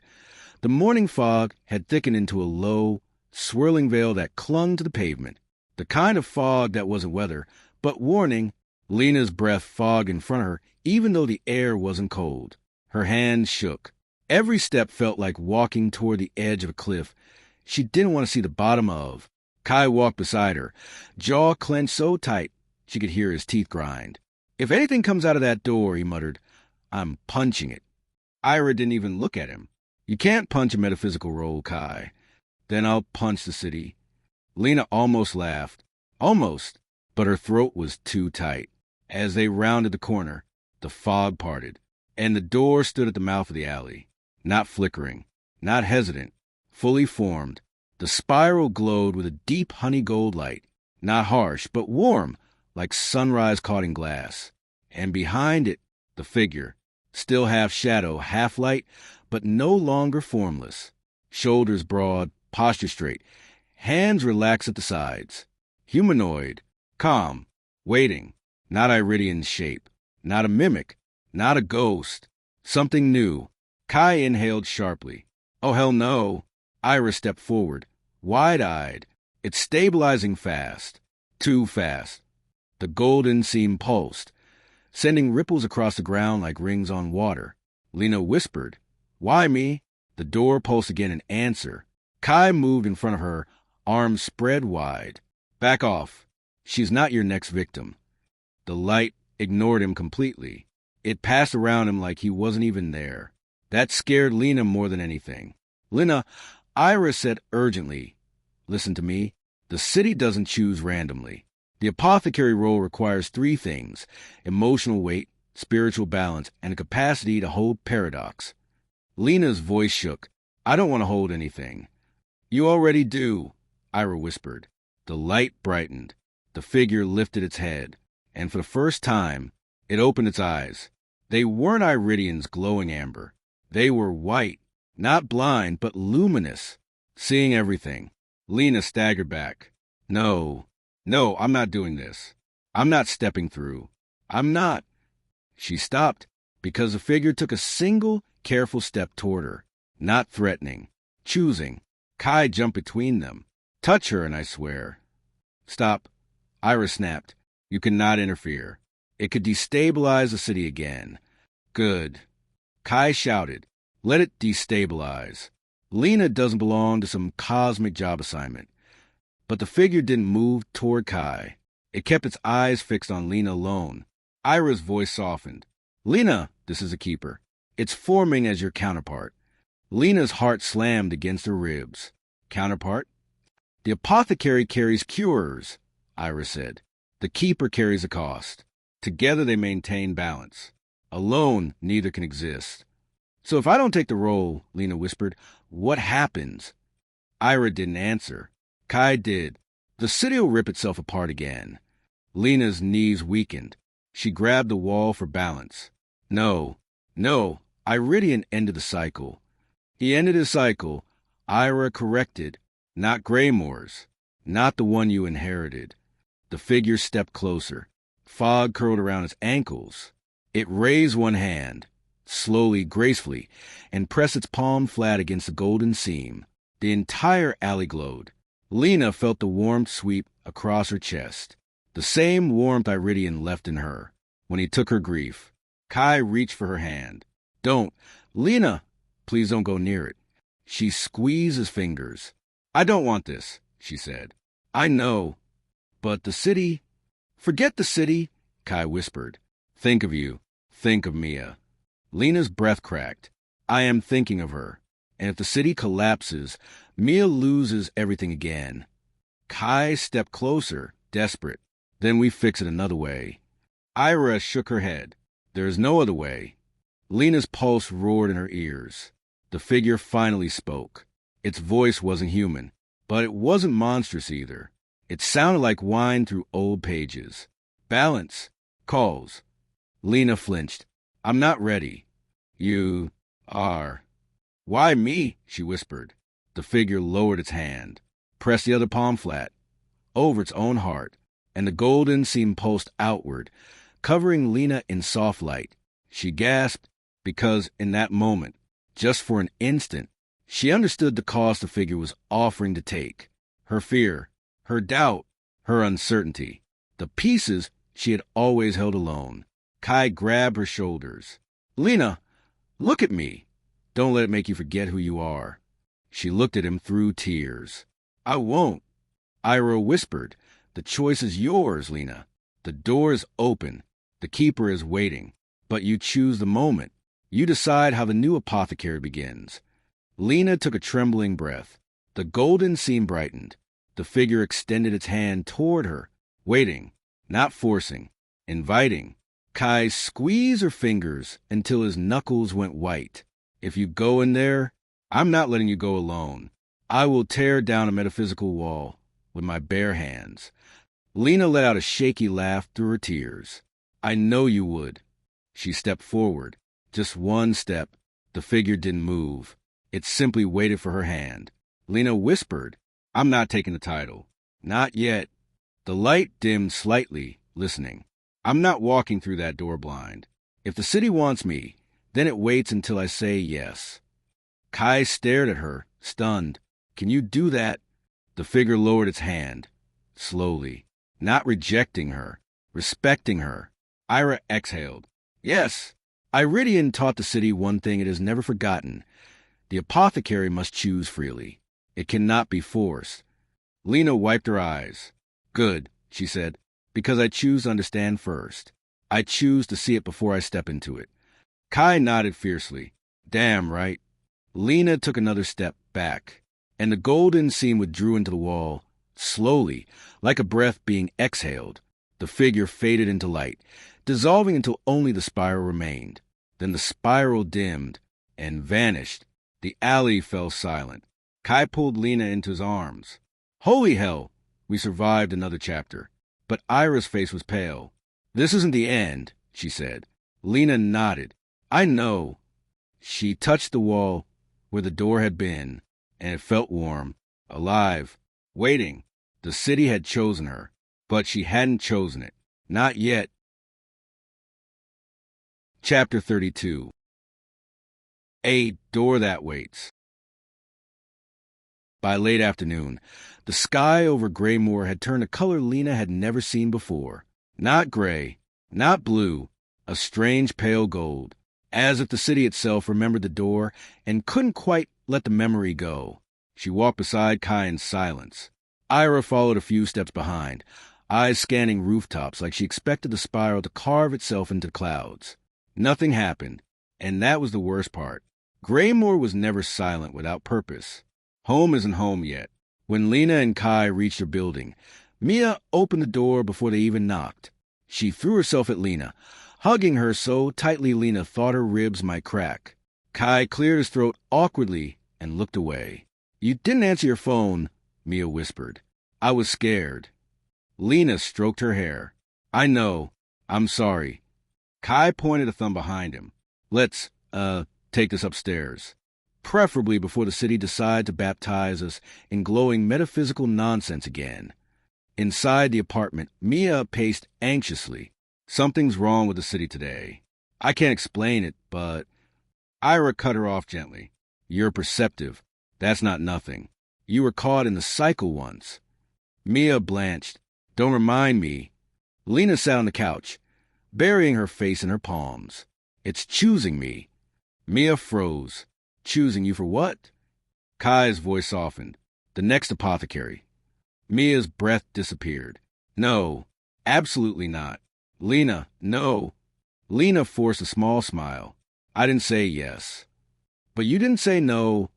the morning fog had thickened into a low, swirling veil that clung to the pavement. The kind of fog that wasn't weather, but warning. Lena's breath fogged in front of her, even though the air wasn't cold. Her hands shook. Every step felt like walking toward the edge of a cliff she didn't want to see the bottom of. Kai walked beside her, jaw clenched so tight she could hear his teeth grind. If anything comes out of that door, he muttered, I'm punching it. Ira didn't even look at him. You can't punch a metaphysical role, Kai. Then I'll punch the city. Lena almost laughed. Almost. But her throat was too tight. As they rounded the corner, the fog parted, and the door stood at the mouth of the alley. Not flickering, not hesitant, fully formed. The spiral glowed with a deep honey gold light. Not harsh, but warm, like sunrise caught in glass. And behind it, the figure, still half shadow, half light, but no longer formless. Shoulders broad, posture straight, hands relaxed at the sides. Humanoid, calm, waiting. Not Iridian's shape, not a mimic, not a ghost. Something new. Kai inhaled sharply. Oh, hell no. Ira stepped forward, wide-eyed. It's stabilizing fast. Too fast. The golden seam pulsed, sending ripples across the ground like rings on water. Lena whispered, Why me? The door pulsed again in answer. Kai moved in front of her, arms spread wide. Back off. She's not your next victim. The light ignored him completely. It passed around him like he wasn't even there. That scared Lena more than anything. Lena, Ira said urgently, Listen to me. The city doesn't choose randomly. The apothecary role requires 3 things: emotional weight, spiritual balance, and a capacity to hold paradox. Lena's voice shook. I don't want to hold anything. You already do, Ira whispered. The light brightened. The figure lifted its head, and for the first time, it opened its eyes. They weren't Iridian's glowing amber. They were white, not blind, but luminous, seeing everything. Lena staggered back. No, I'm not doing this. I'm not stepping through. I'm not. She stopped because the figure took a single, careful step toward her, not threatening, choosing. Kai jumped between them. Touch her and I swear. Stop. Ira snapped. You cannot interfere. It could destabilize the city again. Good. Kai shouted. Let it destabilize. Lena doesn't belong to some cosmic job assignment. But the figure didn't move toward Kai. It kept its eyes fixed on Lena alone. Ira's voice softened. Lena, this is a keeper. It's forming as your counterpart. Lena's heart slammed against her ribs. Counterpart? The apothecary carries cures, Ira said. The keeper carries a cost. Together they maintain balance. Alone, neither can exist. So if I don't take the role, Lena whispered, what happens? Ira didn't answer. Kai did. The city will rip itself apart again. Lena's knees weakened. She grabbed the wall for balance. No. Iridian ended the cycle. He ended his cycle. Ira corrected. Not Greymoor's. Not the one you inherited. The figure stepped closer. Fog curled around its ankles. It raised one hand, slowly, gracefully, and pressed its palm flat against the golden seam. The entire alley glowed. Lena felt the warmth sweep across her chest. The same warmth Iridian left in her when he took her grief. Kai reached for her hand. Don't. Lena, please don't go near it. She squeezed his fingers. I don't want this, she said. I know. But the city... Forget the city, Kai whispered. Think of you. Think of Mia. Lena's breath cracked. I am thinking of her. And if the city collapses, Mia loses everything again. Kai stepped closer, desperate. Then we fix it another way. Ira shook her head. There is no other way. Lena's pulse roared in her ears. The figure finally spoke. Its voice wasn't human, but it wasn't monstrous either. It sounded like wine through old pages. Balance. Calls. Lena flinched. I'm not ready. You are. Why me? She whispered. The figure lowered its hand, pressed the other palm flat, over its own heart, and the golden seam pulsed outward, covering Lena in soft light. She gasped because in that moment, just for an instant, she understood the cost the figure was offering to take. Her fear, her doubt, her uncertainty. The pieces she had always held alone. Kai grabbed her shoulders. Lena, look at me. Don't let it make you forget who you are. She looked at him through tears. I won't. Ira whispered. The choice is yours, Lena. The door is open. The keeper is waiting. But you choose the moment. You decide how the new apothecary begins. Lena took a trembling breath. The golden seam brightened. The figure extended its hand toward her, waiting, not forcing, inviting. Kai squeezed her fingers until his knuckles went white. If you go in there, I'm not letting you go alone. I will tear down a metaphysical wall with my bare hands. Lena let out a shaky laugh through her tears. I know you would. She stepped forward. Just one step. The figure didn't move. It simply waited for her hand. Lena whispered, I'm not taking the title. Not yet. The light dimmed slightly, listening. I'm not walking through that door blind. If the city wants me, then it waits until I say yes. Kai stared at her, stunned. Can you do that? The figure lowered its hand, slowly, not rejecting her, respecting her. Ira exhaled. Yes. Iridian taught the city one thing it has never forgotten. The apothecary must choose freely. It cannot be forced. Lena wiped her eyes. Good, she said, because I choose to understand first. I choose to see it before I step into it. Kai nodded fiercely. Damn right. Lena took another step back, and the golden seam withdrew into the wall, slowly, like a breath being exhaled. The figure faded into light, dissolving until only the spiral remained. Then the spiral dimmed and vanished. The alley fell silent. Kai pulled Lena into his arms. Holy hell! We survived another chapter. But Ira's face was pale. This isn't the end, she said. Lena nodded. I know. She touched the wall where the door had been, and it felt warm, alive, waiting. The city had chosen her, but she hadn't chosen it. Not yet. Chapter 32. A door that waits. By late afternoon, the sky over Greymoor had turned a color Lena had never seen before. Not gray, Not blue, a strange pale gold, as if the city itself remembered the door and couldn't quite let the memory go. She walked beside Kai in silence. Ira followed a few steps behind, eyes scanning rooftops like she expected the spiral to carve itself into clouds. Nothing happened, and that was the worst part. Greymoor was never silent without purpose. Home isn't home yet. When Lena and Kai reached her building, Mia opened the door before they even knocked. She threw herself at Lena, hugging her so tightly Lena thought her ribs might crack. Kai cleared his throat awkwardly and looked away. "You didn't answer your phone," Mia whispered. "I was scared." Lena stroked her hair. "I know. I'm sorry." Kai pointed a thumb behind him. "Let's, take this upstairs. Preferably before the city decides to baptize us in glowing metaphysical nonsense again." Inside the apartment, Mia paced anxiously. "Something's wrong with the city today. I can't explain it, but—" Ira cut her off gently. "You're perceptive. That's not nothing. You were caught in the cycle once." Mia blanched. "Don't remind me." Lena sat on the couch, burying her face in her palms. "It's choosing me." Mia froze. "Choosing you for what?" Kai's voice softened. "The next apothecary." Mia's breath disappeared. "No, absolutely not." "Lena, no." Lena forced a small smile. "I didn't say yes." "But you didn't say no."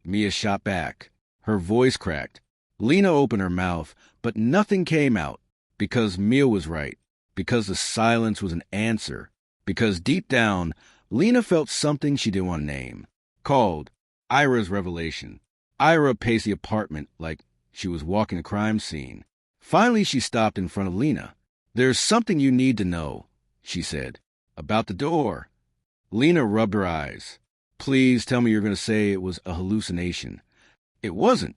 Mia shot back. Her voice cracked. Lena opened her mouth, but nothing came out. Because Mia was right. Because the silence was an answer. Because deep down, Lena felt something she didn't want to name. Called Ira's revelation. Ira paced the apartment like she was walking a crime scene. Finally, she stopped in front of Lena. "There's something you need to know," she said. "About the door." Lena rubbed her eyes. "Please tell me you're going to say it was a hallucination." "It wasn't,"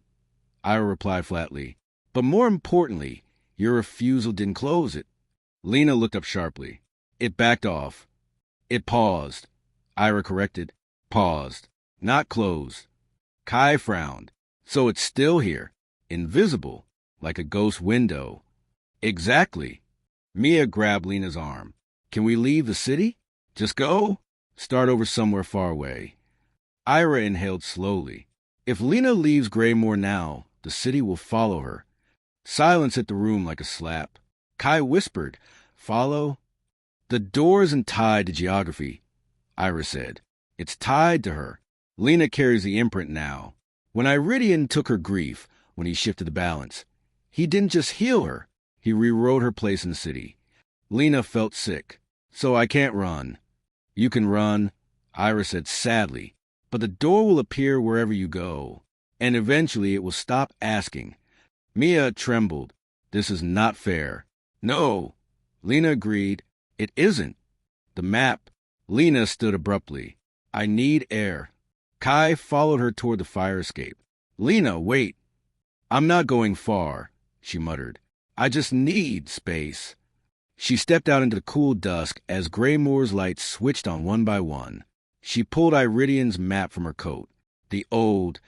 Ira replied flatly. "But more importantly, your refusal didn't close it." Lena looked up sharply. "It backed off." "It paused," Ira corrected. "Paused. Not closed." Kai frowned. "So it's still here. Invisible. Like a ghost window." "Exactly." Mia grabbed Lena's arm. "Can we leave the city? Just go? Start over somewhere far away." Ira inhaled slowly. "If Lena leaves Greymoor now, the city will follow her." Silence hit the room like a slap. Kai whispered, "Follow?" "The door isn't tied to geography," Ira said. "It's tied to her. Lena carries the imprint now. When Iridian took her grief, when he shifted the balance, he didn't just heal her. He rewrote her place in the city. Lena felt sick. So I can't run." "You can run," Ira said sadly, "but the door will appear wherever you go. And eventually it will stop asking." Mia trembled. "This is not fair." "No," Lena agreed. "It isn't." "The map." Lena stood abruptly. "I need air." Kai followed her toward the fire escape. "Lena, wait." "I'm not going far," she muttered. "I just need space." She stepped out into the cool dusk as Greymoor's lights switched on one by one. She pulled Iridian's map from her coat, the old,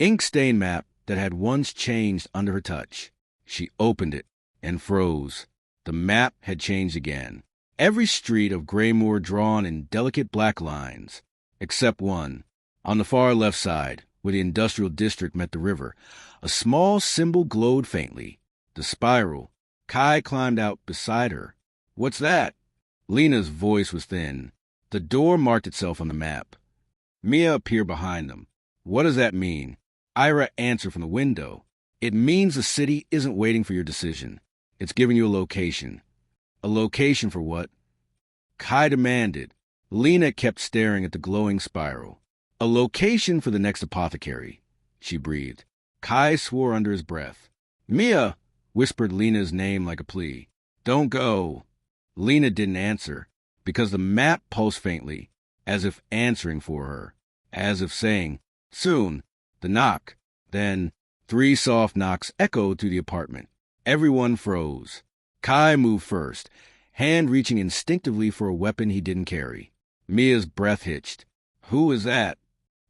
ink-stained map that had once changed under her touch. She opened it and froze. The map had changed again. Every street of Greymoor drawn in delicate black lines, except one. On the far left side, where the industrial district met the river, a small symbol glowed faintly. The spiral. Kai climbed out beside her. "What's that?" Lena's voice was thin. The door marked itself on the map. Mia appeared behind them. "What does that mean?" Ira answered from the window. "It means the city isn't waiting for your decision. It's giving you a location." "A location for what?" Kai demanded. Lena kept staring at the glowing spiral. "A location for the next apothecary," she breathed. Kai swore under his breath. "Mia!" whispered Lena's name like a plea. "Don't go." Lena didn't answer, because the map pulsed faintly, as if answering for her, as if saying, "Soon." The knock. Then 3 soft knocks echoed through the apartment. Everyone froze. Kai moved first, hand reaching instinctively for a weapon he didn't carry. Mia's breath hitched. "Who is that?"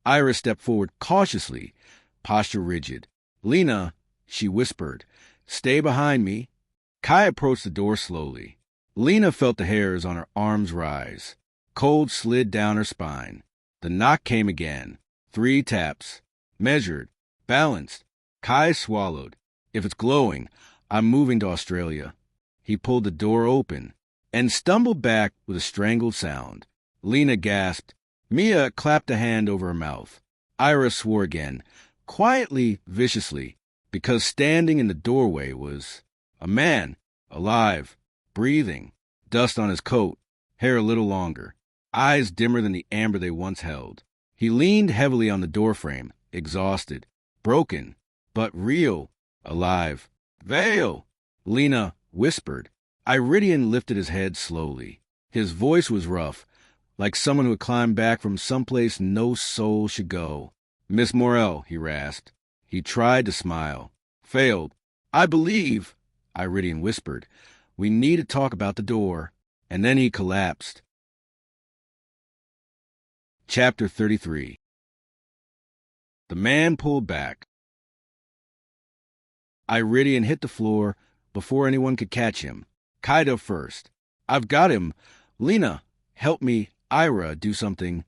Ira stepped forward cautiously, posture rigid. "Lena," she whispered, "stay behind me." Kai approached the door slowly. Lena felt the hairs on her arms rise. Cold slid down her spine. The knock came again. 3 taps. Measured. Balanced. Kai swallowed. If it's glowing, I'm moving to Australia. He pulled the door open and stumbled back with a strangled sound. Lena gasped. Mia clapped a hand over her mouth. Ira swore again, quietly, viciously, because standing in the doorway was a man, alive, breathing, dust on his coat, hair a little longer, eyes dimmer than the amber they once held. He leaned heavily on the doorframe, exhausted, broken, but real, alive. Vale! Lena whispered. Iridian lifted his head slowly. His voice was rough, like someone who had climbed back from someplace no soul should go. Miss Morrell, he rasped. He tried to smile. Failed. I believe, Iridian whispered. We need to talk about the door. And then he collapsed. Chapter 33. The man pulled back. Iridian hit the floor before anyone could catch him. Kaida first. I've got him. Lena, help me. Ira, do something.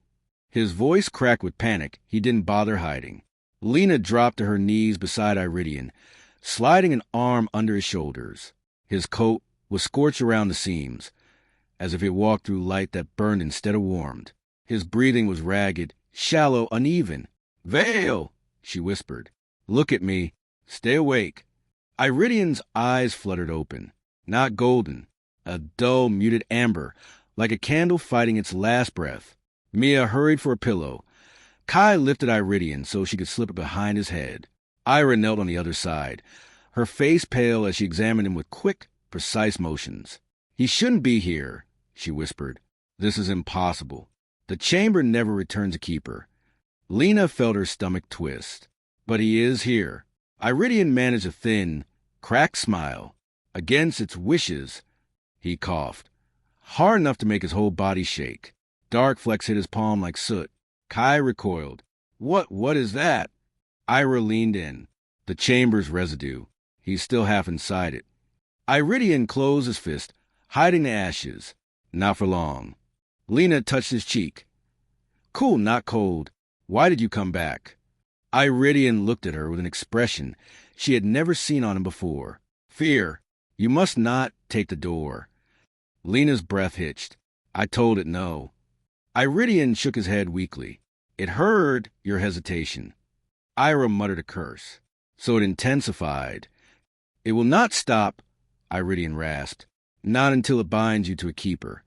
His voice cracked with panic. He didn't bother hiding. Lena dropped to her knees beside Iridian, sliding an arm under his shoulders. His coat was scorched around the seams, as if he walked through light that burned instead of warmed. His breathing was ragged, shallow, uneven. Vale, she whispered. Look at me. Stay awake. Iridian's eyes fluttered open. Not golden. A dull, muted amber, like a candle fighting its last breath. Mia hurried for a pillow. Kai lifted Iridian so she could slip it behind his head. Ira knelt on the other side, her face pale as she examined him with quick, precise motions. He shouldn't be here, she whispered. This is impossible. The chamber never returns a keeper. Lena felt her stomach twist. But he is here. Iridian managed a thin, cracked smile. Against its wishes, he coughed, hard enough to make his whole body shake. Dark flecks hit his palm like soot. Kai recoiled. What is that? Ira leaned in. The chamber's residue. He's still half inside it. Iridian closed his fist, hiding the ashes. Not for long. Lena touched his cheek. Cool, not cold. Why did you come back? Iridian looked at her with an expression she had never seen on him before. Fear. You must not take the door. Lena's breath hitched. I told it no. Iridian shook his head weakly. It heard your hesitation. Ira muttered a curse. So it intensified. It will not stop, Iridian rasped. Not until it binds you to a keeper.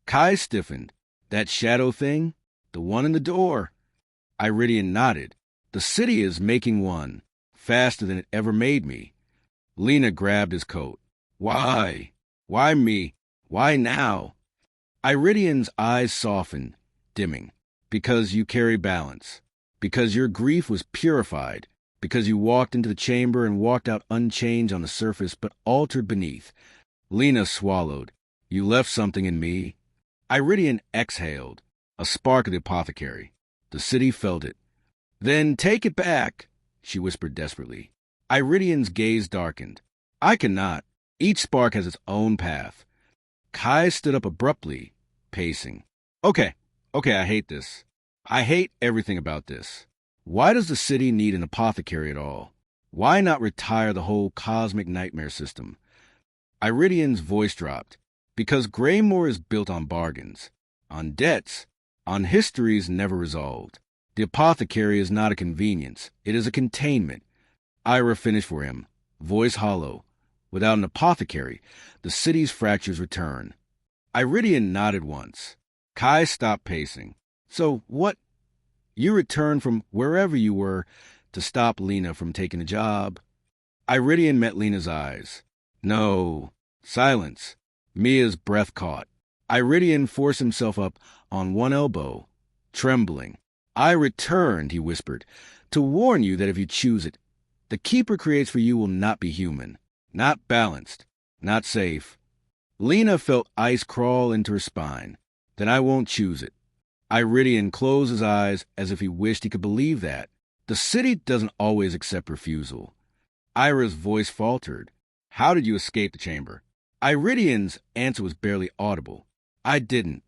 Kai stiffened. That shadow thing? The one in the door? Iridian nodded. The city is making one. Faster than it ever made me. Lena grabbed his coat. Why? Why me? Why now? Iridian's eyes softened, dimming. Because you carry balance. Because your grief was purified. Because you walked into the chamber and walked out unchanged on the surface but altered beneath. Lena swallowed. You left something in me. Iridian exhaled. A spark of the apothecary. The city felt it. Then take it back, she whispered desperately. Iridian's gaze darkened. I cannot. Each spark has its own path. Kai stood up abruptly, pacing. Okay, I hate this. I hate everything about this. Why does the city need an apothecary at all? Why not retire the whole cosmic nightmare system? Iridian's voice dropped. Because Greymoor is built on bargains, on debts, on histories never resolved. The apothecary is not a convenience. It is a containment. Ira finished for him, voice hollow. Without an apothecary, the city's fractures return. Iridian nodded once. Kai stopped pacing. So what? You returned from wherever you were to stop Lena from taking a job. Iridian met Lena's eyes. No. Silence. Mia's breath caught. Iridian forced himself up on one elbow, trembling. I returned, he whispered, to warn you that if you choose it, the keeper creates for you will not be human, not balanced, not safe. Lena felt ice crawl into her spine. Then I won't choose it. Iridian closed his eyes as if he wished he could believe that. The city doesn't always accept refusal. Ira's voice faltered. How did you escape the chamber? Iridian's answer was barely audible. I didn't.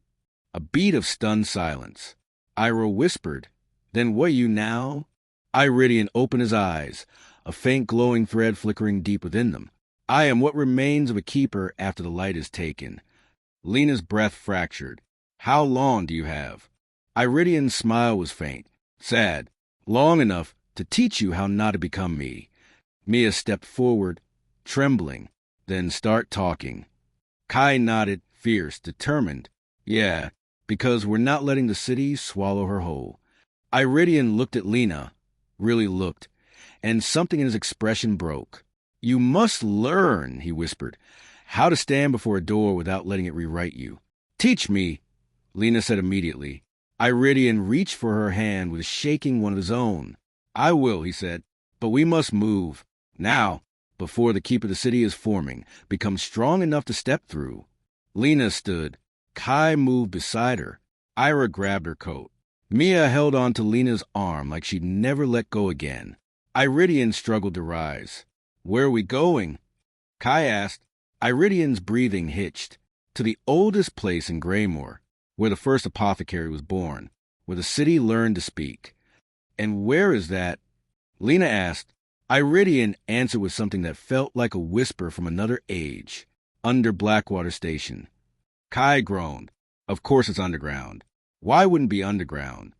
A beat of stunned silence. Ira whispered, "Then what you now?" Iridian opened his eyes, a faint glowing thread flickering deep within them. "I am what remains of a keeper after the light is taken." Lena's breath fractured. "How long do you have?" Iridian's smile was faint, sad. "Long enough to teach you how not to become me." Mia stepped forward, trembling, then start talking. Kai nodded, fierce, determined. "Yeah, because we're not letting the city swallow her whole." Iridian looked at Lena, really looked, and something in his expression broke. "You must learn," he whispered, "how to stand before a door without letting it rewrite you." "Teach me," Lena said immediately. Iridian reached for her hand with shaking one of his own. "I will," he said, "but we must move. Now, before the keep of the city is forming, become strong enough to step through." Lena stood. Kai moved beside her. Ira grabbed her coat. Mia held on to Lena's arm like she'd never let go again. Iridian struggled to rise. "Where are we going?" Kai asked. Iridian's breathing hitched. "To the oldest place in Greymoor, where the first apothecary was born, where the city learned to speak." "And where is that?" Lena asked. Iridian answered with something that felt like a whisper from another age. "Under Blackwater Station." Kai groaned. "Of course it's underground. Why wouldn't it be underground?"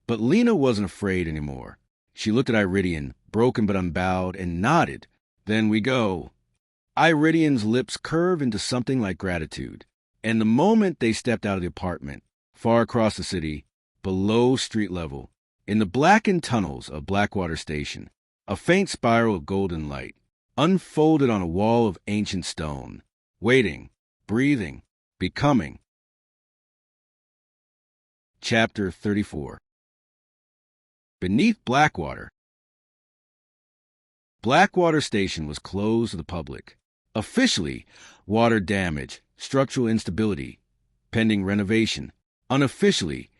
But Lena wasn't afraid anymore. She looked at Iridian, broken but unbowed, and nodded. "Then we go." Iridian's lips curved into something like gratitude. And the moment they stepped out of the apartment, far across the city, below street level, in the blackened tunnels of Blackwater Station, a faint spiral of golden light, unfolded on a wall of ancient stone, waiting, breathing, becoming. Chapter 34. Beneath Blackwater. Blackwater Station was closed to the public. Officially, water damage, structural instability, pending renovation. Unofficially,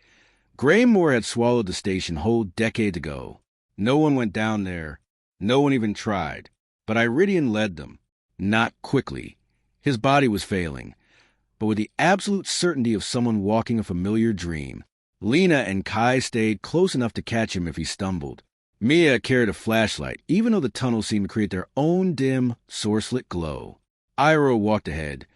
Greymoor had swallowed the station whole decade ago. No one went down there. No one even tried. But Iridian led them. Not quickly. His body was failing, but with the absolute certainty of someone walking a familiar dream. Lena and Kai stayed close enough to catch him if he stumbled. Mia carried a flashlight, even though the tunnel seemed to create their own dim, source-lit glow. Ira walked ahead,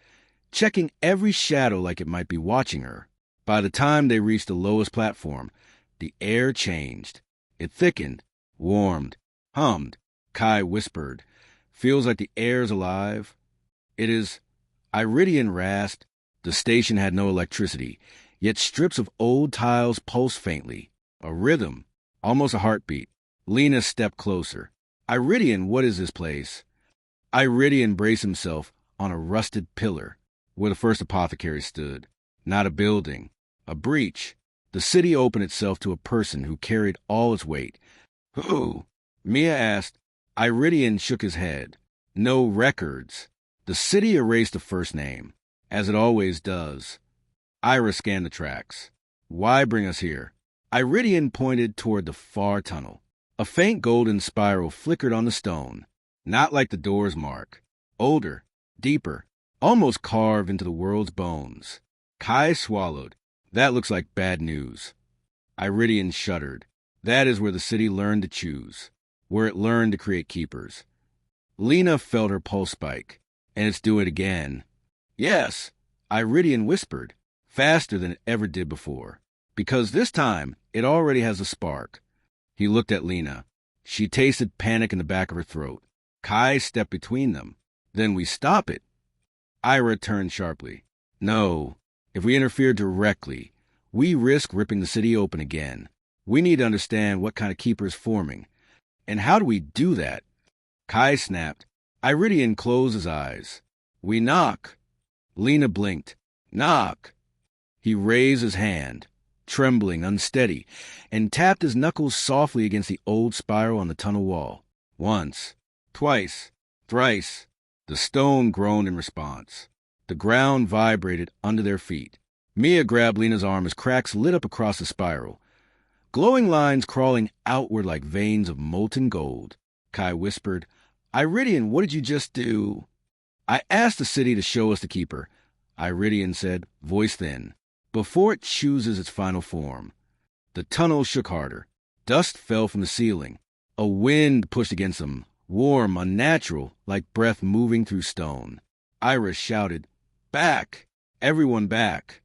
checking every shadow like it might be watching her. By the time they reached the lowest platform, the air changed. It thickened, warmed, hummed. Kai whispered, "Feels like the air's alive." "It is," Iridian rasped. The station had no electricity, yet strips of old tiles pulsed faintly. A rhythm, almost a heartbeat. Lena stepped closer. "Iridian, what is this place?" Iridian braced himself on a rusted pillar where the first apothecary stood. Not a building, a breach. The city opened itself to a person who carried all its weight. "Who?" Mia asked. Iridian shook his head. "No records." The city erased the first name, as it always does. Ira scanned the tracks. "Why bring us here?" Iridian pointed toward the far tunnel. A faint golden spiral flickered on the stone, not like the door's mark. Older, deeper, almost carved into the world's bones. Kai swallowed. "That looks like bad news." Iridian shuddered. "That is where the city learned to choose, where it learned to create keepers." Lena felt her pulse spike. "And it's doing it again." "Yes," Iridian whispered, faster than it ever did before. "Because this time, it already has a spark." He looked at Lena. She tasted panic in the back of her throat. Kai stepped between them. "Then we stop it." Ira turned sharply. "No. If we interfere directly, we risk ripping the city open again. We need to understand what kind of keeper is forming. And how do we do that?" Kai snapped. Iridian closed his eyes. "We knock." Lena blinked. "Knock." He raised his hand, trembling, unsteady, and tapped his knuckles softly against the old spiral on the tunnel wall. Once, twice, thrice. The stone groaned in response. The ground vibrated under their feet. Mia grabbed Lena's arm as cracks lit up across the spiral, glowing lines crawling outward like veins of molten gold. Kai whispered, "Iridian, what did you just do?" I asked the city to show us the keeper, Iridian said, voice thin, before it chooses its final form. The tunnel shook harder. Dust fell from the ceiling. A wind pushed against them, warm, unnatural, like breath moving through stone. Iris shouted, "Back! Everyone back!"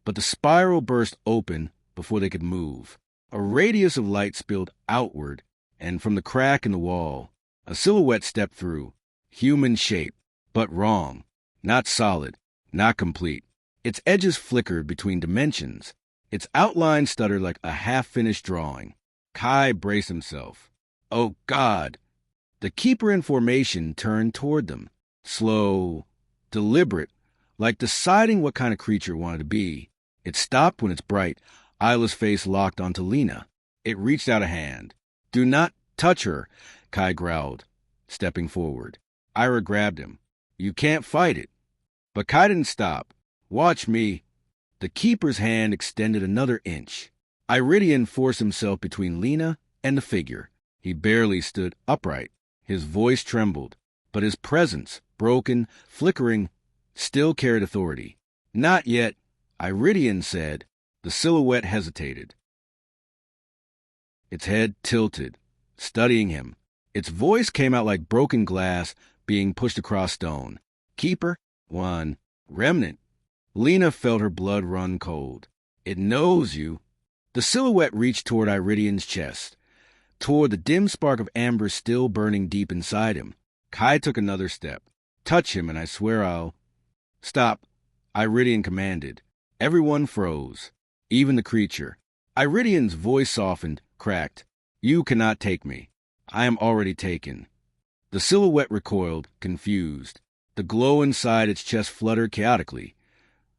But the spiral burst open before they could move. A radius of light spilled outward, and from the crack in the wall, a silhouette stepped through. Human shape, but wrong. Not solid, not complete. Its edges flickered between dimensions. Its outline stuttered like a half-finished drawing. Kai braced himself. Oh, God! The keeper in formation turned toward them. Slow, deliberate, like deciding what kind of creature it wanted to be. It stopped when its bright, eyeless face locked onto Lena. It reached out a hand. "Do not touch her," Kai growled, stepping forward. Ira grabbed him. "You can't fight it." But Kai didn't stop. "Watch me." The keeper's hand extended another inch. Iridian forced himself between Lena and the figure. He barely stood upright. His voice trembled, but his presence, broken, flickering, still carried authority. "Not yet," Iridian said. The silhouette hesitated. Its head tilted, studying him. Its voice came out like broken glass being pushed across stone. "Keeper? One. Remnant." Lena felt her blood run cold. "It knows you." The silhouette reached toward Iridian's chest, toward the dim spark of amber still burning deep inside him. Kai took another step. "Touch him, and I swear I'll—" "Stop," Iridian commanded. Everyone froze, even the creature. Iridian's voice softened, cracked. "You cannot take me. I am already taken." The silhouette recoiled, confused. The glow inside its chest fluttered chaotically,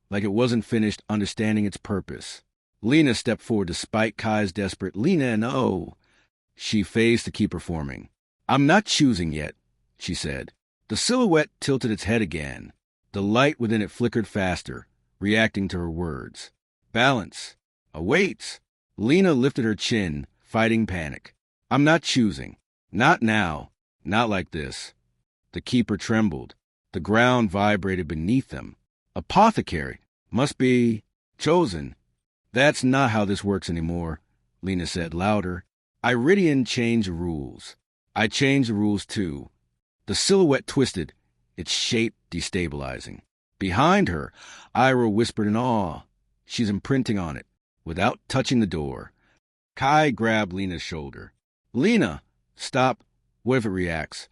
like it wasn't finished understanding its purpose. Lena stepped forward despite Kai's desperate "Lena, and oh." She faced the keeper forming. "I'm not choosing yet," she said. The silhouette tilted its head again. The light within it flickered faster, reacting to her words. "Balance. Awaits." Lena lifted her chin, fighting panic. "I'm not choosing. Not now. Not like this." The keeper trembled. The ground vibrated beneath them. "Apothecary. Must be chosen." "That's not how this works anymore," Lena said louder. "Iridian changed the rules. I changed the rules too." The silhouette twisted, its shape destabilizing. Behind her, Ira whispered in awe. "She's imprinting on it, without touching the door." Kai grabbed Lena's shoulder. "Lena, stop. What if it reacts?"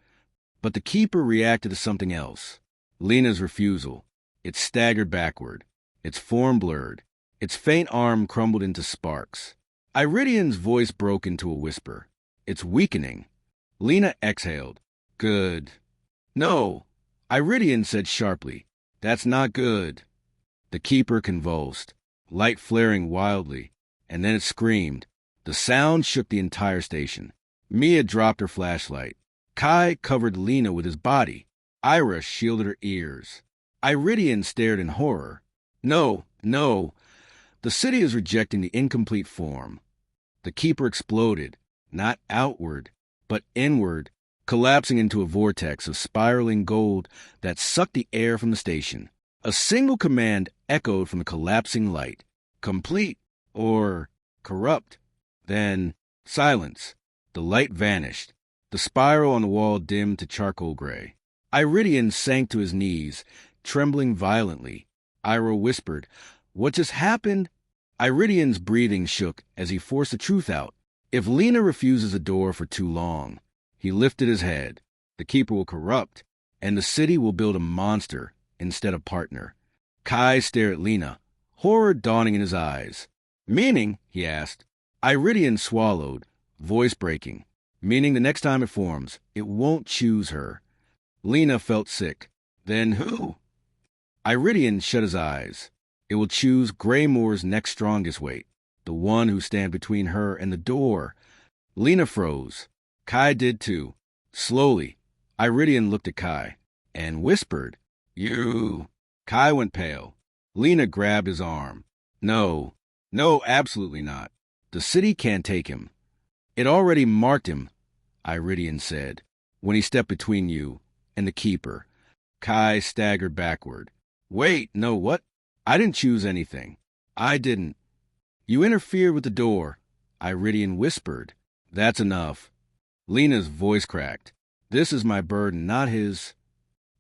But the keeper reacted to something else. Lena's refusal. It staggered backward. Its form blurred. Its faint arm crumbled into sparks. Iridian's voice broke into a whisper. "It's weakening." Lena exhaled. "Good." "No," Iridian said sharply. "That's not good." The keeper convulsed, light flaring wildly, and then it screamed. The sound shook the entire station. Mia dropped her flashlight. Kai covered Lena with his body. Ira shielded her ears. Iridian stared in horror. "No, no. The city is rejecting the incomplete form." The keeper exploded, not outward, but inward, collapsing into a vortex of spiraling gold that sucked the air from the station. A single command echoed from the collapsing light. "Complete," or "corrupt." Then silence. The light vanished. The spiral on the wall dimmed to charcoal gray. Iridian sank to his knees, trembling violently. Ira whispered, "What just happened?" Iridian's breathing shook as he forced the truth out. "If Lena refuses the door for too long," he lifted his head, "the keeper will corrupt, and the city will build a monster instead of partner." Kai stared at Lena, horror dawning in his eyes. "Meaning?" he asked. Iridian swallowed, voice breaking. "Meaning the next time it forms, it won't choose her." Lena felt sick. "Then who?" Iridian shut his eyes. "It will choose Greymoor's next strongest weight, the one who stands between her and the door." Lena froze. Kai did too. Slowly, Iridian looked at Kai and whispered, "You." Kai went pale. Lena grabbed his arm. "No, no, absolutely not. The city can't take him." "It already marked him," Iridian said, "when he stepped between you and the keeper." Kai staggered backward. Wait, no, what? I didn't choose anything. I didn't. You interfered with the door, Iridian whispered. That's enough. Lena's voice cracked. This is my burden, not his.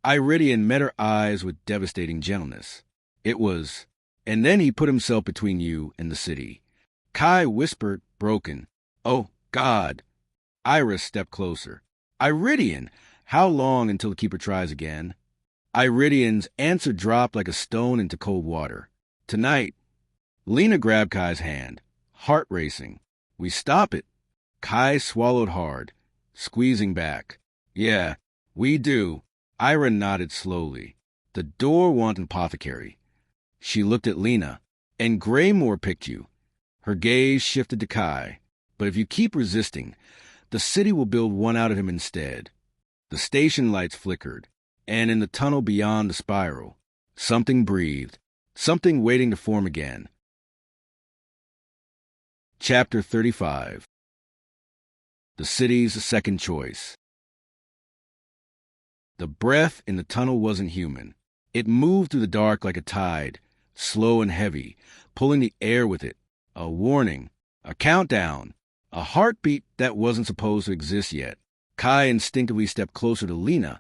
Iridian met her eyes with devastating gentleness. It was. And then he put himself between you and the city. Kai whispered, broken. Oh, God. Iris stepped closer. Iridian, how long until the keeper tries again? Iridian's answer dropped like a stone into cold water. Tonight. Lena grabbed Kai's hand, heart racing. We stop it. Kai swallowed hard, squeezing back. Yeah, we do. Ira nodded slowly. The door wants an apothecary. She looked at Lena. And Greymoor picked you. Her gaze shifted to Kai. But if you keep resisting, the city will build one out of him instead. The station lights flickered, and in the tunnel beyond the spiral, something breathed, something waiting to form again. Chapter 35. The city's second choice. The breath in the tunnel wasn't human. It moved through the dark like a tide, slow and heavy, pulling the air with it. A warning, a countdown, a heartbeat that wasn't supposed to exist yet. Kai instinctively stepped closer to Lena,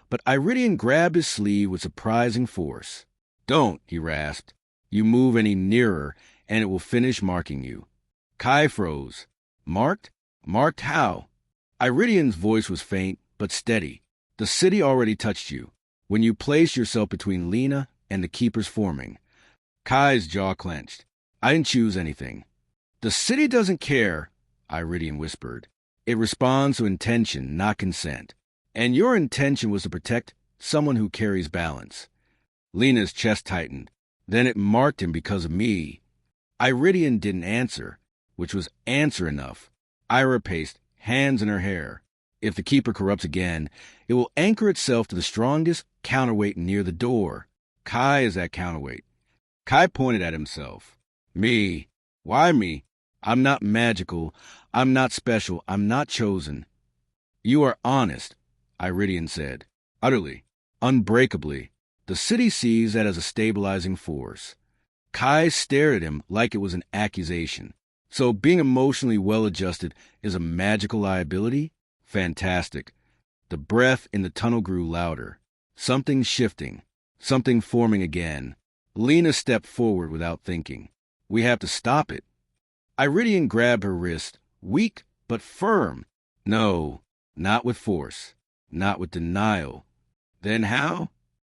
but Iridian grabbed his sleeve with surprising force. Don't, he rasped. You move any nearer, and it will finish marking you. Kai froze. Marked? Marked how? Iridian's voice was faint, but steady. The city already touched you, when you placed yourself between Lena and the keeper's forming. Kai's jaw clenched. I didn't choose anything. The city doesn't care, Iridian whispered. It responds to intention, not consent. And your intention was to protect someone who carries balance. Lena's chest tightened. Then it marked him because of me. Iridian didn't answer, which was answer enough. Ira paced, hands in her hair. If the keeper corrupts again, it will anchor itself to the strongest counterweight near the door. Kai is that counterweight. Kai pointed at himself. Me. Why me? I'm not magical. I'm not special. I'm not chosen. You are honest, Iridian said. Utterly. Unbreakably. The city sees that as a stabilizing force. Kai stared at him like it was an accusation. So being emotionally well-adjusted is a magical liability? Fantastic. The breath in the tunnel grew louder. Something shifting. Something forming again. Lena stepped forward without thinking. We have to stop it. Iridian grabbed her wrist, weak but firm. No, not with force. Not with denial. Then how?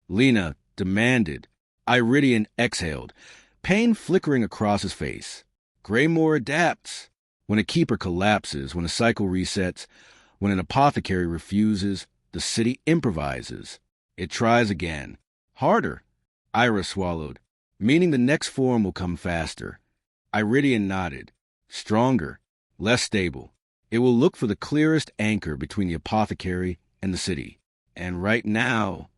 Lena demanded. Iridian exhaled, pain flickering across his face. Greymoor adapts. When a keeper collapses, when a cycle resets, when an apothecary refuses, the city improvises. It tries again. Harder. Ira swallowed, meaning the next form will come faster. Iridian nodded. Stronger. Less stable. It will look for the clearest anchor between the apothecary and the city. And right now...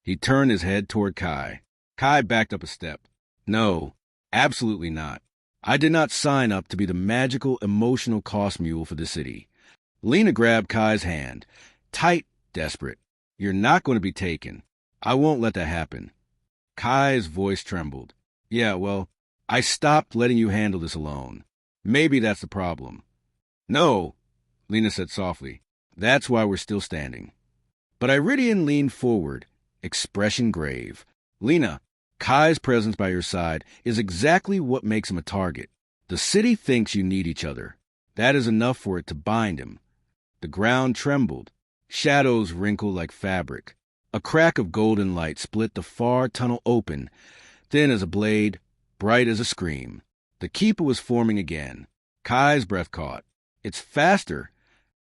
He turned his head toward Kai. Kai backed up a step. No, absolutely not. I did not sign up to be the magical, emotional cost mule for the city. Lena grabbed Kai's hand. Tight, desperate. You're not going to be taken. I won't let that happen. Kai's voice trembled. Yeah, well, I stopped letting you handle this alone. Maybe that's the problem. No, Lena said softly. That's why we're still standing. But Iridian leaned forward, expression grave. Lena, Kai's presence by your side is exactly what makes him a target. The city thinks you need each other. That is enough for it to bind him. The ground trembled. Shadows wrinkled like fabric. A crack of golden light split the far tunnel open, thin as a blade, bright as a scream. The keeper was forming again. Kai's breath caught. It's faster.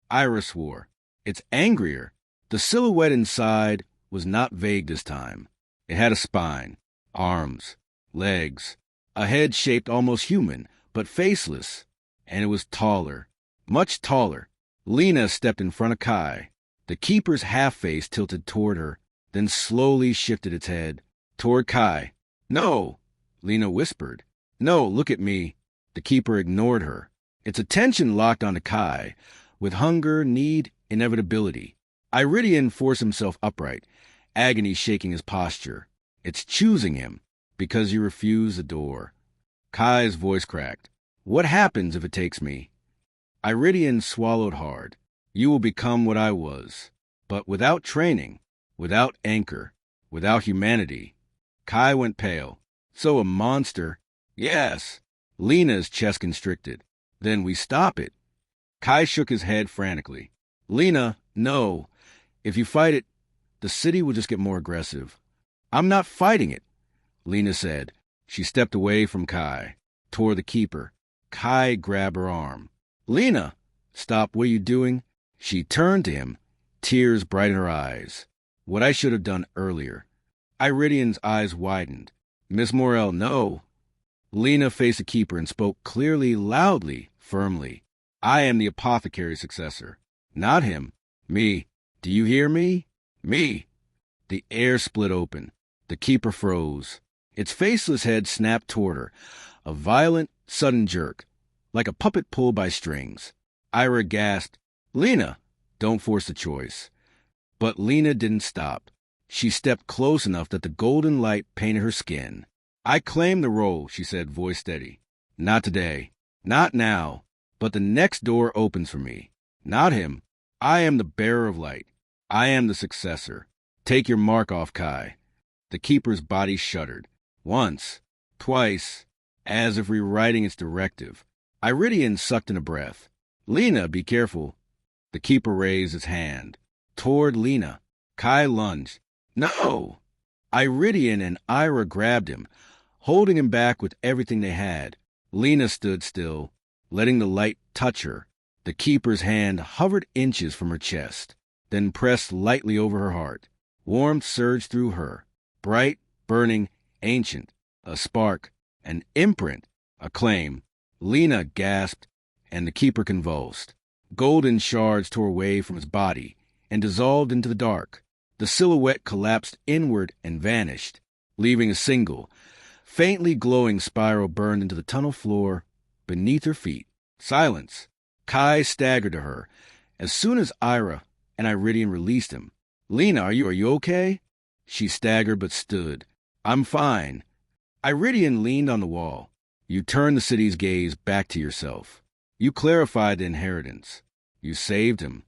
Ira swore. It's angrier. The silhouette inside was not vague this time. It had a spine, arms, legs, a head shaped almost human, but faceless. And it was taller, much taller. Lena stepped in front of Kai. The keeper's half-face tilted toward her, then slowly shifted its head toward Kai. No, Lena whispered. No, look at me. The keeper ignored her. Its attention locked onto Kai, with hunger, need, inevitability. Iridian forced himself upright, agony shaking his posture. It's choosing him, because you refuse the door. Kai's voice cracked. What happens if it takes me? Iridian swallowed hard. You will become what I was. But without training, without anchor, without humanity. Kai went pale. So a monster? Yes. Lena's chest constricted. Then we stop it. Kai shook his head frantically. Lena, no. If you fight it, the city will just get more aggressive. I'm not fighting it, Lena said. She stepped away from Kai, toward the keeper. Kai grabbed her arm. Lena! Stop, what are you doing? She turned to him, tears bright in her eyes. What I should have done earlier. Iridian's eyes widened. Miss Morrell, no. Lena faced the keeper and spoke clearly, loudly, firmly. I am the apothecary's successor. Not him. Me. Do you hear me? Me. The air split open. The keeper froze. Its faceless head snapped toward her. A violent, sudden jerk, like a puppet pulled by strings. Ira gasped, Lena! Don't force the choice. But Lena didn't stop. She stepped close enough that the golden light painted her skin. I claim the role, she said, voice steady. Not today. Not now. But the next door opens for me. Not him. I am the bearer of light. I am the successor. Take your mark off, Kai. The keeper's body shuddered. Once. Twice. As if rewriting its directive. Iridian sucked in a breath. Lena, be careful. The keeper raised his hand. Toward Lena. Kai lunged. No! Iridian and Ira grabbed him, holding him back with everything they had. Lena stood still, letting the light touch her. The keeper's hand hovered inches from her chest, then pressed lightly over her heart. Warmth surged through her. Bright, burning, ancient. A spark, an imprint, a claim. Lena gasped, and the keeper convulsed. Golden shards tore away from his body and dissolved into the dark. The silhouette collapsed inward and vanished, leaving a single, faintly glowing spiral burned into the tunnel floor beneath her feet. Silence. Kai staggered to her as soon as Ira and Iridian released him. Lena, are you okay? She staggered but stood. I'm fine. Iridian leaned on the wall. You turned the city's gaze back to yourself. You clarified the inheritance. You saved him.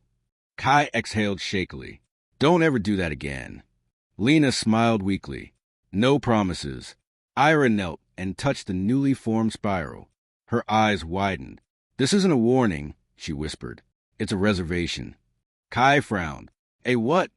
Kai exhaled shakily. Don't ever do that again. Lena smiled weakly. No promises. Ira knelt and touched the newly formed spiral. Her eyes widened. This isn't a warning, she whispered. It's a reservation. Kai frowned. A what?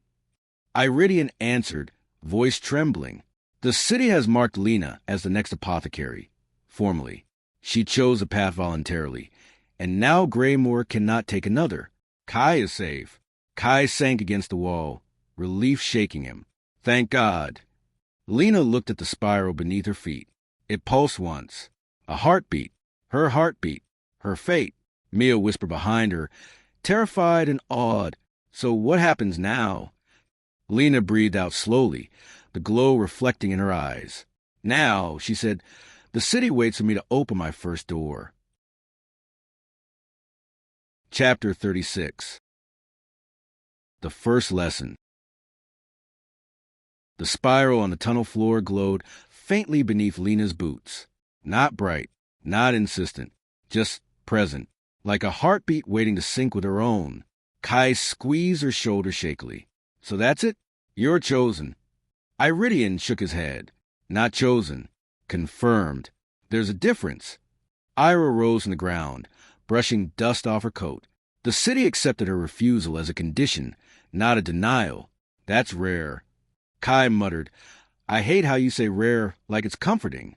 Iridian answered, voice trembling. The city has marked Lena as the next apothecary. Formally. She chose a path voluntarily. And now Greymoor cannot take another. Kai is safe. Kai sank against the wall, relief shaking him. Thank God. Lena looked at the spiral beneath her feet. It pulsed once. A heartbeat. Her heartbeat. Her fate. Mia whispered behind her, terrified and awed. So what happens now? Lena breathed out slowly, the glow reflecting in her eyes. Now, she said, the city waits for me to open my first door. Chapter 36. The first lesson. The spiral on the tunnel floor glowed faintly beneath Lena's boots. Not bright, not insistent, just present, like a heartbeat waiting to sync with her own. Kai squeezed her shoulder shakily. So that's it? You're chosen. Iridian shook his head. Not chosen. Confirmed. There's a difference. Ira rose from the ground, brushing dust off her coat. The city accepted her refusal as a condition, not a denial. That's rare. Kai muttered, I hate how you say rare like it's comforting.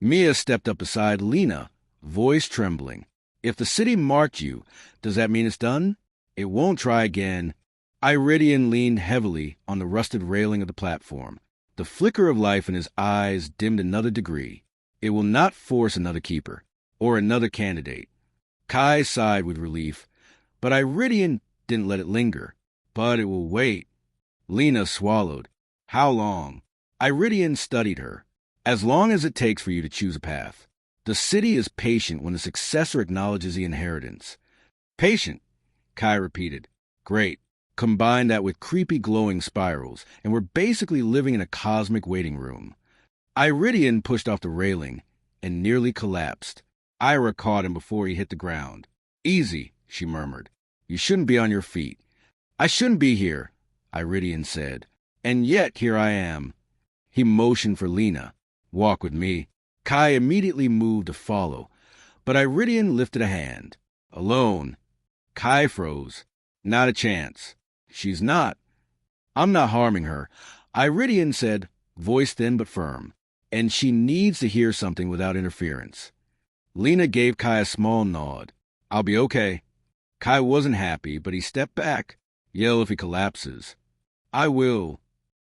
Mia stepped up beside Lena, voice trembling. If the city marked you, does that mean it's done? It won't try again. Iridian leaned heavily on the rusted railing of the platform. The flicker of life in his eyes dimmed another degree. It will not force another keeper, or another candidate. Kai sighed with relief, but Iridian didn't let it linger. But it will wait. Lena swallowed. How long? Iridian studied her. As long as it takes for you to choose a path. The city is patient when the successor acknowledges the inheritance. Patient, Kai repeated. Great. Combine that with creepy glowing spirals, and we're basically living in a cosmic waiting room. Iridian pushed off the railing and nearly collapsed. Ira caught him before he hit the ground. "Easy," she murmured. "You shouldn't be on your feet." "I shouldn't be here," Iridian said. "And yet here I am." He motioned for Lena. "Walk with me." Kai immediately moved to follow, but Iridian lifted a hand. "Alone." Kai froze. "Not a chance." "She's not." "I'm not harming her," Iridian said, voice thin but firm. "And she needs to hear something without interference." Lena gave Kai a small nod. "I'll be okay." Kai wasn't happy, but he stepped back. "Yell if he collapses." "I will."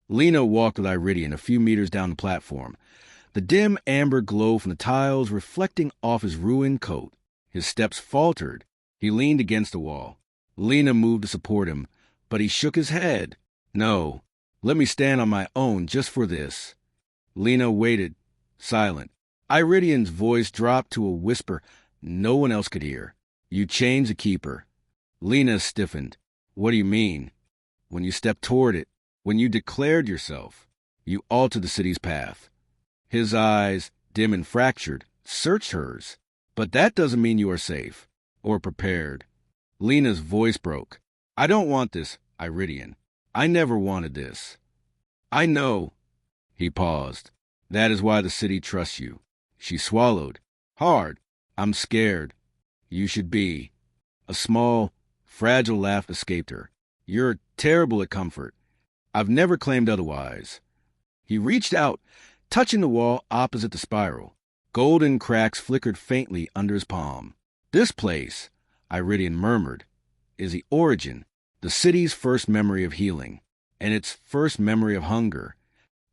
Lena walked with Iridian a few meters down the platform, the dim amber glow from the tiles reflecting off his ruined coat. His steps faltered. He leaned against the wall. Lena moved to support him, but he shook his head. "No, let me stand on my own just for this." Lena waited, silent. Iridian's voice dropped to a whisper no one else could hear. "You changed the keeper." Lena stiffened. "What do you mean?" "When you stepped toward it, when you declared yourself, you altered the city's path." His eyes, dim and fractured, searched hers. "But that doesn't mean you are safe or prepared." Lena's voice broke. "I don't want this, Iridian. I never wanted this." "I know." He paused. "That is why the city trusts you." She swallowed. "Hard. I'm scared." "You should be." A small, fragile laugh escaped her. "You're terrible at comfort. I've never claimed otherwise." He reached out, touching the wall opposite the spiral. Golden cracks flickered faintly under his palm. "This place," Iridian murmured, "is the origin, the city's first memory of healing, and its first memory of hunger."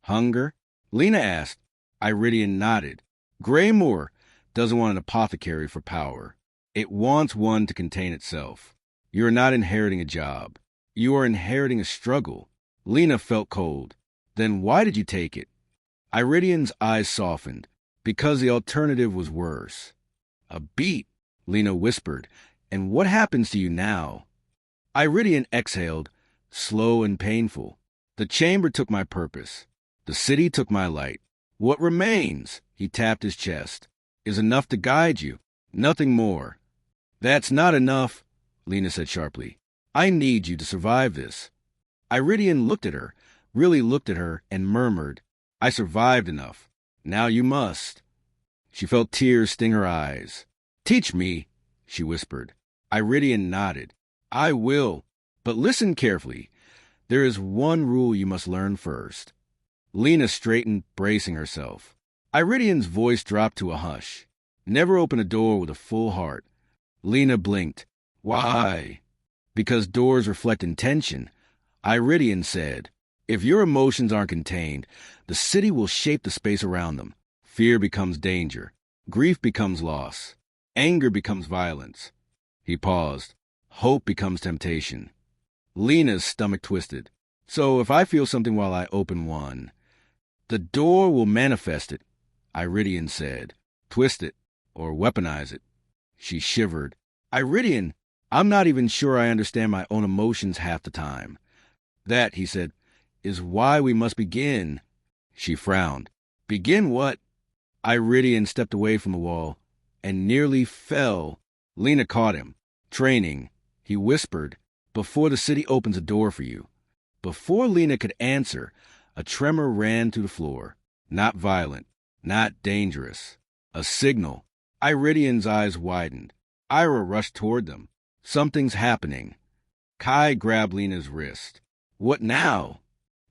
"Hunger?" Lena asked. Iridian nodded. "Greymoor doesn't want an apothecary for power. It wants one to contain itself. You are not inheriting a job. You are inheriting a struggle." Lena felt cold. "Then why did you take it?" Iridian's eyes softened. "Because the alternative was worse." "A beat," Lena whispered. "And what happens to you now?" Iridian exhaled, slow and painful. "The chamber took my purpose. The city took my light. What remains," he tapped his chest, "is enough to guide you. Nothing more." "That's not enough," Lena said sharply. "I need you to survive this." Iridian looked at her, really looked at her, and murmured, "I survived enough. Now you must." She felt tears sting her eyes. "Teach me," she whispered. Iridian nodded. "I will. But listen carefully. There is one rule you must learn first." Lena straightened, bracing herself. Iridian's voice dropped to a hush. "Never open a door with a full heart." Lena blinked. "Why?" "Because doors reflect intention," Iridian said. "If your emotions aren't contained, the city will shape the space around them. Fear becomes danger. Grief becomes loss. Anger becomes violence." He paused. "Hope becomes temptation." Lena's stomach twisted. "So if I feel something while I open one, the door will manifest it," Iridian said. "Twist it or weaponize it." She shivered. "Iridian, I'm not even sure I understand my own emotions half the time." "That," he said, "is why we must begin." She frowned. "Begin what?" Iridian stepped away from the wall and nearly fell. Lena caught him. "Training," he whispered, "before the city opens a door for you." Before Lena could answer, a tremor ran through the floor. Not violent, not dangerous. A signal. Iridian's eyes widened. Ira rushed toward them. "Something's happening." Kai grabbed Lena's wrist. "What now?"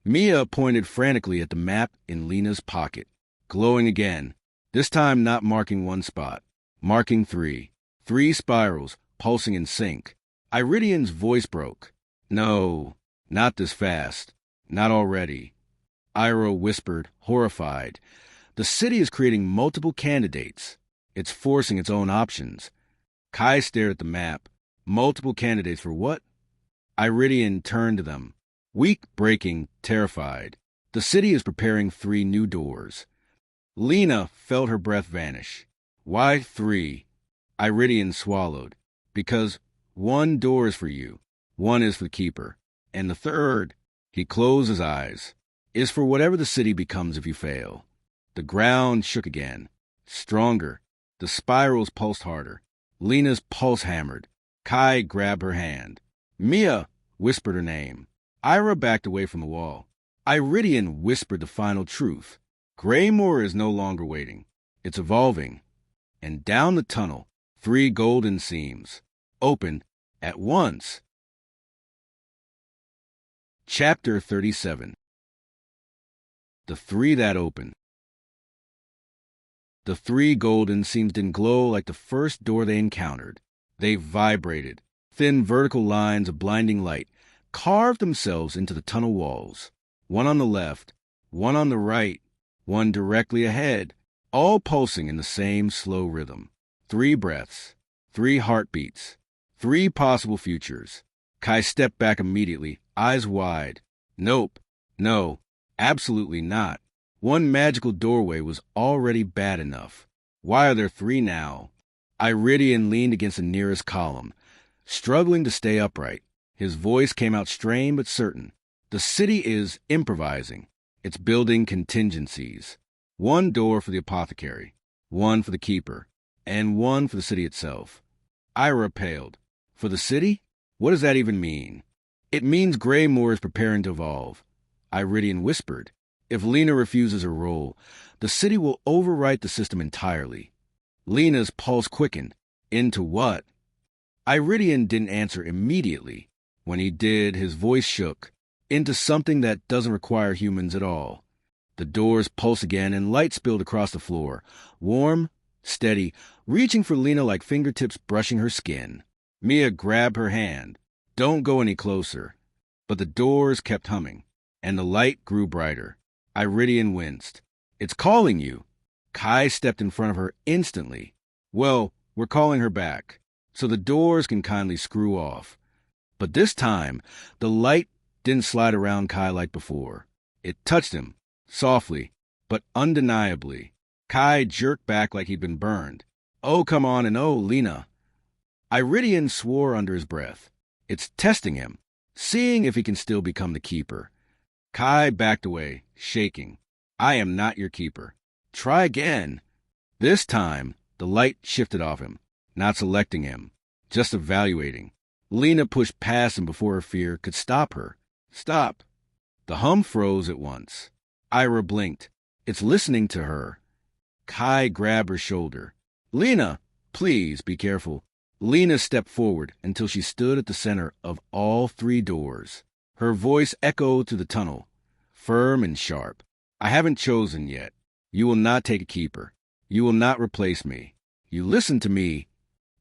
Mia pointed frantically at the map in Lena's pocket, glowing again, this time not marking one spot, marking three. 3 spirals, pulsing in sync. Iridian's voice broke. "No, not this fast. Not already." Ira whispered, horrified. "The city is creating multiple candidates. It's forcing its own options." Kai stared at the map. "Multiple candidates for what?" Iridian turned to them. Weak, breaking, terrified. "The city is preparing 3 new doors." Lena felt her breath vanish. "Why 3?" Iridian swallowed. "Because 1 door is for you. 1 is for the keeper. And the third, he closed his eyes, is for whatever the city becomes if you fail. The ground shook again, stronger. The spirals pulsed harder. Lena's pulse hammered. Kai grabbed her hand. Mia whispered her name. Ira backed away from the wall. Iridian whispered the final truth. Greymoor is no longer waiting. It's evolving. And down the tunnel, 3 golden seams, opened at once. Chapter 37. The 3 that opened. The 3 golden seams didn't glow like the first door they encountered. They vibrated. Thin vertical lines of blinding light carved themselves into the tunnel walls. One on the left, one on the right, one directly ahead, all pulsing in the same slow rhythm. 3 breaths, 3 heartbeats, 3 possible futures. Kai stepped back immediately, eyes wide. Nope, no, absolutely not. One magical doorway was already bad enough. Why are there 3 now? Iridian leaned against the nearest column, struggling to stay upright. His voice came out strained but certain. The city is improvising. It's building contingencies. 1 door for the apothecary, 1 for the keeper, and 1 for the city itself. Ira paled. For the city? What does that even mean? It means Greymoor is preparing to evolve. Iridian whispered. If Lena refuses her role, the city will overwrite the system entirely. Lena's pulse quickened. Into what? Iridian didn't answer immediately. When he did, his voice shook. Into something that doesn't require humans at all. The doors pulsed again and light spilled across the floor. Warm, steady, reaching for Lena like fingertips brushing her skin. Mia grabbed her hand. Don't go any closer. But the doors kept humming, and the light grew brighter. Iridian winced. It's calling you. Kai stepped in front of her instantly. Well, we're calling her back, so the doors can kindly screw off. But this time, the light didn't slide around Kai like before. It touched him, softly, but undeniably. Kai jerked back like he'd been burned. Oh, come on, and oh, Lena. Iridian swore under his breath. It's testing him, seeing if he can still become the keeper. Kai backed away, shaking. I am not your keeper. Try again. This time, the light shifted off him, not selecting him, just evaluating. Lena pushed past him before her fear could stop her. Stop. The hum froze at once. Ira blinked. It's listening to her. Kai grabbed her shoulder. Lena, please be careful. Lena stepped forward until she stood at the center of all 3 doors. Her voice echoed through the tunnel, firm and sharp. I haven't chosen yet. You will not take a keeper. You will not replace me. You listen to me.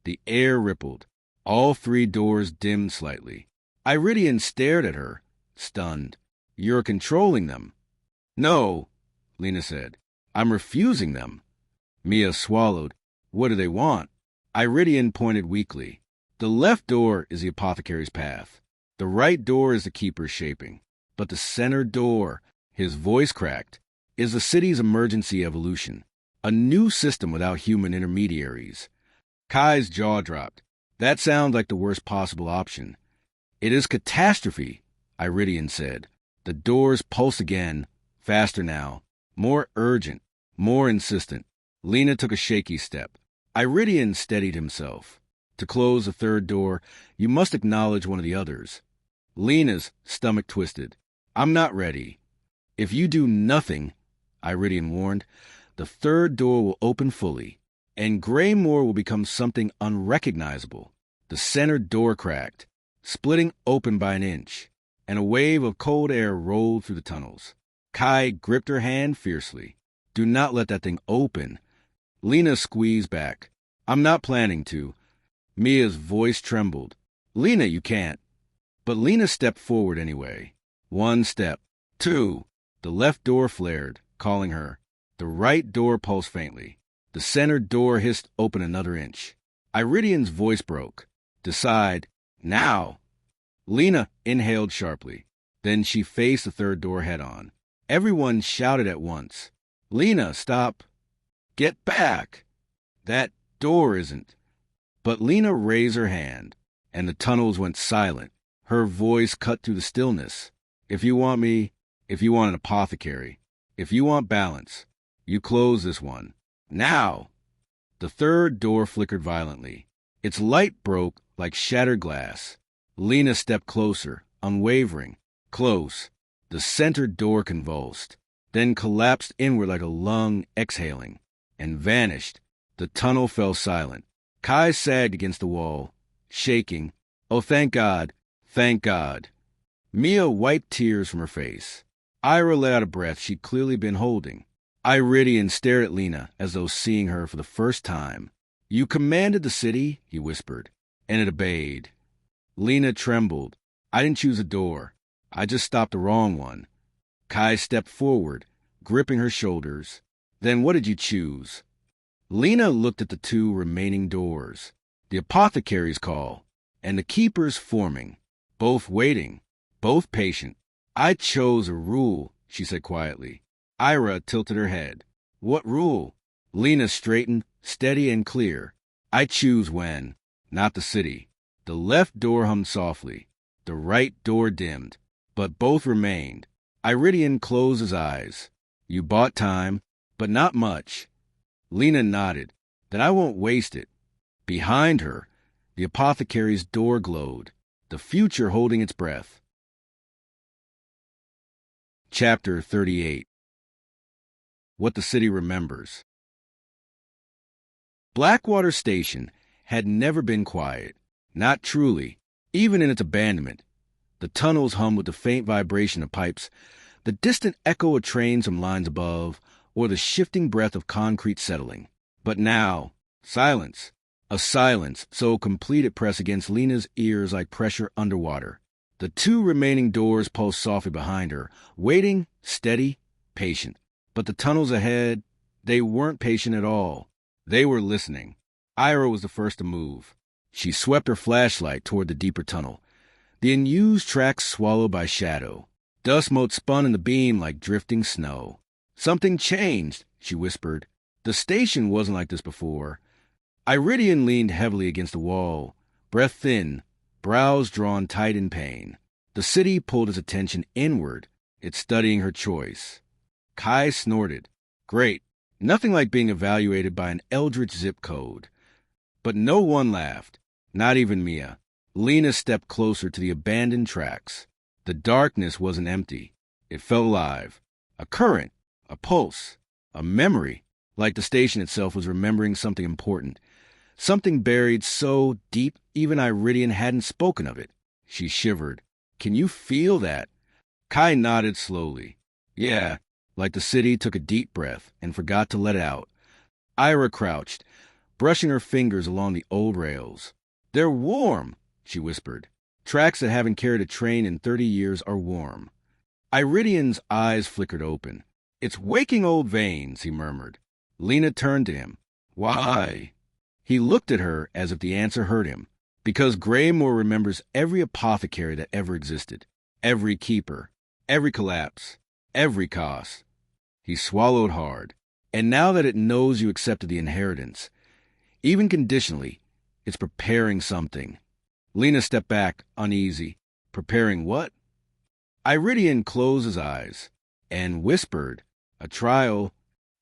The air rippled. All 3 doors dimmed slightly. Iridian stared at her, stunned. You're controlling them. No, Lena said. I'm refusing them. Mia swallowed. What do they want? Iridian pointed weakly. The left door is the apothecary's path. The right door is the keeper's shaping. But the center door, his voice cracked, is the city's emergency evolution. A new system without human intermediaries. Kai's jaw dropped. That sounds like the worst possible option. It is catastrophe, Iridian said. The doors pulsed again, faster now, more urgent, more insistent. Lena took a shaky step. Iridian steadied himself. To close the 3rd door, you must acknowledge one of the others. Lena's stomach twisted. I'm not ready. If you do nothing, Iridian warned, the 3rd door will open fully, and Greymoor will become something unrecognizable. The center door cracked, splitting open by an inch, and a wave of cold air rolled through the tunnels. Kai gripped her hand fiercely. Do not let that thing open. Lena squeezed back. I'm not planning to. Mia's voice trembled. Lena, you can't. But Lena stepped forward anyway. 1 step. 2. The left door flared, calling her. The right door pulsed faintly. The center door hissed open another inch. Iridian's voice broke. Decide. Now. Lena inhaled sharply. Then she faced the 3rd door head-on. Everyone shouted at once. Lena, stop. Get back. That door isn't. But Lena raised her hand, and the tunnels went silent. Her voice cut through the stillness. If you want me, if you want an apothecary, if you want balance, you close this one. Now! The third door flickered violently. Its light broke like shattered glass. Lena stepped closer, unwavering. Close. The center door convulsed, then collapsed inward like a lung exhaling, and vanished. The tunnel fell silent. Kai sagged against the wall, shaking. Oh, thank God, thank God. Mia wiped tears from her face. Ira let out a breath she'd clearly been holding. Iridian stared at Lena as though seeing her for the first time. You commanded the city, he whispered, and it obeyed. Lena trembled. I didn't choose a door. I just stopped the wrong one. Kai stepped forward, gripping her shoulders. Then what did you choose? Lena looked at the two remaining doors. The apothecary's call, and the keeper's forming. Both waiting, both patient. I chose a rule, she said quietly. Ira tilted her head. What rule? Lena straightened, steady and clear. I choose when, not the city. The left door hummed softly. The right door dimmed. But both remained. Iridian closed his eyes. You bought time, but not much. Lena nodded. Then I won't waste it. Behind her, the apothecary's door glowed, the future holding its breath. Chapter 38. What the City Remembers. Blackwater Station had never been quiet. Not truly, even in its abandonment. The tunnels hummed with the faint vibration of pipes, the distant echo of trains from lines above, or the shifting breath of concrete settling. But now, silence. A silence so complete it pressed against Lena's ears like pressure underwater. The two remaining doors pulsed softly behind her, waiting, steady, patient. But the tunnels ahead, they weren't patient at all. They were listening. Ira was the first to move. She swept her flashlight toward the deeper tunnel. The unused tracks swallowed by shadow. Dust mote spun in the beam like drifting snow. Something changed, she whispered. The station wasn't like this before. Iridian leaned heavily against the wall, breath thin, brows drawn tight in pain. The city pulled its attention inward, it studying her choice. Kai snorted. Great. Nothing like being evaluated by an eldritch zip code. But no one laughed, not even Mia. Lena stepped closer to the abandoned tracks. The darkness wasn't empty. It felt alive. A current, a pulse, a memory, like the station itself was remembering something important. Something buried so deep even Iridian hadn't spoken of it. She shivered. Can you feel that? Kai nodded slowly. Yeah, like the city took a deep breath and forgot to let it out. Ira crouched, brushing her fingers along the old rails. They're warm, she whispered. Tracks that haven't carried a train in 30 years are warm. Iridian's eyes flickered open. It's waking old veins, he murmured. Lena turned to him. Why? He looked at her as if the answer hurt him. Because Greymoor remembers every apothecary that ever existed. Every keeper. Every collapse. Every cost. He swallowed hard. And now that it knows you accepted the inheritance, even conditionally, it's preparing something. Lena stepped back, uneasy. Preparing what? Iridian closed his eyes and whispered, a trial.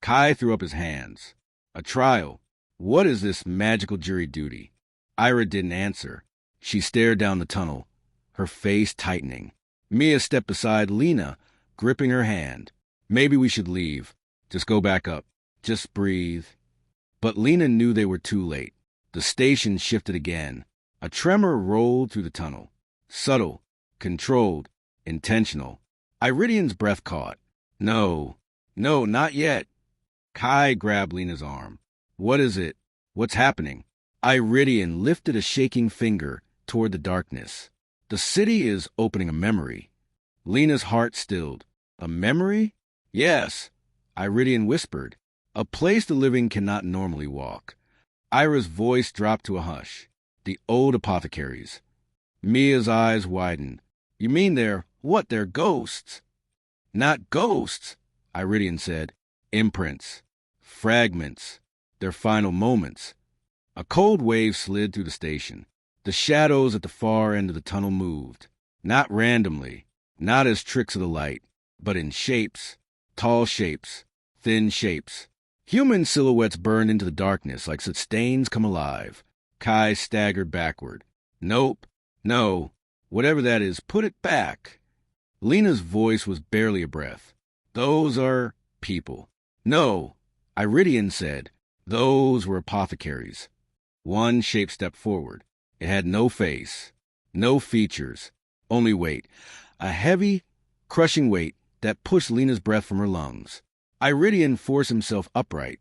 Kai threw up his hands. A trial. What is this magical jury duty? Ira didn't answer. She stared down the tunnel, her face tightening. Mia stepped beside Lena, gripping her hand. Maybe we should leave. Just go back up. Just breathe. But Lena knew they were too late. The station shifted again. A tremor rolled through the tunnel. Subtle, controlled, intentional. Iridian's breath caught. No, not yet. Kai grabbed Lena's arm. What is it? What's happening? Iridian lifted a shaking finger toward the darkness. The city is opening a memory. Lena's heart stilled. A memory? Yes, Iridian whispered. A place the living cannot normally walk. Ira's voice dropped to a hush. The old apothecaries. Mia's eyes widened. You mean they're ghosts? Not ghosts, Iridian said. Imprints. Fragments. Their final moments. A cold wave slid through the station. The shadows at the far end of the tunnel moved. Not randomly, not as tricks of the light, but in shapes, tall shapes, thin shapes. Human silhouettes burned into the darkness like such stains come alive. Kai staggered backward. Nope, no, whatever that is, put it back. Lena's voice was barely a breath. Those are people. No, Iridian said. Those were apothecaries. One shape stepped forward. It had no face, no features, only weight. A heavy, crushing weight that pushed Lena's breath from her lungs. Iridian forced himself upright,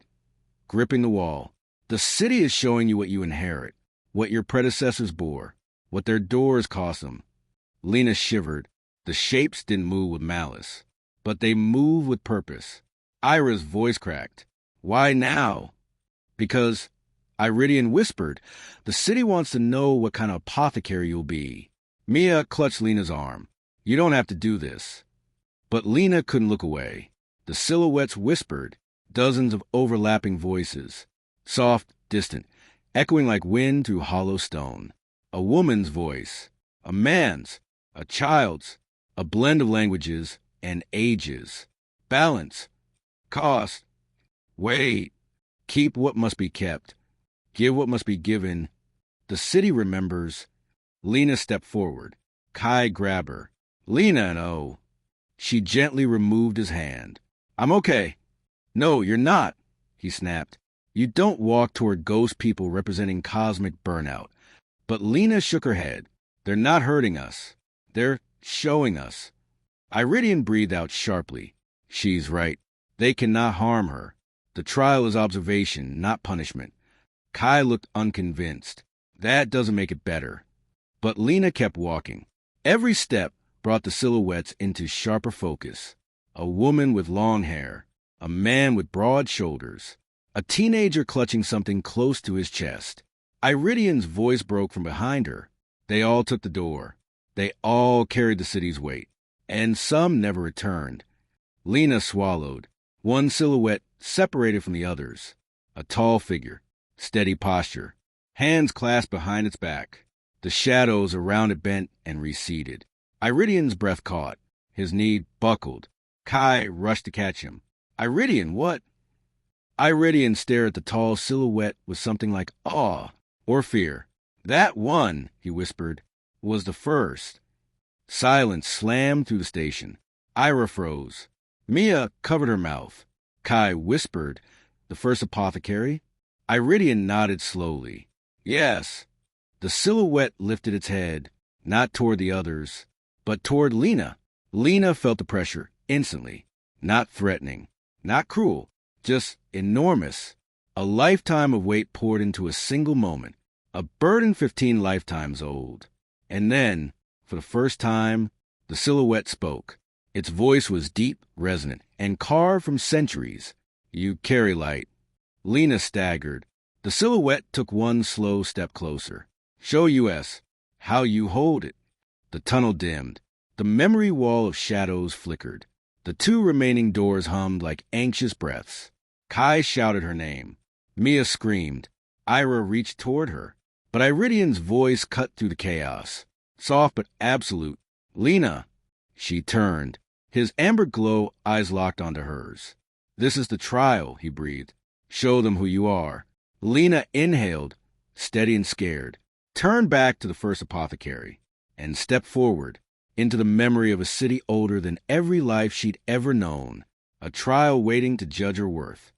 gripping the wall. The city is showing you what you inherit, what your predecessors bore, what their doors cost them. Lena shivered. The shapes didn't move with malice, but they moved with purpose. Ira's voice cracked. Why now? Because, Iridian whispered, the city wants to know what kind of apothecary you'll be. Mia clutched Lena's arm. You don't have to do this. But Lena couldn't look away. The silhouettes whispered, dozens of overlapping voices, soft, distant, echoing like wind through hollow stone. A woman's voice, a man's, a child's, a blend of languages and ages. Balance, cost, wait, keep what must be kept, give what must be given. The city remembers. Lena stepped forward. Kai grabbed her. Lena, no. She gently removed his hand. I'm okay. No, you're not, he snapped. You don't walk toward ghost people representing cosmic burnout. But Lena shook her head. They're not hurting us. They're showing us. Iridian breathed out sharply. She's right. They cannot harm her. The trial is observation, not punishment. Kai looked unconvinced. That doesn't make it better. But Lena kept walking. Every step brought the silhouettes into sharper focus. A woman with long hair, a man with broad shoulders, a teenager clutching something close to his chest. Iridian's voice broke from behind her. They all took the door. They all carried the city's weight. And some never returned. Lena swallowed. One silhouette separated from the others. A tall figure, steady posture, hands clasped behind its back. The shadows around it bent and receded. Iridian's breath caught. His knee buckled. Kai rushed to catch him. Iridian, what? Iridian stared at the tall silhouette with something like awe or fear. That one, he whispered, was the first. Silence slammed through the station. Ira froze. Mia covered her mouth. Kai whispered, the first apothecary? Iridian nodded slowly. Yes. The silhouette lifted its head, not toward the others, but toward Lena. Lena felt the pressure instantly. Not threatening, not cruel, just enormous. A lifetime of weight poured into a single moment. A burden 15 lifetimes old. And then, for the first time, the silhouette spoke. Its voice was deep, resonant, and carved from centuries. You carry light. Lena staggered. The silhouette took one slow step closer. Show us how you hold it. The tunnel dimmed. The memory wall of shadows flickered. The two remaining doors hummed like anxious breaths. Kai shouted her name. Mia screamed. Ira reached toward her. But Iridian's voice cut through the chaos. Soft but absolute. Lena. She turned. His amber glow eyes locked onto hers. This is the trial, he breathed. Show them who you are. Lena inhaled, steady and scared, turned back to the first apothecary, and stepped forward into the memory of a city older than every life she'd ever known, a trial waiting to judge her worth.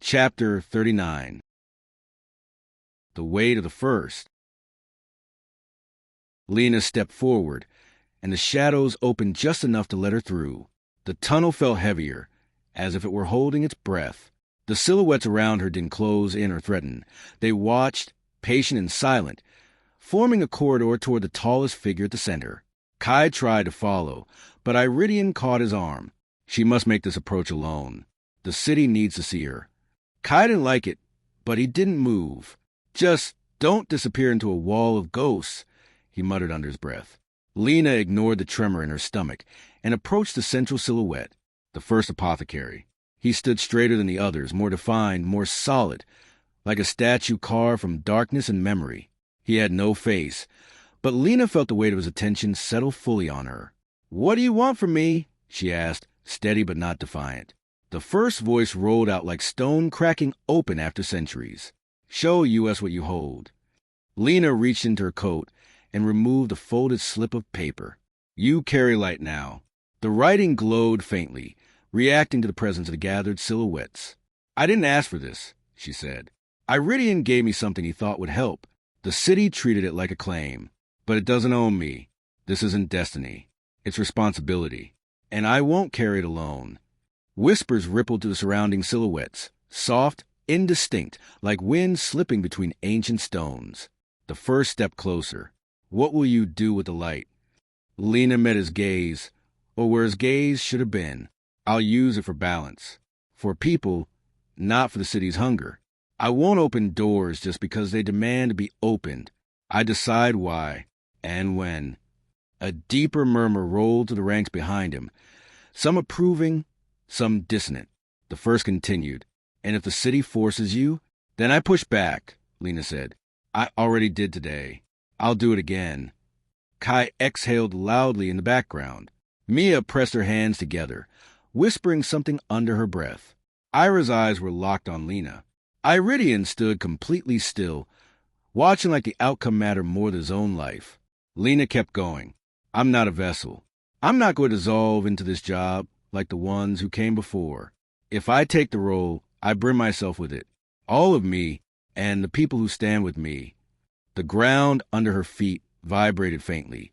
Chapter 39. The Weight of the First. Lena stepped forward, and the shadows opened just enough to let her through. The tunnel felt heavier, as if it were holding its breath. The silhouettes around her didn't close in or threaten. They watched, patient and silent, forming a corridor toward the tallest figure at the center. Kai tried to follow, but Iridian caught his arm. She must make this approach alone. The city needs to see her. Kai didn't like it, but he didn't move. Just don't disappear into a wall of ghosts, he muttered under his breath. Lena ignored the tremor in her stomach and approached the central silhouette, the first apothecary. He stood straighter than the others, more defined, more solid, like a statue carved from darkness and memory. He had no face, But Lena felt the weight of his attention settle fully on her. "What do you want from me?" she asked, steady but not defiant. The first voice rolled out like stone cracking open after centuries. "Show us what you hold." Lena reached into her coat and removed a folded slip of paper. "You carry light now." The writing glowed faintly, reacting to the presence of the gathered silhouettes. "I didn't ask for this," she said. "Iridian gave me something he thought would help. The city treated it like a claim. But it doesn't own me. This isn't destiny. It's responsibility. And I won't carry it alone." Whispers rippled to the surrounding silhouettes, soft, indistinct, like wind slipping between ancient stones. The first step closer. "What will you do with the light?" Lena met his gaze, or where his gaze should have been. "I'll use it for balance. For people, not for the city's hunger. I won't open doors just because they demand to be opened. I decide why and when." A deeper murmur rolled through the ranks behind him, some approving, some dissonant. The first continued. "And if the city forces you, then I push back," Lena said. "I already did today. I'll do it again." Kai exhaled loudly in the background. Mia pressed her hands together, whispering something under her breath. Ira's eyes were locked on Lena. Iridian stood completely still, watching like the outcome mattered more than his own life. Lena kept going. "I'm not a vessel. I'm not going to dissolve into this job like the ones who came before. If I take the role, I bring myself with it. All of me and the people who stand with me." The ground under her feet vibrated faintly,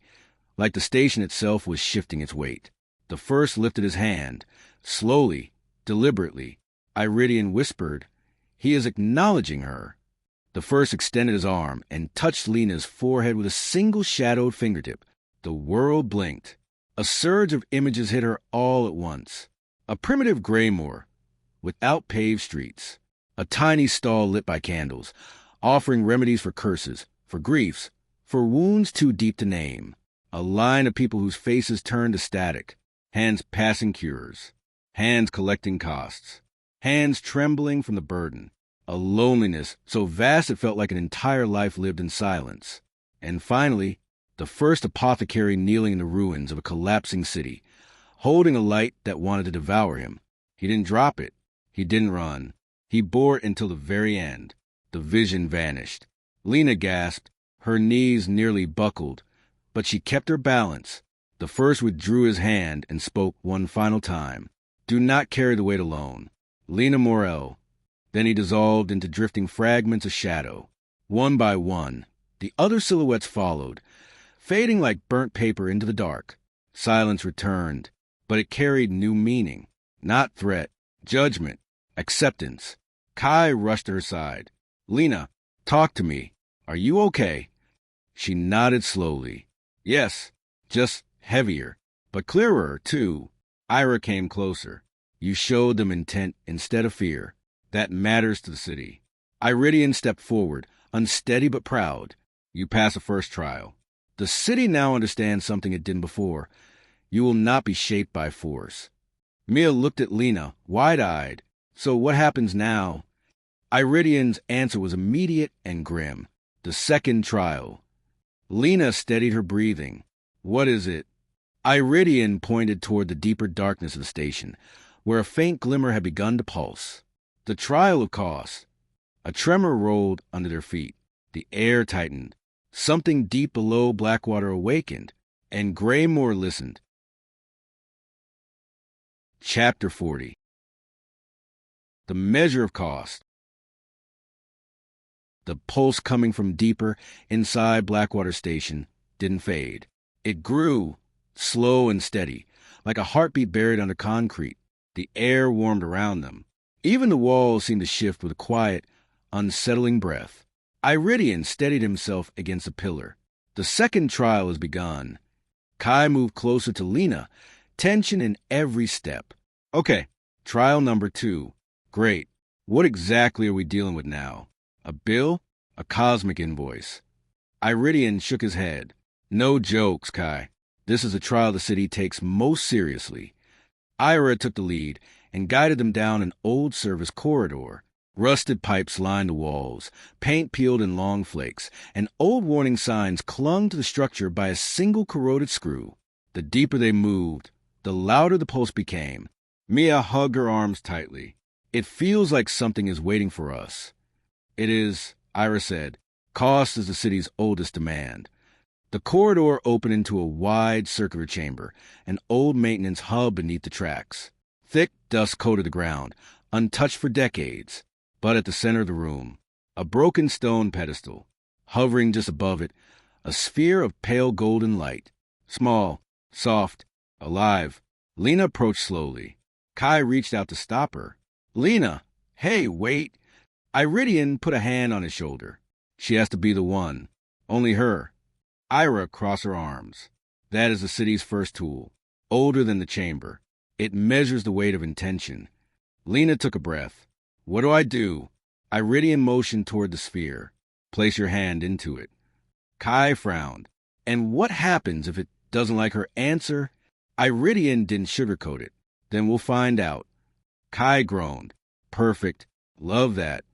like the station itself was shifting its weight. The first lifted his hand, slowly, deliberately. Iridian whispered, "He is acknowledging her." The first extended his arm and touched Lena's forehead with a single shadowed fingertip. The world blinked. A surge of images hit her all at once. A primitive Greymoor, without paved streets. A tiny stall lit by candles, offering remedies for curses, for griefs, for wounds too deep to name. A line of people whose faces turned to static, hands passing cures, hands collecting costs, hands trembling from the burden. A loneliness so vast it felt like an entire life lived in silence. And finally, the first apothecary kneeling in the ruins of a collapsing city, holding a light that wanted to devour him. He didn't drop it. He didn't run. He bore it until the very end. The vision vanished. Lena gasped. Her knees nearly buckled, but she kept her balance. The first withdrew his hand and spoke one final time. "Do not carry the weight alone. Lena Morrell." Then he dissolved into drifting fragments of shadow. One by one, the other silhouettes followed, fading like burnt paper into the dark. Silence returned, but it carried new meaning. Not threat, judgment, acceptance. Kai rushed to her side. "Lena, talk to me. Are you okay?" She nodded slowly. "Yes, just heavier, but clearer, too." Ira came closer. "You showed them intent instead of fear. That matters to the city." Iridian stepped forward, unsteady but proud. "You passed the first trial. The city now understands something it didn't before. You will not be shaped by force." Mia looked at Lena, wide-eyed. "So what happens now?" Iridian's answer was immediate and grim. "The second trial." Lena steadied her breathing. "What is it?" Iridian pointed toward the deeper darkness of the station, where a faint glimmer had begun to pulse. "The trial of cost." A tremor rolled under their feet. The air tightened. Something deep below Blackwater awakened, and Greymoor listened. Chapter 40. The measure of cost. The pulse coming from deeper inside Blackwater Station didn't fade. It grew, slow and steady, like a heartbeat buried under concrete. The air warmed around them. Even the walls seemed to shift with a quiet, unsettling breath. Iridian steadied himself against a pillar. The second trial has begun. Kai moved closer to Lena, tension in every step. "Okay, trial number 2. Great. What exactly are we dealing with now? A bill? A cosmic invoice?" Iridian shook his head. "No jokes, Kai. This is a trial the city takes most seriously." Ira took the lead and guided them down an old service corridor. Rusted pipes lined the walls, paint peeled in long flakes, and old warning signs clung to the structure by a single corroded screw. The deeper they moved, the louder the pulse became. Mia hugged her arms tightly. It feels like something is waiting for us. It is, Ira said. Cost is the city's oldest demand. The corridor opened into a wide circular chamber, an old maintenance hub beneath the tracks. Thick dust coated the ground, untouched for decades. But at the center of the room, a broken stone pedestal. Hovering just above it, a sphere of pale golden light. Small, soft, alive. Lena approached slowly. Kai reached out to stop her. Lena! Hey, wait! Iridian put a hand on his shoulder. She has to be the one. Only her. Ira crossed her arms. That is the city's first tool. Older than the chamber. It measures the weight of intention. Lena took a breath. What do I do? Iridian motioned toward the sphere. Place your hand into it. Kai frowned. And what happens if it doesn't like her answer? Iridian didn't sugarcoat it. Then we'll find out. Kai groaned. Perfect. Love that.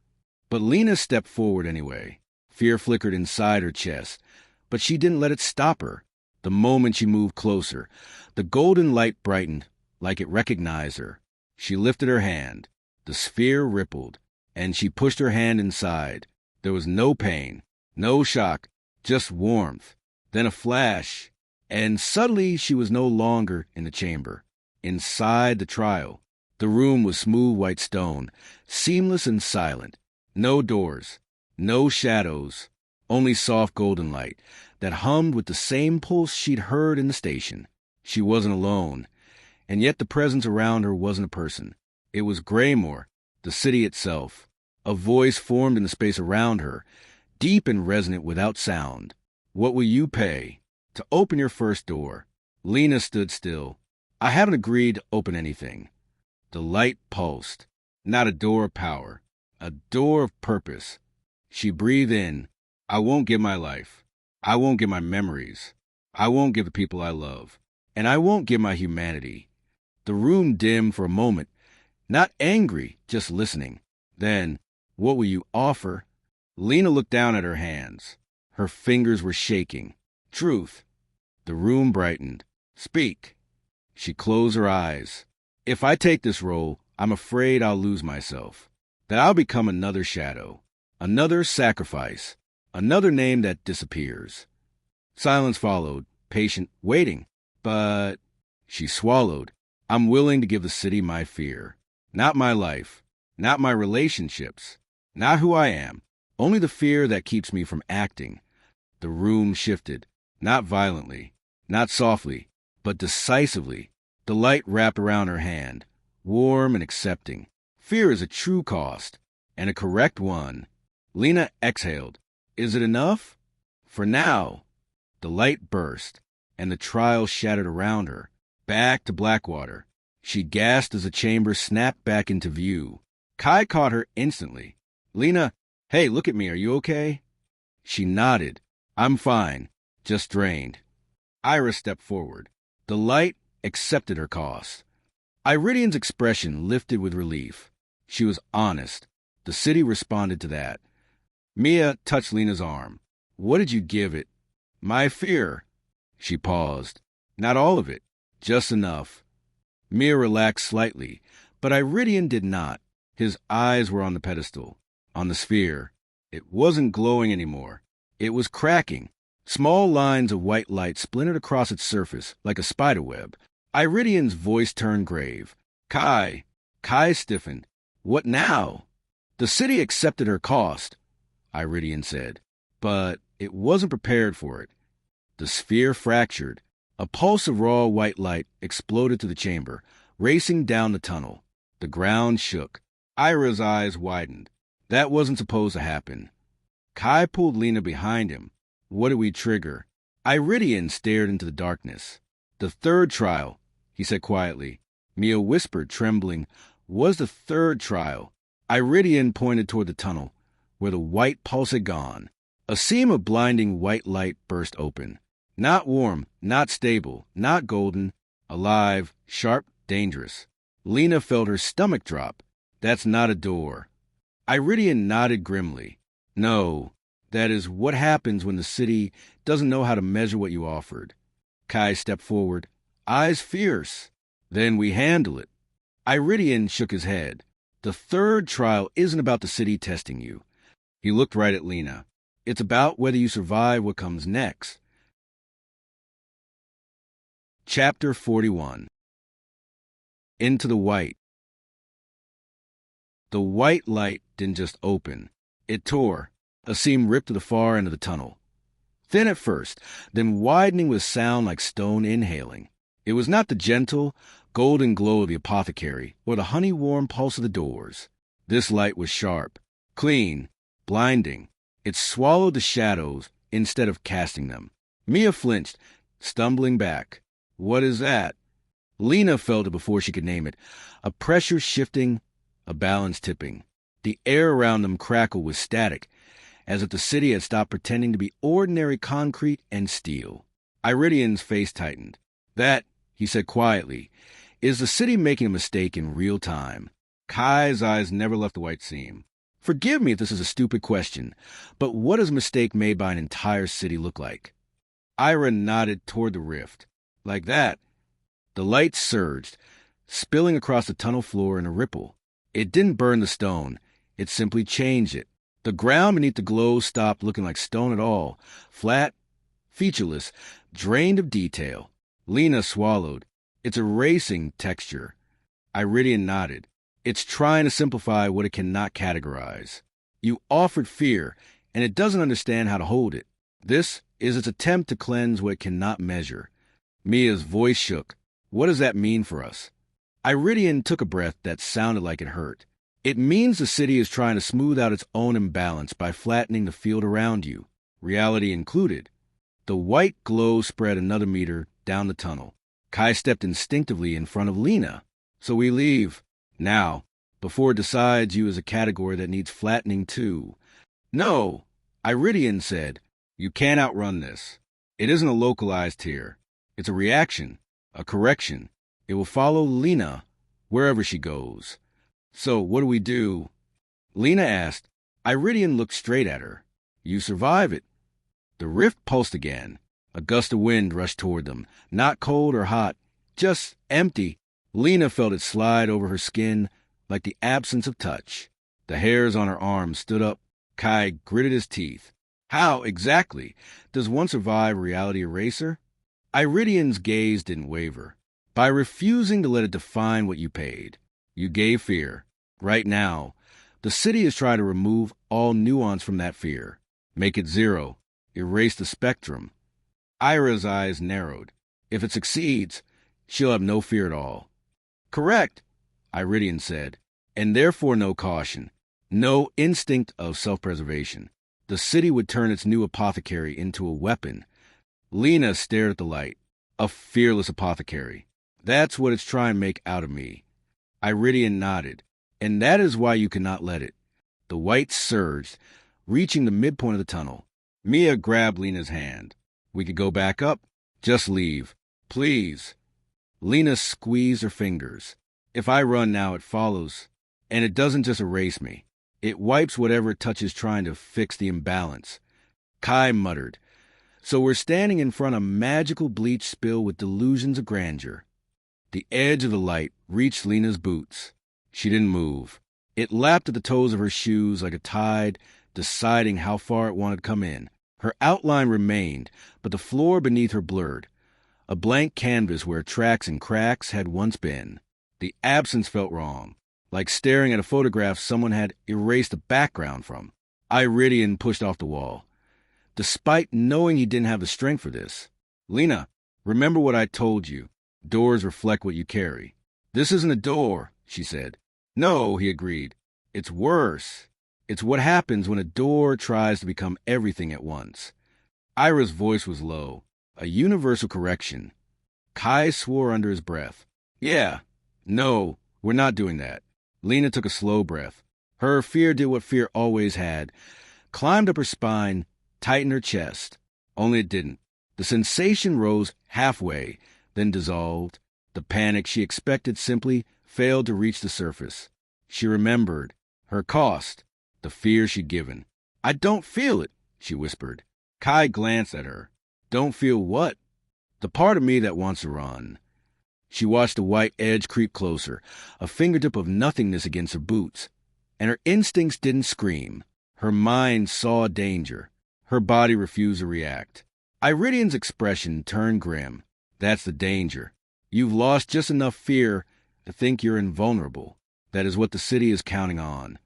But Lena stepped forward anyway. Fear flickered inside her chest. But she didn't let it stop her. The moment she moved closer, the golden light brightened like it recognized her. She lifted her hand. The sphere rippled, and she pushed her hand inside. There was no pain, no shock, just warmth. Then a flash, and suddenly she was no longer in the chamber. Inside the trial, the room was smooth white stone, seamless and silent. No doors, no shadows, only soft golden light that hummed with the same pulse she'd heard in the station. She wasn't alone, and yet the presence around her wasn't a person. It was Greymoor, the city itself. A voice formed in the space around her, deep and resonant without sound. What will you pay to open your first door? Lena stood still. I haven't agreed to open anything. The light pulsed. Not a door of power, a door of purpose. She breathed in. I won't give my life. I won't give my memories. I won't give the people I love. And I won't give my humanity. The room dimmed for a moment. Not angry, just listening. Then, what will you offer? Lena looked down at her hands. Her fingers were shaking. Truth. The room brightened. Speak. She closed her eyes. If I take this role, I'm afraid I'll lose myself. That I'll become another shadow. Another sacrifice. Another name that disappears. Silence followed, patient, waiting. But she swallowed. I'm willing to give the city my fear. Not my life, not my relationships, not who I am, only the fear that keeps me from acting. The room shifted, not violently, not softly, but decisively. The light wrapped around her hand, warm and accepting. Fear is a true cost, and a correct one. Lena exhaled. Is it enough? For now. The light burst, and the trial shattered around her. Back to Blackwater. She gasped as the chamber snapped back into view. Kai caught her instantly. Lena, hey, look at me, are you okay? She nodded. I'm fine, just drained. Ira stepped forward. The light accepted her cost. Iridian's expression lifted with relief. She was honest. The city responded to that. Mia touched Lena's arm. What did you give it? My fear. She paused. Not all of it, just enough. Mia relaxed slightly, but Iridian did not. His eyes were on the pedestal, on the sphere. It wasn't glowing anymore. It was cracking. Small lines of white light splintered across its surface like a spiderweb. Iridian's voice turned grave. Kai. Kai stiffened. What now? The city accepted her cost, Iridian said, but it wasn't prepared for it. The sphere fractured. A pulse of raw white light exploded to the chamber, racing down the tunnel. The ground shook. Ira's eyes widened. That wasn't supposed to happen. Kai pulled Lena behind him. What did we trigger? Iridian stared into the darkness. The third trial, he said quietly. Mia whispered, trembling, was the third trial. Iridian pointed toward the tunnel, where the white pulse had gone. A seam of blinding white light burst open. Not warm, not stable, not golden. Alive, sharp, dangerous. Lena felt her stomach drop. That's not a door. Iridian nodded grimly. No, that is what happens when the city doesn't know how to measure what you offered. Kai stepped forward, eyes fierce. Then we handle it. Iridian shook his head. The third trial isn't about the city testing you. He looked right at Lena. It's about whether you survive what comes next. Chapter 41. Into the White. The white light didn't just open. It tore. A seam ripped to the far end of the tunnel. Thin at first, then widening with sound like stone inhaling. It was not the gentle, golden glow of the apothecary or the honey-warm pulse of the doors. This light was sharp, clean, blinding. It swallowed the shadows instead of casting them. Mia flinched, stumbling back. What is that? Lena felt it before she could name it. A pressure shifting, a balance tipping. The air around them crackled with static, as if the city had stopped pretending to be ordinary concrete and steel. Iridian's face tightened. That, he said quietly, is the city making a mistake in real time. Kai's eyes never left the white seam. Forgive me if this is a stupid question, but what does a mistake made by an entire city look like? Ira nodded toward the rift. Like that. The light surged, spilling across the tunnel floor in a ripple. It didn't burn the stone. It simply changed it. The ground beneath the glow stopped looking like stone at all. Flat, featureless, drained of detail. Lena swallowed. It's erasing texture. Iridian nodded. It's trying to simplify what it cannot categorize. You offered fear, and it doesn't understand how to hold it. This is its attempt to cleanse what it cannot measure. Mia's voice shook. What does that mean for us? Iridian took a breath that sounded like it hurt. It means the city is trying to smooth out its own imbalance by flattening the field around you, reality included. The white glow spread another meter down the tunnel. Kai stepped instinctively in front of Lena. So we leave. Now, before it decides you as a category that needs flattening too. No, Iridian said. You can't outrun this. It isn't a localized tear. It's a reaction, a correction. It will follow Lena wherever she goes. So what do we do? Lena asked. Iridian looked straight at her. You survive it. The rift pulsed again. A gust of wind rushed toward them, not cold or hot, just empty. Lena felt it slide over her skin like the absence of touch. The hairs on her arms stood up. Kai gritted his teeth. How, exactly, does one survive reality eraser? Iridian's gaze didn't waver. By refusing to let it define what you paid. You gave fear. Right now, the city is trying to remove all nuance from that fear. Make it zero. Erase the spectrum. Ira's eyes narrowed. If it succeeds, she'll have no fear at all. Correct, Iridian said, and therefore no caution, no instinct of self-preservation. The city would turn its new apothecary into a weapon. Lena stared at the light. A fearless apothecary. That's what it's trying to make out of me. Iridian nodded. And that is why you cannot let it. The white surged, reaching the midpoint of the tunnel. Mia grabbed Lena's hand. We could go back up. Just leave. Please. Lena squeezed her fingers. If I run now, it follows. And it doesn't just erase me. It wipes whatever it touches trying to fix the imbalance. Kai muttered. So we're standing in front of a magical bleach spill with delusions of grandeur. The edge of the light reached Lena's boots. She didn't move. It lapped at the toes of her shoes like a tide, deciding how far it wanted to come in. Her outline remained, but the floor beneath her blurred. A blank canvas where tracks and cracks had once been. The absence felt wrong, like staring at a photograph someone had erased the background from. Iridian pushed off the wall, despite knowing he didn't have the strength for this. Lena, remember what I told you. Doors reflect what you carry. This isn't a door, she said. No, he agreed. It's worse. It's what happens when a door tries to become everything at once. Ira's voice was low, a universal correction. Kai swore under his breath. Yeah, no, we're not doing that. Lena took a slow breath. Her fear did what fear always had, climbed up her spine, tightened her chest. Only it didn't. The sensation rose halfway, then dissolved. The panic she expected simply failed to reach the surface. She remembered her cost. the fear she'd given. "I don't feel it," she whispered. Kai glanced at her. "Don't feel what?" "The part of me that wants to run." She watched the white edge creep closer, a fingertip of nothingness against her boots. And her instincts didn't scream. Her mind saw danger. Her body refused to react. Iridian's expression turned grim. "That's the danger. You've lost just enough fear to think you're invulnerable. That is what the city is counting on."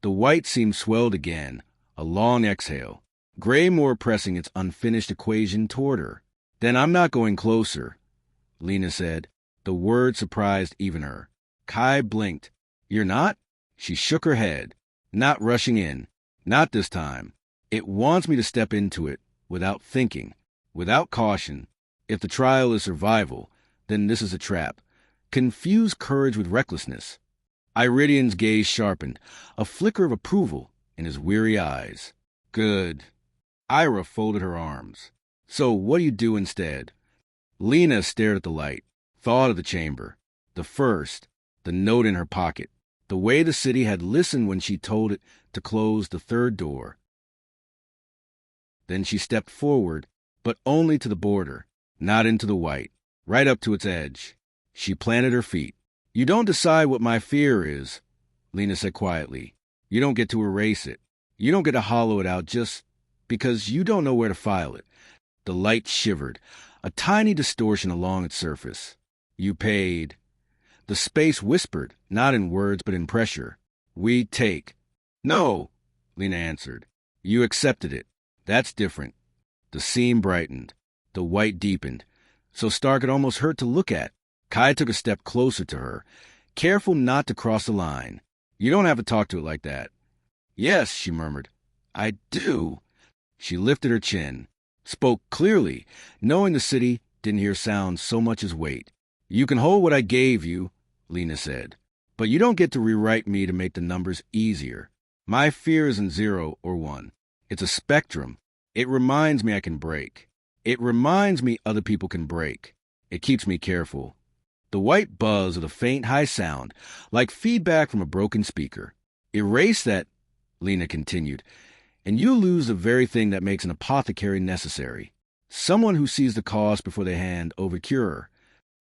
The white seemed swelled again, a long exhale. Greymoor pressing its unfinished equation toward her. "Then I'm not going closer," Lena said. The word surprised even her. Kai blinked. "You're not?" She shook her head. "Not rushing in. Not this time. It wants me to step into it without thinking, without caution. If the trial is survival, then this is a trap. Confuse courage with recklessness." Iridian's gaze sharpened, a flicker of approval in his weary eyes. "Good." Ira folded her arms. "So what do you do instead?" Lena stared at the light, thought of the chamber, the first, the note in her pocket, the way the city had listened when she told it to close the third door. Then she stepped forward, but only to the border, not into the white, right up to its edge. She planted her feet. "You don't decide what my fear is," Lena said quietly. "You don't get to erase it. You don't get to hollow it out just because you don't know where to file it." The light shivered, a tiny distortion along its surface. "You paid." The space whispered, not in words but in pressure. "We take." "No," Lena answered. "You accepted it. That's different." The seam brightened. The white deepened, so stark it almost hurt to look at. Kai took a step closer to her, careful not to cross the line. "You don't have to talk to it like that." "Yes," she murmured. "I do." She lifted her chin, spoke clearly, knowing the city didn't hear sound so much as weight. "You can hold what I gave you," Lena said, "but you don't get to rewrite me to make the numbers easier. My fear isn't 0 or 1. It's a spectrum. It reminds me I can break. It reminds me other people can break. It keeps me careful." The white buzz of the faint high sound, like feedback from a broken speaker. "Erase that," Lena continued, "and you lose the very thing that makes an apothecary necessary. Someone who sees the cost before they hand over cure."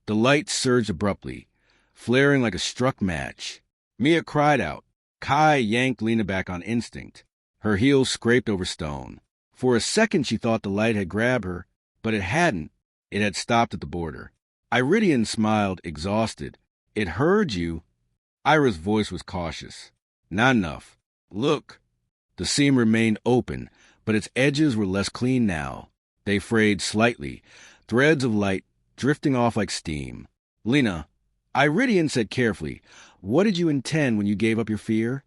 The light surged abruptly, flaring like a struck match. Mia cried out. Kai yanked Lena back on instinct. Her heels scraped over stone. For a second she thought the light had grabbed her, but it hadn't. It had stopped at the border. Iridian smiled, exhausted. "It heard you." Ira's voice was cautious. "Not enough. Look." The seam remained open, but its edges were less clean now. They frayed slightly, threads of light drifting off like steam. "Lena," Iridian said carefully, "what did you intend when you gave up your fear?"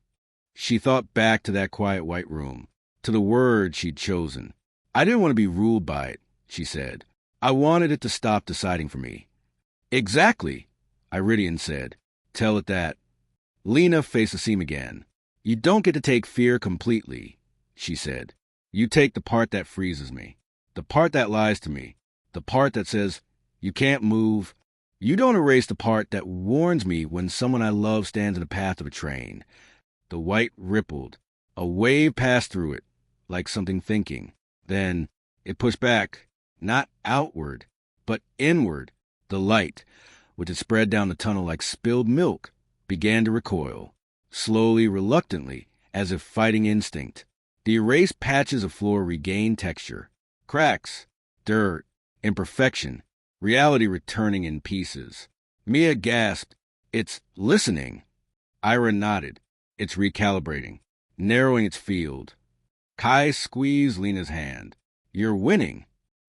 She thought back to that quiet white room, to the word she'd chosen. "I didn't want to be ruled by it," she said. "I wanted it to stop deciding for me." "Exactly," Iridian said. "Tell it that." Lena faced the seam again. "You don't get to take fear completely," she said. "You take the part that freezes me, the part that lies to me, the part that says, you can't move. You don't erase the part that warns me when someone I love stands in the path of a train." The white rippled. A wave passed through it, like something thinking. Then it pushed back, not outward, but inward. The light, which had spread down the tunnel like spilled milk, began to recoil, slowly, reluctantly, as if fighting instinct. The erased patches of floor regained texture. Cracks, dirt, imperfection, reality returning in pieces. Mia gasped. "It's listening." Ira nodded. "It's recalibrating, narrowing its field." Kai squeezed Lena's hand. "You're winning."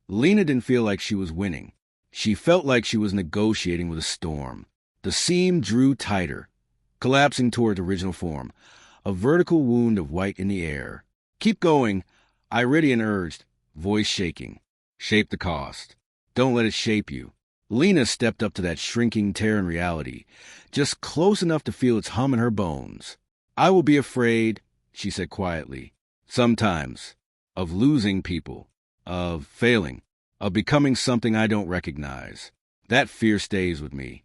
Lena didn't feel like she was winning. She felt like she was negotiating with a storm. The seam drew tighter, collapsing toward original form, a vertical wound of white in the air. "Keep going," Iridian urged, voice shaking. "Shape the cost. Don't let it shape you." Lena stepped up to that shrinking tear in reality, just close enough to feel its hum in her bones. "I will be afraid," she said quietly, "sometimes, of losing people, of failing, of becoming something I don't recognize. That fear stays with me."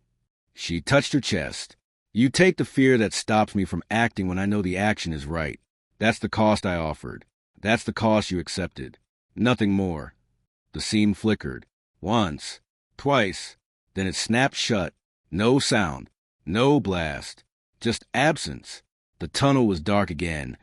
She touched her chest. "You take the fear that stops me from acting when I know the action is right. That's the cost I offered. That's the cost you accepted. Nothing more. The seam flickered. Once. Twice. Then it snapped shut. No sound. No blast. Just absence. The tunnel was dark again,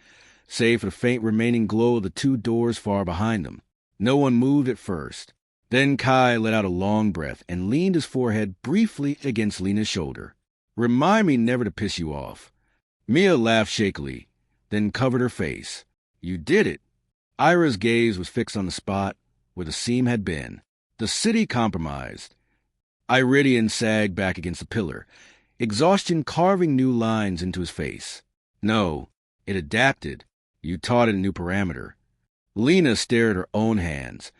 save for the faint remaining glow of the two doors far behind them. No one moved at first. Then Kai let out a long breath and leaned his forehead briefly against Lena's shoulder. Remind me never to piss you off. Mia laughed shakily, then covered her face. You did it. Ira's gaze was fixed on the spot where the seam had been. The city compromised. Iridian sagged back against the pillar, exhaustion carving new lines into his face. No, it adapted. You taught it a new parameter. Lena stared at her own hands,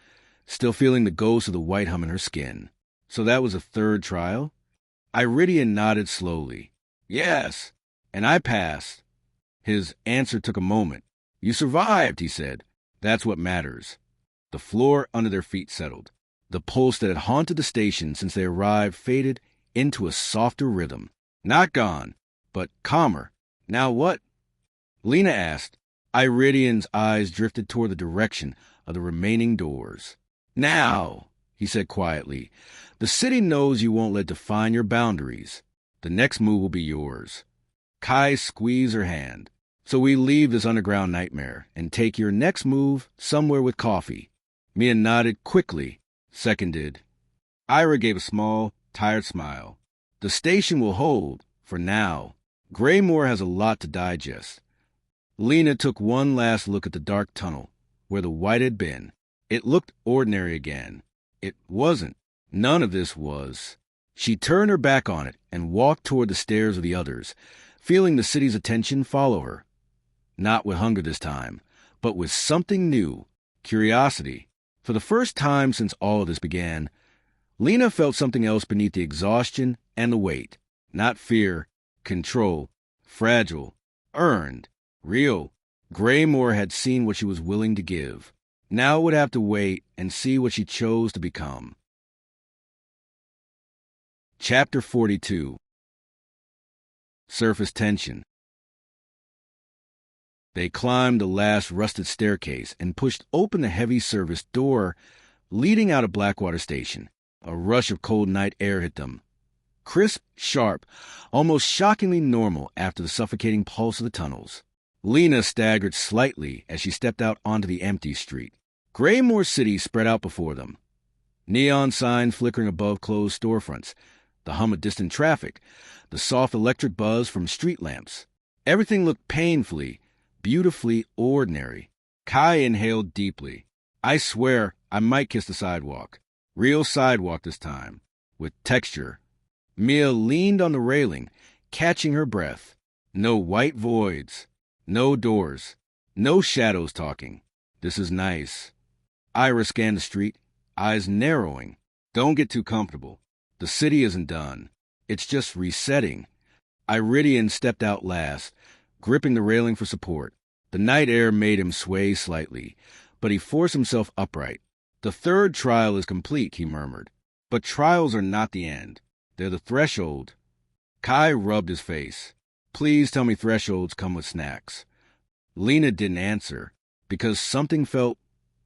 still feeling the ghost of the white hum in her skin. So that was a third trial? Iridian nodded slowly. Yes, and I passed. His answer took a moment. You survived, he said. That's what matters. The floor under their feet settled. The pulse that had haunted the station since they arrived faded into a softer rhythm. Not gone, but calmer. Now what? Lena asked. Iridian's eyes drifted toward the direction of the remaining doors. Now, he said quietly, the city knows you won't let it define your boundaries. The next move will be yours. Kai squeezed her hand. So we leave this underground nightmare and take your next move somewhere with coffee. Mia nodded quickly, seconded. Ira gave a small, tired smile. The station will hold, for now. Greymoor has a lot to digest. Lena took one last look at the dark tunnel, where the white had been. It looked ordinary again. It wasn't. None of this was. She turned her back on it and walked toward the stairs of the others, feeling the city's attention follow her. Not with hunger this time, but with something new, curiosity. For the first time since all of this began, Lena felt something else beneath the exhaustion and the weight. Not fear, control, fragile, earned, real. Greymoor had seen what she was willing to give. Now it would have to wait and see what she chose to become. Chapter 42. Surface Tension. They climbed the last rusted staircase and pushed open the heavy service door leading out of Blackwater Station. A rush of cold night air hit them. Crisp, sharp, almost shockingly normal after the suffocating pulse of the tunnels. Lena staggered slightly as she stepped out onto the empty street. Greymoor City spread out before them. Neon signs flickering above closed storefronts, the hum of distant traffic, the soft electric buzz from street lamps. Everything looked painfully, beautifully ordinary. Kai inhaled deeply. I swear I might kiss the sidewalk. Real sidewalk this time, with texture. Mia leaned on the railing, catching her breath. No white voids. No doors. No shadows talking. This is nice. Ira scanned the street, eyes narrowing. Don't get too comfortable. The city isn't done. It's just resetting. Iridian stepped out last, gripping the railing for support. The night air made him sway slightly, but he forced himself upright. The third trial is complete, he murmured. But trials are not the end. They're the threshold. Kai rubbed his face. Please tell me thresholds come with snacks. Lena didn't answer, because something felt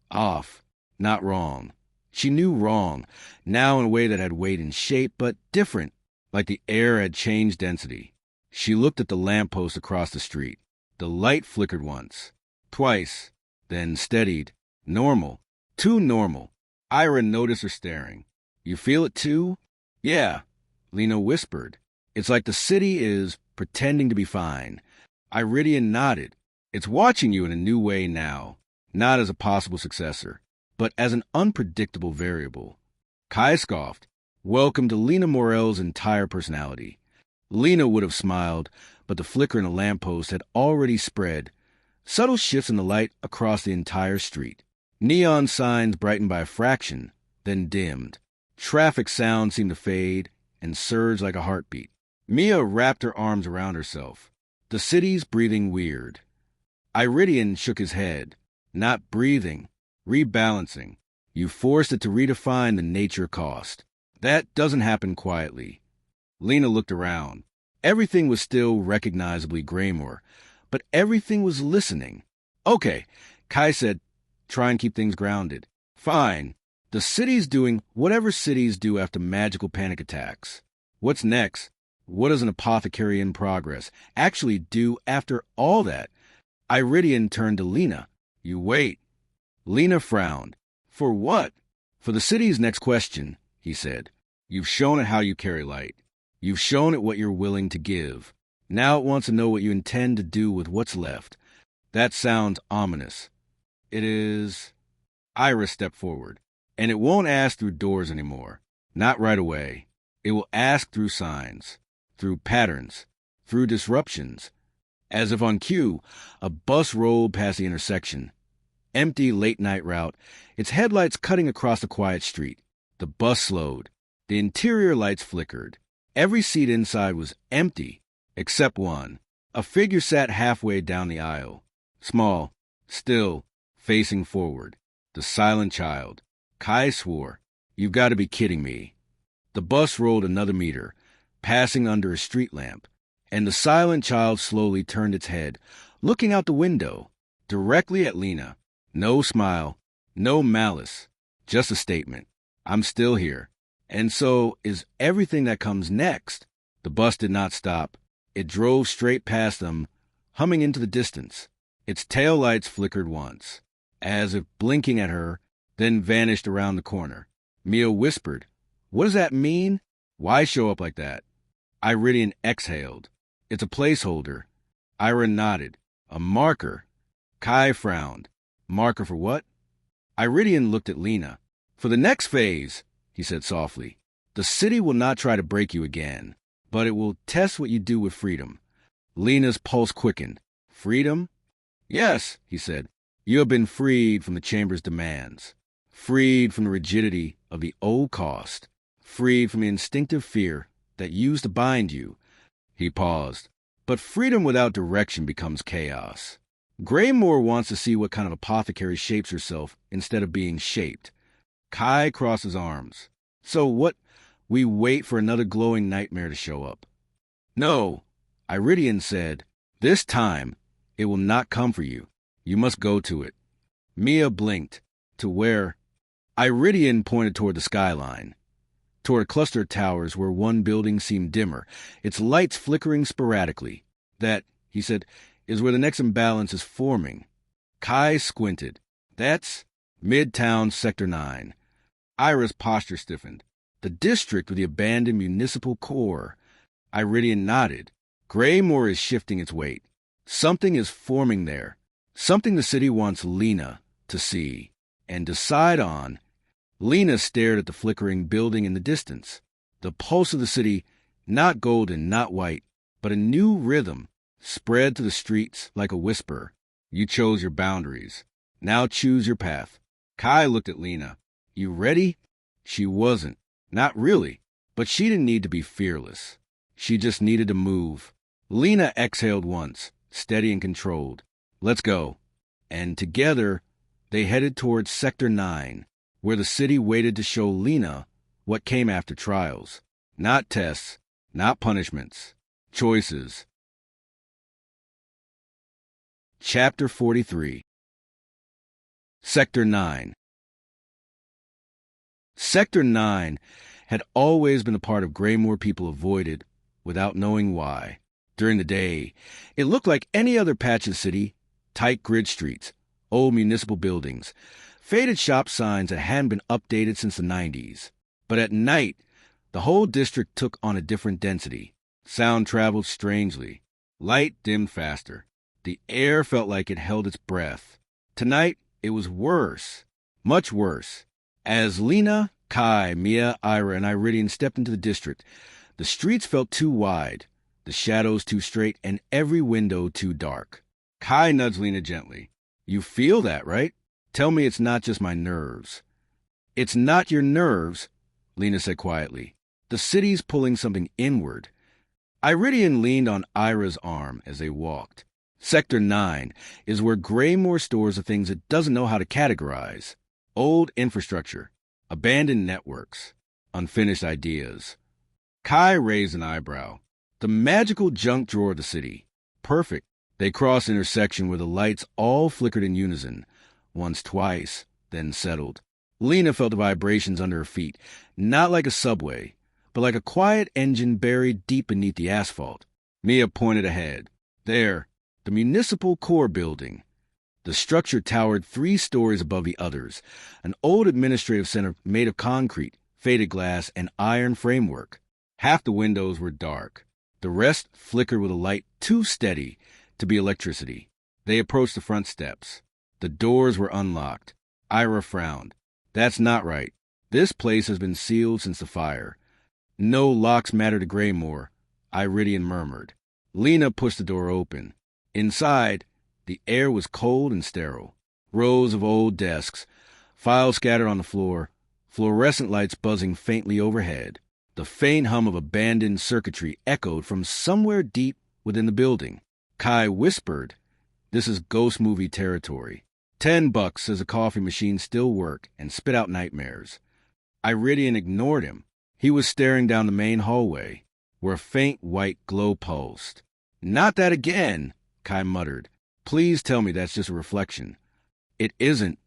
off, not wrong. She knew wrong, now in a way that had weight and shape, but different, like the air had changed density. She looked at the lamppost across the street. The light flickered once, twice, then steadied. Normal. Too normal. Ira noticed her staring. You feel it too? Yeah, Lena whispered. It's like the city is pretending to be fine. Iridian nodded. It's watching you in a new way now, not as a possible successor, but as an unpredictable variable. Kai scoffed. Welcome to Lena Morrell's entire personality. Lena would have smiled, but the flicker in the lamppost had already spread. Subtle shifts in the light across the entire street. Neon signs brightened by a fraction, then dimmed. Traffic sounds seemed to fade and surge like a heartbeat. Mia wrapped her arms around herself. The city's breathing weird. Iridian shook his head. Not breathing, rebalancing. You forced it to redefine the nature cost. That doesn't happen quietly. Lena looked around. Everything was still recognizably Greymoor, but everything was listening. Okay, Kai said, try and keep things grounded. Fine. The city's doing whatever cities do after magical panic attacks. What's next? What does an apothecary in progress actually do after all that? Iridian turned to Lena. You wait. Lena frowned. For what? For the city's next question, he said. You've shown it how you carry light. You've shown it what you're willing to give. Now it wants to know what you intend to do with what's left. That sounds ominous. It is... Iris stepped forward. And it won't ask through doors anymore. Not right away. It will ask through signs, through patterns, through disruptions. As if on cue, a bus rolled past the intersection. Empty late-night route, its headlights cutting across the quiet street. The bus slowed. The interior lights flickered. Every seat inside was empty, except one. A figure sat halfway down the aisle. Small, still, facing forward. The silent child. Kai swore, "You've got to be kidding me." The bus rolled another meter, passing under a street lamp, and the silent child slowly turned its head, looking out the window, directly at Lena. No smile, no malice, just a statement. I'm still here. And so is everything that comes next. The bus did not stop. It drove straight past them, humming into the distance. Its tail lights flickered once, as if blinking at her, then vanished around the corner. Mia whispered, "What does that mean? Why show up like that?" Iridian exhaled. "It's a placeholder." Ira nodded. "A marker." Kai frowned. "Marker for what?" Iridian looked at Lena. "For the next phase," he said softly. "The city will not try to break you again, but it will test what you do with freedom." Lena's pulse quickened. "Freedom?" "Yes," he said. "You have been freed from the Chamber's demands. Freed from the rigidity of the old cost. Freed from the instinctive fear that used to bind you." He paused. "But freedom without direction becomes chaos. Greymoor wants to see what kind of apothecary shapes herself instead of being shaped." Kai crossed his arms. "So what? We wait for another glowing nightmare to show up?" "No," Iridian said. "This time, it will not come for you. You must go to it." Mia blinked. "To where?" Iridian pointed toward the skyline, toward a cluster of towers where one building seemed dimmer, its lights flickering sporadically. "That," he said, "is where the next imbalance is forming." Kai squinted. "That's Midtown Sector 9. Ira's posture stiffened. "The district with the abandoned municipal core." Iridian nodded. "Greymoor is shifting its weight. Something is forming there. Something the city wants Lena to see and decide on." Lena stared at the flickering building in the distance. The pulse of the city, not golden, not white, but a new rhythm, spread to the streets like a whisper. "You chose your boundaries. Now choose your path." Kai looked at Lena. "You ready?" She wasn't. Not really. But she didn't need to be fearless. She just needed to move. Lena exhaled once, steady and controlled. "Let's go." And together, they headed towards Sector 9, where the city waited to show Lena what came after trials. Not tests, not punishments, choices. Chapter 43. Sector 9. Sector 9 had always been a part of Greymoor people avoided without knowing why. During the day, it looked like any other patch of the city, tight grid streets, old municipal buildings, faded shop signs that hadn't been updated since the 90s. But at night, the whole district took on a different density. Sound traveled strangely. Light dimmed faster. The air felt like it held its breath. Tonight, it was worse. Much worse. As Lena, Kai, Mia, Ira, and Iridian stepped into the district, the streets felt too wide, the shadows too straight, and every window too dark. Kai nudged Lena gently. "You feel that, right? Tell me it's not just my nerves." "It's not your nerves," Lena said quietly. "The city's pulling something inward." Iridian leaned on Ira's arm as they walked. Sector 9 is where Greymoor stores the things it doesn't know how to categorize. Old infrastructure, abandoned networks, unfinished ideas. Kai raised an eyebrow. "The magical junk drawer of the city. Perfect. They crossed an intersection where the lights all flickered in unison, once, twice, then settled. Lena felt the vibrations under her feet, not like a subway, but like a quiet engine buried deep beneath the asphalt. Mia pointed ahead. There, the municipal core building. The structure towered 3 stories above the others, an old administrative center made of concrete, faded glass, and iron framework. Half the windows were dark. The rest flickered with a light too steady to be electricity. They approached the front steps. The doors were unlocked. Ira frowned. That's not right. This place has been sealed since the fire. No locks matter to Greymoor, Iridian murmured. Lena pushed the door open. Inside, the air was cold and sterile. Rows of old desks, files scattered on the floor, fluorescent lights buzzing faintly overhead. The faint hum of abandoned circuitry echoed from somewhere deep within the building. Kai whispered, "This is ghost movie territory. $10 says a coffee machine still work and spit out nightmares." Iridian ignored him. He was staring down the main hallway, where a faint white glow pulsed. "Not that again," Kai muttered. "Please tell me that's just a reflection." "It isn't,"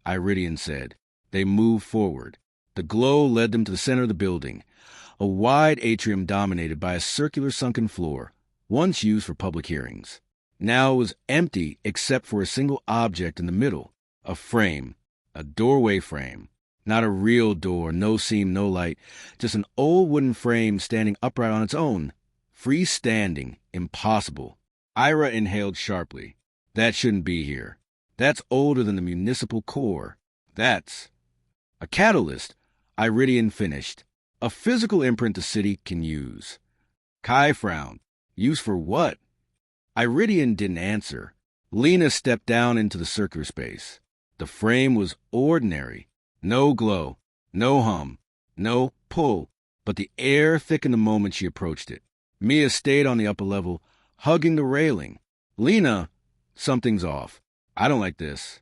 Iridian said. They moved forward. The glow led them to the center of the building, a wide atrium dominated by a circular sunken floor, once used for public hearings. Now it was empty except for a single object in the middle, a frame, a doorway frame. Not a real door, no seam, no light, just an old wooden frame standing upright on its own. Freestanding, impossible. Ira inhaled sharply. That shouldn't be here. That's older than the municipal core. That's a catalyst, Iridian finished. A physical imprint the city can use. Kai frowned. Use for what? Iridian didn't answer. Lena stepped down into the circular space. The frame was ordinary. No glow, no hum, no pull, but the air thickened the moment she approached it. Mia stayed on the upper level, hugging the railing. "Lena, something's off. I don't like this."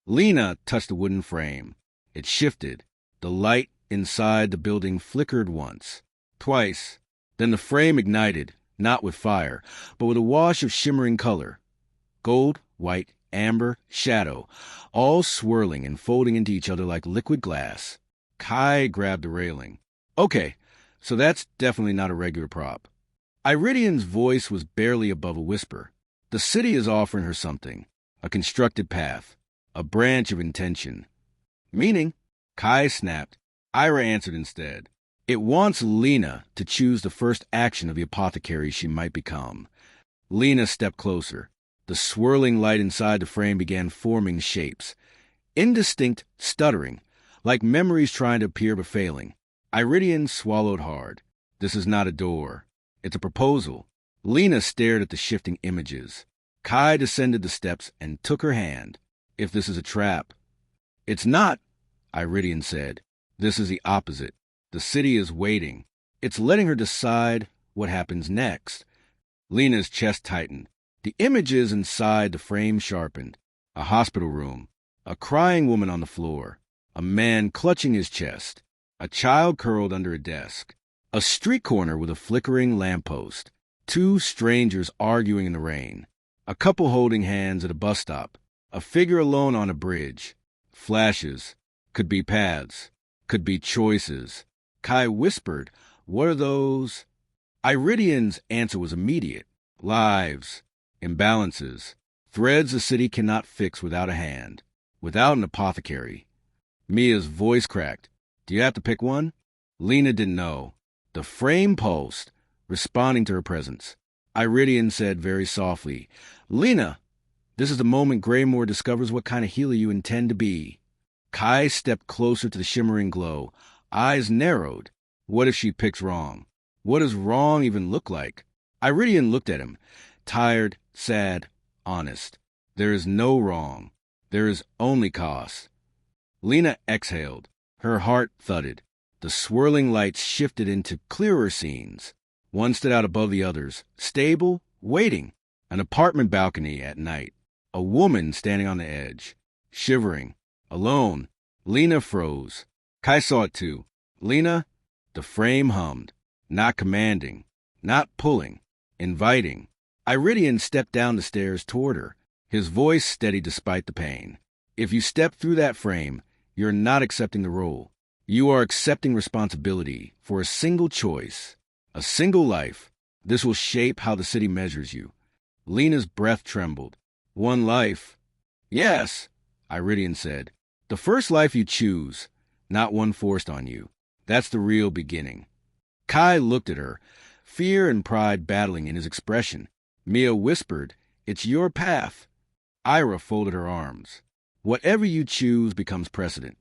Lena touched the wooden frame. It shifted. The light inside the building flickered once, twice. Then the frame ignited, not with fire, but with a wash of shimmering color. Gold, white, amber, shadow, all swirling and folding into each other like liquid glass. Kai grabbed the railing. "Okay, so that's definitely not a regular prop." Iridian's voice was barely above a whisper. The city is offering her something, a constructed path, a branch of intention. "Meaning?" Kai snapped. Ira answered instead. "It wants Lena to choose the first action of the apothecary she might become." Lena stepped closer. The swirling light inside the frame began forming shapes. Indistinct, stuttering, like memories trying to appear but failing. Iridian swallowed hard. This is not a door. It's a proposal. Lena stared at the shifting images. Kai descended the steps and took her hand. "If this is a trap." "It's not," Iridian said. "This is the opposite. The city is waiting. It's letting her decide what happens next." Lena's chest tightened. The images inside the frame sharpened. A hospital room. A crying woman on the floor. A man clutching his chest. A child curled under a desk. A street corner with a flickering lamppost. 2 strangers arguing in the rain. A couple holding hands at a bus stop. A figure alone on a bridge. Flashes. Could be paths. Could be choices. Kai whispered, "What are those?" Iridian's answer was immediate. Lives. Imbalances. Threads the city cannot fix without a hand. Without an apothecary. Mia's voice cracked. "Do you have to pick one?" Lena didn't know. The frame pulsed, responding to her presence. Iridian said very softly, "Lena, this is the moment Greymoor discovers what kind of healer you intend to be." Kai stepped closer to the shimmering glow, eyes narrowed. What if she picks wrong? What does wrong even look like? Iridian looked at him, tired, sad, honest. There is no wrong. There is only cost. Lena exhaled. Her heart thudded. The swirling lights shifted into clearer scenes. One stood out above the others, stable, waiting. An apartment balcony at night. A woman standing on the edge, shivering, alone. Lena froze. Kai saw it too. "Lena?" The frame hummed. Not commanding. Not pulling. Inviting. Iridian stepped down the stairs toward her, his voice steady despite the pain. If you step through that frame, you're not accepting the role. You are accepting responsibility for a single choice, a single life. This will shape how the city measures you. Lena's breath trembled. One life. Yes, Iridian said. The first life you choose, not one forced on you. That's the real beginning. Kai looked at her, fear and pride battling in his expression. Mia whispered, "It's your path." Ira folded her arms. Whatever you choose becomes precedent.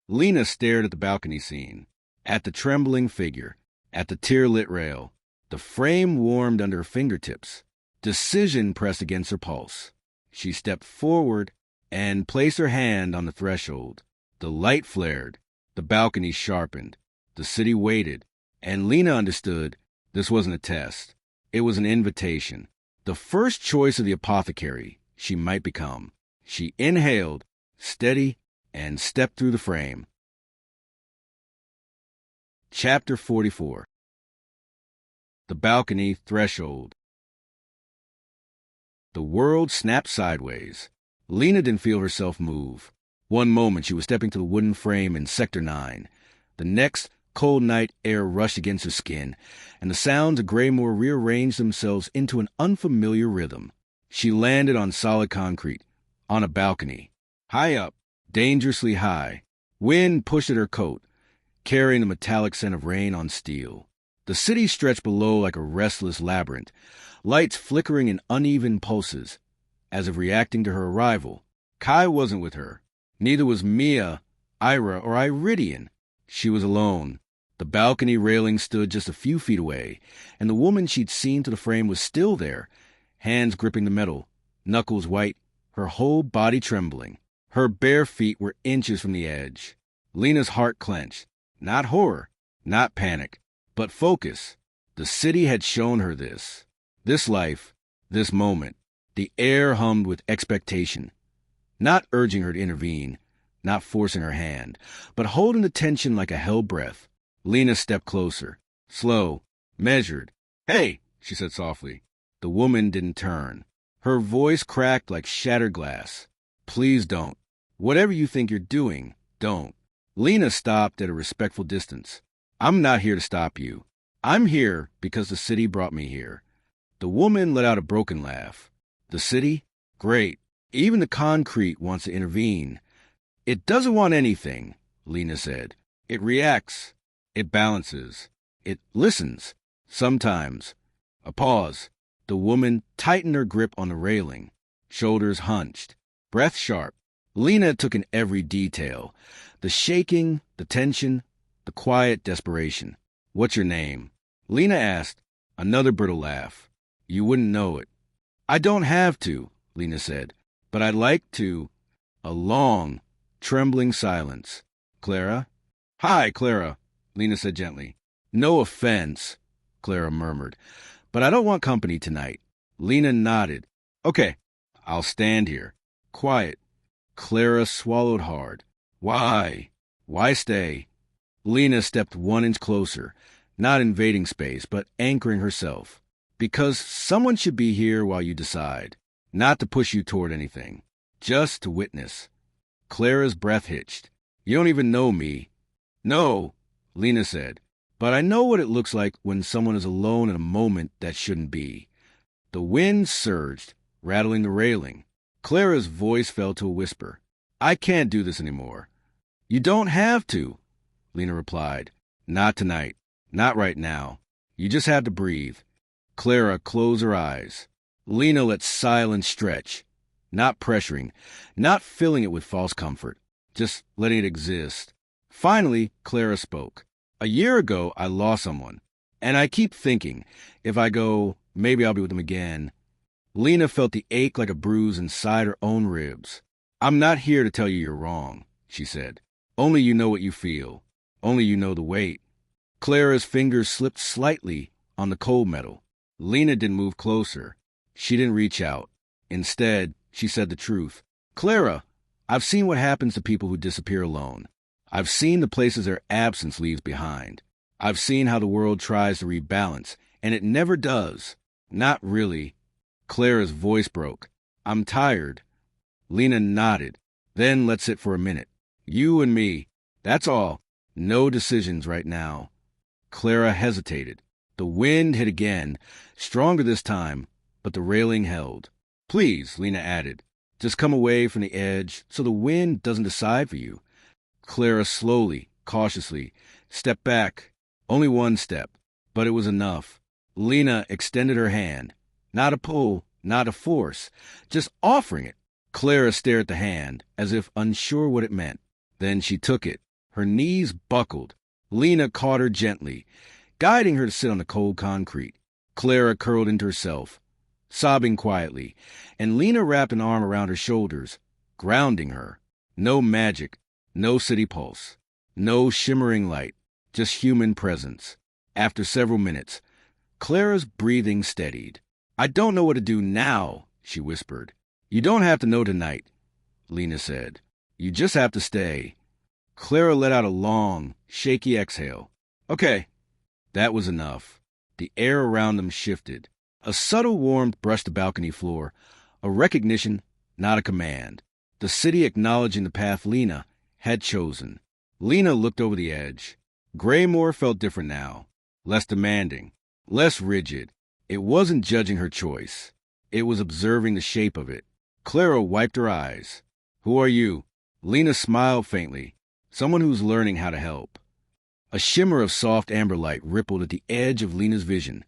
Lena stared at the balcony scene, at the trembling figure, at the tear-lit rail. The frame warmed under her fingertips. Decision pressed against her pulse. She stepped forward and placed her hand on the threshold. The light flared. The balcony sharpened. The city waited. And Lena understood this wasn't a test. It was an invitation. The first choice of the apothecary she might become. She inhaled, steady, and stepped through the frame. Chapter 44. The balcony threshold. The world snapped sideways. Lena didn't feel herself move. One moment she was stepping to the wooden frame in Sector 9. The next, cold night air rushed against her skin, and the sounds of Greymoor rearranged themselves into an unfamiliar rhythm. She landed on solid concrete, on a balcony, high up, dangerously high. Wind pushed at her coat, carrying the metallic scent of rain on steel. The city stretched below like a restless labyrinth, lights flickering in uneven pulses, as if reacting to her arrival. Kai wasn't with her. Neither was Mia, Ira, or Iridian. She was alone. The balcony railing stood just a few feet away, and the woman she'd seen to the frame was still there, hands gripping the metal, knuckles white, her whole body trembling. Her bare feet were inches from the edge. Lena's heart clenched. Not horror, not panic, but focus. The city had shown her this. This life, this moment. The air hummed with expectation. Not urging her to intervene, not forcing her hand, but holding the tension like a held breath. Lena stepped closer, slow, measured. "Hey," she said softly. The woman didn't turn. Her voice cracked like shattered glass. "Please don't. Whatever you think you're doing, don't." Lena stopped at a respectful distance. "I'm not here to stop you. I'm here because the city brought me here." The woman let out a broken laugh. "The city? Great. Even the concrete wants to intervene." "It doesn't want anything," Lena said. "It reacts. It balances. It listens. Sometimes." A pause. The woman tightened her grip on the railing, shoulders hunched, breath sharp. Lena took in every detail. The shaking, the tension, the quiet desperation. "What's your name?" Lena asked. Another brittle laugh. "You wouldn't know it." "I don't have to," Lena said. "But I'd like to." A long, trembling silence. "Clara?" "Hi, Clara," Lena said gently. "No offense," Clara murmured, "but I don't want company tonight." Lena nodded. "Okay, I'll stand here. Quiet." Clara swallowed hard. "Why? Why stay?" Lena stepped 1 inch closer, not invading space, but anchoring herself. "Because someone should be here while you decide. Not to push you toward anything. Just to witness." Clara's breath hitched. "You don't even know me." "No," Lena said, "but I know what it looks like when someone is alone in a moment that shouldn't be." The wind surged, rattling the railing. Clara's voice fell to a whisper. "I can't do this anymore." "You don't have to," Lena replied. "Not tonight. Not right now. You just have to breathe." Clara closed her eyes. Lena let silence stretch, not pressuring, not filling it with false comfort, just letting it exist. Finally, Clara spoke. "A year ago, I lost someone, and I keep thinking, if I go, maybe I'll be with them again." Lena felt the ache like a bruise inside her own ribs. "I'm not here to tell you you're wrong," she said. "Only you know what you feel. Only you know the weight." Clara's fingers slipped slightly on the cold metal. Lena didn't move closer. She didn't reach out. Instead, she said the truth. "Clara, I've seen what happens to people who disappear alone. I've seen the places their absence leaves behind. I've seen how the world tries to rebalance, and it never does. Not really." Clara's voice broke. I'm tired. Lena nodded. Then let's sit for a minute. You and me. That's all. No decisions right now. Clara hesitated. The wind hit again, stronger this time, but the railing held. Please, Lena added. Just come away from the edge so the wind doesn't decide for you. Clara slowly, cautiously, stepped back. Only one step, but it was enough. Lena extended her hand. Not a pull, not a force, just offering it. Clara stared at the hand, as if unsure what it meant. Then she took it. Her knees buckled. Lena caught her gently, guiding her to sit on the cold concrete. Clara curled into herself, sobbing quietly, and Lena wrapped an arm around her shoulders, grounding her. No magic, no city pulse, no shimmering light, just human presence. After several minutes, Clara's breathing steadied. I don't know what to do now, she whispered. You don't have to know tonight, Lena said. You just have to stay. Clara let out a long, shaky exhale. Okay. That was enough. The air around them shifted. A subtle warmth brushed the balcony floor, a recognition, not a command. The city acknowledging the path Lena had chosen. Lena looked over the edge. Greymoor felt different now, less demanding, less rigid. It wasn't judging her choice. It was observing the shape of it. Clara wiped her eyes. Who are you? Lena smiled faintly. Someone who's learning how to help. A shimmer of soft amber light rippled at the edge of Lena's vision,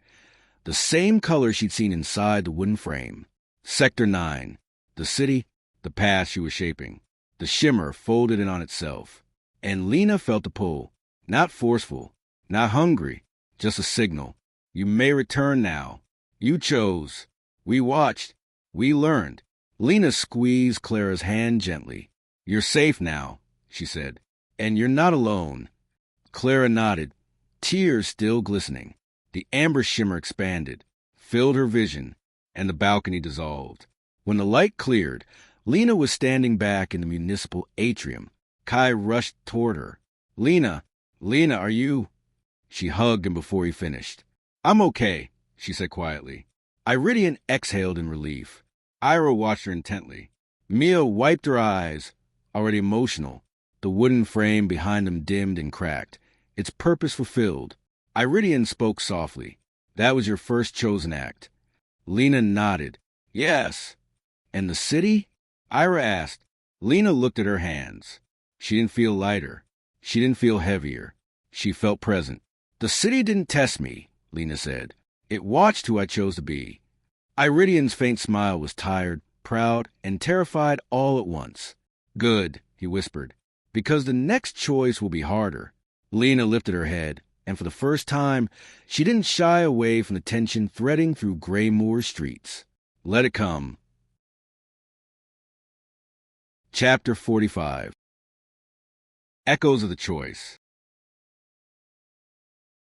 the same color she'd seen inside the wooden frame. Sector 9. The city, the path she was shaping. The shimmer folded in on itself. And Lena felt the pull. Not forceful, not hungry, just a signal. You may return now. You chose. We watched. We learned. Lena squeezed Clara's hand gently. You're safe now, she said. And you're not alone. Clara nodded, tears still glistening. The amber shimmer expanded, filled her vision, and the balcony dissolved. When the light cleared, Lena was standing back in the municipal atrium. Kai rushed toward her. Lena, are you? She hugged him before he finished. I'm okay, she said quietly. Iridian exhaled in relief. Ira watched her intently. Mia wiped her eyes, already emotional. The wooden frame behind them dimmed and cracked, its purpose fulfilled. Iridian spoke softly. That was your first chosen act. Lena nodded. Yes. And the city? Ira asked. Lena looked at her hands. She didn't feel lighter. She didn't feel heavier. She felt present. The city didn't test me, Lena said. It watched who I chose to be. Iridian's faint smile was tired, proud, and terrified all at once. Good, he whispered, because the next choice will be harder. Lena lifted her head, and for the first time, she didn't shy away from the tension threading through Greymoor streets. Let it come. Chapter 45. Echoes of the Choice.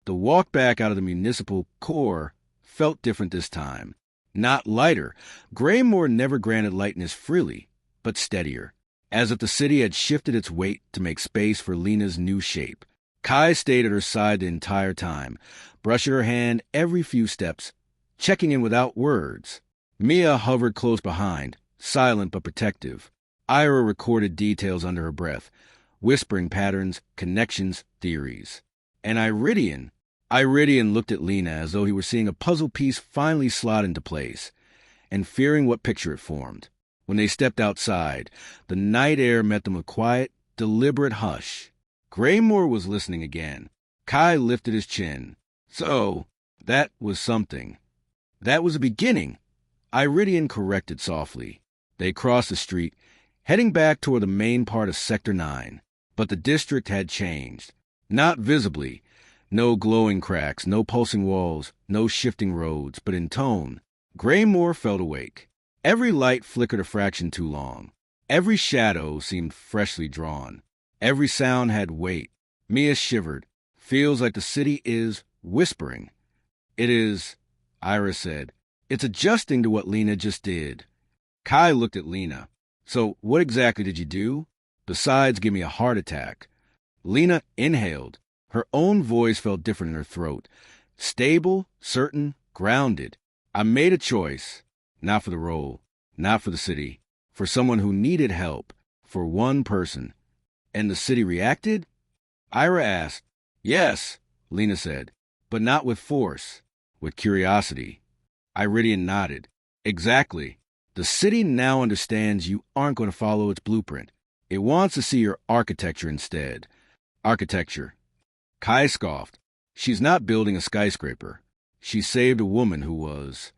The walk back out of the municipal core felt different this time. Not lighter. Greymoor never granted lightness freely, but steadier, as if the city had shifted its weight to make space for Lena's new shape. Kai stayed at her side the entire time, brushing her hand every few steps, checking in without words. Mia hovered close behind, silent but protective. Ira recorded details under her breath, whispering patterns, connections, theories. And Iridian looked at Lena as though he were seeing a puzzle piece finally slot into place, and fearing what picture it formed. When they stepped outside, the night air met them with quiet, deliberate hush. Greymoor was listening again. Kai lifted his chin. So, that was something. That was a beginning. Iridian corrected softly. They crossed the street, heading back toward the main part of Sector 9. But the district had changed. Not visibly. No glowing cracks, no pulsing walls, no shifting roads, but in tone. Greymoor felt awake. Every light flickered a fraction too long. Every shadow seemed freshly drawn. Every sound had weight. Mia shivered. Feels like the city is whispering. It is, Ira said. It's adjusting to what Lena just did. Kai looked at Lena. So what exactly did you do? Besides give me a heart attack. Lena inhaled. Her own voice felt different in her throat. Stable, certain, grounded. I made a choice. Not for the role, not for the city, for someone who needed help, for one person. And the city reacted? Ira asked. Yes, Lena said, but not with force, with curiosity. Iridian nodded. Exactly. The city now understands you aren't going to follow its blueprint. It wants to see your architecture instead. Architecture. Kai scoffed. She's not building a skyscraper. She saved a woman who was...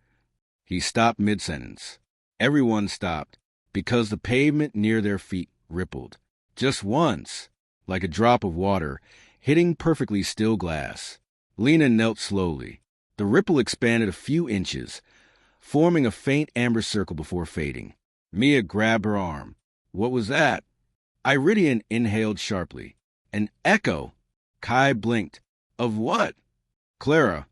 He stopped mid-sentence. Everyone stopped, because the pavement near their feet rippled. Just once, like a drop of water, hitting perfectly still glass. Lena knelt slowly. The ripple expanded a few inches, forming a faint amber circle before fading. Mia grabbed her arm. What was that? Iridian inhaled sharply. An echo. Kai blinked. Of what? Clara,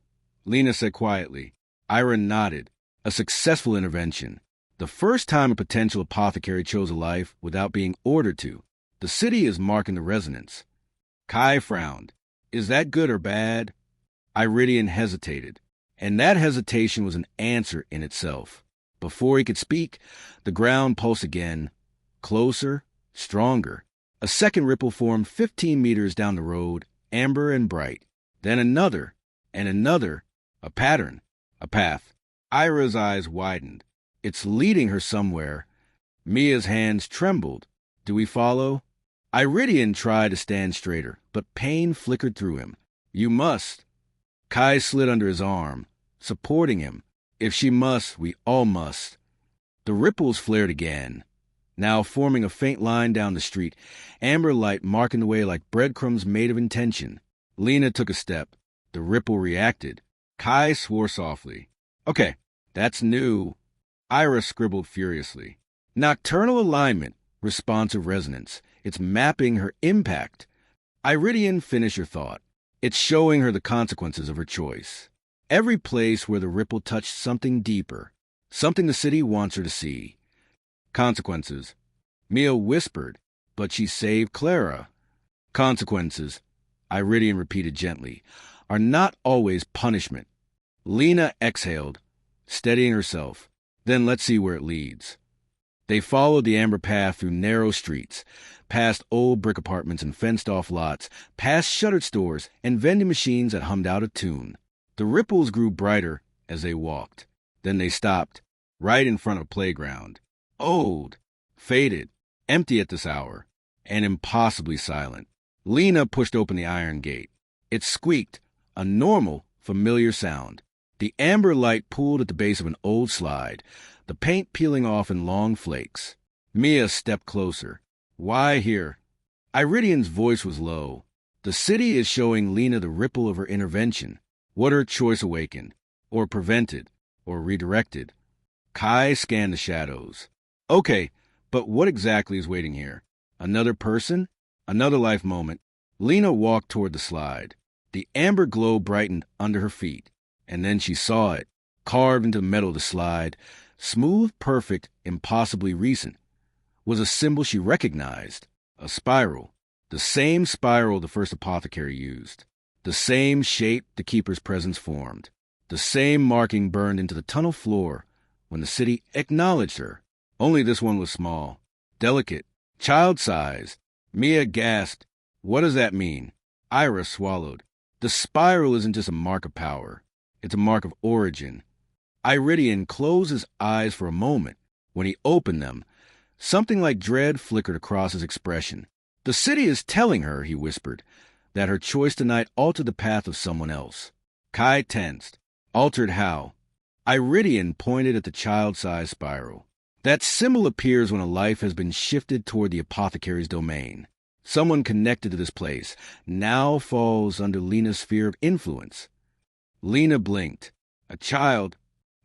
Lena said quietly. Ira nodded. A successful intervention. The first time a potential apothecary chose a life without being ordered to. The city is marking the resonance. Kai frowned. Is that good or bad? Iridian hesitated, and that hesitation was an answer in itself. Before he could speak, the ground pulsed again, closer, stronger. A second ripple formed 15 meters down the road, amber and bright. Then another, and another, a pattern, a path. Ira's eyes widened. It's leading her somewhere. Mia's hands trembled. Do we follow? Iridian tried to stand straighter, but pain flickered through him. You must. Kai slid under his arm, supporting him. If she must, we all must. The ripples flared again, now forming a faint line down the street, amber light marking the way like breadcrumbs made of intention. Lena took a step. The ripple reacted. Kai swore softly. Okay, that's new. Ira scribbled furiously. Nocturnal alignment, responsive resonance. It's mapping her impact. Iridian, finish your thought. It's showing her the consequences of her choice. Every place where the ripple touched something deeper, something the city wants her to see. Consequences. Mia whispered, but she saved Clara. Consequences, Iridian repeated gently, are not always punishment. Lena exhaled, steadying herself. Then let's see where it leads. They followed the amber path through narrow streets, past old brick apartments and fenced-off lots, past shuttered stores and vending machines that hummed out a tune. The ripples grew brighter as they walked. Then they stopped, right in front of a playground. Old, faded, empty at this hour, and impossibly silent. Lena pushed open the iron gate. It squeaked, a normal, familiar sound. The amber light pooled at the base of an old slide, the paint peeling off in long flakes. Mia stepped closer. Why here? Iridian's voice was low. The city is showing Lena the ripple of her intervention, what her choice awakened, or prevented, or redirected. Kai scanned the shadows. Okay, but what exactly is waiting here? Another person? Another life moment? Lena walked toward the slide. The amber glow brightened under her feet, and then she saw it, carved into the metal of the slide, smooth, perfect, impossibly recent, was a symbol she recognized, a spiral, the same spiral the first apothecary used, the same shape the keeper's presence formed, the same marking burned into the tunnel floor when the city acknowledged her. Only this one was small, delicate, child-sized. Mia gasped. What does that mean? Ira swallowed. The spiral isn't just a mark of power. It's a mark of origin. Iridian closed his eyes for a moment. When he opened them, something like dread flickered across his expression. The city is telling her, he whispered, that her choice tonight altered the path of someone else. Kai tensed. Altered how? Iridian pointed at the child-sized spiral. That symbol appears when a life has been shifted toward the apothecary's domain. Someone connected to this place now falls under Lena's sphere of influence. Lena blinked. A child.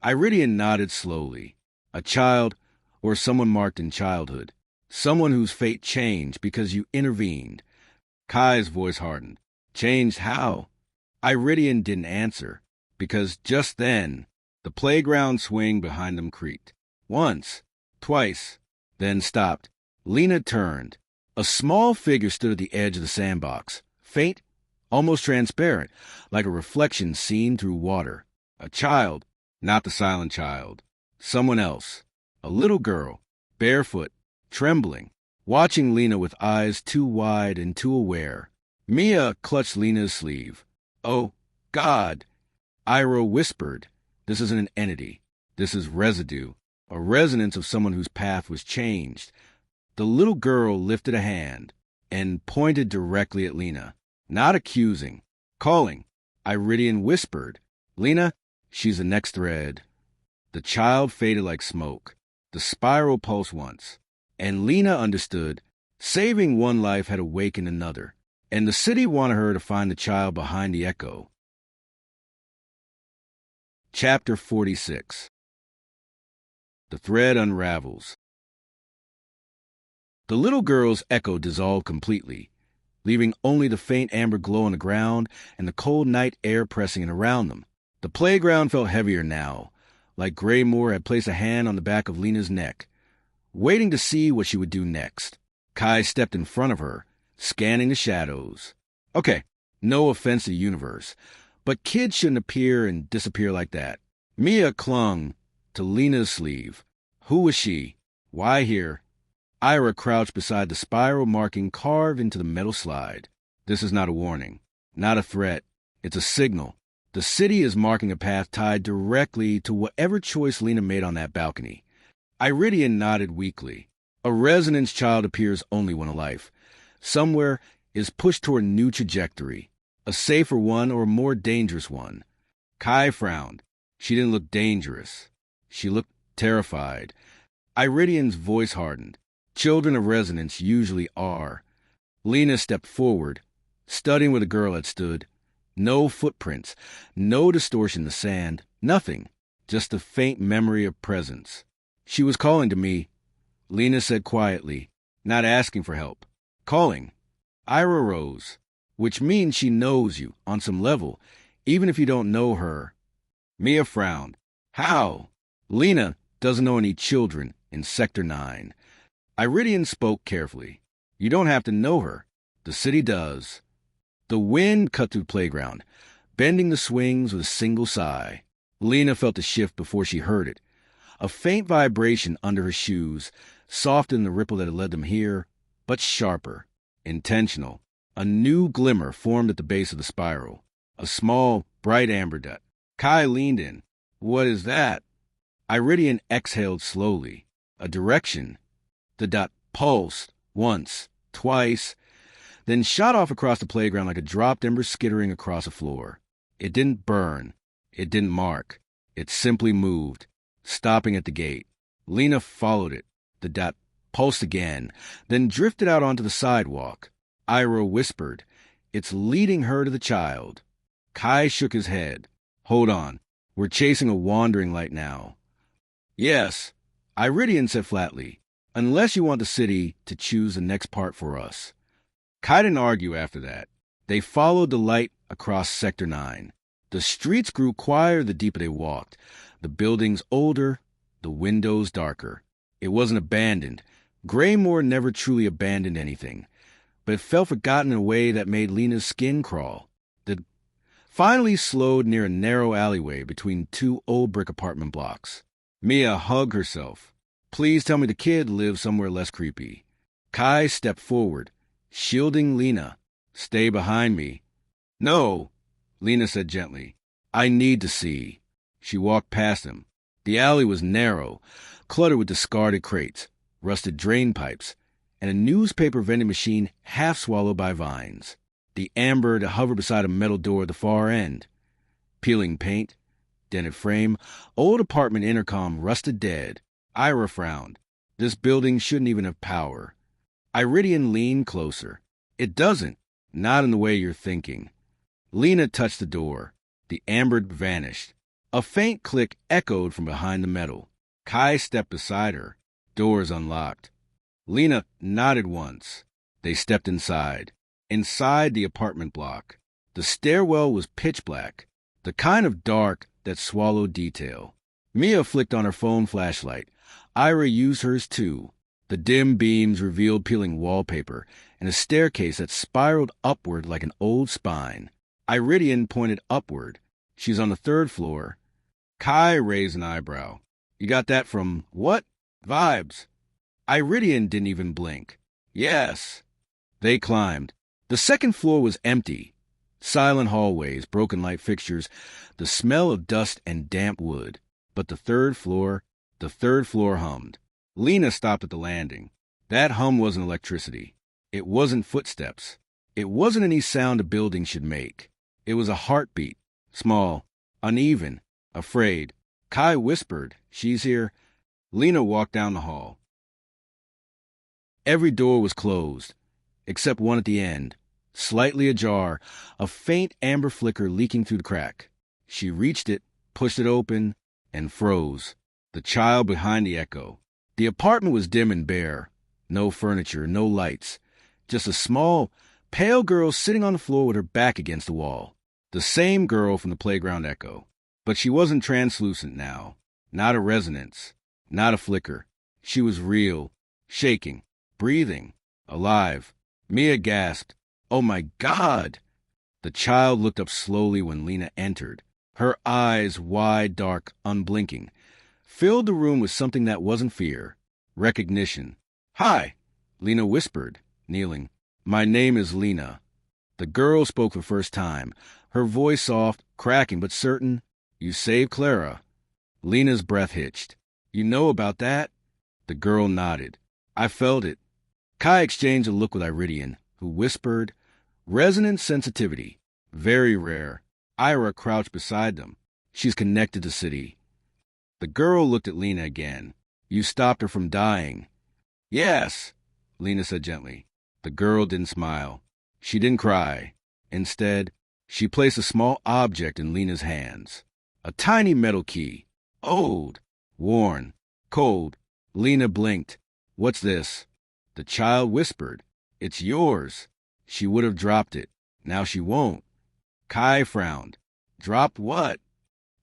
Iridian nodded slowly. A child, or someone marked in childhood. Someone whose fate changed because you intervened. Kai's voice hardened. Changed how? Iridian didn't answer, because just then, the playground swing behind them creaked. Once, twice, then stopped. Lena turned. A small figure stood at the edge of the sandbox, faint, almost transparent, like a reflection seen through water. A child, not the silent child. Someone else. A little girl, barefoot, trembling, watching Lena with eyes too wide and too aware. Mia clutched Lena's sleeve. "Oh, God!" Ira whispered. "This isn't an entity. This is residue, a resonance of someone whose path was changed." The little girl lifted a hand and pointed directly at Lena, not accusing, calling. Iridian whispered, "Lena, she's the next thread." The child faded like smoke. The spiral pulsed once, and Lena understood. Saving one life had awakened another, and the city wanted her to find the child behind the echo. Chapter 46. The thread unravels. The little girl's echo dissolved completely, leaving only the faint amber glow on the ground and the cold night air pressing in around them. The playground felt heavier now, like Greymoor had placed a hand on the back of Lena's neck, waiting to see what she would do next. Kai stepped in front of her, scanning the shadows. Okay, no offense to the universe, but kids shouldn't appear and disappear like that. Mia clung to Lena's sleeve. Who was she? Why here? Ira crouched beside the spiral marking carved into the metal slide. This is not a warning, not a threat. It's a signal. The city is marking a path tied directly to whatever choice Lena made on that balcony. Iridian nodded weakly. A resonance child appears only when a life, somewhere, is pushed toward a new trajectory, a safer one or a more dangerous one. Kai frowned. She didn't look dangerous. She looked terrified. Iridian's voice hardened. Children of resonance usually are. Lena stepped forward, studying where the girl had stood. No footprints, no distortion in the sand, nothing, just a faint memory of presence. "She was calling to me," Lena said quietly, not asking for help. "Calling." Ira rose, "Which means she knows you, on some level, even if you don't know her." Mia frowned. "How?" "Lena doesn't know any children in Sector 9. Iridian spoke carefully. "You don't have to know her. The city does." The wind cut through the playground, bending the swings with a single sigh. Lena felt the shift before she heard it. A faint vibration under her shoes, softer than the ripple that had led them here, but sharper, intentional. A new glimmer formed at the base of the spiral. A small, bright amber dot. Kai leaned in. "What is that?" Iridian exhaled slowly. A direction. The dot pulsed, once, twice, then shot off across the playground like a dropped ember skittering across a floor. It didn't burn. It didn't mark. It simply moved, stopping at the gate. Lena followed it. The dot pulsed again, then drifted out onto the sidewalk. Ira whispered, "It's leading her to the child." Kai shook his head. "Hold on. We're chasing a wandering light now." "Yes," Iridian said flatly, "unless you want the city to choose the next part for us." Kai didn't argue after that. They followed the light across Sector 9. The streets grew quieter the deeper they walked, the buildings older, the windows darker. It wasn't abandoned. Greymoor never truly abandoned anything, but it felt forgotten in a way that made Lena's skin crawl. They finally slowed near a narrow alleyway between two old brick apartment blocks. Mia hugged herself. "Please tell me the kid lives somewhere less creepy." Kai stepped forward, shielding Lena. "Stay behind me." "No," Lena said gently. "I need to see." She walked past him. The alley was narrow, cluttered with discarded crates, rusted drain pipes, and a newspaper vending machine half swallowed by vines. The amber to hover beside a metal door at the far end. Peeling paint, dented frame, old apartment intercom rusted dead. Ira frowned. This building shouldn't even have power. Iridian leaned closer. "It doesn't. Not in the way you're thinking." Lena touched the door. The amber vanished. A faint click echoed from behind the metal. Kai stepped beside her. Doors unlocked. Lena nodded once. They stepped inside. Inside the apartment block. The stairwell was pitch black, the kind of dark that swallowed detail. Mia flicked on her phone flashlight. Ira used hers too. The dim beams revealed peeling wallpaper and a staircase that spiraled upward like an old spine. Iridian pointed upward. "She's on the 3rd floor. Kai raised an eyebrow. You got that from what? Vibes. Iridian didn't even blink. Yes. They climbed. The second floor was empty. Silent hallways, broken light fixtures, the smell of dust and damp wood. But the third floor hummed. Lena stopped at the landing. That hum wasn't electricity. It wasn't footsteps. It wasn't any sound a building should make. It was a heartbeat. Small, uneven, afraid. Kai whispered, "She's here." Lena walked down the hall. Every door was closed, except one at the end, slightly ajar, a faint amber flicker leaking through the crack. She reached it, pushed it open, and froze. The child behind the echo. The apartment was dim and bare. No furniture, no lights. Just a small, pale girl sitting on the floor with her back against the wall. The same girl from the playground echo. But she wasn't translucent now. Not a resonance. Not a flicker. She was real, shaking, breathing, alive. Mia gasped, "Oh my God!" The child looked up slowly when Lena entered. Her eyes, wide, dark, unblinking, filled the room with something that wasn't fear. Recognition. "Hi," Lena whispered, kneeling. "My name is Lena." The girl spoke for the first time, her voice soft, cracking but certain. "You saved Clara." Lena's breath hitched. "You know about that?" The girl nodded. "I felt it." Kai exchanged a look with Iridian, who whispered, "Resonant sensitivity. Very rare." Ira crouched beside them. "She's connected to City." The girl looked at Lena again. "You stopped her from dying." "Yes," Lena said gently. The girl didn't smile. She didn't cry. Instead, she placed a small object in Lena's hands. A tiny metal key. Old, worn, cold. Lena blinked. "What's this?" The child whispered, "It's yours." She would have dropped it. Now she won't. Kai frowned. "Dropped what?"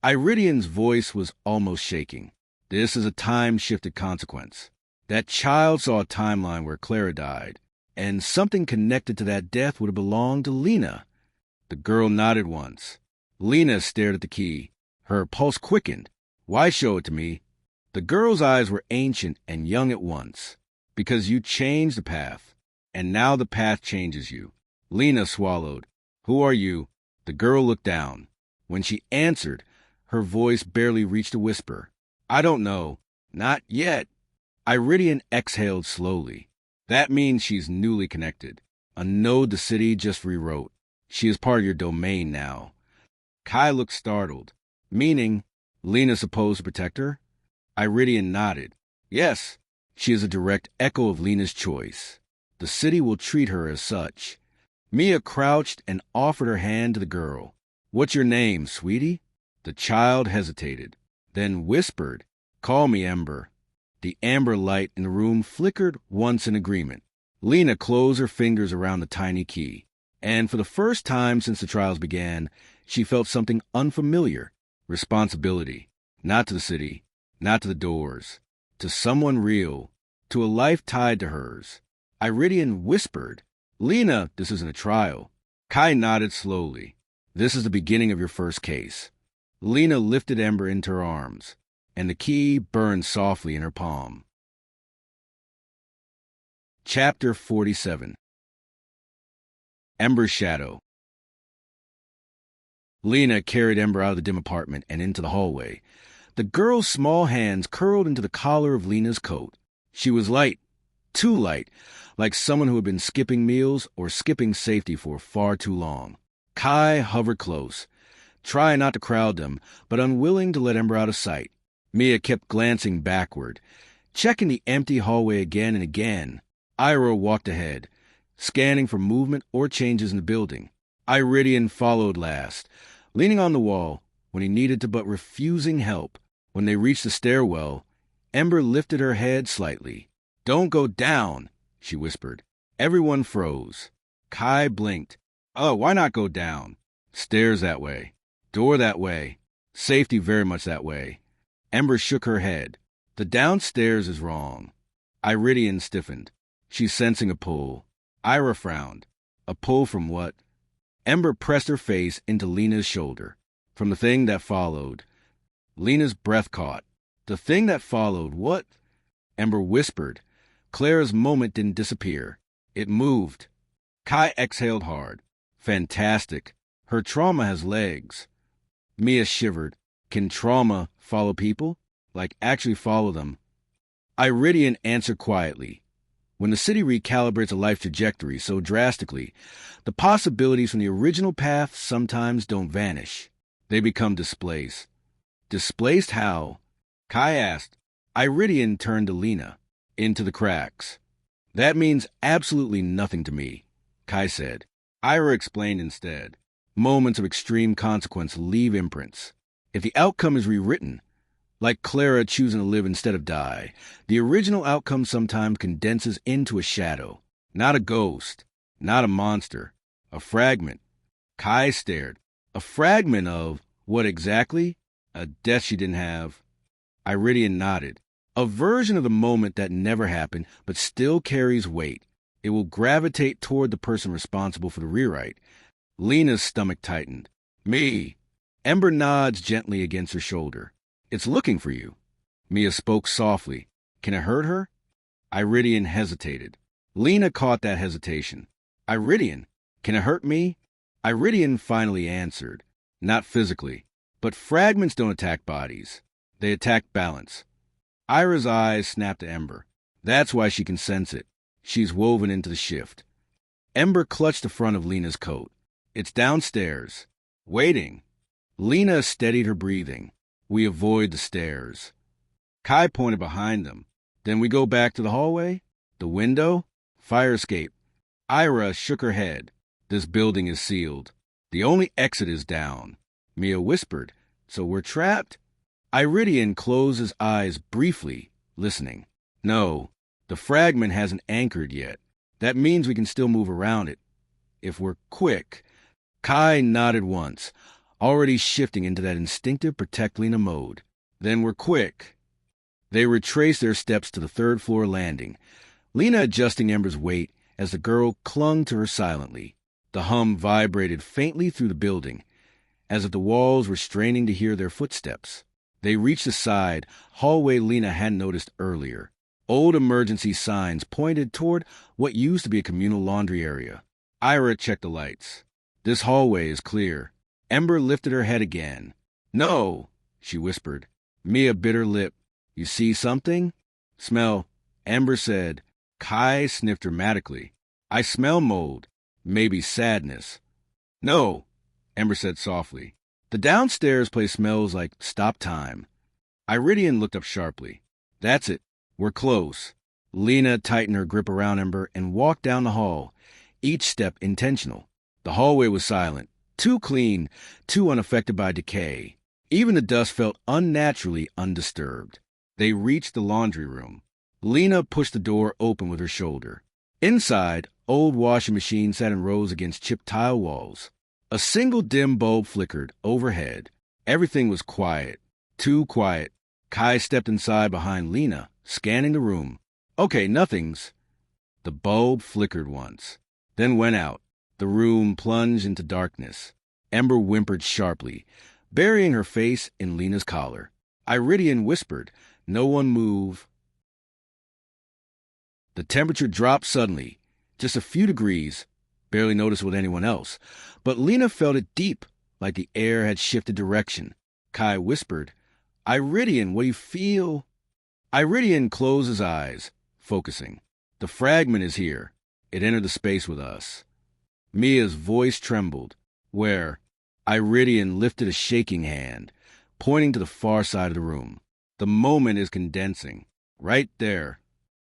Iridian's voice was almost shaking. "This is a time-shifted consequence. That child saw a timeline where Clara died, and something connected to that death would have belonged to Lena." The girl nodded once. Lena stared at the key. Her pulse quickened. "Why show it to me?" The girl's eyes were ancient and young at once. "Because you changed the path, and now the path changes you." Lena swallowed. "Who are you?" The girl looked down. When she answered, her voice barely reached a whisper. "I don't know. Not yet." Iridian exhaled slowly. "That means she's newly connected. A node the city just rewrote. She is part of your domain now." Kai looked startled. "Meaning, Lena's supposed to protect her?" Iridian nodded. "Yes, she is a direct echo of Lena's choice. The city will treat her as such." Mia crouched and offered her hand to the girl. "What's your name, sweetie?" The child hesitated, then whispered, "Call me Ember." The amber light in the room flickered once in agreement. Lena closed her fingers around the tiny key, and for the first time since the trials began, she felt something unfamiliar. Responsibility. Not to the city, not to the doors, to someone real, to a life tied to hers. Iridian whispered, "Lena, this isn't a trial." Kai nodded slowly. "This is the beginning of your first case." Lena lifted Ember into her arms, and the key burned softly in her palm. Chapter 47. Ember's Shadow. Lena carried Ember out of the dim apartment and into the hallway. The girl's small hands curled into the collar of Lena's coat. She was light, too light, like someone who had been skipping meals or skipping safety for far too long. Kai hovered close, trying not to crowd them, but unwilling to let Ember out of sight. Mia kept glancing backward, checking the empty hallway again and again. Ira walked ahead, scanning for movement or changes in the building. Iridian followed last, leaning on the wall when he needed to but refusing help. When they reached the stairwell, Ember lifted her head slightly. "Don't go down," she whispered. Everyone froze. Kai blinked. "Oh, why not go down?" "Stairs that way. Door that way. Safety very much that way." Ember shook her head. "The downstairs is wrong." Iridian stiffened. "She's sensing a pull." Ira frowned. "A pull from what?" Ember pressed her face into Lena's shoulder. From the thing that followed. Lena's breath caught. The thing that followed, what? Ember whispered. Clara's moment didn't disappear. It moved. Kai exhaled hard. Fantastic. Her trauma has legs. Mia shivered. Can trauma follow people? Like, actually follow them? Iridian answered quietly. When the city recalibrates a life trajectory so drastically, the possibilities from the original path sometimes don't vanish. They become displaced. Displaced how? Kai asked. Iridian turned to Lena. Into the cracks. That means absolutely nothing to me, Kai said. Ira explained instead. Moments of extreme consequence leave imprints. If the outcome is rewritten, like Clara choosing to live instead of die, the original outcome sometimes condenses into a shadow. Not a ghost, not a monster, a fragment. Kai stared. A fragment of what exactly? A death she didn't have. Iridian nodded. A version of the moment that never happened, but still carries weight. It will gravitate toward the person responsible for the rewrite. Lena's stomach tightened. Me. Ember nods gently against her shoulder. It's looking for you. Mia spoke softly. Can it hurt her? Iridian hesitated. Lena caught that hesitation. Iridian, can it hurt me? Iridian finally answered. Not physically. But fragments don't attack bodies. They attack balance. Ira's eyes snapped to Ember. That's why she can sense it. She's woven into the shift. Ember clutched the front of Lena's coat. It's downstairs. Waiting. Lena steadied her breathing. We avoid the stairs. Kai pointed behind them. Then we go back to the hallway? The window? Fire escape. Ira shook her head. This building is sealed. The only exit is down. Mia whispered. So we're trapped? Iridian closed his eyes briefly, listening. No, the fragment hasn't anchored yet. That means we can still move around it. If we're quick. Kai nodded once, already shifting into that instinctive protect Lena mode. Then we're quick. They retraced their steps to the third-floor landing, Lena adjusting Ember's weight as the girl clung to her silently. The hum vibrated faintly through the building, as if the walls were straining to hear their footsteps. They reached the side hallway Lena hadn't noticed earlier. Old emergency signs pointed toward what used to be a communal laundry area. Ira checked the lights. This hallway is clear. Ember lifted her head again. No, she whispered. Mia bit her lip. You see something? Smell, Ember said. Kai sniffed dramatically. I smell mold. Maybe sadness. No, Ember said softly. The downstairs place smells like stop time. Iridian looked up sharply. That's it. We're close. Lena tightened her grip around Ember and walked down the hall, each step intentional. The hallway was silent, too clean, too unaffected by decay. Even the dust felt unnaturally undisturbed. They reached the laundry room. Lena pushed the door open with her shoulder. Inside, old washing machines sat in rows against chipped tile walls. A single dim bulb flickered overhead. Everything was quiet. Too quiet. Kai stepped inside behind Lena, scanning the room. Okay, nothing's. The bulb flickered once, then went out. The room plunged into darkness. Ember whimpered sharply, burying her face in Lena's collar. Iridian whispered, No one move. The temperature dropped suddenly, just a few degrees, barely noticed with anyone else, but Lena felt it deep, like the air had shifted direction. Kai whispered, Iridian, what do you feel? Iridian closed his eyes, focusing. The fragment is here. It entered the space with us. Mia's voice trembled. Where? Iridian lifted a shaking hand, pointing to the far side of the room. The moment is condensing. Right there.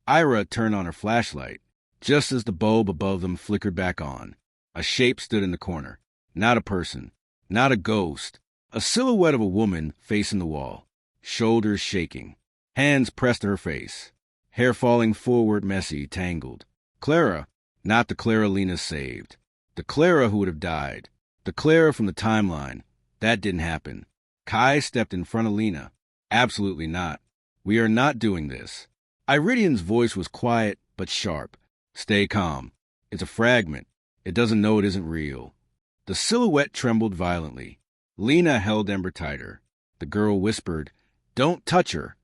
Ira turned on her flashlight, just as the bulb above them flickered back on. A shape stood in the corner. Not a person. Not a ghost. A silhouette of a woman facing the wall. Shoulders shaking. Hands pressed to her face. Hair falling forward, messy, tangled. Clara. Not the Clara Lena saved. The Clara who would have died. The Clara from the timeline. That didn't happen. Kai stepped in front of Lena. Absolutely not. We are not doing this. Iridian's voice was quiet but sharp. Stay calm. It's a fragment. It doesn't know it isn't real. The silhouette trembled violently. Lena held Ember tighter. The girl whispered, Don't touch her.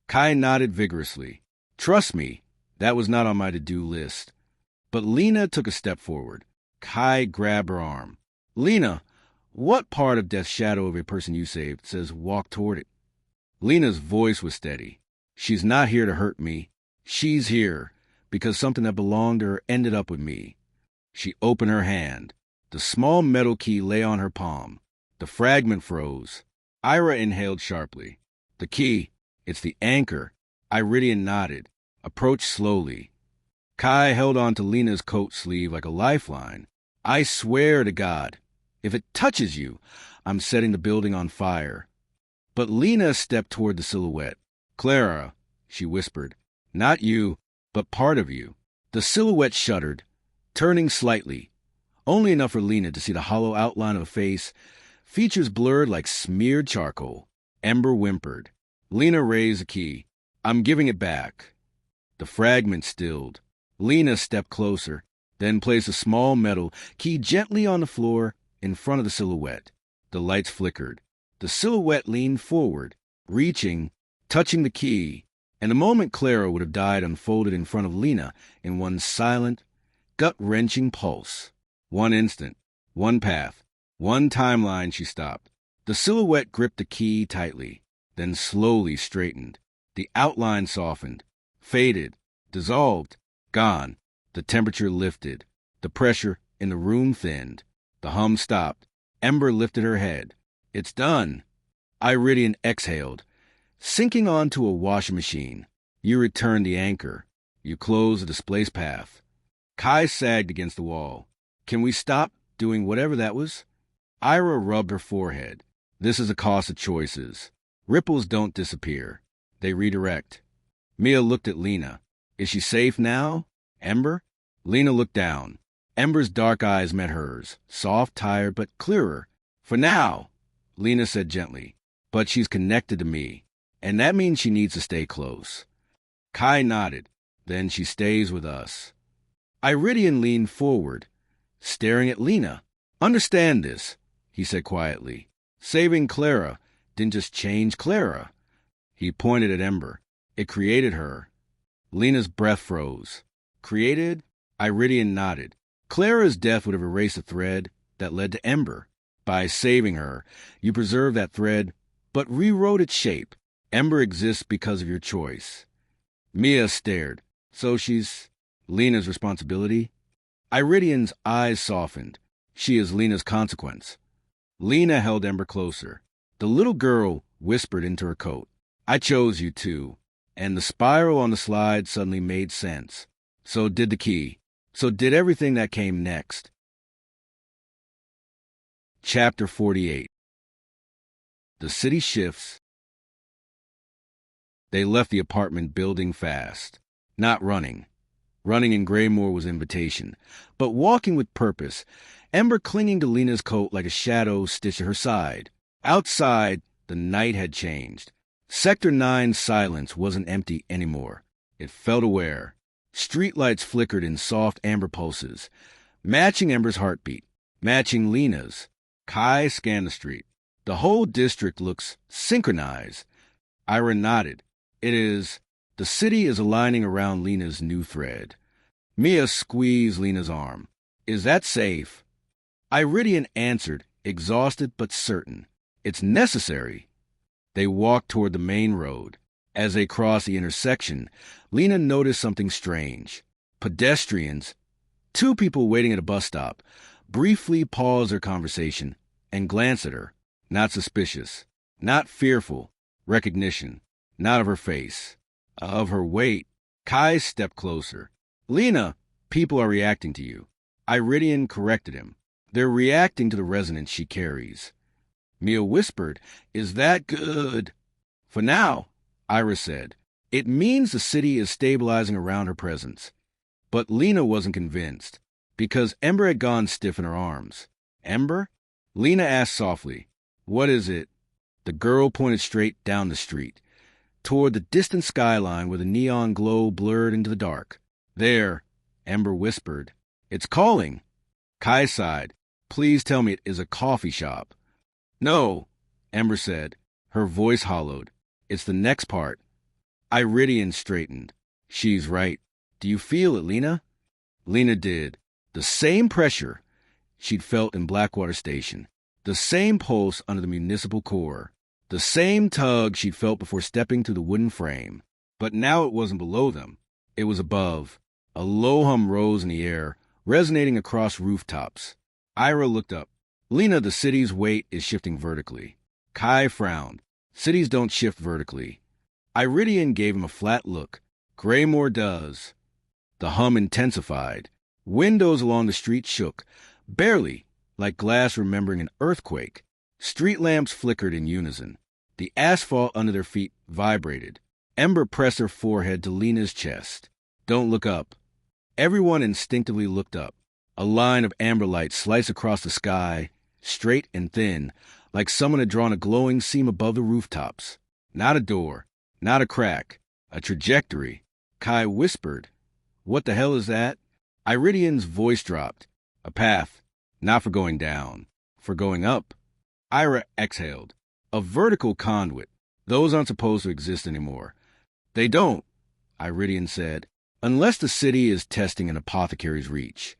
Kai nodded vigorously. Trust me, that was not on my to-do list. But Lena took a step forward. Kai grabbed her arm. Lena, what part of Death's shadow of a person you saved says walk toward it? Lena's voice was steady. She's not here to hurt me. She's here because something that belonged to her ended up with me. She opened her hand. The small metal key lay on her palm. The fragment froze. Ira inhaled sharply. The key, it's the anchor. Iridian nodded, approached slowly. Kai held on to Lena's coat sleeve like a lifeline. I swear to God, if it touches you, I'm setting the building on fire. But Lena stepped toward the silhouette. Clara, she whispered, not you, but part of you. The silhouette shuddered, turning slightly, only enough for Lena to see the hollow outline of a face, features blurred like smeared charcoal. Ember whimpered. Lena raised the key. I'm giving it back. The fragment stilled. Lena stepped closer, then placed a small metal key gently on the floor in front of the silhouette. The lights flickered. The silhouette leaned forward, reaching, touching the key, and the moment Clara would have died unfolded in front of Lena in one silent, gut-wrenching pulse. One instant, one path, one timeline. She stopped. The silhouette gripped the key tightly, then slowly straightened. The outline softened, faded, dissolved, gone. The temperature lifted. The pressure in the room thinned. The hum stopped. Ember lifted her head. It's done. Iridian exhaled, sinking onto a washing machine. You returned the anchor. You closed the displaced path. Kai sagged against the wall. Can we stop doing whatever that was? Ira rubbed her forehead. This is the cost of choices. Ripples don't disappear. They redirect. Mia looked at Lena. Is she safe now? Ember? Lena looked down. Ember's dark eyes met hers, soft, tired, but clearer. For now, Lena said gently, but she's connected to me, and that means she needs to stay close. Kai nodded. Then she stays with us. Iridian leaned forward, staring at Lena. Understand this, he said quietly. Saving Clara didn't just change Clara. He pointed at Ember. It created her. Lena's breath froze. Created? Iridian nodded. Clara's death would have erased the thread that led to Ember. By saving her, you preserved that thread, but rewrote its shape. Ember exists because of your choice. Mia stared. So she's Lena's responsibility? Iridian's eyes softened. She is Lena's consequence. Lena held Ember closer. The little girl whispered into her coat. I chose you too. And the spiral on the slide suddenly made sense. So did the key. So did everything that came next. Chapter 48. The city shifts. They left the apartment building fast. Not running. Running in Greymoor was invitation, but walking with purpose, Ember clinging to Lena's coat like a shadow stitched at her side. Outside, the night had changed. Sector 9's silence wasn't empty anymore. It felt aware. Streetlights flickered in soft amber pulses, matching Ember's heartbeat, matching Lena's. Kai scanned the street. The whole district looks synchronized. Ira nodded. It is. The city is aligning around Lena's new thread. Mia squeezed Lena's arm. Is that safe? Iridian answered, exhausted but certain. It's necessary. They walked toward the main road. As they crossed the intersection, Lena noticed something strange. Pedestrians, two people waiting at a bus stop, briefly paused their conversation and glanced at her. Not suspicious, not fearful. Recognition, not of her face, of her weight. Kai stepped closer. Lena, people are reacting to you. Iridian corrected him. They're reacting to the resonance she carries. Mia whispered, is that good? For now, Ira said. It means the city is stabilizing around her presence. But Lena wasn't convinced, because Ember had gone stiff in her arms. Ember? Lena asked softly. What is it? The girl pointed straight down the street, toward the distant skyline where the neon glow blurred into the dark. There, Ember whispered. It's calling. Kai sighed. Please tell me it is a coffee shop. No, Ember said, her voice hollowed. It's the next part. Iridian straightened. She's right. Do you feel it, Lena? Lena did. The same pressure she'd felt in Blackwater Station. The same pulse under the municipal core. The same tug she'd felt before stepping through the wooden frame. But now it wasn't below them. It was above. A low hum rose in the air, resonating across rooftops. Ira looked up. Lena, the city's weight is shifting vertically. Kai frowned. Cities don't shift vertically. Iridian gave him a flat look. Greymoor does. The hum intensified. Windows along the street shook, barely, like glass remembering an earthquake. Street lamps flickered in unison. The asphalt under their feet vibrated. Ember pressed her forehead to Lena's chest. Don't look up. Everyone instinctively looked up. A line of amber light sliced across the sky, straight and thin, like someone had drawn a glowing seam above the rooftops. Not a door, not a crack, a trajectory. Kai whispered, "What the hell is that?" Iridian's voice dropped. A path, not for going down, for going up. Ira exhaled. A vertical conduit. Those aren't supposed to exist anymore. They don't, Iridian said, unless the city is testing an apothecary's reach.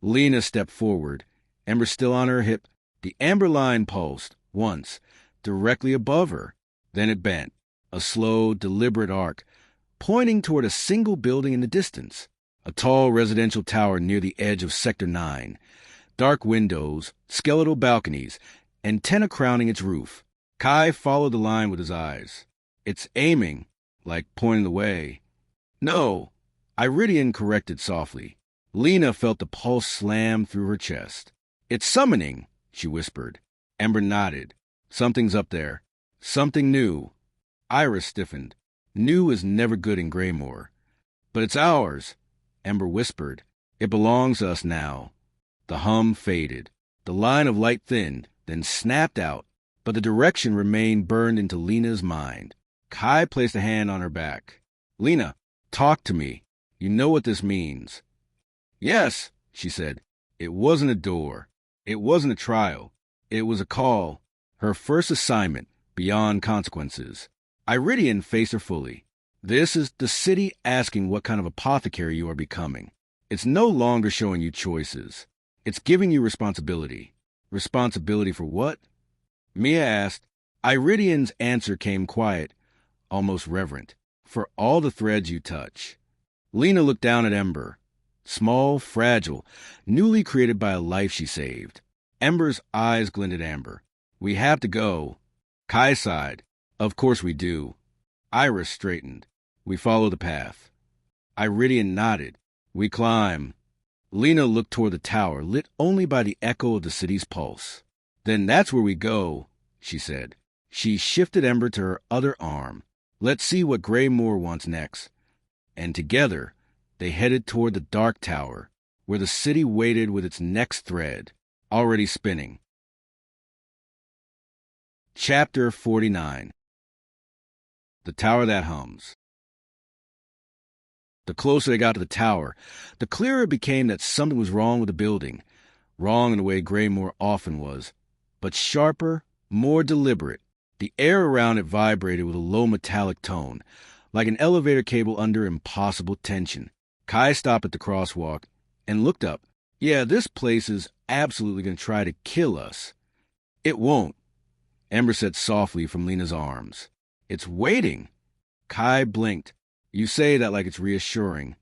Lena stepped forward, Ember still on her hip. The amber line pulsed, once, directly above her. Then it bent, a slow, deliberate arc, pointing toward a single building in the distance, a tall residential tower near the edge of Sector 9. Dark windows, skeletal balconies, antenna crowning its roof. Kai followed the line with his eyes. It's aiming, like pointing the way. No, Iridian corrected softly. Lena felt the pulse slam through her chest. It's summoning, she whispered. Ember nodded. Something's up there. Something new. Ira stiffened. New is never good in Greymoor. But it's ours, Ember whispered. It belongs to us now. The hum faded. The line of light thinned, then snapped out, but the direction remained burned into Lena's mind. Kai placed a hand on her back. Lena, talk to me. You know what this means. Yes, she said. It wasn't a door. It wasn't a trial. It was a call. Her first assignment, beyond consequences. Iridian faced her fully. This is the city asking what kind of apothecary you are becoming. It's no longer showing you choices. It's giving you responsibility. Responsibility for what? Mia asked. Iridian's answer came quiet, almost reverent. For all the threads you touch. Lena looked down at Ember. Small, fragile, newly created by a life she saved. Ember's eyes glinted amber. We have to go. Kai sighed. Of course we do. Iris straightened. We follow the path. Iridian nodded. We climb. Lena looked toward the tower, lit only by the echo of the city's pulse. Then that's where we go, she said. She shifted Ember to her other arm. Let's see what Greymoor wants next. And together, they headed toward the dark tower, where the city waited with its next thread, already spinning. Chapter 49. The Tower That Hums. The closer they got to the tower, the clearer it became that something was wrong with the building. Wrong in the way Greymoor often was, but sharper, more deliberate. The air around it vibrated with a low metallic tone, like an elevator cable under impossible tension. Kai stopped at the crosswalk and looked up. Yeah, this place is absolutely going to try to kill us. It won't, Ember said softly from Lena's arms. It's waiting. Kai blinked. You say that like it's reassuring.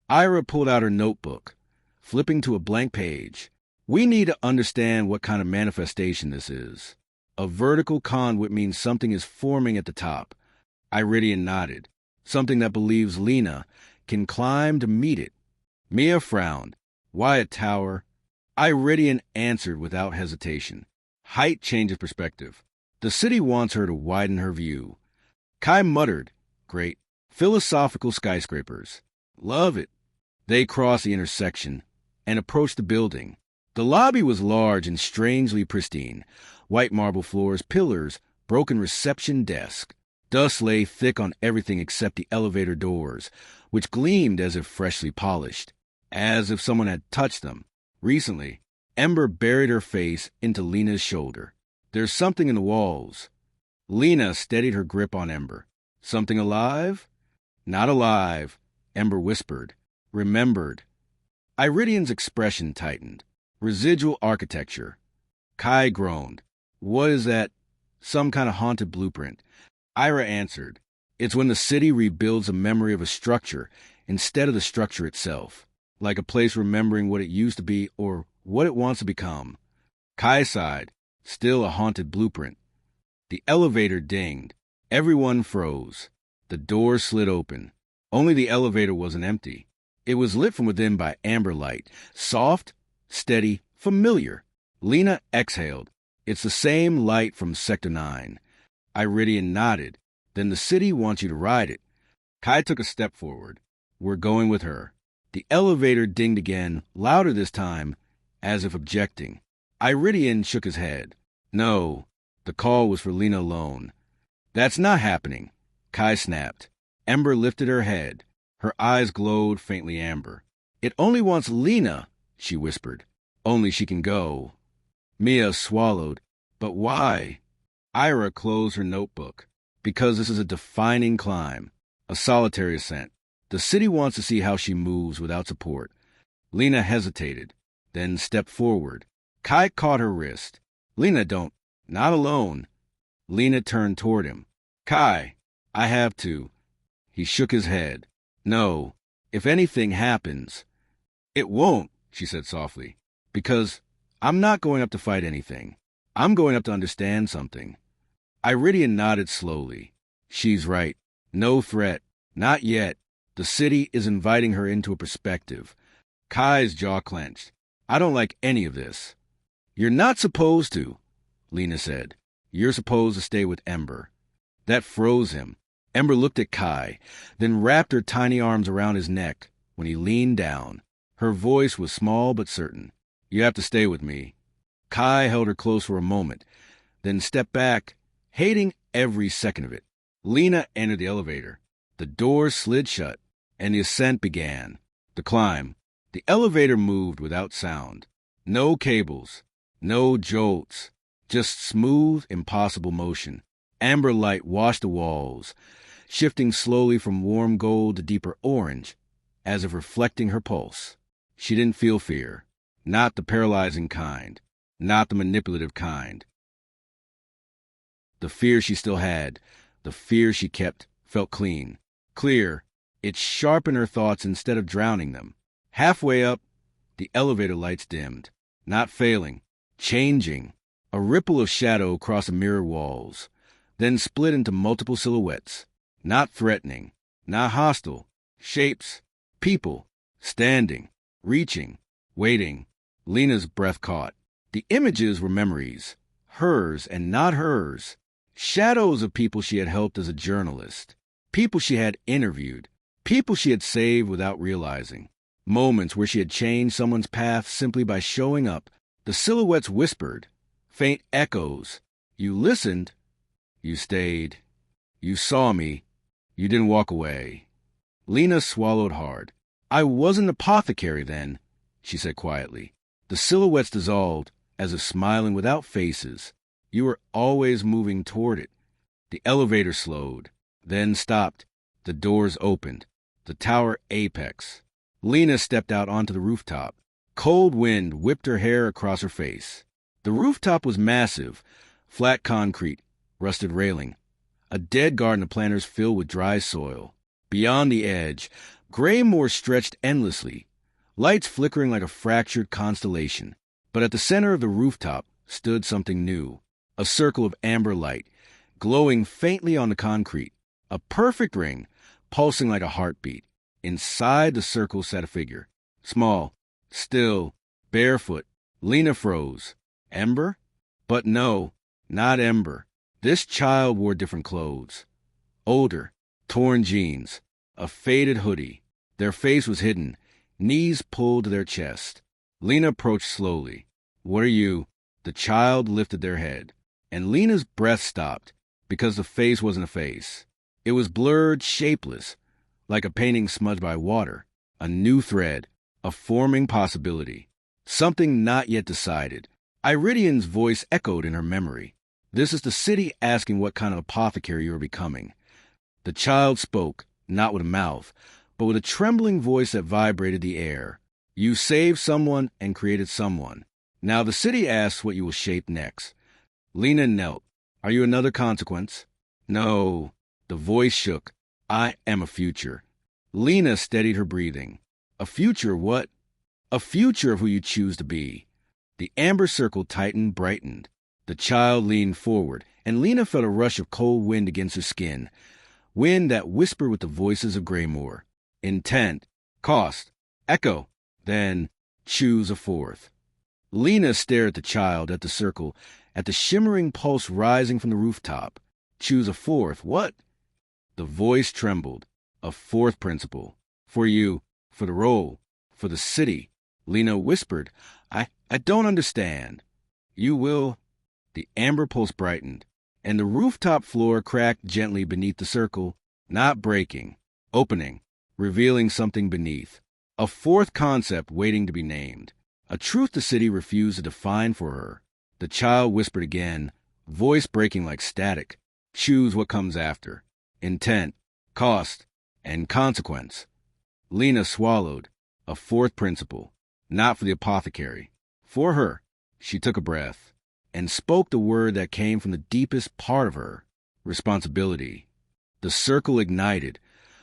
Ira pulled out her notebook, flipping to a blank page. We need to understand what kind of manifestation this is. A vertical conduit means something is forming at the top. Iridian nodded. Something that believes Lena can climb to meet it. Mia frowned. Why a tower? Iridian answered without hesitation. Height changes perspective. The city wants her to widen her view. Kai muttered. Great. Philosophical skyscrapers. Love it. They crossed the intersection and approached the building. The lobby was large and strangely pristine. White marble floors, pillars, broken reception desk. Dust lay thick on everything except the elevator doors, which gleamed as if freshly polished, as if someone had touched them. Recently, Ember buried her face into Lena's shoulder. There's something in the walls. Lena steadied her grip on Ember. Something alive? Not alive, Ember whispered. Remembered. Iridian's expression tightened. Residual architecture. Kai groaned. What is that? Some kind of haunted blueprint. Ira answered. It's when the city rebuilds a memory of a structure instead of the structure itself, like a place remembering what it used to be or what it wants to become. Kai sighed. Still a haunted blueprint. The elevator dinged. Everyone froze. The door slid open. Only the elevator wasn't empty. It was lit from within by amber light. Soft, steady, familiar. Lena exhaled. It's the same light from Sector 9. Iridian nodded. Then the city wants you to ride it. Kai took a step forward. We're going with her. The elevator dinged again, louder this time, as if objecting. Iridian shook his head. No, the call was for Lena alone. That's not happening, Kai snapped. Ember lifted her head. Her eyes glowed faintly amber. It only wants Lena, she whispered. Only she can go. Mia swallowed. But why? Ira closed her notebook. Because this is a defining climb, a solitary ascent. The city wants to see how she moves without support. Lena hesitated, then stepped forward. Kai caught her wrist. Lena, don't. Not alone. Lena turned toward him. Kai, I have to. He shook his head. No, if anything happens. It won't, she said softly, because I'm not going up to fight anything. I'm going up to understand something. Iridian nodded slowly. She's right. No threat. Not yet. The city is inviting her into a perspective. Kai's jaw clenched. I don't like any of this. You're not supposed to, Lena said. You're supposed to stay with Ember. That froze him. Ember looked at Kai, then wrapped her tiny arms around his neck when he leaned down. Her voice was small but certain. You have to stay with me. Kai held her close for a moment, then stepped back, hating every second of it. Lena entered the elevator. The doors slid shut, and the ascent began. The climb. The elevator moved without sound. No cables. No jolts. Just smooth, impossible motion. Amber light washed the walls, shifting slowly from warm gold to deeper orange, as if reflecting her pulse. She didn't feel fear. Not the paralyzing kind. Not the manipulative kind. The fear she still had, the fear she kept, felt clean, clear. It sharpened her thoughts instead of drowning them. Halfway up, the elevator lights dimmed. Not failing, changing. A ripple of shadow across the mirror walls, then split into multiple silhouettes. Not threatening, not hostile. Shapes, people, standing, reaching, waiting. Lena's breath caught. The images were memories, hers and not hers. Shadows of people she had helped as a journalist, people she had interviewed, people she had saved without realizing. Moments where she had changed someone's path simply by showing up. The silhouettes whispered, faint echoes. You listened. You stayed. You saw me. You didn't walk away. Lena swallowed hard. I wasn't an apothecary then, she said quietly. The silhouettes dissolved, as if smiling without faces. You were always moving toward it. The elevator slowed, then stopped. The doors opened. The tower apex. Lena stepped out onto the rooftop. Cold wind whipped her hair across her face. The rooftop was massive, flat concrete, rusted railing. A dead garden of planters filled with dry soil. Beyond the edge, Greymoor stretched endlessly, lights flickering like a fractured constellation. But at the center of the rooftop stood something new, a circle of amber light, glowing faintly on the concrete, a perfect ring, pulsing like a heartbeat. Inside the circle sat a figure, small, still, barefoot. Lena froze. Ember? But no, not Ember. This child wore different clothes. Older, torn jeans, a faded hoodie. Their face was hidden, knees pulled to their chest. Lena approached slowly. What are you? The child lifted their head, and Lena's breath stopped because the face wasn't a face. It was blurred, shapeless, like a painting smudged by water. A new thread, a forming possibility. Something not yet decided. Iridian's voice echoed in her memory. This is the city asking what kind of apothecary you are becoming. The child spoke, not with a mouth, but with a trembling voice that vibrated the air. You saved someone and created someone. Now the city asks what you will shape next. Lena knelt. Are you another consequence? No. The voice shook. I am a future. Lena steadied her breathing. A future what? A future of who you choose to be. The amber circle tightened, brightened. The child leaned forward, and Lena felt a rush of cold wind against her skin. Wind that whispered with the voices of Greymoor. Intent, cost, echo, then choose a fourth. Lena stared at the child, at the circle, at the shimmering pulse rising from the rooftop. Choose a fourth. What? The voice trembled. A fourth principle. For you, for the role, for the city. Lena whispered, I don't understand. You will. The amber pulse brightened, and the rooftop floor cracked gently beneath the circle, not breaking, opening, revealing something beneath. A fourth concept waiting to be named. A truth the city refused to define for her. The child whispered again, voice breaking like static. Choose what comes after. Intent, cost, and consequence. Lena swallowed. A fourth principle. Not for the apothecary. For her. She took a breath and spoke the word that came from the deepest part of her. Responsibility. The circle ignited,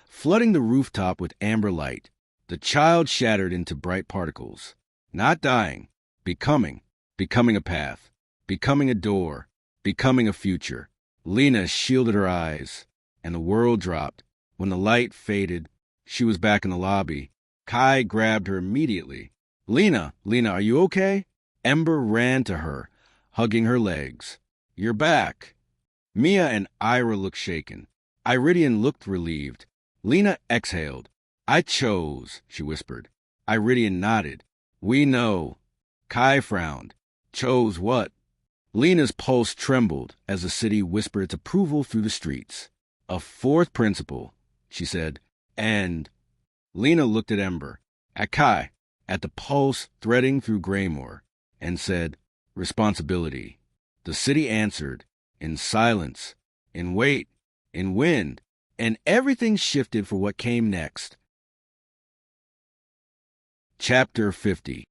flooding the rooftop with amber light. The child shattered into bright particles. Not dying. Becoming. Becoming a path. Becoming a door. Becoming a future. Lena shielded her eyes, and the world dropped. When the light faded, she was back in the lobby. Kai grabbed her immediately. Lena, are you okay? Ember ran to her, hugging her legs. You're back. Mia and Ira looked shaken. Iridian looked relieved. Lena exhaled. I chose, she whispered. Iridian nodded. We know. Kai frowned. Chose what? Lena's pulse trembled as the city whispered its approval through the streets. A fourth principle, she said, and... Lena looked at Ember, at Kai, at the pulse threading through Greymoor, and said, responsibility. The city answered, in silence, in weight, in wind, and everything shifted for what came next. Chapter 50.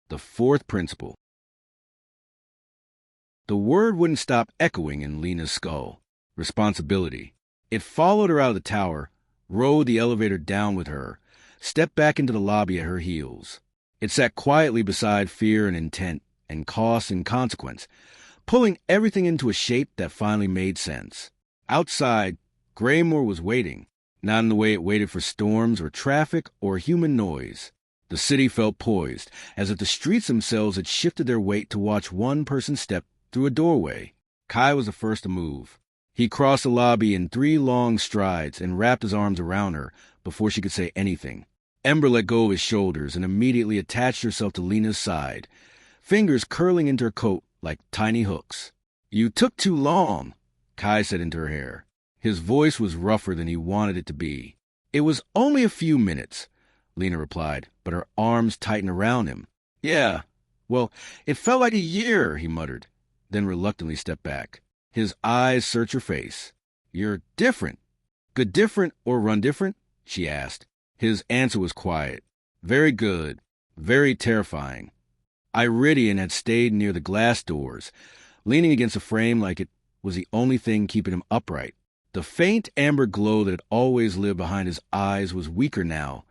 The fourth principle. The word wouldn't stop echoing in Lena's skull. Responsibility. It followed her out of the tower, rode the elevator down with her, stepped back into the lobby at her heels. It sat quietly beside fear and intent and cost and consequence, pulling everything into a shape that finally made sense. Outside, Greymoor was waiting, not in the way it waited for storms or traffic or human noise. The city felt poised, as if the streets themselves had shifted their weight to watch one person step through a doorway. Kai was the first to move. He crossed the lobby in 3 long strides and wrapped his arms around her before she could say anything. Ember let go of his shoulders and immediately attached herself to Lena's side, fingers curling into her coat like tiny hooks. You took too long, Kai said into her hair. His voice was rougher than he wanted it to be. It was only a few minutes, Lena replied, but her arms tightened around him. Yeah, well, it felt like a year, he muttered, then reluctantly stepped back. His eyes searched her face. You're different. Good different or run different? She asked. His answer was quiet. Very good. Very terrifying. Iridian had stayed near the glass doors, leaning against a frame like it was the only thing keeping him upright. The faint amber glow that had always lived behind his eyes was weaker now,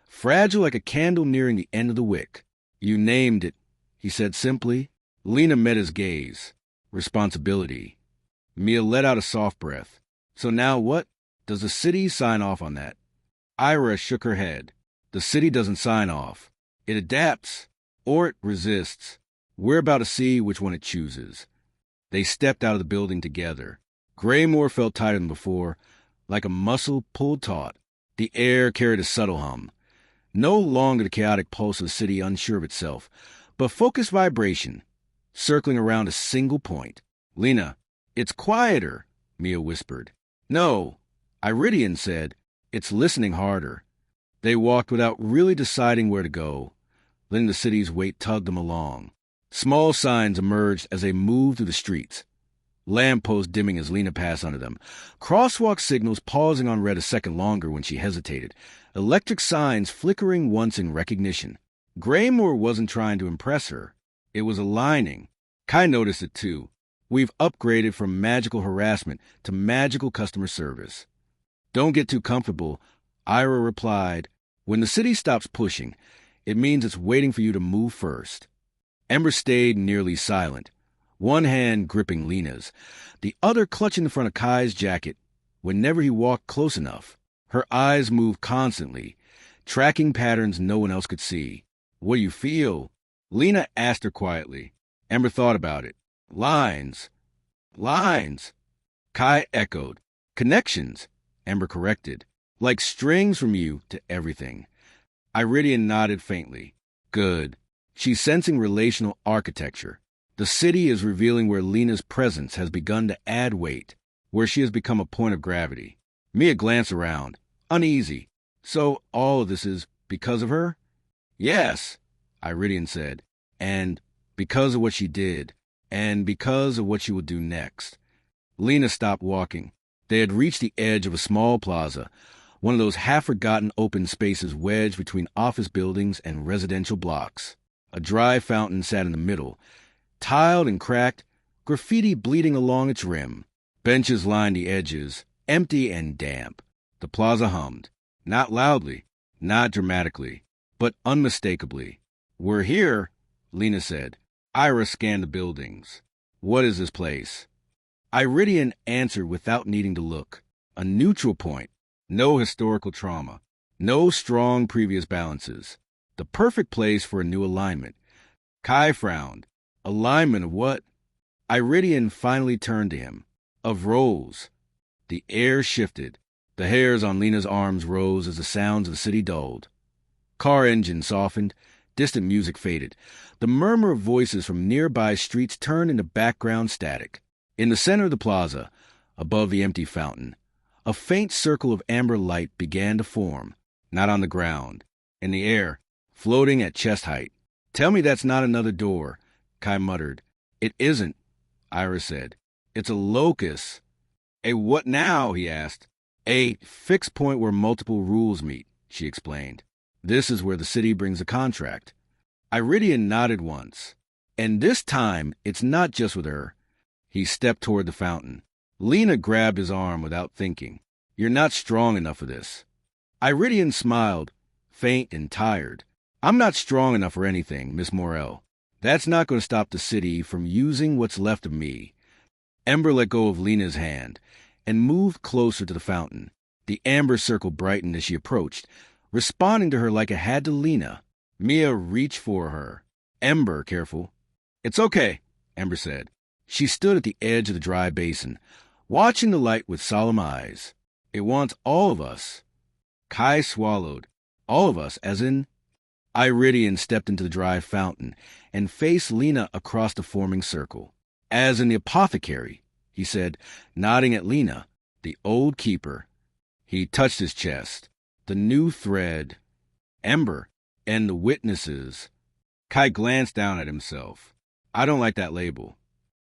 fragile like a candle nearing the end of the wick. You named it, he said simply. Lena met his gaze. Responsibility. Mia let out a soft breath. So now what? Does the city sign off on that? Ira shook her head. The city doesn't sign off. It adapts, or it resists. We're about to see which one it chooses. They stepped out of the building together. Greymoor felt tighter than before, like a muscle pulled taut. The air carried a subtle hum. No longer the chaotic pulse of the city unsure of itself, but focused vibration, circling around a single point. Lena, it's quieter, Mia whispered. No, Iridian said, it's listening harder. They walked without really deciding where to go, letting the city's weight tug them along. Small signs emerged as they moved through the streets. Lampposts dimming as Lena passed under them. Crosswalk signals pausing on red a second longer when she hesitated. Electric signs flickering once in recognition. Greymoor wasn't trying to impress her. It was aligning. Kai noticed it too. We've upgraded from magical harassment to magical customer service. Don't get too comfortable, Ira replied. When the city stops pushing, it means it's waiting for you to move first. Ember stayed nearly silent, one hand gripping Lena's, the other clutching the front of Kai's jacket. Whenever he walked close enough, her eyes moved constantly, tracking patterns no one else could see. What do you feel? Lena asked her quietly. Ember thought about it. Lines. Lines. Kai echoed. Connections, Ember corrected. Like strings from you to everything. Iridian nodded faintly. Good. She's sensing relational architecture. The city is revealing where Lena's presence has begun to add weight, where she has become a point of gravity. Mia glanced around, uneasy. So all of this is because of her? Yes, Iridian said. And because of what she did. And because of what she will do next. Lena stopped walking. They had reached the edge of a small plaza, one of those half-forgotten open spaces wedged between office buildings and residential blocks. A dry fountain sat in the middle, tiled and cracked, graffiti bleeding along its rim. Benches lined the edges, empty and damp. The plaza hummed, not loudly, not dramatically, but unmistakably. We're here, Lena said. Ira scanned the buildings. What is this place? Iridian answered without needing to look. A neutral point. No historical trauma. No strong previous balances. The perfect place for a new alignment. Kai frowned. Alignment of what? Iridian finally turned to him. Of roles. The air shifted. The hairs on Lena's arms rose as the sounds of the city dulled. Car engines softened. Distant music faded. The murmur of voices from nearby streets turned into background static. In the center of the plaza, above the empty fountain, a faint circle of amber light began to form, not on the ground, in the air, floating at chest height. Tell me that's not another door, Kai muttered. It isn't, Ira said. It's a locus. A what now, he asked. A fixed point where multiple rules meet, she explained. This is where the city brings a contract. Iridian nodded once. And this time, it's not just with her. He stepped toward the fountain. Lena grabbed his arm without thinking. You're not strong enough for this. Iridian smiled, faint and tired. I'm not strong enough for anything, Miss Morrell. That's not going to stop the city from using what's left of me. Ember let go of Lena's hand and moved closer to the fountain. The amber circle brightened as she approached, responding to her like it had to Lena. Mia reached for her. Ember, careful. It's okay, Ember said. She stood at the edge of the dry basin, watching the light with solemn eyes. It wants all of us. Kai swallowed. All of us, as in... Iridian stepped into the dry fountain and faced Lena across the forming circle. As in the apothecary, he said, nodding at Lena, the old keeper. He touched his chest. The new thread. Ember. And the witnesses. Kai glanced down at himself. I don't like that label.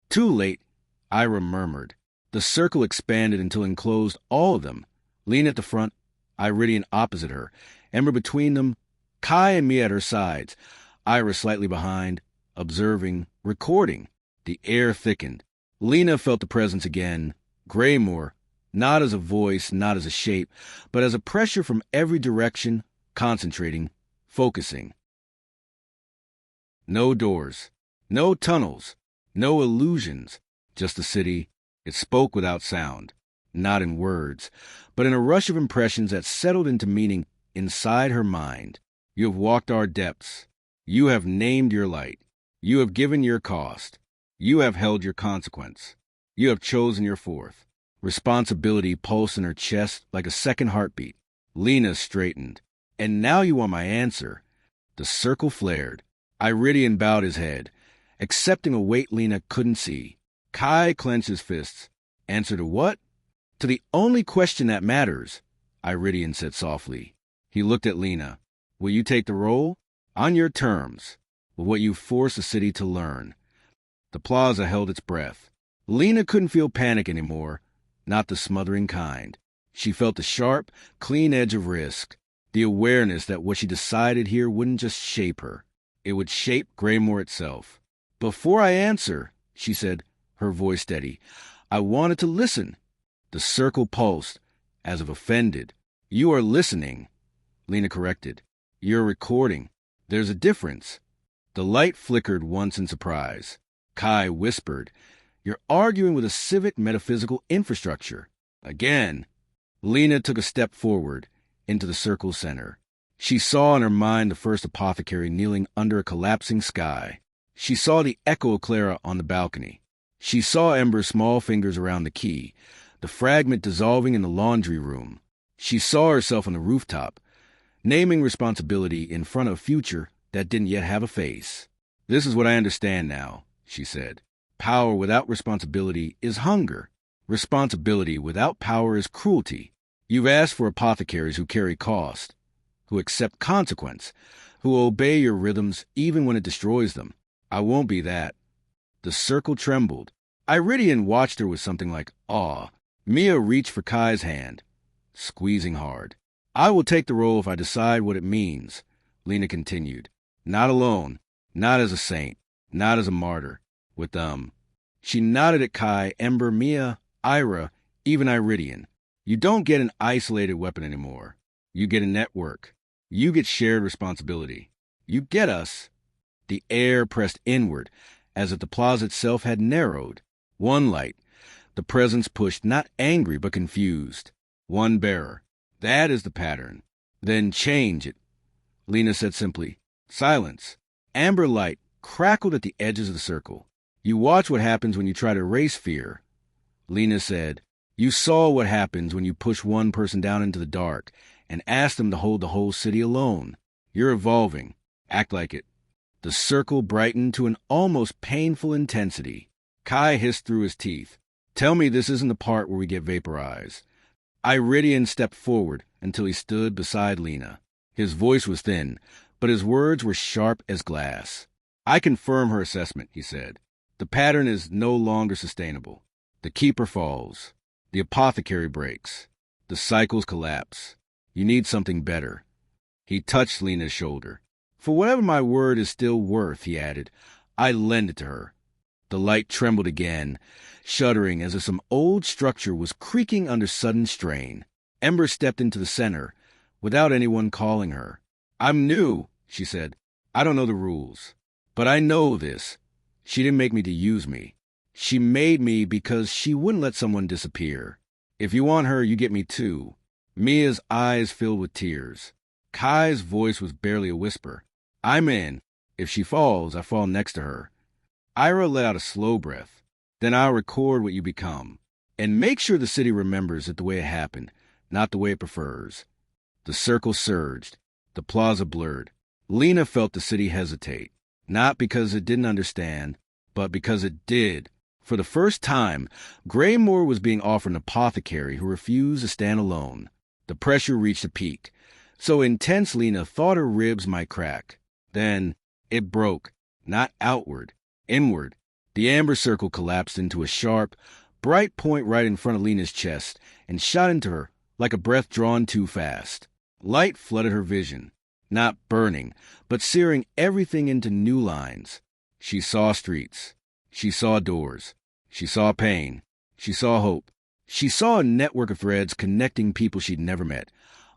Too late, Ira murmured. The circle expanded until it enclosed all of them. Lena at the front, Iridian opposite her, Ember between them, Kai and me at her sides, Ira slightly behind, observing, recording. The air thickened. Lena felt the presence again. Greymoor, not as a voice, not as a shape, but as a pressure from every direction, concentrating, focusing. No doors, no tunnels, no illusions, just the city. It spoke without sound, not in words, but in a rush of impressions that settled into meaning inside her mind. You have walked our depths. You have named your light. You have given your cost. You have held your consequence. You have chosen your forth. Responsibility pulsed in her chest like a second heartbeat. Lena straightened. And now you want my answer. The circle flared. Iridian bowed his head, accepting a weight Lena couldn't see. Kai clenched his fists. Answer to what? To the only question that matters, Iridian said softly. He looked at Lena. Will you take the role? On your terms, with what you force the city to learn. The plaza held its breath. Lena couldn't feel panic anymore, not the smothering kind. She felt the sharp, clean edge of risk, the awareness that what she decided here wouldn't just shape her. It would shape Greymoor itself. "Before I answer," she said, her voice steady, "I wanted to listen." The circle pulsed, as if offended. "You are listening," Lena corrected. "You're recording. There's a difference." The light flickered once in surprise. Kai whispered, "You're arguing with a civic metaphysical infrastructure." Again. Lena took a step forward, into the circle's center. She saw in her mind the first apothecary kneeling under a collapsing sky. She saw the echo of Clara on the balcony. She saw Ember's small fingers around the key, the fragment dissolving in the laundry room. She saw herself on the rooftop, naming responsibility in front of a future that didn't yet have a face. "This is what I understand now," she said. "Power without responsibility is hunger. Responsibility without power is cruelty. You've asked for apothecaries who carry cost, who accept consequence, who obey your rhythms even when it destroys them. I won't be that." The circle trembled. Iridian watched her with something like awe. Mia reached for Kai's hand, squeezing hard. "I will take the role if I decide what it means," Lena continued. "Not alone, not as a saint, not as a martyr. With them." She nodded at Kai, Ember, Mia, Ira, even Iridian. "You don't get an isolated weapon anymore. You get a network. You get shared responsibility. You get us." The air pressed inward, as if the plaza itself had narrowed. One light. The presence pushed, not angry, but confused. One bearer. That is the pattern. "Then change it," Lena said simply. Silence. Amber light crackled at the edges of the circle. "You watch what happens when you try to erase fear," Lena said. "You saw what happens when you push one person down into the dark and ask them to hold the whole city alone. You're evolving. Act like it." The circle brightened to an almost painful intensity. Kai hissed through his teeth. "Tell me this isn't the part where we get vaporized." Iridian stepped forward until he stood beside Lena. His voice was thin, but his words were sharp as glass. "I confirm her assessment," he said. "The pattern is no longer sustainable. The keeper falls. The apothecary breaks. The cycles collapse. You need something better." He touched Lena's shoulder. "For whatever my word is still worth," he added, "I lend it to her." The light trembled again, shuddering as if some old structure was creaking under sudden strain. Ember stepped into the center, without anyone calling her. "I'm new," she said. "I don't know the rules. But I know this. She didn't make me to use me. She made me because she wouldn't let someone disappear. If you want her, you get me too." Mia's eyes filled with tears. Kai's voice was barely a whisper. "I'm in. If she falls, I fall next to her." Ira let out a slow breath. "Then I'll record what you become. And make sure the city remembers it the way it happened, not the way it prefers." The circle surged. The plaza blurred. Lena felt the city hesitate, not because it didn't understand, but because it did. For the first time, Greymoor was being offered an apothecary who refused to stand alone. The pressure reached a peak, so intense Lena thought her ribs might crack. Then it broke, not outward, inward. The amber circle collapsed into a sharp, bright point right in front of Lena's chest and shot into her like a breath drawn too fast. Light flooded her vision, not burning, but searing everything into new lines. She saw streets. She saw doors. She saw pain. She saw hope. She saw a network of threads connecting people she'd never met,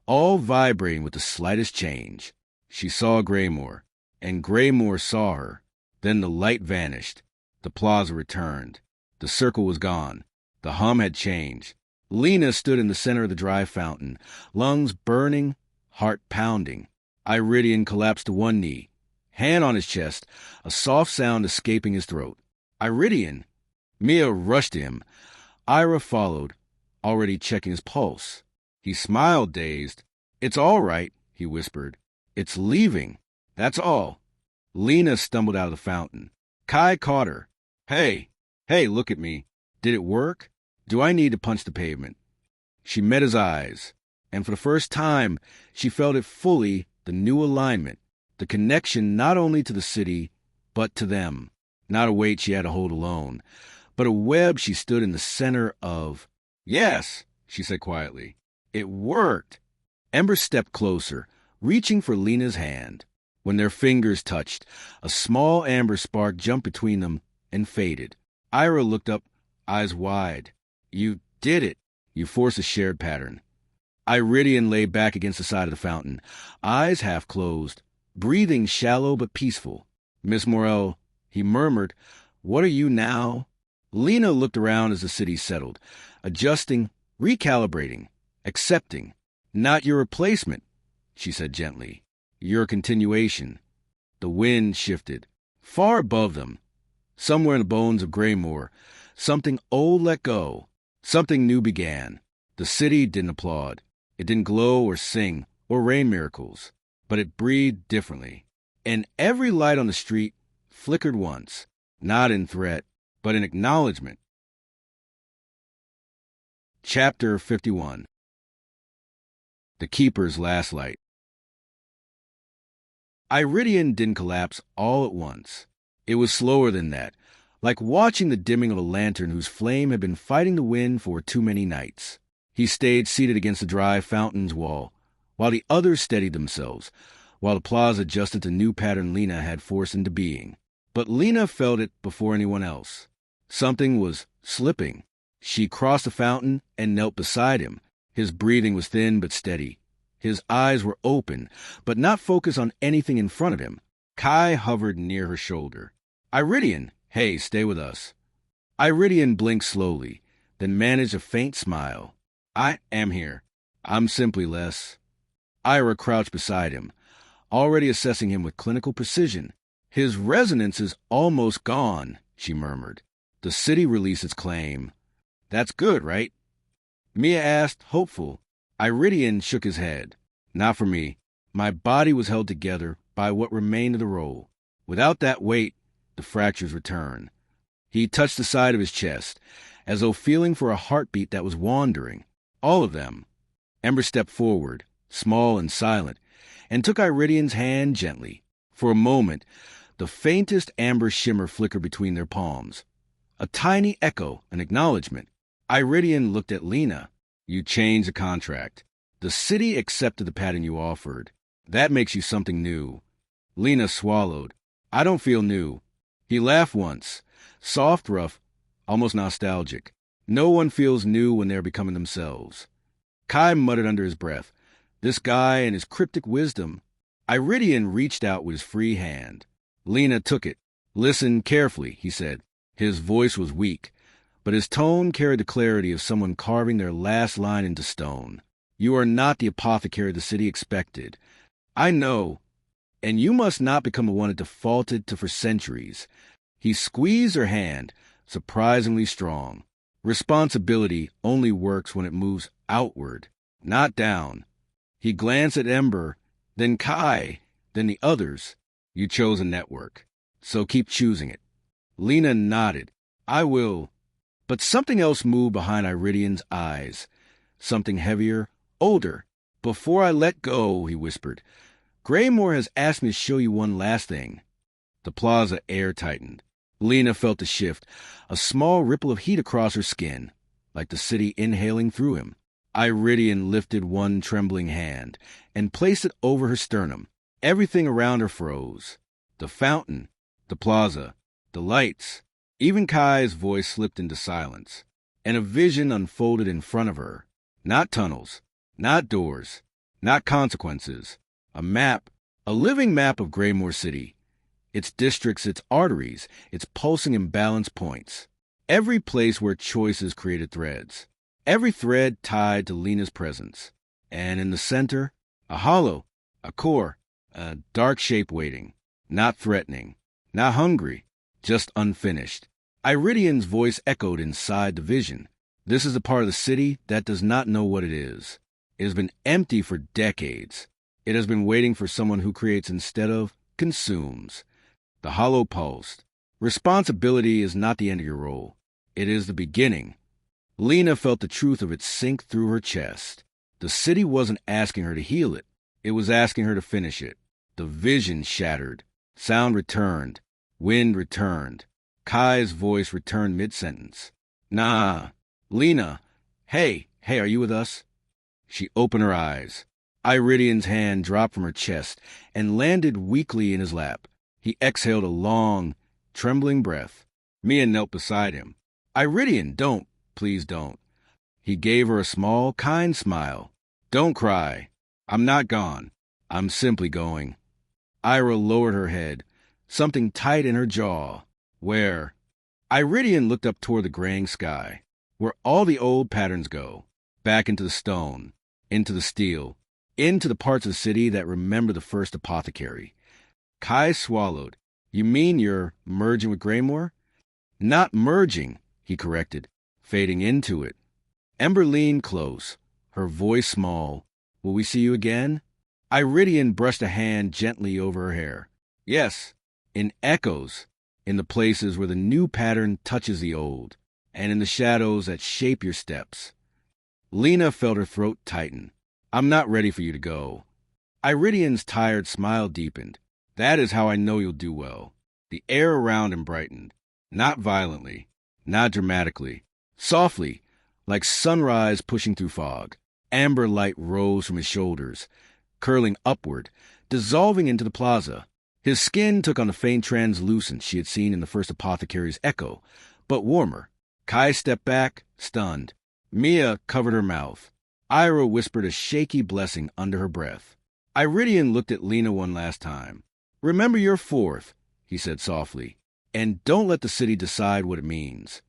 all vibrating with the slightest change. She saw Greymoor, and Greymoor saw her. Then the light vanished. The plaza returned. The circle was gone. The hum had changed. Lena stood in the center of the dry fountain, lungs burning, heart pounding. Iridian collapsed to one knee, hand on his chest, a soft sound escaping his throat. "Iridian!" Mia rushed to him. Ira followed, already checking his pulse. He smiled, dazed. "It's all right," he whispered. "It's leaving. That's all." Lena stumbled out of the fountain. Kai caught her. Hey, look at me. Did it work? Do I need to punch the pavement?" She met his eyes, and for the first time, she felt it fully, the new alignment, the connection not only to the city, but to them. Not a weight she had to hold alone, but a web she stood in the center of. "Yes," she said quietly. "It worked." Ember stepped closer, reaching for Lena's hand. When their fingers touched, a small amber spark jumped between them and faded. Ira looked up, eyes wide. "You did it." "You forced a shared pattern." Iridian lay back against the side of the fountain, eyes half closed, breathing shallow but peaceful. "Miss Morrell," he murmured, "what are you now?" Lena looked around as the city settled, adjusting, recalibrating, accepting. "Not your replacement," she said gently. "Your continuation." The wind shifted. Far above them, somewhere in the bones of Greymoor, something old let go. Something new began. The city didn't applaud. It didn't glow or sing or rain miracles, but it breathed differently. And every light on the street flickered once, not in threat, but in acknowledgement. Chapter 51. The Keeper's Last Light. Iridian didn't collapse all at once. It was slower than that, like watching the dimming of a lantern whose flame had been fighting the wind for too many nights. He stayed seated against the dry fountain's wall, while the others steadied themselves, while the plaza adjusted to the new pattern Lena had forced into being. But Lena felt it before anyone else. Something was slipping. She crossed the fountain and knelt beside him. His breathing was thin but steady. His eyes were open, but not focused on anything in front of him. Kai hovered near her shoulder. "Iridian, hey, stay with us." Iridian blinked slowly, then managed a faint smile. "I am here. I'm simply less." Ira crouched beside him, already assessing him with clinical precision. "His resonance is almost gone," she murmured. "The city released its claim." "That's good, right?" Mia asked, hopeful. Iridian shook his head. "Not for me. My body was held together by what remained of the roll. Without that weight, the fractures return." He touched the side of his chest, as though feeling for a heartbeat that was wandering. All of them. Ember stepped forward, small and silent, and took Iridian's hand gently. For a moment, the faintest amber shimmer flickered between their palms. A tiny echo, an acknowledgement. Iridian looked at Lena. "You changed the contract. The city accepted the pattern you offered. That makes you something new." Lena swallowed. "I don't feel new." He laughed once, soft, rough, almost nostalgic. No one feels new when they're becoming themselves. Kai muttered under his breath, "This guy and his cryptic wisdom." Iridian reached out with his free hand. Lena took it. "Listen carefully," he said. His voice was weak, but his tone carried the clarity of someone carving their last line into stone. "You are not the apothecary the city expected. I know, and you must not become the one it defaulted to for centuries." He squeezed her hand, surprisingly strong. Responsibility only works when it moves outward, not down. He glanced at Ember, then Kai, then the others. "You chose a network, so keep choosing it." Lena nodded. "I will." But something else moved behind Iridian's eyes. Something heavier, older. "Before I let go," he whispered, "Greymoor has asked me to show you one last thing." The plaza air tightened. Lena felt the shift, a small ripple of heat across her skin, like the city inhaling through him. Iridian lifted one trembling hand and placed it over her sternum. Everything around her froze. The fountain, the plaza, the lights. Even Kai's voice slipped into silence, and a vision unfolded in front of her. Not tunnels, not doors, not consequences. A map, a living map of Greymoor City. Its districts, its arteries, its pulsing and balance points. Every place where choices created threads. Every thread tied to Lena's presence. And in the center, a hollow, a core, a dark shape waiting. Not threatening, not hungry, just unfinished. Iridian's voice echoed inside the vision. This is a part of the city that does not know what it is. It has been empty for decades. It has been waiting for someone who creates instead of consumes. The hollow pulsed. Responsibility is not the end of your role. It is the beginning. Lena felt the truth of it sink through her chest. The city wasn't asking her to heal it. It was asking her to finish it. The vision shattered. Sound returned. Wind returned. Kai's voice returned mid-sentence. Nah. Lena. Hey, are you with us? She opened her eyes. Iridian's hand dropped from her chest and landed weakly in his lap. He exhaled a long, trembling breath. Mia knelt beside him. Iridian, don't. Please don't. He gave her a small, kind smile. Don't cry. I'm not gone. I'm simply going. Ira lowered her head, something tight in her jaw. Where? Iridian looked up toward the graying sky, where all the old patterns go, back into the stone, into the steel, into the parts of the city that remember the first apothecary. Kai swallowed. You mean you're merging with Greymoor? Not merging, he corrected, fading into it. Ember leaned close, her voice small. Will we see you again? Iridian brushed a hand gently over her hair. Yes, in echoes, in the places where the new pattern touches the old, and in the shadows that shape your steps. Lena felt her throat tighten. I'm not ready for you to go. Iridian's tired smile deepened. That is how I know you'll do well. The air around him brightened. Not violently, not dramatically. Softly, like sunrise pushing through fog. Amber light rose from his shoulders, curling upward, dissolving into the plaza. His skin took on the faint translucence she had seen in the first apothecary's echo, but warmer. Kai stepped back, stunned. Mia covered her mouth. Ira whispered a shaky blessing under her breath. Iridian looked at Lena one last time. Remember your fourth, he said softly, and don't let the city decide what it means.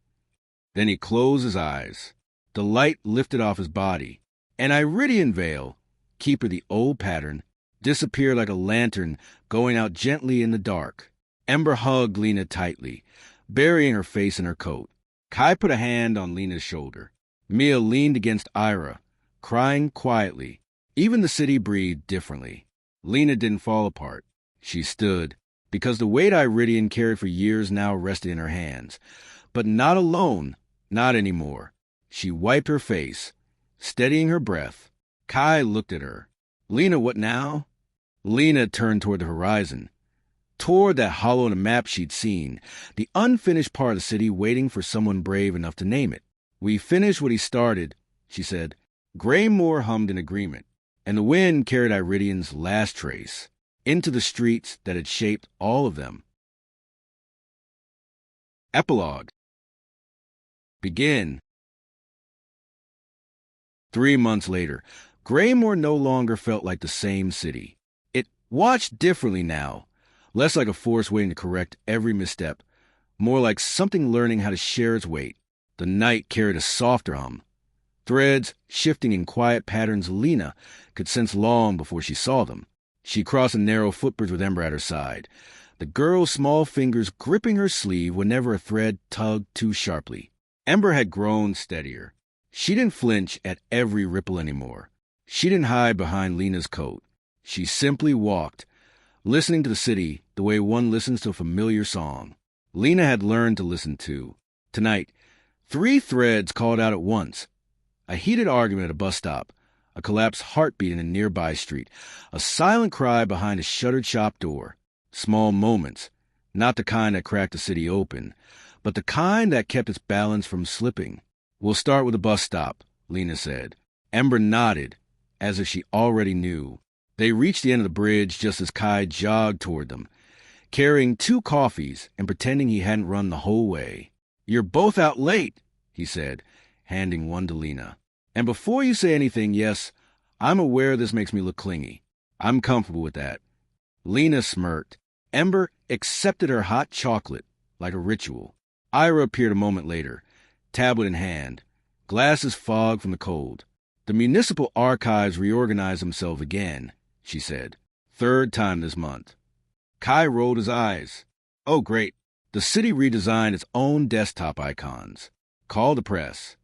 Then he closed his eyes. The light lifted off his body, and Iridian Vale, keeper the old pattern, disappeared like a lantern going out gently in the dark. Ember hugged Lena tightly, burying her face in her coat. Kai put a hand on Lena's shoulder. Mia leaned against Ira, crying quietly. Even the city breathed differently. Lena didn't fall apart. She stood, because the weight Iridian carried for years now rested in her hands. But not alone, not anymore. She wiped her face, steadying her breath. Kai looked at her. Lena, what now? Lena turned toward the horizon, toward that hollow in the map she'd seen, the unfinished part of the city waiting for someone brave enough to name it. We finished what he started, she said. Greymoor hummed in agreement, and the wind carried Iridian's last trace into the streets that had shaped all of them. Epilogue. Begin. 3 months later, Greymoor no longer felt like the same city. It watched differently now, less like a force waiting to correct every misstep, more like something learning how to share its weight. The night carried a softer hum, threads shifting in quiet patterns Lena could sense long before she saw them. She crossed the narrow footbridge with Ember at her side, the girl's small fingers gripping her sleeve whenever a thread tugged too sharply. Ember had grown steadier. She didn't flinch at every ripple anymore. She didn't hide behind Lena's coat. She simply walked, listening to the city the way one listens to a familiar song. Lena had learned to listen too. Tonight, 3 threads called out at once. A heated argument at a bus stop, a collapsed heartbeat in a nearby street, a silent cry behind a shuttered shop door. Small moments, not the kind that cracked the city open, but the kind that kept its balance from slipping. We'll start with the bus stop, Lena said. Ember nodded, as if she already knew. They reached the end of the bridge just as Kai jogged toward them, carrying 2 coffees and pretending he hadn't run the whole way. You're both out late, he said, handing one to Lena. And before you say anything, yes, I'm aware this makes me look clingy. I'm comfortable with that. Lena smirked. Ember accepted her hot chocolate like a ritual. Ira appeared a moment later, tablet in hand, glasses fogged from the cold. The municipal archives reorganized themselves again, she said. 3rd time this month. Kai rolled his eyes. Oh, great. The city redesigned its own desktop icons. Call the press.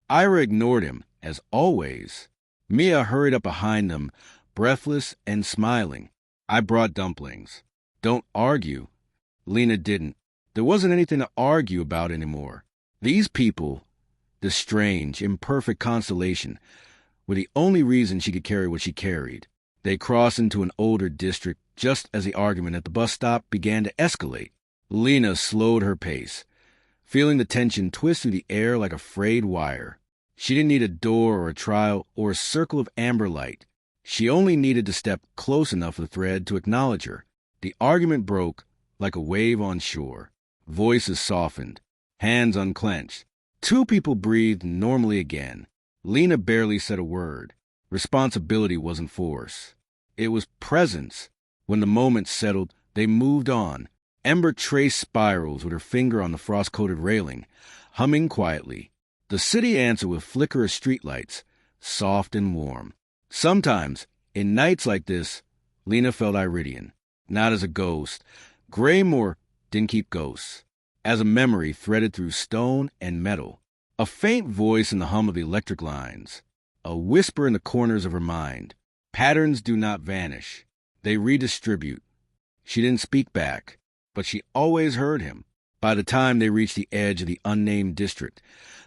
Ira ignored him, as always. Mia hurried up behind them, breathless and smiling. I brought dumplings. Don't argue. Lena didn't. There wasn't anything to argue about anymore. These people, this strange, imperfect constellation, were the only reason she could carry what she carried. They crossed into an older district just as the argument at the bus stop began to escalate. Lena slowed her pace, feeling the tension twist through the air like a frayed wire. She didn't need a door or a trial or a circle of amber light. She only needed to step close enough for the thread to acknowledge her. The argument broke like a wave on shore. Voices softened, hands unclenched. Two people breathed normally again. Lena barely said a word. Responsibility wasn't force. It was presence. When the moment settled, they moved on. Ember traced spirals with her finger on the frost-coated railing, humming quietly. The city answered with flicker of streetlights, soft and warm. Sometimes, in nights like this, Lena felt Iridian. Not as a ghost. Greymoor didn't keep ghosts. As a memory threaded through stone and metal. A faint voice in the hum of the electric lines. A whisper in the corners of her mind. Patterns do not vanish. They redistribute. She didn't speak back, but she always heard him. By the time they reached the edge of the unnamed district,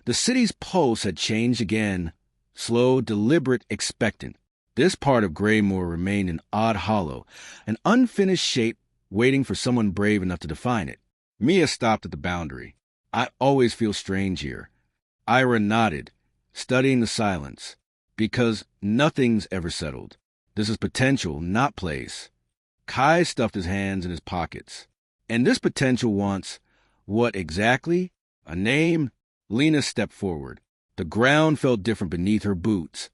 the city's pulse had changed again. Slow, deliberate, expectant. This part of Greymoor remained an odd hollow, an unfinished shape waiting for someone brave enough to define it. Mia stopped at the boundary. I always feel strange here. Ira nodded, studying the silence. Because nothing's ever settled. This is potential, not place. Kai stuffed his hands in his pockets. And this potential wants, what exactly? A name? Lena stepped forward. The ground felt different beneath her boots.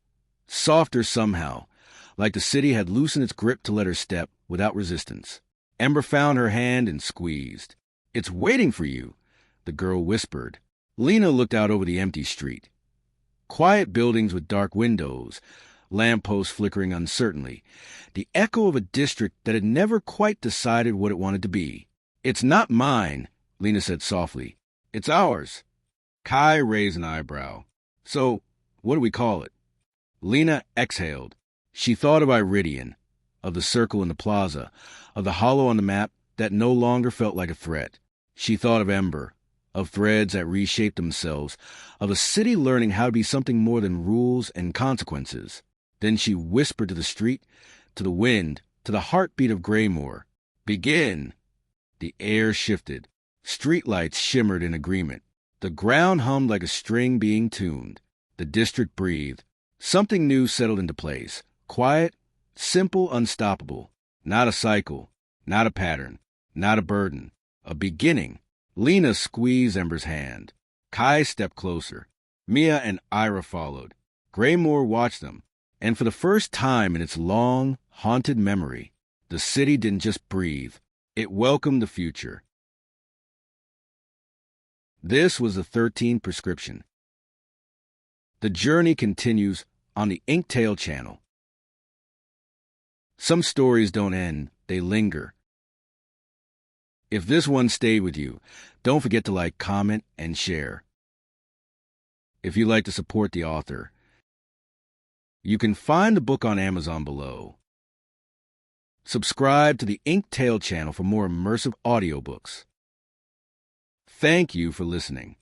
Softer somehow, like the city had loosened its grip to let her step without resistance. Ember found her hand and squeezed. It's waiting for you, the girl whispered. Lena looked out over the empty street. Quiet buildings with dark windows, lampposts flickering uncertainly, the echo of a district that had never quite decided what it wanted to be. It's not mine, Lena said softly. It's ours. Kai raised an eyebrow. So, what do we call it? Lena exhaled. She thought of Iridian, of the circle in the plaza, of the hollow on the map that no longer felt like a threat. She thought of Ember, of threads that reshaped themselves, of a city learning how to be something more than rules and consequences. Then she whispered to the street, to the wind, to the heartbeat of Greymoor. Begin! The air shifted. Streetlights shimmered in agreement. The ground hummed like a string being tuned. The district breathed. Something new settled into place. Quiet, simple, unstoppable. Not a cycle, not a pattern, not a burden. A beginning. Lena squeezed Ember's hand. Kai stepped closer. Mia and Ira followed. Greymoor watched them. And for the first time in its long, haunted memory, the city didn't just breathe. It welcomed the future. This was the 13th prescription. The journey continues on the Inktail channel. Some stories don't end, they linger. If this one stayed with you, don't forget to like, comment, and share. If you'd like to support the author, you can find the book on Amazon below. Subscribe to the Inktail channel for more immersive audiobooks. Thank you for listening.